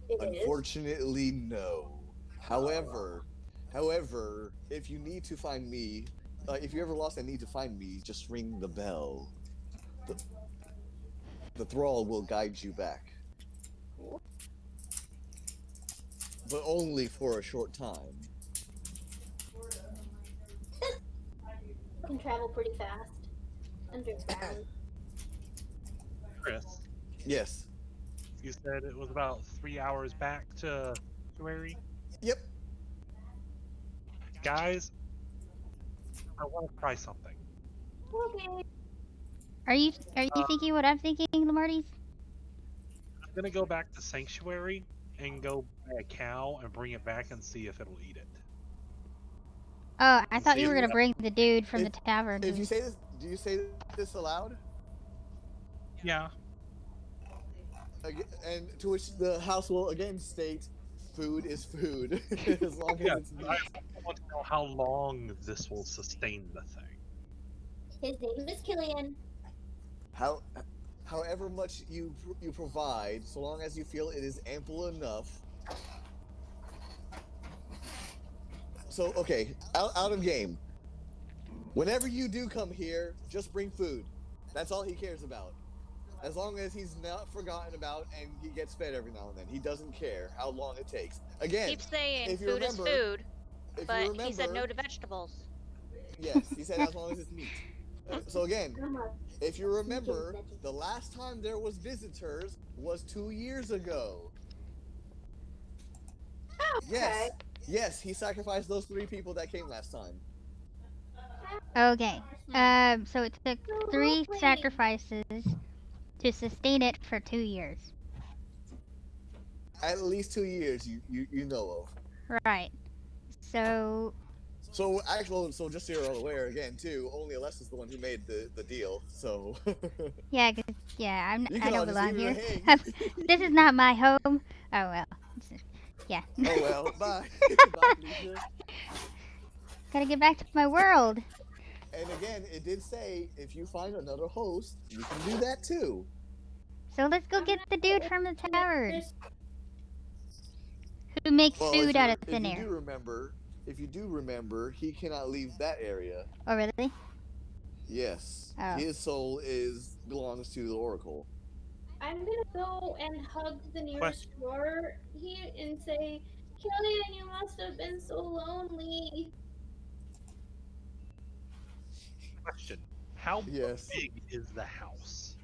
it is? Unfortunately, no. However, if you need to find me, if you ever lost and need to find me, just ring the bell. The thrall will guide you back. But only for a short time. Can travel pretty fast underground. Chris, Yes. you said it was about 3 hours back to Sanctuary? Yep. Guys, I want to try something. Okay. Are you thinking what I'm thinking, Lamarties? I'm gonna go back to Sanctuary and go buy a cow and bring it back and see if it'll eat it. Oh, I thought See you were if- gonna bring the dude from the tavern. If you say this, do you say this aloud? Yeah. And to which the house will again state, "Food is food," as long as it's meat. I want to know how long this will sustain the thing. His name is Killian. However much you provide, so long as you feel it is ample enough. So okay, out of game. Whenever you do come here, just bring food. That's all he cares about. As long as he's not forgotten about and he gets fed every now and then. He doesn't care how long it takes. Again, Keep saying if you food remember, is food, if but you remember, he said no to vegetables. Yes, he said as long as it's meat. So again, if you remember, the last time there was visitors was 2 years ago. Okay. Yes, he sacrificed those 3 people that came last time. Okay. So it took 3 sacrifices to sustain it for 2 years. At least 2 years, you know of. Right. So just so you're all aware, again, too, only Alessa's the one who made the deal, so... yeah, I don't belong here. Hang. This is not my home. Oh well. Yeah. Oh well, bye. Bye, Felicia. Gotta get back to my world. And again, it did say, if you find another host, you can do that too. So let's go get the dude from the tavern. Who makes food out of thin air. If you do remember, he cannot leave that area. Oh, really? Yes. Oh. His soul belongs to the Oracle. I'm gonna go and hug the nearest drawer here and say, Killian, you must have been so lonely. Question. How big is the house?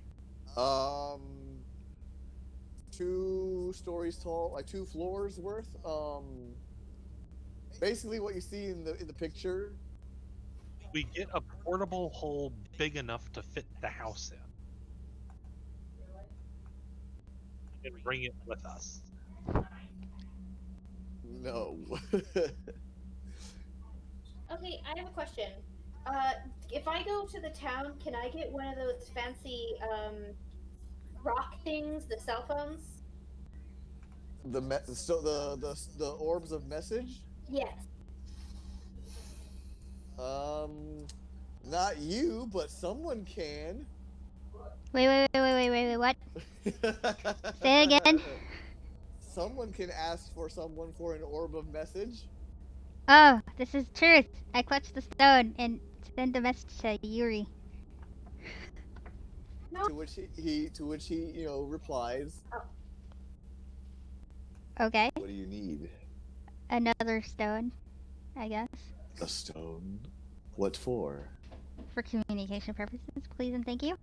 2 stories tall, like 2 floors worth. Basically what you see in the picture. We get a portable hole big enough to fit the house in. And bring it with us. No. Okay, I have a question. If I go to the town, can I get one of those fancy rock things, the cell phones? The orbs of message? Yes. Not you, but someone can. Wait, what? Say it again. Someone can ask for someone for an orb of message. Oh, this is truth. I clutch the stone and send a message to Yuri. No. To which he replies. Oh. Okay. What do you need? Another stone, I guess. A stone? What for? For communication purposes, please and thank you.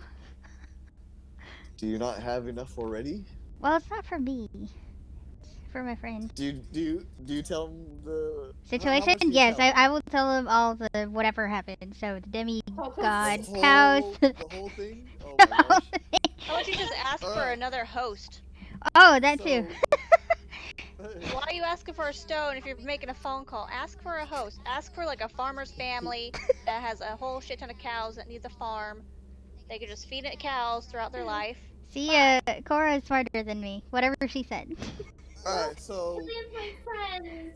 Do you not have enough already? Well, it's not for me. It's for my friend. Do you tell him the situation? Yes, I will tell him all the whatever happened. So the demigod cows. The whole thing? Oh my gosh. How about you just ask for another host? Oh, that too. Why are you asking for a stone if you're making a phone call? Ask for a host. Ask for like a farmer's family that has a whole shit ton of cows that needs a farm. They could just feed it cows throughout their life. See, Cora is smarter than me. Whatever she said. Alright, so Alien's my friends.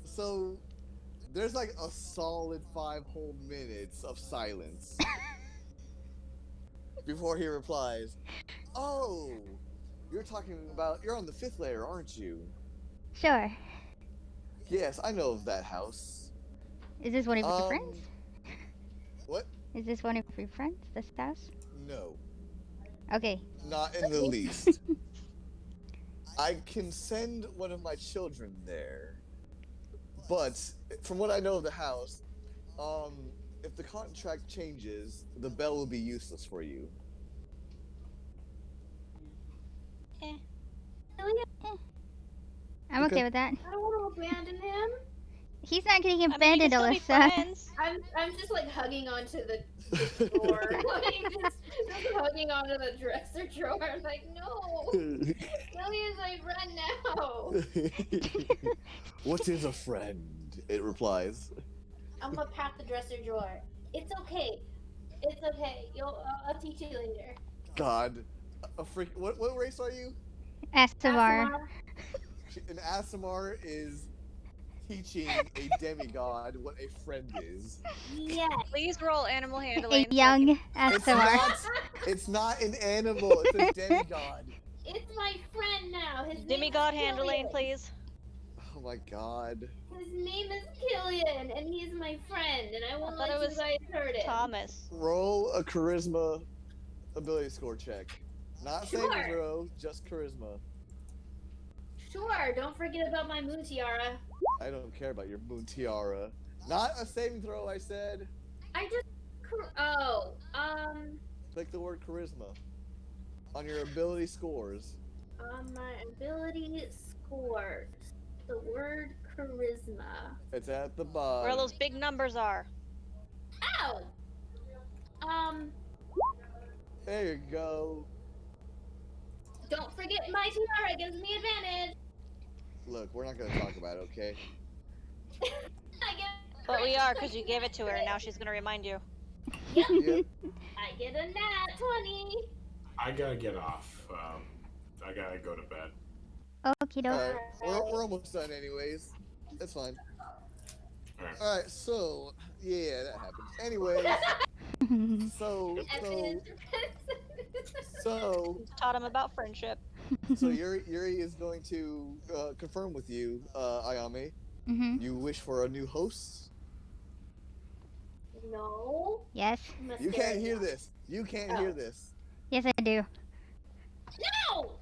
so there's like a solid 5 whole minutes of silence before he replies, "Oh, you're on the 5th layer, aren't you?" Sure. "Yes, I know of that house." Is this one of your friends? What? Is this one of your friends? This house? No, Okay. not in the least. I can send one of my children there, but from what I know of the house, if the contract changes, the bell will be useless for you. I'm okay with that. I don't want to abandon him. He's not getting I mean, you abandoned, can still be Alyssa. friends. I'm just like hugging onto the door, like just hugging onto the dresser drawer. I'm like, no, Lillian's my friend now. What is a friend? It replies. I'm gonna pat the dresser drawer. It's okay. It's okay. I'll teach you later. God, a freak. What race are you? Asimar. An Asimar is teaching a demigod what a friend is. Yes. Please roll animal handling. A young It's Asimar. it's not an animal. It's a demigod. It's my friend now. His Demigod name is handling, Killian. please. Oh my god. His name is Killian, and he's my friend, and I won't thought let it you was guys hurt him. Thomas. Roll a charisma ability score check. Not Sure. saving throw, just charisma. Sure. Don't forget about my moon tiara. I don't care about your moon tiara. Not a saving throw, I said. I just. Click the word charisma on your ability scores. On my ability scores, the word charisma. It's at the bottom. Where those big numbers are. Ow! There you go. Don't forget my tiara gives me advantage. Look, we're not gonna talk about it, okay? I get. But we are, because you gave it to her, and now she's gonna remind you. Yep. Yep. I get a nat 20. I gotta get off. I gotta go to bed. Okie doke. Alright, we're almost done anyways. That's fine. Alright, so yeah, that happens. Anyways, so Taught him about friendship. so Yuri is going to confirm with you, Ayame. You wish for a new host? No. Yes. You can't hear this. You can't hear this. Yes, I do. No.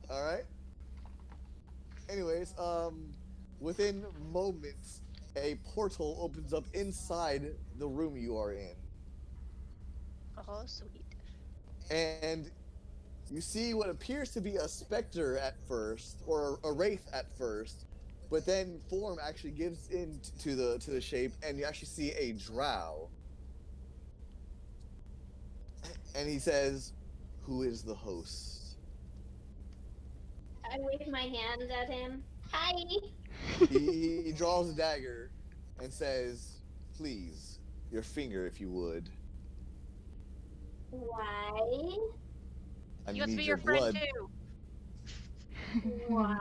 Alright. Anyways, within moments, a portal opens up inside the room you are in. Oh, sweet. And you see what appears to be a specter at first, or a wraith at first, but then form actually gives in to the shape, and you actually see a drow. And he says, "Who is the host?" I wave my hand at him. Hi. He draws a dagger and says, "Please, your finger if you would." Why? I He wants to need be your your friend blood. too. Why?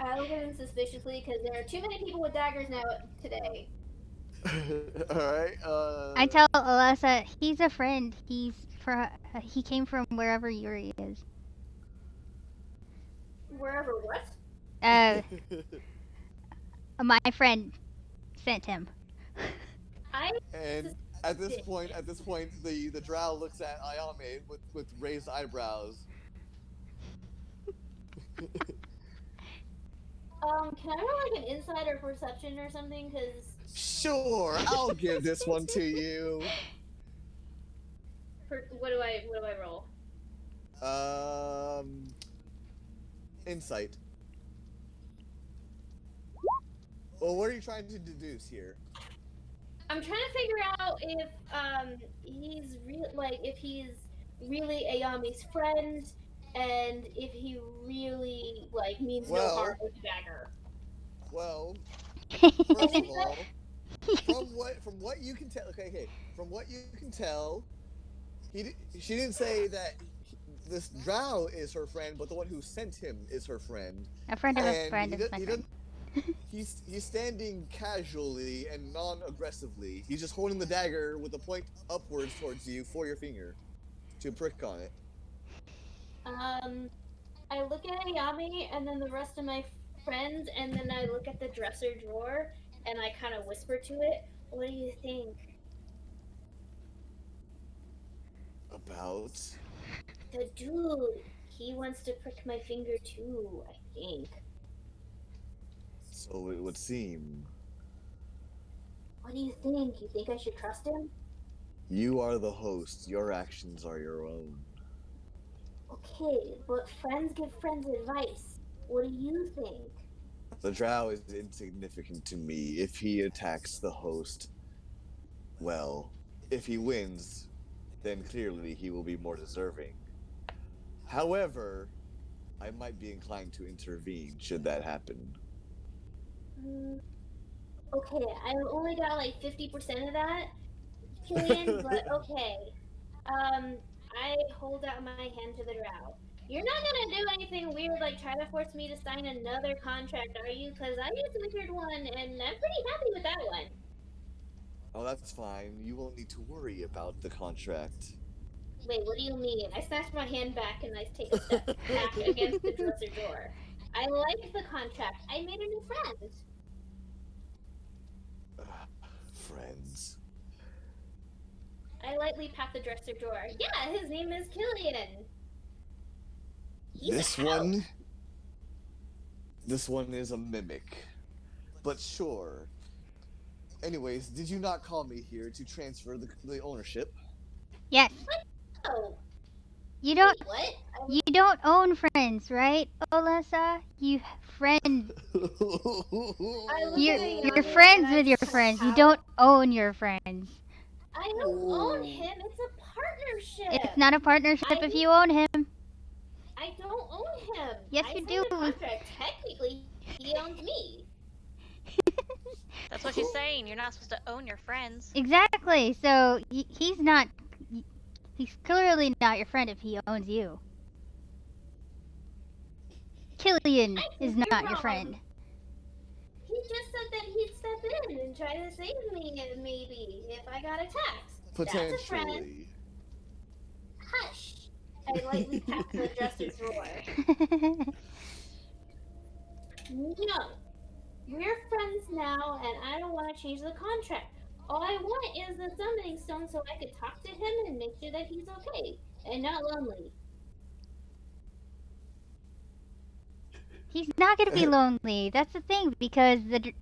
I look at him suspiciously because there are too many people with daggers now today. Alright, I tell Alyssa he's a friend. He came from wherever Yuri is. Wherever what? My friend sent him. And at this point, the drow looks at Ayame with raised eyebrows. Can I roll like an insight or perception or something? Cause Sure, I'll give this one to you. what do I roll? Insight. Well, what are you trying to deduce here? I'm trying to figure out if if he's really Ayami's friend, and if he really means no harm with the dagger. Well, first of all, from what you can tell, from what you can tell, She didn't say that this drow is her friend, but the one who sent him is her friend. A friend of a And friend is my friend. He's standing casually and non-aggressively. He's just holding the dagger with the point upwards towards you for your finger to prick on it. I look at Ayami and then the rest of my friends, and then I look at the dresser drawer and I kind of whisper to it, "What do you think?" About The dude. He wants to prick my finger too, I think. So it would seem. What do you think? You think I should trust him? You are the host. Your actions are your own. Okay, but friends give friends advice. What do you think? The drow is insignificant to me. If he attacks the host, well, if he wins, then clearly he will be more deserving. However, I might be inclined to intervene should that happen. Okay, I only got like 50% of that, Killian, but okay. I hold out my hand to the drow. You're not gonna do anything weird like try to force me to sign another contract, are you? Because I used a weird one, and I'm pretty happy with that one. Oh, that's fine. You won't need to worry about the contract. Wait, what do you mean? I snatch my hand back and I take a step back against the dresser drawer. I like the contract. I made a new friend. Friends. I lightly pat the dresser drawer. Yeah, his name is Killian. This one is a mimic. But sure. Anyways, did you not call me here to transfer the ownership? Yes. Oh. You don't. Wait, what? You don't own friends, right, Olesa? You friend. You're friends with your friends. You don't own your friends. I don't own him. It's a partnership. It's not a partnership if you own him. I don't own him. Yes, I you signed do. a contract. Technically, he owns me. That's what she's saying. You're not supposed to own your friends. Exactly. So he's not. He's clearly not your friend if he owns you. Killian is not your friend. He just said that he'd step in and try to save me, maybe, if I got attacked. Potentially. That's a friend. Hush. I lightly tap the dresser drawer. No. We're friends now, and I don't want to change the contract. All I want is the summoning stone so I could talk to him and make sure that he's okay and not lonely. He's not gonna be lonely. That's the thing, because the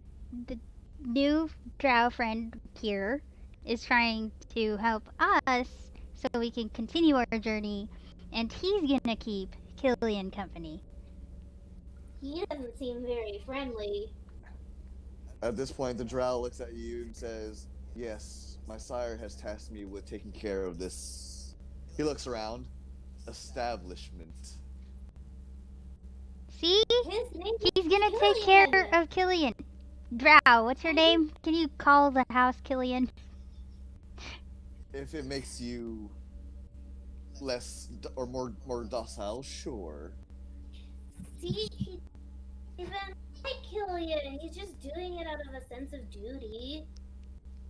new drow friend here is trying to help us so we can continue our journey, and he's gonna keep Killian company. He doesn't seem very friendly. At this point, the drow looks at you and says, "Yes, my sire has tasked me with taking care of this." He looks around. Establishment. See? He's gonna Killian. take care of Killian. Drow, what's your name? Can you call the house Killian? If it makes you less or more docile, sure. See, he even like Killian. He's just doing it out of a sense of duty.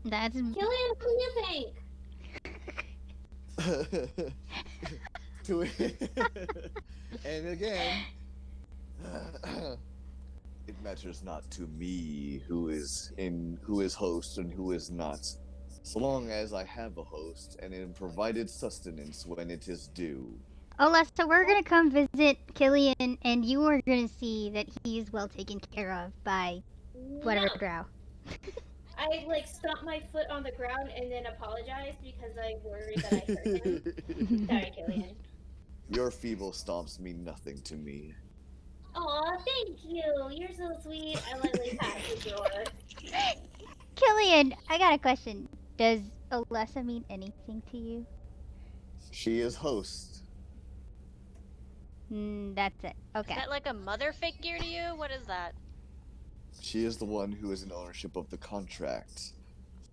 That's Killian, what do you think? And again, it matters not to me who is host and who is not, so long as I have a host and am provided sustenance when it is due. Olesa, we're gonna come visit Killian, and you are gonna see that he's well taken care of by whatever drow. I stomp my foot on the ground and then apologize because I worry that I hurt him. Sorry, Killian. Your feeble stomps mean nothing to me. Aw, thank you. You're so sweet. I lightly pat the drawer. Killian, I got a question. Does Olesa mean anything to you? She is host. That's it. Okay. Is that like a mother figure to you? What is that? She is the one who is in ownership of the contract.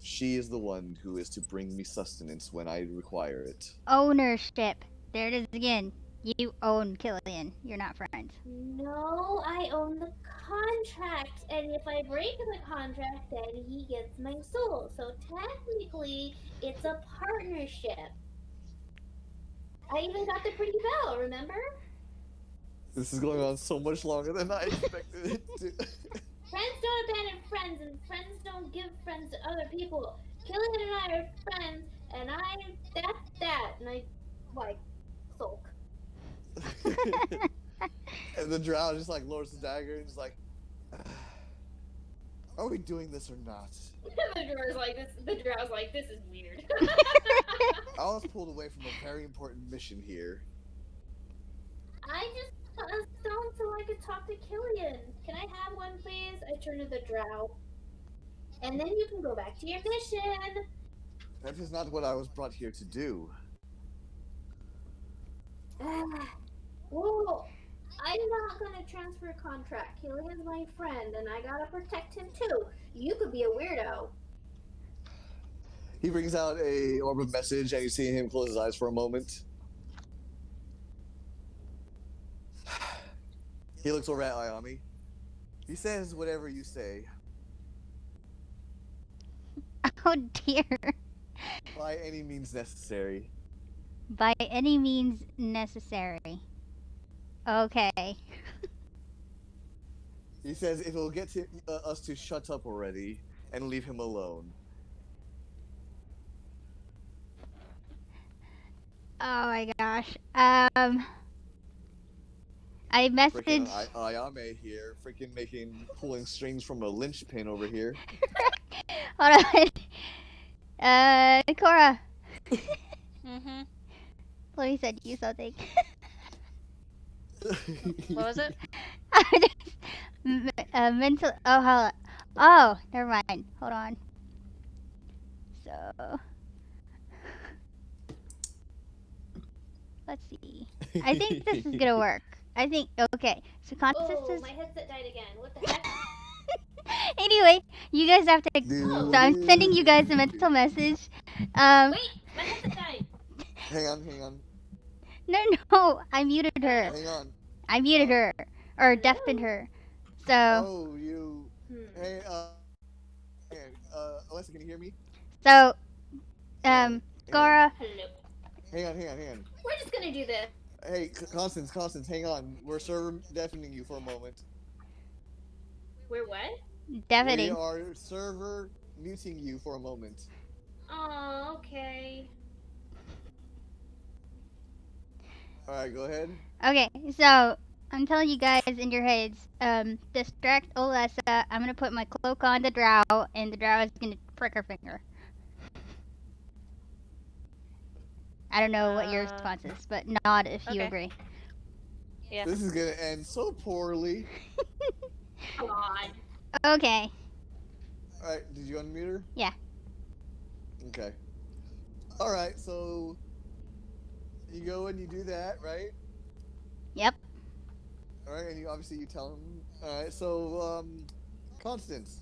She is the one who is to bring me sustenance when I require it. Ownership. There it is again. You own Killian. You're not friends. No, I own the contract, and if I break the contract, then he gets my soul. So technically, it's a partnership. I even got the pretty bell, remember? This is going on so much longer than I expected it to. Friends don't abandon friends, and friends don't give friends to other people. Killian and I are friends, and that's that. And I, like, sulk. And the drow just like lowers the dagger and is like, are we doing this or not? The drow's like, this is weird. I was pulled away from a very important mission here. I just want a stone so I could talk to Killian. Can I have one, please? I turn to the drow. And then you can go back to your mission. That is not what I was brought here to do. Well, I'm not gonna transfer a contract. Killian's my friend, and I gotta protect him too. You could be a weirdo. He brings out a orb of message, and you see him close his eyes for a moment. He looks over at Ayami. He says whatever you say. Oh dear. By any means necessary. By any means necessary. Okay. He says if it'll get us to shut up already and leave him alone. Oh my gosh. I messaged. Ayame here, pulling strings from a linchpin over here. Hold on. Cora. Mm-hmm. Let me send you something. What was it? Mental. Oh, hold on. Oh, never mind. Hold on. So. Let's see. I think this is gonna work. I think. Okay. So Constance Oh, is. my headset died again. What the heck? Anyway, you guys have to. So I'm sending you guys a mental message. Wait, my headset died. Hang on. No, I muted her. Hang on. I muted her. Or deafened her. So. Oh, you. Hey, Alyssa, can you hear me? So, Gora. Hello. Hang on. We're just gonna do this. Hey, Constance, hang on. We're server deafening you for a moment. We're what? Deafening. We are server muting you for a moment. Oh, okay. Alright, go ahead. Okay, so I'm telling you guys in your heads, distract Olessa. I'm gonna put my cloak on the drow, and the drow is gonna prick her finger. I don't know what your response is, but nod if you agree. Yeah. This is gonna end so poorly. God. Okay. Alright, did you unmute her? Yeah. Okay. Alright, so you go and you do that, right? Yep. Alright, and you tell him. Alright, so Constance,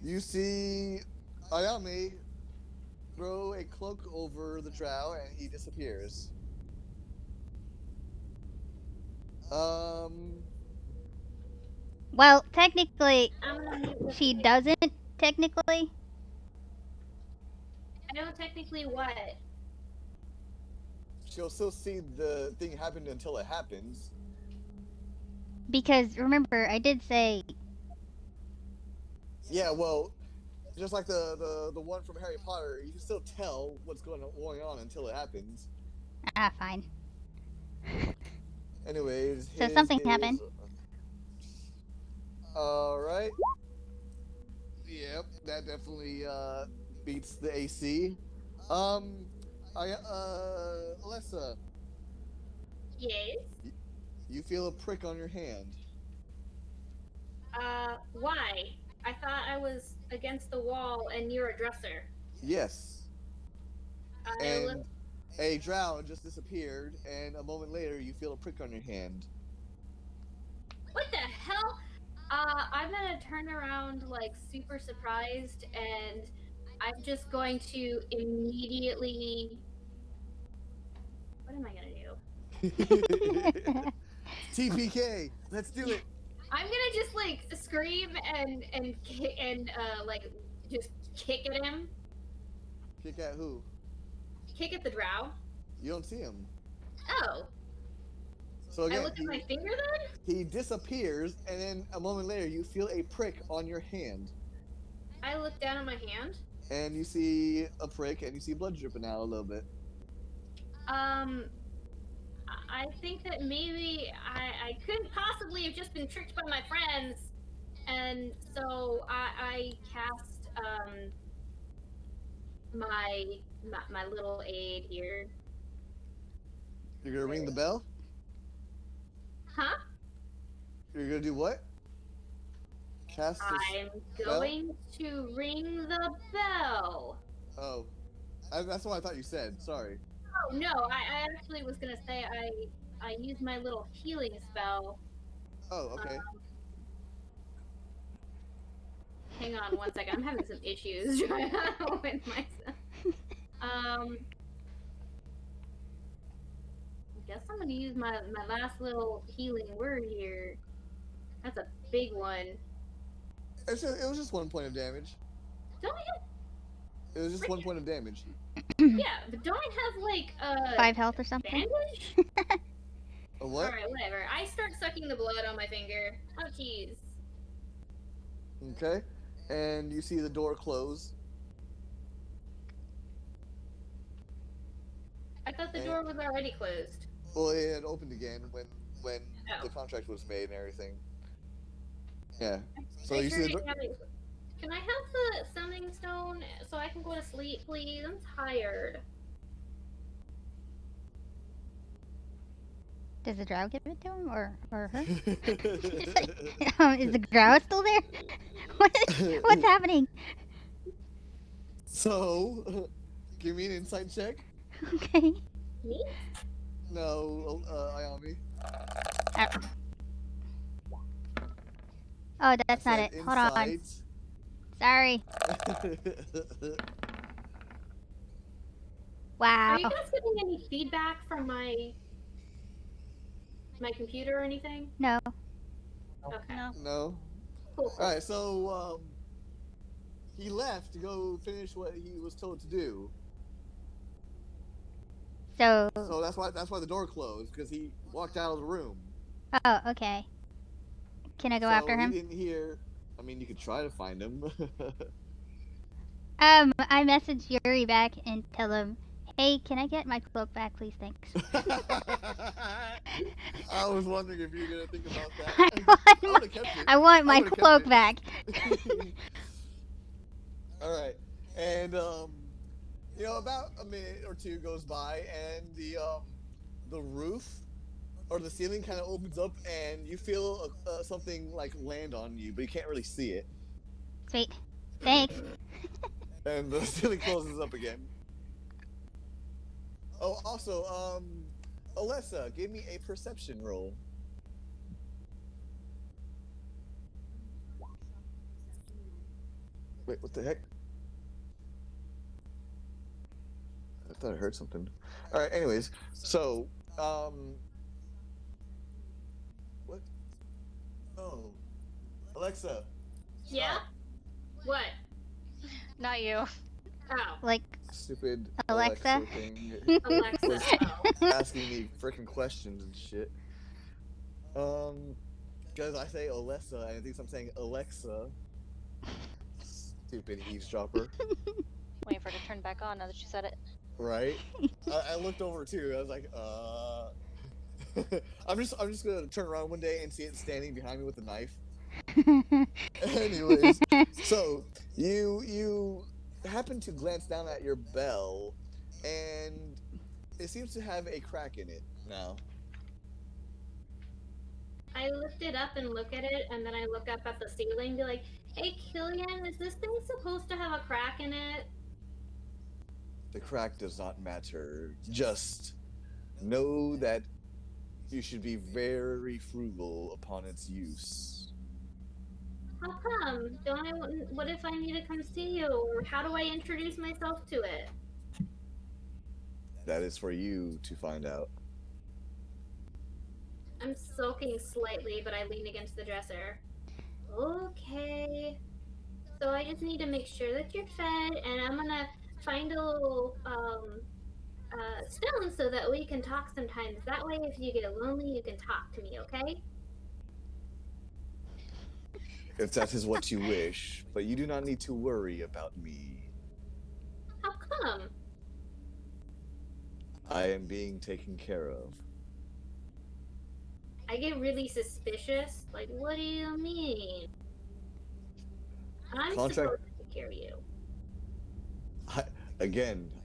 you see Ayame throw a cloak over the drow and he disappears. Well, technically, she doesn't. Technically. I know technically what. She'll still see the thing happen until it happens. Because remember, I did say. Yeah, well, just like the one from Harry Potter, you can still tell what's going on until it happens. Ah, fine. Anyways, So something happened. Alright. Yep, that definitely beats the AC. Alessa. Yes? You feel a prick on your hand. Why? I thought I was against the wall and you're a dresser. Yes. And a drow just disappeared, and a moment later you feel a prick on your hand. What the hell? I'm gonna turn around like super surprised, and I'm just going to immediately. What am I gonna do? TPK, let's do it. I'm gonna just like scream and like just kick at him. Kick at who? Kick at the drow. You don't see him. Oh. So again, I look at my finger then? He disappears, and then a moment later, you feel a prick on your hand. I look down at my hand. And you see a prick, and you see blood dripping out a little bit. I think that maybe I couldn't possibly have just been tricked by my friends, and so I cast my little aid here. You're gonna ring the bell? Huh? You're gonna do what? Cast I'm going to ring the bell. Oh. That's what I thought you said. Sorry. Oh, no. I actually was going to say I used my little healing spell. Oh, okay. Hang on one second. I'm having some issues with myself. I guess I'm going to use my last little healing word here. That's a big one. It was just 1 point of damage. Don't I have... It was just 1 point of damage. Yeah, but don't I have, like, 5 health or something? bandage? A what? Alright, whatever. I start sucking the blood on my finger. Oh, jeez. Okay. And you see the door close. I thought the door was already closed. Well, it had opened again when the contract was made and everything. Yeah. So you see the door. Can I have the summoning stone so I can go to sleep, please? I'm tired. Does the drow give it to him or her? Is the drow still there? What's happening? So, give me an insight check. Okay. Me? No, Ayami. Oh, that's not it. Hold on. Sorry. Wow. Are you guys getting any feedback from my computer or anything? No. Okay. No. Cool. All right, so he left to go finish what he was told to do. So that's why the door closed, because he walked out of the room. Oh, okay. Can I go after him? He didn't hear. I mean, you could try to find him. I message Yuri back and tell him, hey, can I get my cloak back, please? Thanks. I was wondering if you were gonna think about that. I want my cloak back. All right, and you know, about a minute or two goes by, and the roof or the ceiling kind of opens up, and you feel something like land on you, but you can't really see it. Sweet. Thanks. And the ceiling closes up again. Oh, also, Alessa, give me a perception roll. Wait, what the heck? I thought I heard something. All right, anyways, so, what? Oh, Alexa. Yeah? Stop. What? Not you. Oh. Like Stupid Alexa? thing. Alexa. Was asking me freaking questions and shit. Because I say Alessa, and it thinks I'm saying Alexa. Stupid eavesdropper. Waiting for it to turn back on now that you said it. Right? I looked over too. I was like, I'm just gonna turn around one day and see it standing behind me with a knife. Anyways, so you happen to glance down at your bell, and it seems to have a crack in it now. I lift it up and look at it, and then I look up at the ceiling and be like, hey, Killian, is this thing supposed to have a crack in it? The crack does not matter. Just know that you should be very frugal upon its use. How come? What if I need to come see you? Or how do I introduce myself to it? That is for you to find out. I'm sulking slightly, but I lean against the dresser. Okay. So I just need to make sure that you're fed, and I'm gonna find a little stone so that we can talk sometimes. That way, if you get lonely, you can talk to me, okay? If that is what you wish, but you do not need to worry about me. How come? I am being taken care of. I get really suspicious. Like, what do you mean? I'm supposed to take care of you.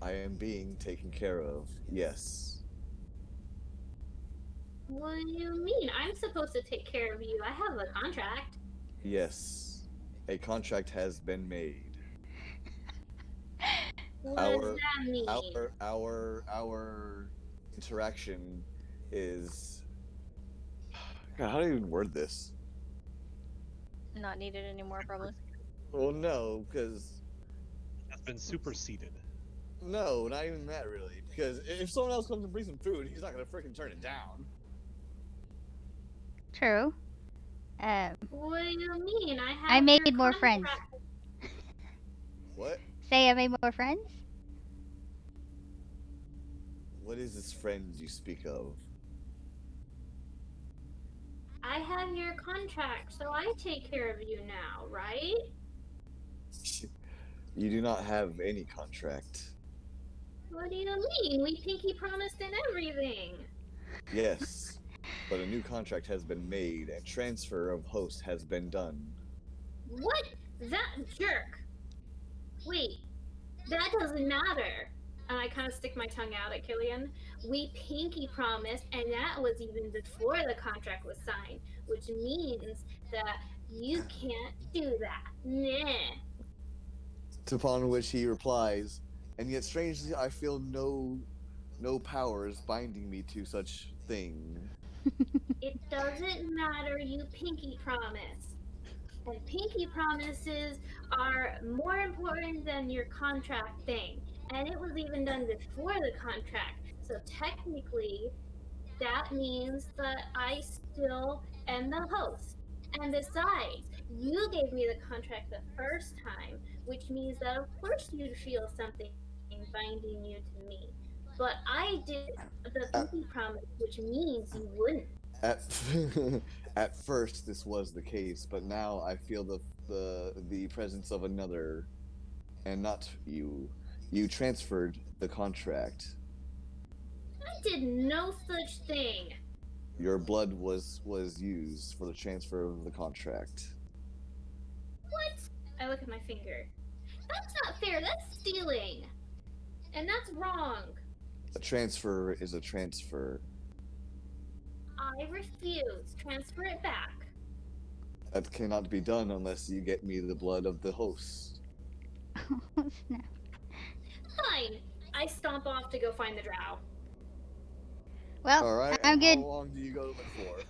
I am being taken care of. Yes. What do you mean? I'm supposed to take care of you. I have a contract. Yes. A contract has been made. What does that mean? Our interaction is. God, how do you even word this? Not needed anymore, probably. Well, no, because That's been superseded. no, not even that really. Because if someone else comes and brings some food, he's not gonna freaking turn it down. True. What do you mean? I made more friends. What? Say I made more friends? What is this friend you speak of? I have your contract, so I take care of you now, right? You do not have any contract. What do you mean? We pinky promised and everything. Yes, but a new contract has been made and transfer of host has been done. What? That jerk. Wait, that doesn't matter. And I kind of stick my tongue out at Killian. We pinky promised, and that was even before the contract was signed, which means that you can't do that. Nah. Upon which he replies, and yet strangely I feel no powers binding me to such thing. It doesn't matter, you pinky promise. And pinky promises are more important than your contract thing. And it was even done before the contract. So technically, that means that I still am the host. And besides, you gave me the contract the first time, which means that of course you'd feel something binding you to me. But I did the pinky promise, which means you wouldn't. At first this was the case, but now I feel the presence of another, and not you. You transferred the contract. I did no such thing. Your blood was used for the transfer of the contract. What? I look at my finger. That's not fair. That's stealing. And that's wrong. A transfer is a transfer. I refuse. Transfer it back. That cannot be done unless you get me the blood of the host. Oh, snap. Fine. I stomp off to go find the drow. Well, all right, I'm good. How long do you go to look for?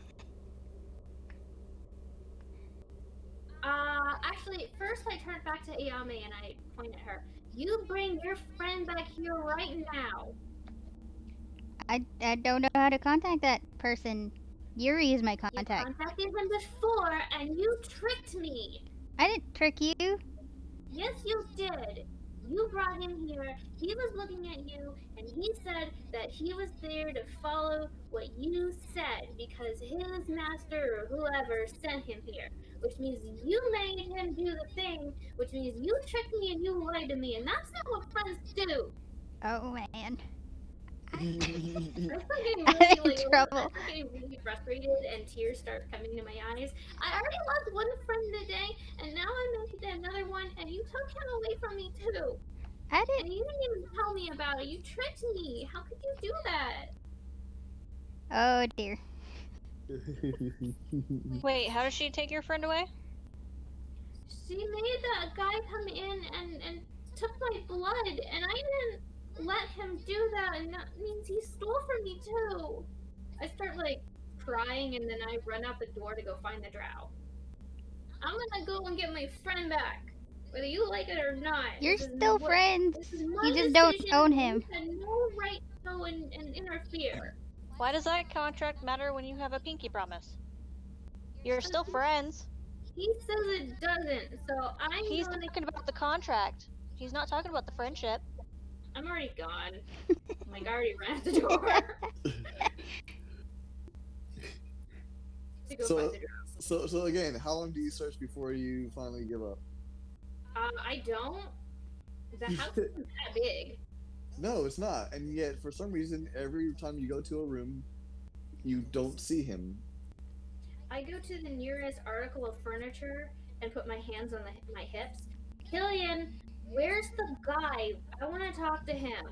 Actually, first I turn back to Ayame and I point at her. You bring your friend back here right now. I don't know how to contact that person. Yuri is my contact. You contacted him before and you tricked me. I didn't trick you. Yes, you did. You brought him here, he was looking at you, and he said that he was there to follow what you said because his master or whoever sent him here. Which means you made him do the thing, which means you tricked me and you lied to me, and that's not what friends do. Oh, man. I'm getting really frustrated and tears start coming to my eyes. I already lost one friend today, and now I made another one, and you took him away from me too. I didn't. And you didn't even tell me about it. You tricked me. How could you do that? Oh dear. Wait, how did she take your friend away? She made that guy come in and took my blood, and I didn't let him do that, and that means he stole from me too. I start like crying, and then I run out the door to go find the drow. I'm gonna go and get my friend back. Whether you like it or not. You're still friends. This is my You just don't decision, own and him. you had no right to go and interfere. Why does that contract matter when you have a pinky promise? You're still friends. He says it doesn't, so He's talking about the contract. He's not talking about the friendship. I'm already gone. Like, I already ran out the door. To go find the door. So again, how long do you search before you finally give up? I don't. The house isn't that big. No, it's not. And yet, for some reason, every time you go to a room, you don't see him. I go to the nearest article of furniture and put my hands on my hips. Killian, where's the guy? I want to talk to him.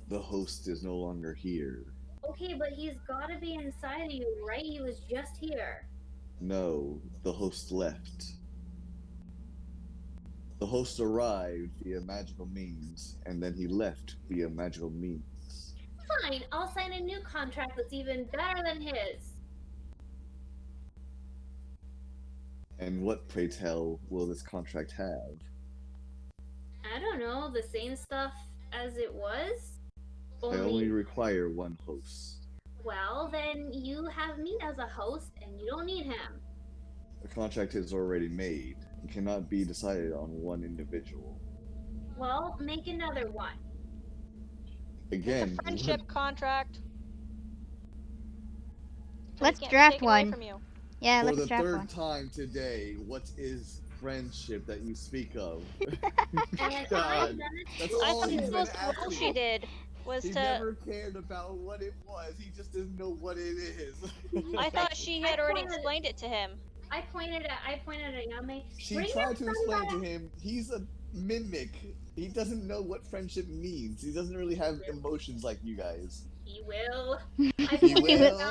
The host is no longer here. Okay, but he's got to be inside of you, right? He was just here. No, the host left. The host arrived via magical means, and then he left via magical means. Fine, I'll sign a new contract that's even better than his. And what, pray tell, will this contract have? I don't know, the same stuff as it was? I only require one host. Well, then you have me as a host, and you don't need him. The contract is already made. It cannot be decided on one individual. Well, make another one. Again, it's a friendship contract. Let's draft one. Yeah, for let's the draft third one. time today, what is friendship that you speak of? God, that's I all thought he's the been most asking. role she did was he to. never cared about what it was. He just doesn't know what it is. I thought she had already explained it to him. I pointed at Yame. She tried to explain to him. He's a mimic. He doesn't know what friendship means. He doesn't really have emotions like you guys. He will. He will.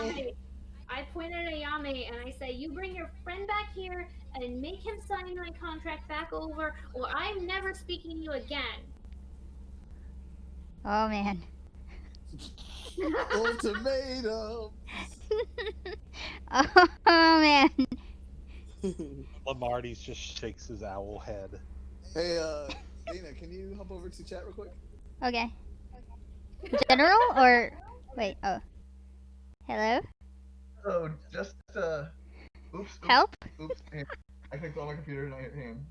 I pointed at Yame and I say, you bring your friend back here and make him sign my contract back over, or I'm never speaking to you again. Oh man. Ultimatum. Oh man. Lamarty just shakes his owl head. Hey, Dana, can you hop over to chat real quick? Okay. General or wait? Oh. Hello. Oh, just oops. Help? Oops. I clicked on my computer and I hit hand.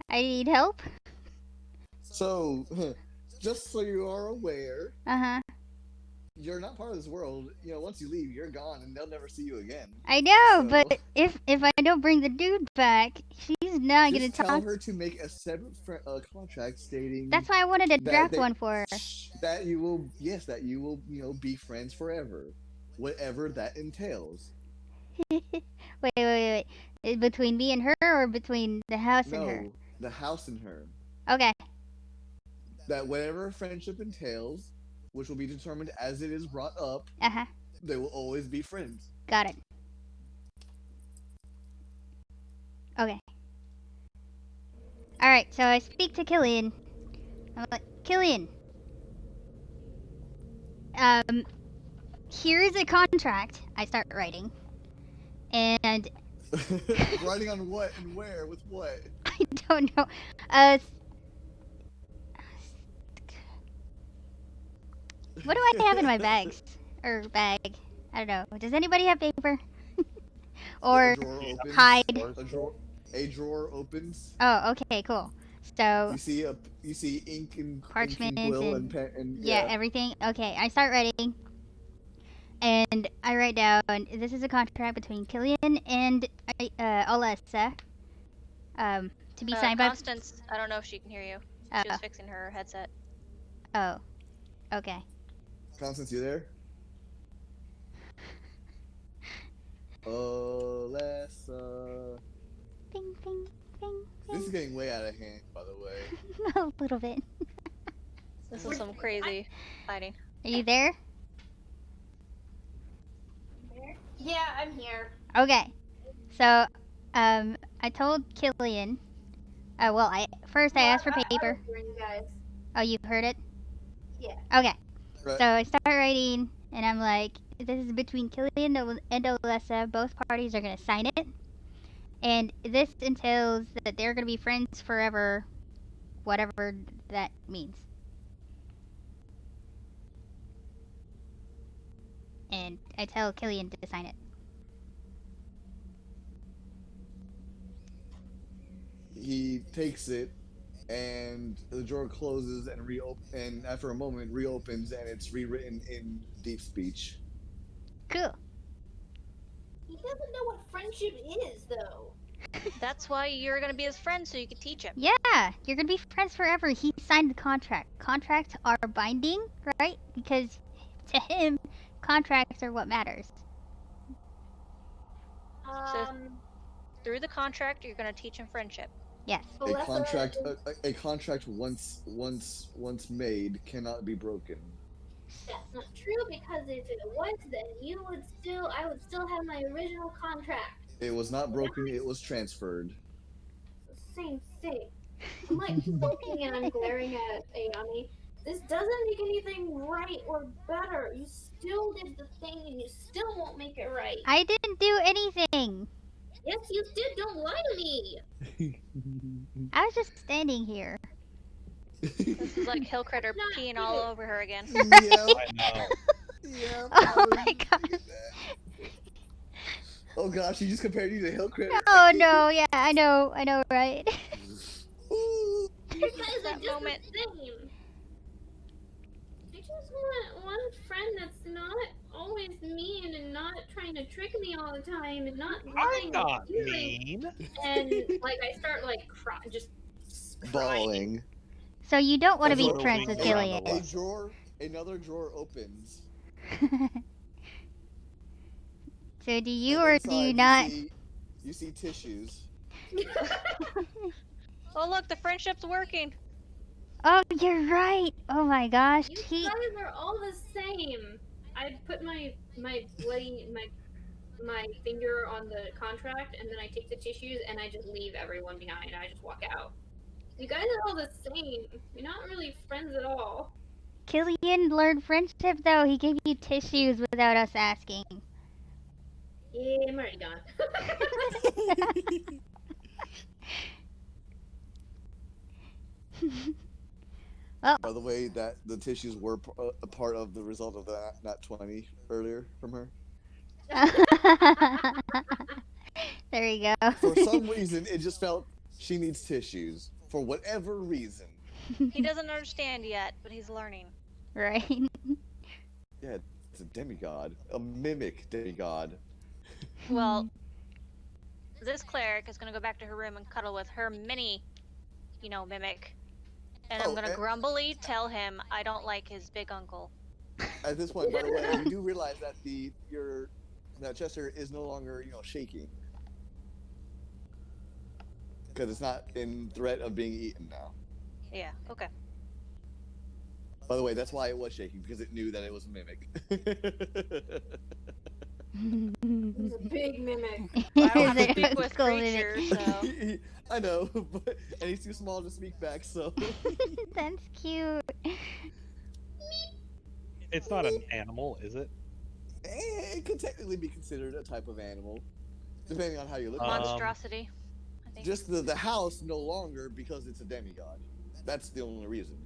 I need help. So, just so you are aware, you're not part of this world. You know, once you leave, you're gone, and they'll never see you again. I know, but if I don't bring the dude back, she's not gonna talk. Tell her to make a separate contract stating. That's why I wanted to draft one for her. That you will, yes, that you will, be friends forever, whatever that entails. Wait. Between me and her, or between the house and her? No, the house and her. Okay. That whatever friendship entails, which will be determined as it is brought up, they will always be friends. Got it. Okay. Alright, so I speak to Killian. I'm like, Killian, here's a contract. I start writing. And... Writing on what and where? With what? I don't know. What do I have in my bags? Or bag? I don't know. Does anybody have paper? Or hide? A drawer opens. Oh, okay, cool. So you see ink and parchment quill and pen and yeah, everything. Okay, I start writing, and I write down, this is a contract between Killian and Alessa. To be signed by Constance. I don't know if she can hear you. She was fixing her headset. Oh, okay. Constance, you there? Alessa. Bing, bing, bing. This is getting way out of hand, by the way. A little bit. This is some crazy fighting. Are you there? Yeah, I'm here. Okay. So, I told Killian. Well, I asked for paper. You guys. Oh, you heard it? Yeah. Okay. Right. So I start writing, And I'm like, this is between Killian and Olessa. Both parties are going to sign it. And this entails that they're going to be friends forever, whatever that means. And I tell Killian to sign it. He takes it, and the drawer closes and and after a moment reopens, and it's rewritten in deep speech. Cool. He doesn't know what friendship is, though. That's why you're gonna be his friend, so you can teach him. Yeah, you're gonna be friends forever. He signed the contract. Contracts are binding, right? Because to him, contracts are what matters. So through the contract, you're gonna teach him friendship. Yes. A contract once made cannot be broken. That's not true, because if it was, then I would still have my original contract. It was not broken, it was transferred. It's the same thing. I'm like looking and I'm glaring at Ayami. This doesn't make anything right or better. You still did the thing and you still won't make it right. I didn't do anything. Yes, you did. Don't lie to me. I was just standing here. This is like Hill Critter peeing all over her again. Yeah. I know. Yeah. Oh my god. Oh gosh, she just compared you to Hill Critter. Oh no, yeah, I know, right? You guys are just the same. I just want one friend that's not always mean and not trying to trick me all the time and not lying. I'm not mean. And like I start like just bawling. So you don't want to be friends with Killian. Another drawer opens. So do you or do you not? You see tissues. Oh look, the friendship's working. Oh, you're right. Oh my gosh. You guys are all the same. I put my bloody my finger on the contract, and then I take the tissues and I just leave everyone behind. I just walk out. You guys are all the same. You're not really friends at all. Killian learned friendship though. He gave you tissues without us asking. Yeah, I'm already gone. Well, by the way, that the tissues were a part of the result of that nat 20 earlier from her. There you go. For some reason, it just felt she needs tissues. For whatever reason. He doesn't understand yet, but he's learning. Right. Yeah, it's a demigod. A mimic demigod. Well, this cleric is gonna go back to her room and cuddle with her mini, mimic. And I'm gonna grumbly tell him I don't like his big uncle. At this point, by the way, you do realize that that Chester is no longer, shaking. Because it's not in threat of being eaten now. Yeah, okay. By the way, that's why it was shaking, because it knew that it was a mimic. He's a big mimic. I don't have to speak with creatures, so... I know, and he's too small to speak back, so... That's cute. It's not an animal, is it? It could technically be considered a type of animal, depending on how you look at it. Monstrosity, I think. Just the house no longer, because it's a demigod. That's the only reason.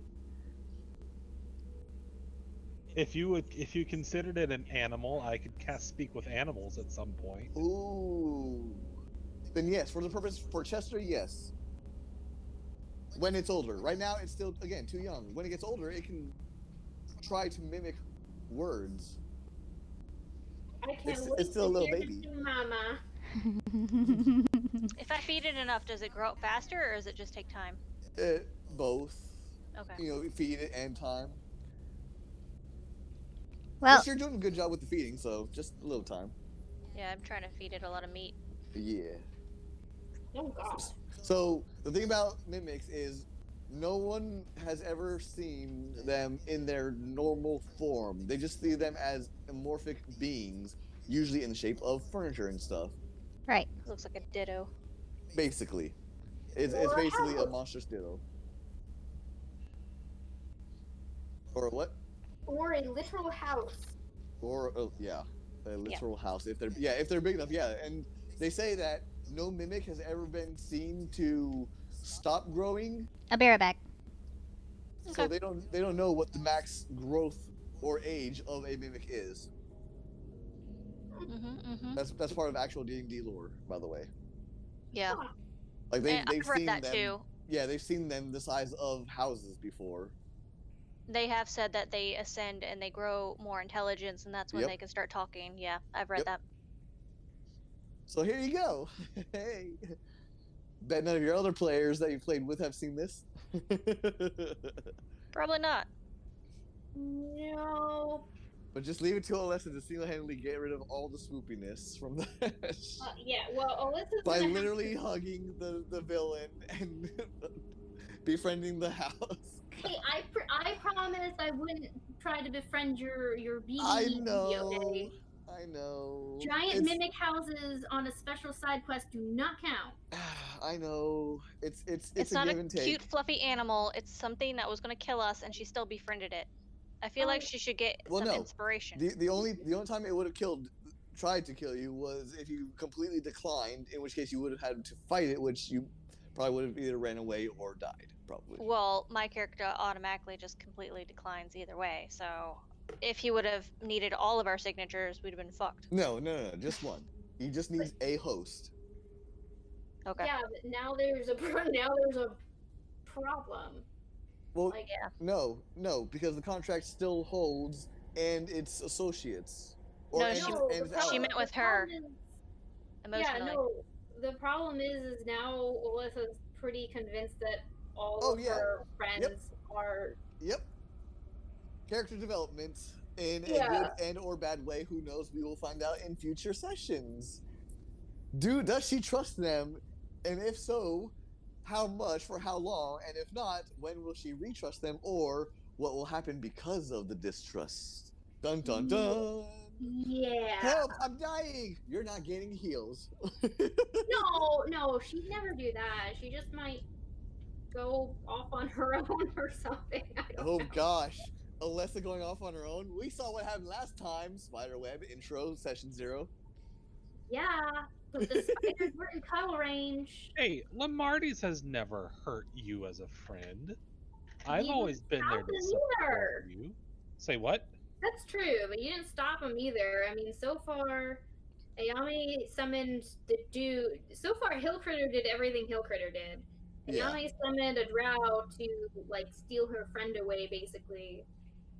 If you considered it an animal, I could cast Speak with Animals at some point. Ooh. Then yes, for Chester, yes. When it's older. Right now, it's still, again, too young. When it gets older, it can try to mimic words. I can't wait it's still a little to hear baby. it, Mama. If I feed it enough, does it grow up faster, or does it just take time? Both. Okay. Feed it and time. Well, you're doing a good job with the feeding, so just a little time. Yeah, I'm trying to feed it a lot of meat. Yeah. Oh god. So the thing about mimics is no one has ever seen them in their normal form. They just see them as amorphic beings, usually in the shape of furniture and stuff. Right. Looks like a ditto. Basically. It's basically a monstrous ditto. Or what? Or a literal house. Or yeah, a literal house if they're big enough. Yeah, and they say that no mimic has ever been seen to stop growing. A bareback. So they don't know what the max growth or age of a mimic is. That's part of actual D&D lore, by the way. Yeah. Like they've read seen that them. too. Yeah, they've seen them the size of houses before. They have said that they ascend and they grow more intelligence, and that's when they can start talking. Yeah, I've read that. So here you go. Hey. Bet none of your other players that you played with have seen this. Probably not. No. But just leave it to Alessa to single-handedly get rid of all the swoopiness from the Yeah, well, Alyssa's by literally hugging the villain and befriending the house. Hey, I promised I wouldn't try to befriend your BD. I know. I know. Giant mimic houses on a special side quest do not count. I know. It's a not give and take. Cute fluffy animal. It's something that was going to kill us, and she still befriended it. I feel like she should get some inspiration. The only time it would have tried to kill you was if you completely declined, in which case you would have had to fight it, which you probably would have either ran away or died, probably. Well, my character automatically just completely declines either way, so if he would have needed all of our signatures, we'd have been fucked. No, just one. He just needs a host. Okay. Yeah, but now there's a problem. Well, no, because the contract still holds, and it's associates. She met with her emotionally. Yeah, no. The problem is now Alyssa's pretty convinced that all of her friends are. Yep. Character development in a good and or bad way. Who knows? We will find out in future sessions. Does she trust them? And if so, how much, for how long, and if not, when will she retrust them, or what will happen because of the distrust? Dun dun dun! Yeah. Help! I'm dying! You're not getting heals. No, she'd never do that. She just might go off on her own or something. I don't know. Gosh. Alessa going off on her own? We saw what happened last time. Spiderweb, intro, session 0. Yeah, but the spiders were in cuddle range. Hey, Lamarty's has never hurt you as a friend. I've always been there to support you. Say what? That's true, but you didn't stop him either. I mean, so far, Ayame summoned the dude. So far, Hillcritter did everything Hillcritter did. Ayame summoned a drow to, steal her friend away, basically.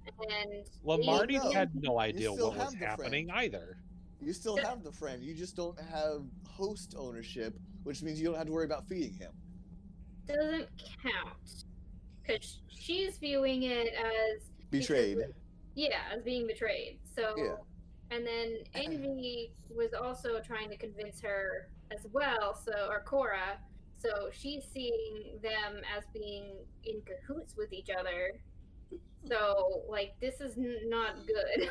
And Lamarty had no idea what was happening either. You still have the friend. You just don't have host ownership, which means you don't have to worry about feeding him. Doesn't count. Because she's viewing it as... betrayed. As being betrayed. So, and then Envy was also trying to convince her as well, or Cora. So she's seeing them as being in cahoots with each other. So, this is not good.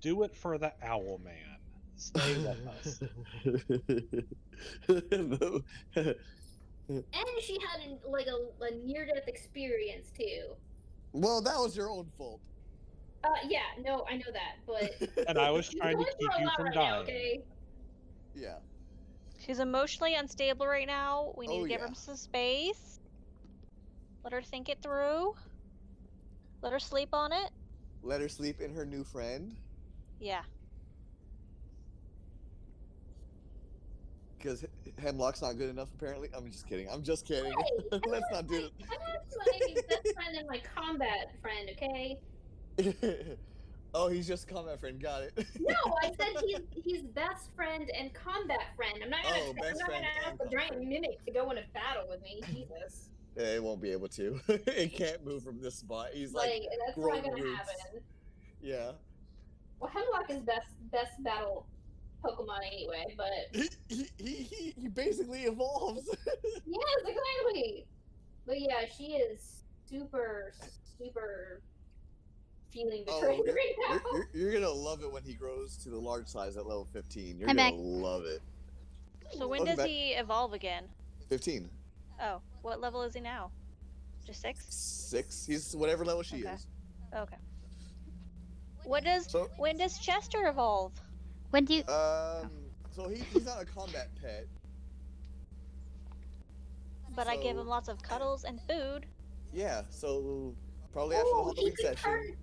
Do it for the Owl Man. Stay with us. And she had a near-death experience too. Well, that was your own fault. Yeah, no, I know that, but and I was trying to keep you from dying. Now, okay? Yeah. She's emotionally unstable right now. We need to give her some space. Let her think it through. Let her sleep on it. Let her sleep in her new friend. Yeah. Because Hemlock's not good enough, apparently. I'm just kidding. Hey, Let's not do it. I'm not my best friend and my combat friend, okay? Oh, he's just a combat friend. Got it. No, I said he's best friend and combat friend. I'm not gonna ask the giant mimic to go in a battle with me. Jesus. It won't be able to. It can't move from this spot. He's that's not gonna happen. Yeah. Well, Hemlock is best battle Pokemon anyway, but he basically evolves. Yes, exactly. But yeah, she is super feeling betrayed right now. You're gonna love it when he grows to the large size at level 15. You're gonna love it. So when does he evolve again? 15. Oh, what level is he now? Just 6? 6. He's whatever level she is. Okay. when does Chester evolve? When do you? So he's not a combat pet. But I give him lots of cuddles and food. Yeah, so probably after the Halloween session.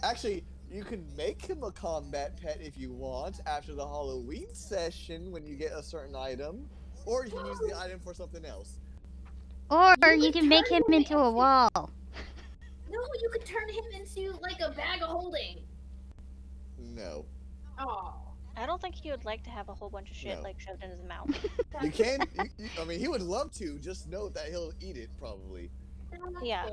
Actually, you can make him a combat pet if you want after the Halloween session when you get a certain item, or you can use the item for something else. Or you can make him into a wall. No, you could turn him into like a bag of holding. No. Oh. I don't think he would like to have a whole bunch of shit like shoved in his mouth. You can. I mean, he would love to. Just note that he'll eat it probably. Yeah.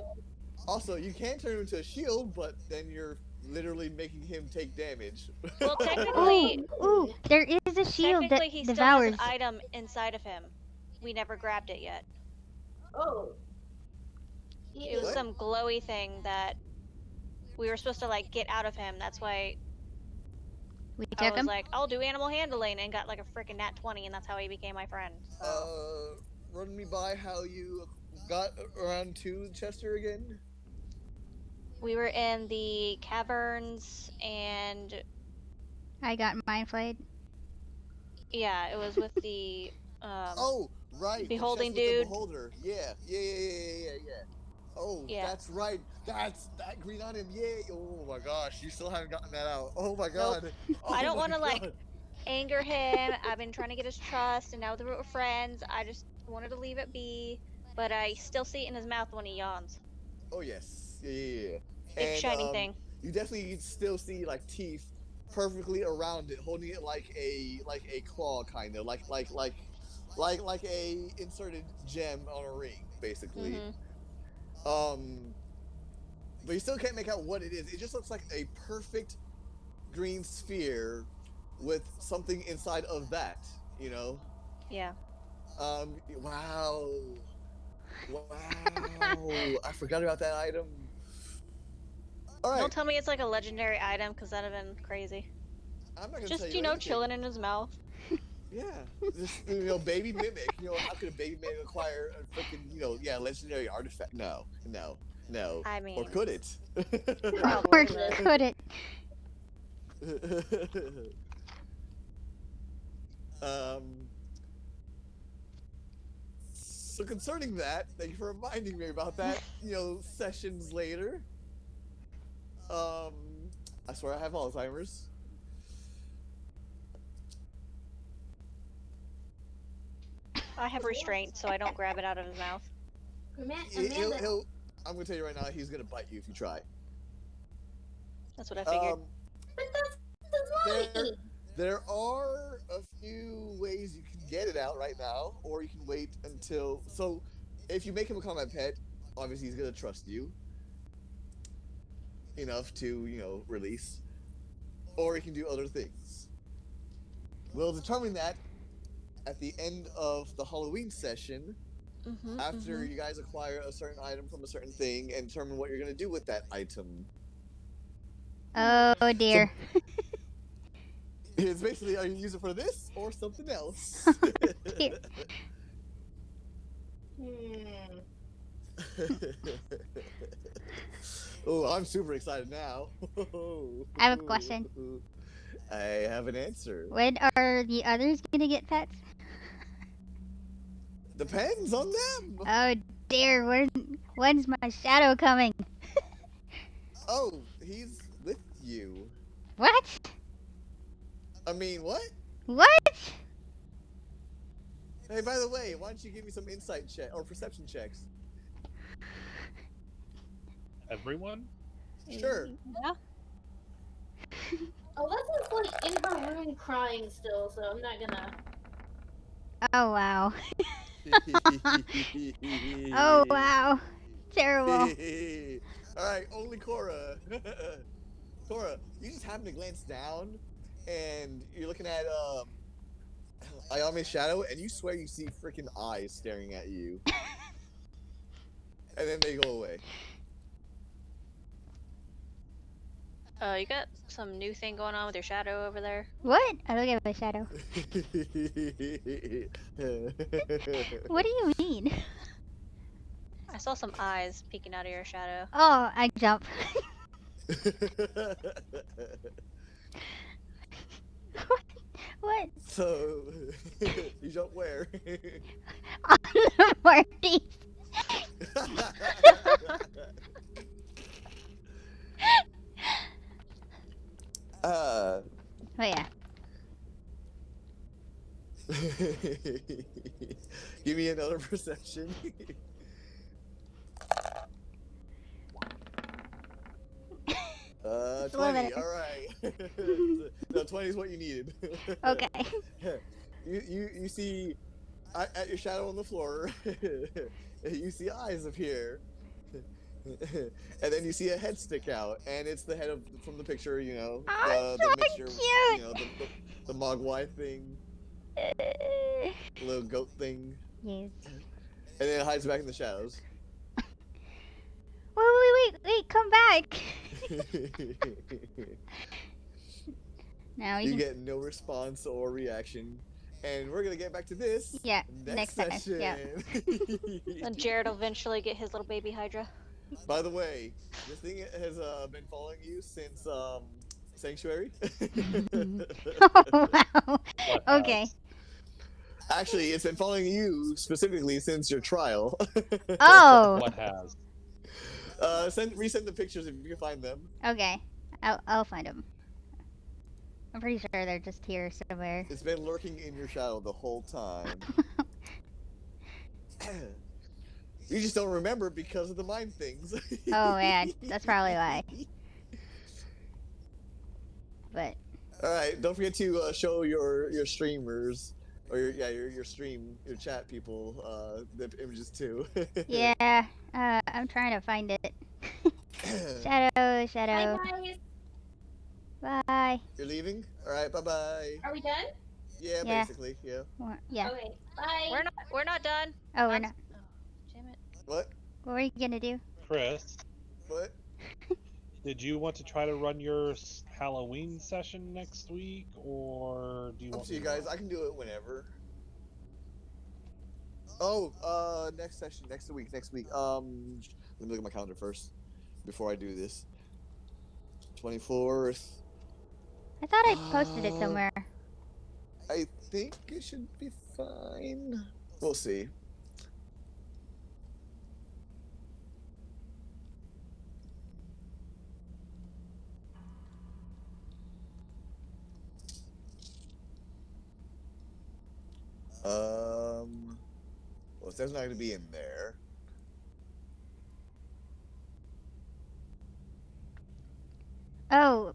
Also, you can turn him into a shield, but then you're literally making him take damage. Well, technically, there is a shield that he still devours. has an item inside of him. We never grabbed it yet. Oh. It was some glowy thing that we were supposed to like get out of him. That's why I was like, I'll do animal handling, and got like a freaking nat 20, and that's how he became my friend. So. Run me by how you got around to Chester again. We were in the caverns, and I got mind flayed. Yeah, it was with the oh, right, beholding dude. Beholder. Yeah. Oh, yeah. That's right. That's that green on him. Yeah. Oh my gosh, you still haven't gotten that out. Oh my god. Nope. Oh, I don't want to like anger him. I've been trying to get his trust, and now that we're friends, I just wanted to leave it be. But I still see it in his mouth when he yawns. Oh yes. Yeah. Big shiny thing. You definitely still see like teeth perfectly around it, holding it like a claw, kind of like a inserted gem on a ring, basically. But you still can't make out what it is. It just looks like a perfect green sphere with something inside of that, you know? Yeah. Wow. I forgot about that item. All right. Don't tell me it's like a legendary item, because that'd have been crazy. I'm not gonna just, tell you know, chilling in his mouth. Yeah. Just, you know, baby mimic. You know, how could a baby mimic acquire a freaking, you know, legendary artifact? No. I mean... Or could it? Or could it? So concerning that, thank you for reminding me about that, you know, sessions later. I swear I have Alzheimer's. I have restraint, so I don't grab it out of his mouth. I'm gonna tell you right now, he's gonna bite you if you try. That's what I figured. But that's money. There are a few ways you can get it out right now, or you can wait until... So, if you make him a combat pet, obviously he's gonna trust you enough to, you know, release. Or you can do other things. We'll determine that at the end of the Halloween session, after you guys acquire a certain item from a certain thing and determine what you're gonna do with that item. Oh dear. So, it's basically, are you use it for this or something else? Oh, I'm super excited now. I have a question. I have an answer. When are the others gonna get pets? Depends on them. Oh dear, when's my shadow coming? Oh, he's with you. What? I mean, what? What? Hey, by the way, why don't you give me some insight check or perception checks? Everyone? Sure. Yeah. Oh, that's like in her room crying still, so I'm not gonna. Oh wow. Oh wow. Terrible. Alright, only Cora. Cora, you just happen to glance down and you're looking at Ayame's shadow and you swear you see freaking eyes staring at you. And then they go away. You got some new thing going on with your shadow over there? What? I don't get my shadow. What do you mean? I saw some eyes peeking out of your shadow. Oh, I jump. What? So you don't wear. On the parties. uh, Oh yeah. Give me another perception. 20. All right. No, 20 is what you needed. Okay. You see at your shadow on the floor. You see eyes appear. And then you see a head stick out, and it's the head of from the picture, Oh, the so mixture, cute. the mogwai thing, the little goat thing, Yes. and then it hides back in the shadows. Wait, come back. Now You get no response or reaction, and we're gonna get back to this. Yeah, next time. session. Yeah. Then Jared will eventually get his little baby Hydra. By the way, this thing has been following you since Sanctuary. Oh wow. Okay. Actually, it's been following you specifically since your trial. Oh. What has? Resend the pictures if you can find them. Okay. I'll find them. I'm pretty sure they're just here somewhere. It's been lurking in your shadow the whole time. You just don't remember because of the mind things. Oh man, that's probably why. But all right, don't forget to show your streamers or your chat people the images too. yeah, I'm trying to find it. Shadow. Bye, guys. Bye. You're leaving? All right, bye-bye. Are we done? Yeah, basically, yeah. Yeah. Okay. Bye. We're not done. Oh, we're not. Oh, damn it. What? What were you gonna do? Chris. What? Did you want to try to run your Halloween session next week, or do you want? Up to you guys. I can do it whenever. Oh, next session, next week. Let me look at my calendar first before I do this. 24th. I thought I posted it somewhere. I think it should be fine. We'll see. Well, it says not going to be in there. Oh,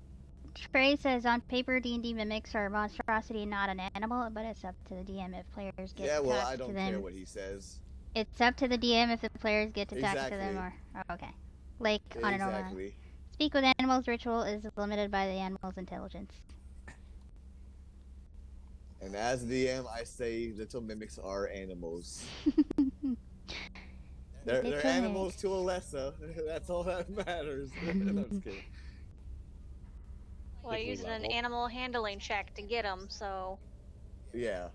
Trey says on paper D&D mimics are a monstrosity, not an animal, but it's up to the DM if players get Yeah, well, tasked I to don't them. care what he says. It's up to the DM if the players get to task to Exactly. them or... Oh, okay. Like, on a normal... Exactly. Speak with animals ritual is limited by the animal's intelligence. And as DM, I say little mimics are animals. They're animals to a lesser. That's all that matters. No, I'm just kidding. Well, I used an animal handling check to get them, so... Yeah.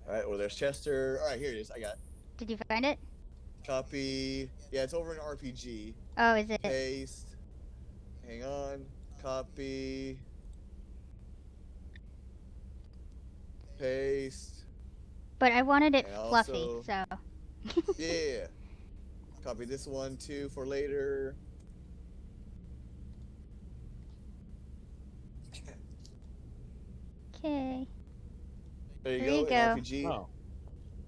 Alright, well, there's Chester. Alright, here it is. I got it. Did you find it? Copy. Yeah, it's over in RPG. Oh, is it? Paste. Hang on. Copy. Paste. But I wanted it And fluffy, also- so... Yeah. Copy this one too for later. Okay. There There you you go. go. In RPG. Oh.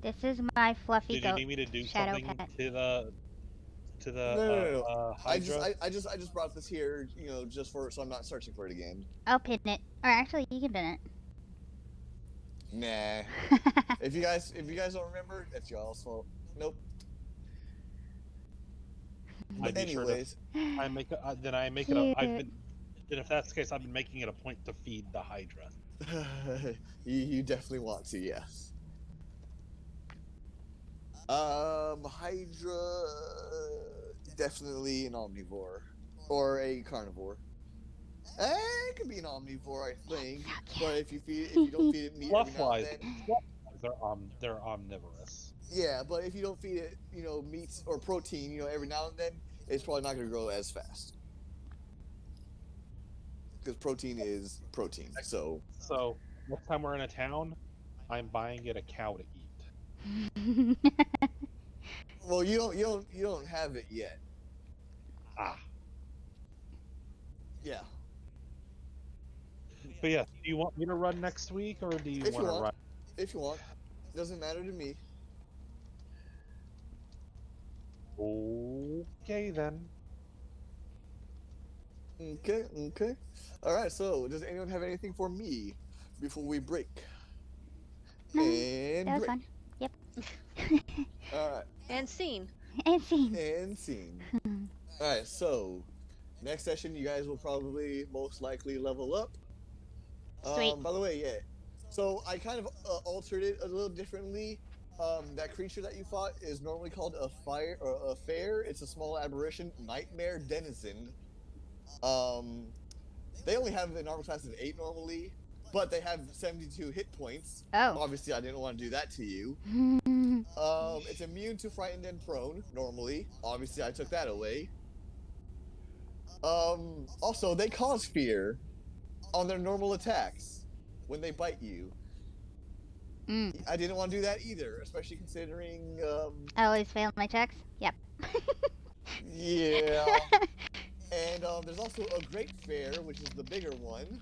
This is my fluffy Did you goat need me to do shadow something pet. to the No. Hydra? I just brought this here, just for so I'm not searching for it again. I'll pin it. Or actually, you can pin it. Nah. if you guys don't remember, that's y'all's fault. Nope. But anyways, I make it. Then I make it. Then if that's the case, I've been making it a point to feed the Hydra. you definitely want to, yes. Hydra definitely an omnivore or a carnivore. It could be an omnivore, I think. But if you don't feed it meat every now and then, They're omnivorous. Yeah, but if you don't feed it, meats or protein, every now and then, it's probably not going to grow as fast. Because protein is protein. So next time we're in a town, I'm buying it a cow to eat. Well, you don't have it yet. Ah. Yeah. But yeah, do you want me to run next week, or do you want to run? If you want. Doesn't matter to me. Okay, then. Okay. All right, so does anyone have anything for me before we break? No, and that was break. fun. Yep. All right. And scene. And scene. And scene. All right, so next session, you guys will probably most likely level up. Sweet. By the way, yeah. So I kind of altered it a little differently. That creature that you fought is normally called a fair. It's a small aberration, nightmare denizen. They only have an armor class of 8 normally, but they have 72 hit points. Oh. Obviously, I didn't want to do that to you. It's immune to frightened and prone normally. Obviously, I took that away. Also, they cause fear on their normal attacks when they bite you. I didn't want to do that either, especially considering. I always fail my checks. Yep. Yeah. And there's also a great fair, which is the bigger one.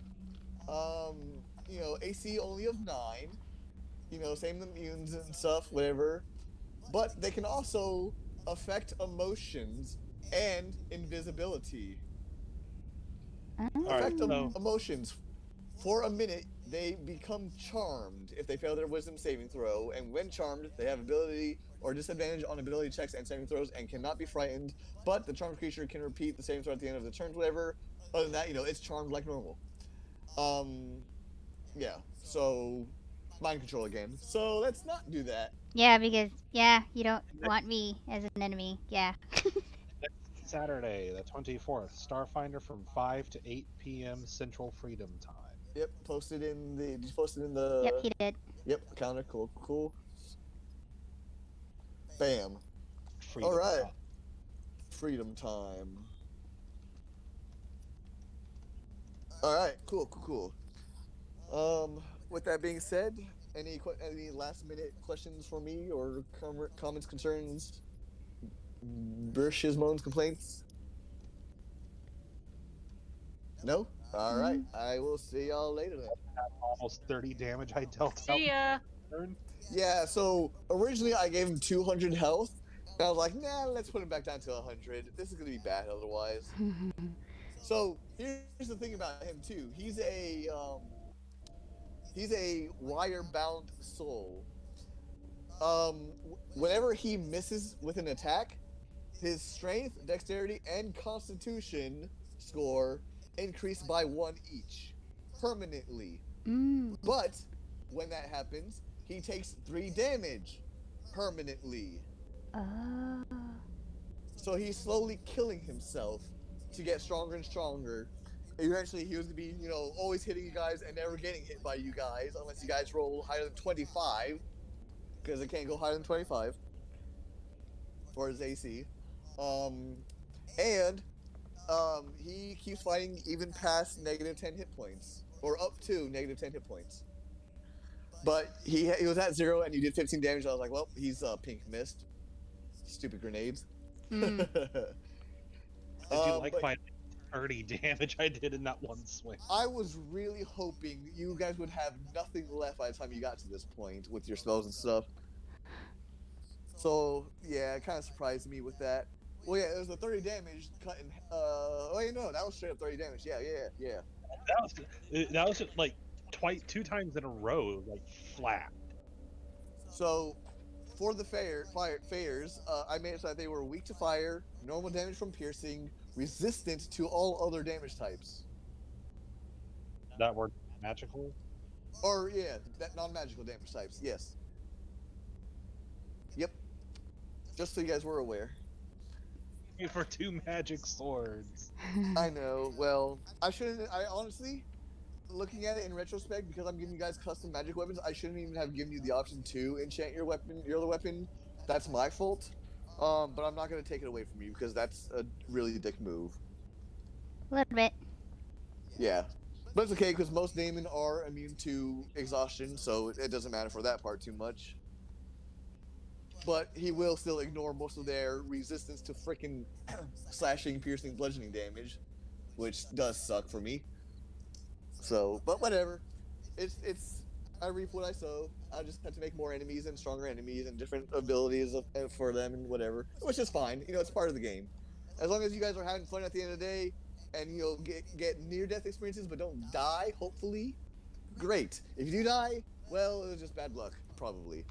AC only of 9. Same immunes and stuff, whatever. But they can also affect emotions and invisibility. Affect emotions. For a minute, they become charmed if they fail their wisdom saving throw, and when charmed, they have ability or disadvantage on ability checks and saving throws and cannot be frightened, but the charmed creature can repeat the saving throw at the end of the turn, whatever. Other than that, it's charmed like normal. Yeah, so mind control again. So let's not do that. Yeah, because, you don't want me as an enemy. Yeah. Next Saturday, the 24th, Starfinder from 5 to 8 p.m. Central Freedom Time. Yep, posted in the... Yep, he did. Yep, counter, cool. Bam. Freedom Alright. Time. Freedom time. Alright, cool. With that being said, any last minute questions for me or comments, concerns, moans, complaints? No? Alright, I will see y'all later then. Almost 30 damage I dealt out. See ya. Yeah, so originally I gave him 200 health. And I was like, nah, let's put him back down to 100. This is going to be bad otherwise. So here's the thing about him too. He's a wire-bound soul. Whenever he misses with an attack, his strength, dexterity, and constitution score increase by 1 each, permanently. But when that happens, he takes 3 damage, permanently. So he's slowly killing himself to get stronger and stronger. Eventually, he was to be, always hitting you guys and never getting hit by you guys, unless you guys roll higher than 25, because it can't go higher than 25 for his AC. He keeps fighting even past negative 10 hit points, or up to negative 10 hit points. But he was at 0, and you did 15 damage. I was like, well, he's pink mist. Stupid grenades. Did you like my 30 damage I did in that one swing? I was really hoping you guys would have nothing left by the time you got to this point with your spells and stuff. So, yeah, it kind of surprised me with that. Well, yeah, it was a 30 damage cut in... that was straight up 30 damage. Yeah. That was like 2 times in a row, like flat. So, for the fairs, I made it so that they were weak to fire, normal damage from piercing, resistant to all other damage types. That were magical? Or, yeah, that non-magical damage types, yes. Yep. Just so you guys were aware. For 2 magic swords. I know, well, I honestly, looking at it in retrospect, because I'm giving you guys custom magic weapons, I shouldn't even have given you the option to enchant your other weapon that's my fault. But I'm not gonna take it away from you because that's a really dick move. A little bit. Yeah. But it's okay because most Daemon are immune to exhaustion, so it doesn't matter for that part too much. But he will still ignore most of their resistance to freaking slashing, piercing, bludgeoning damage, which does suck for me. So, but whatever. It's I reap what I sow. I just have to make more enemies and stronger enemies and different abilities for them and whatever, which is fine. You know, it's part of the game. As long as you guys are having fun at the end of the day and you'll get near-death experiences but don't die, hopefully, great. If you do die, well, it was just bad luck, probably.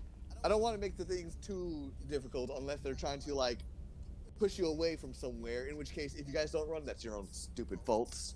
I don't want to make the things too difficult unless they're trying to, like, push you away from somewhere, in which case, if you guys don't run, that's your own stupid faults.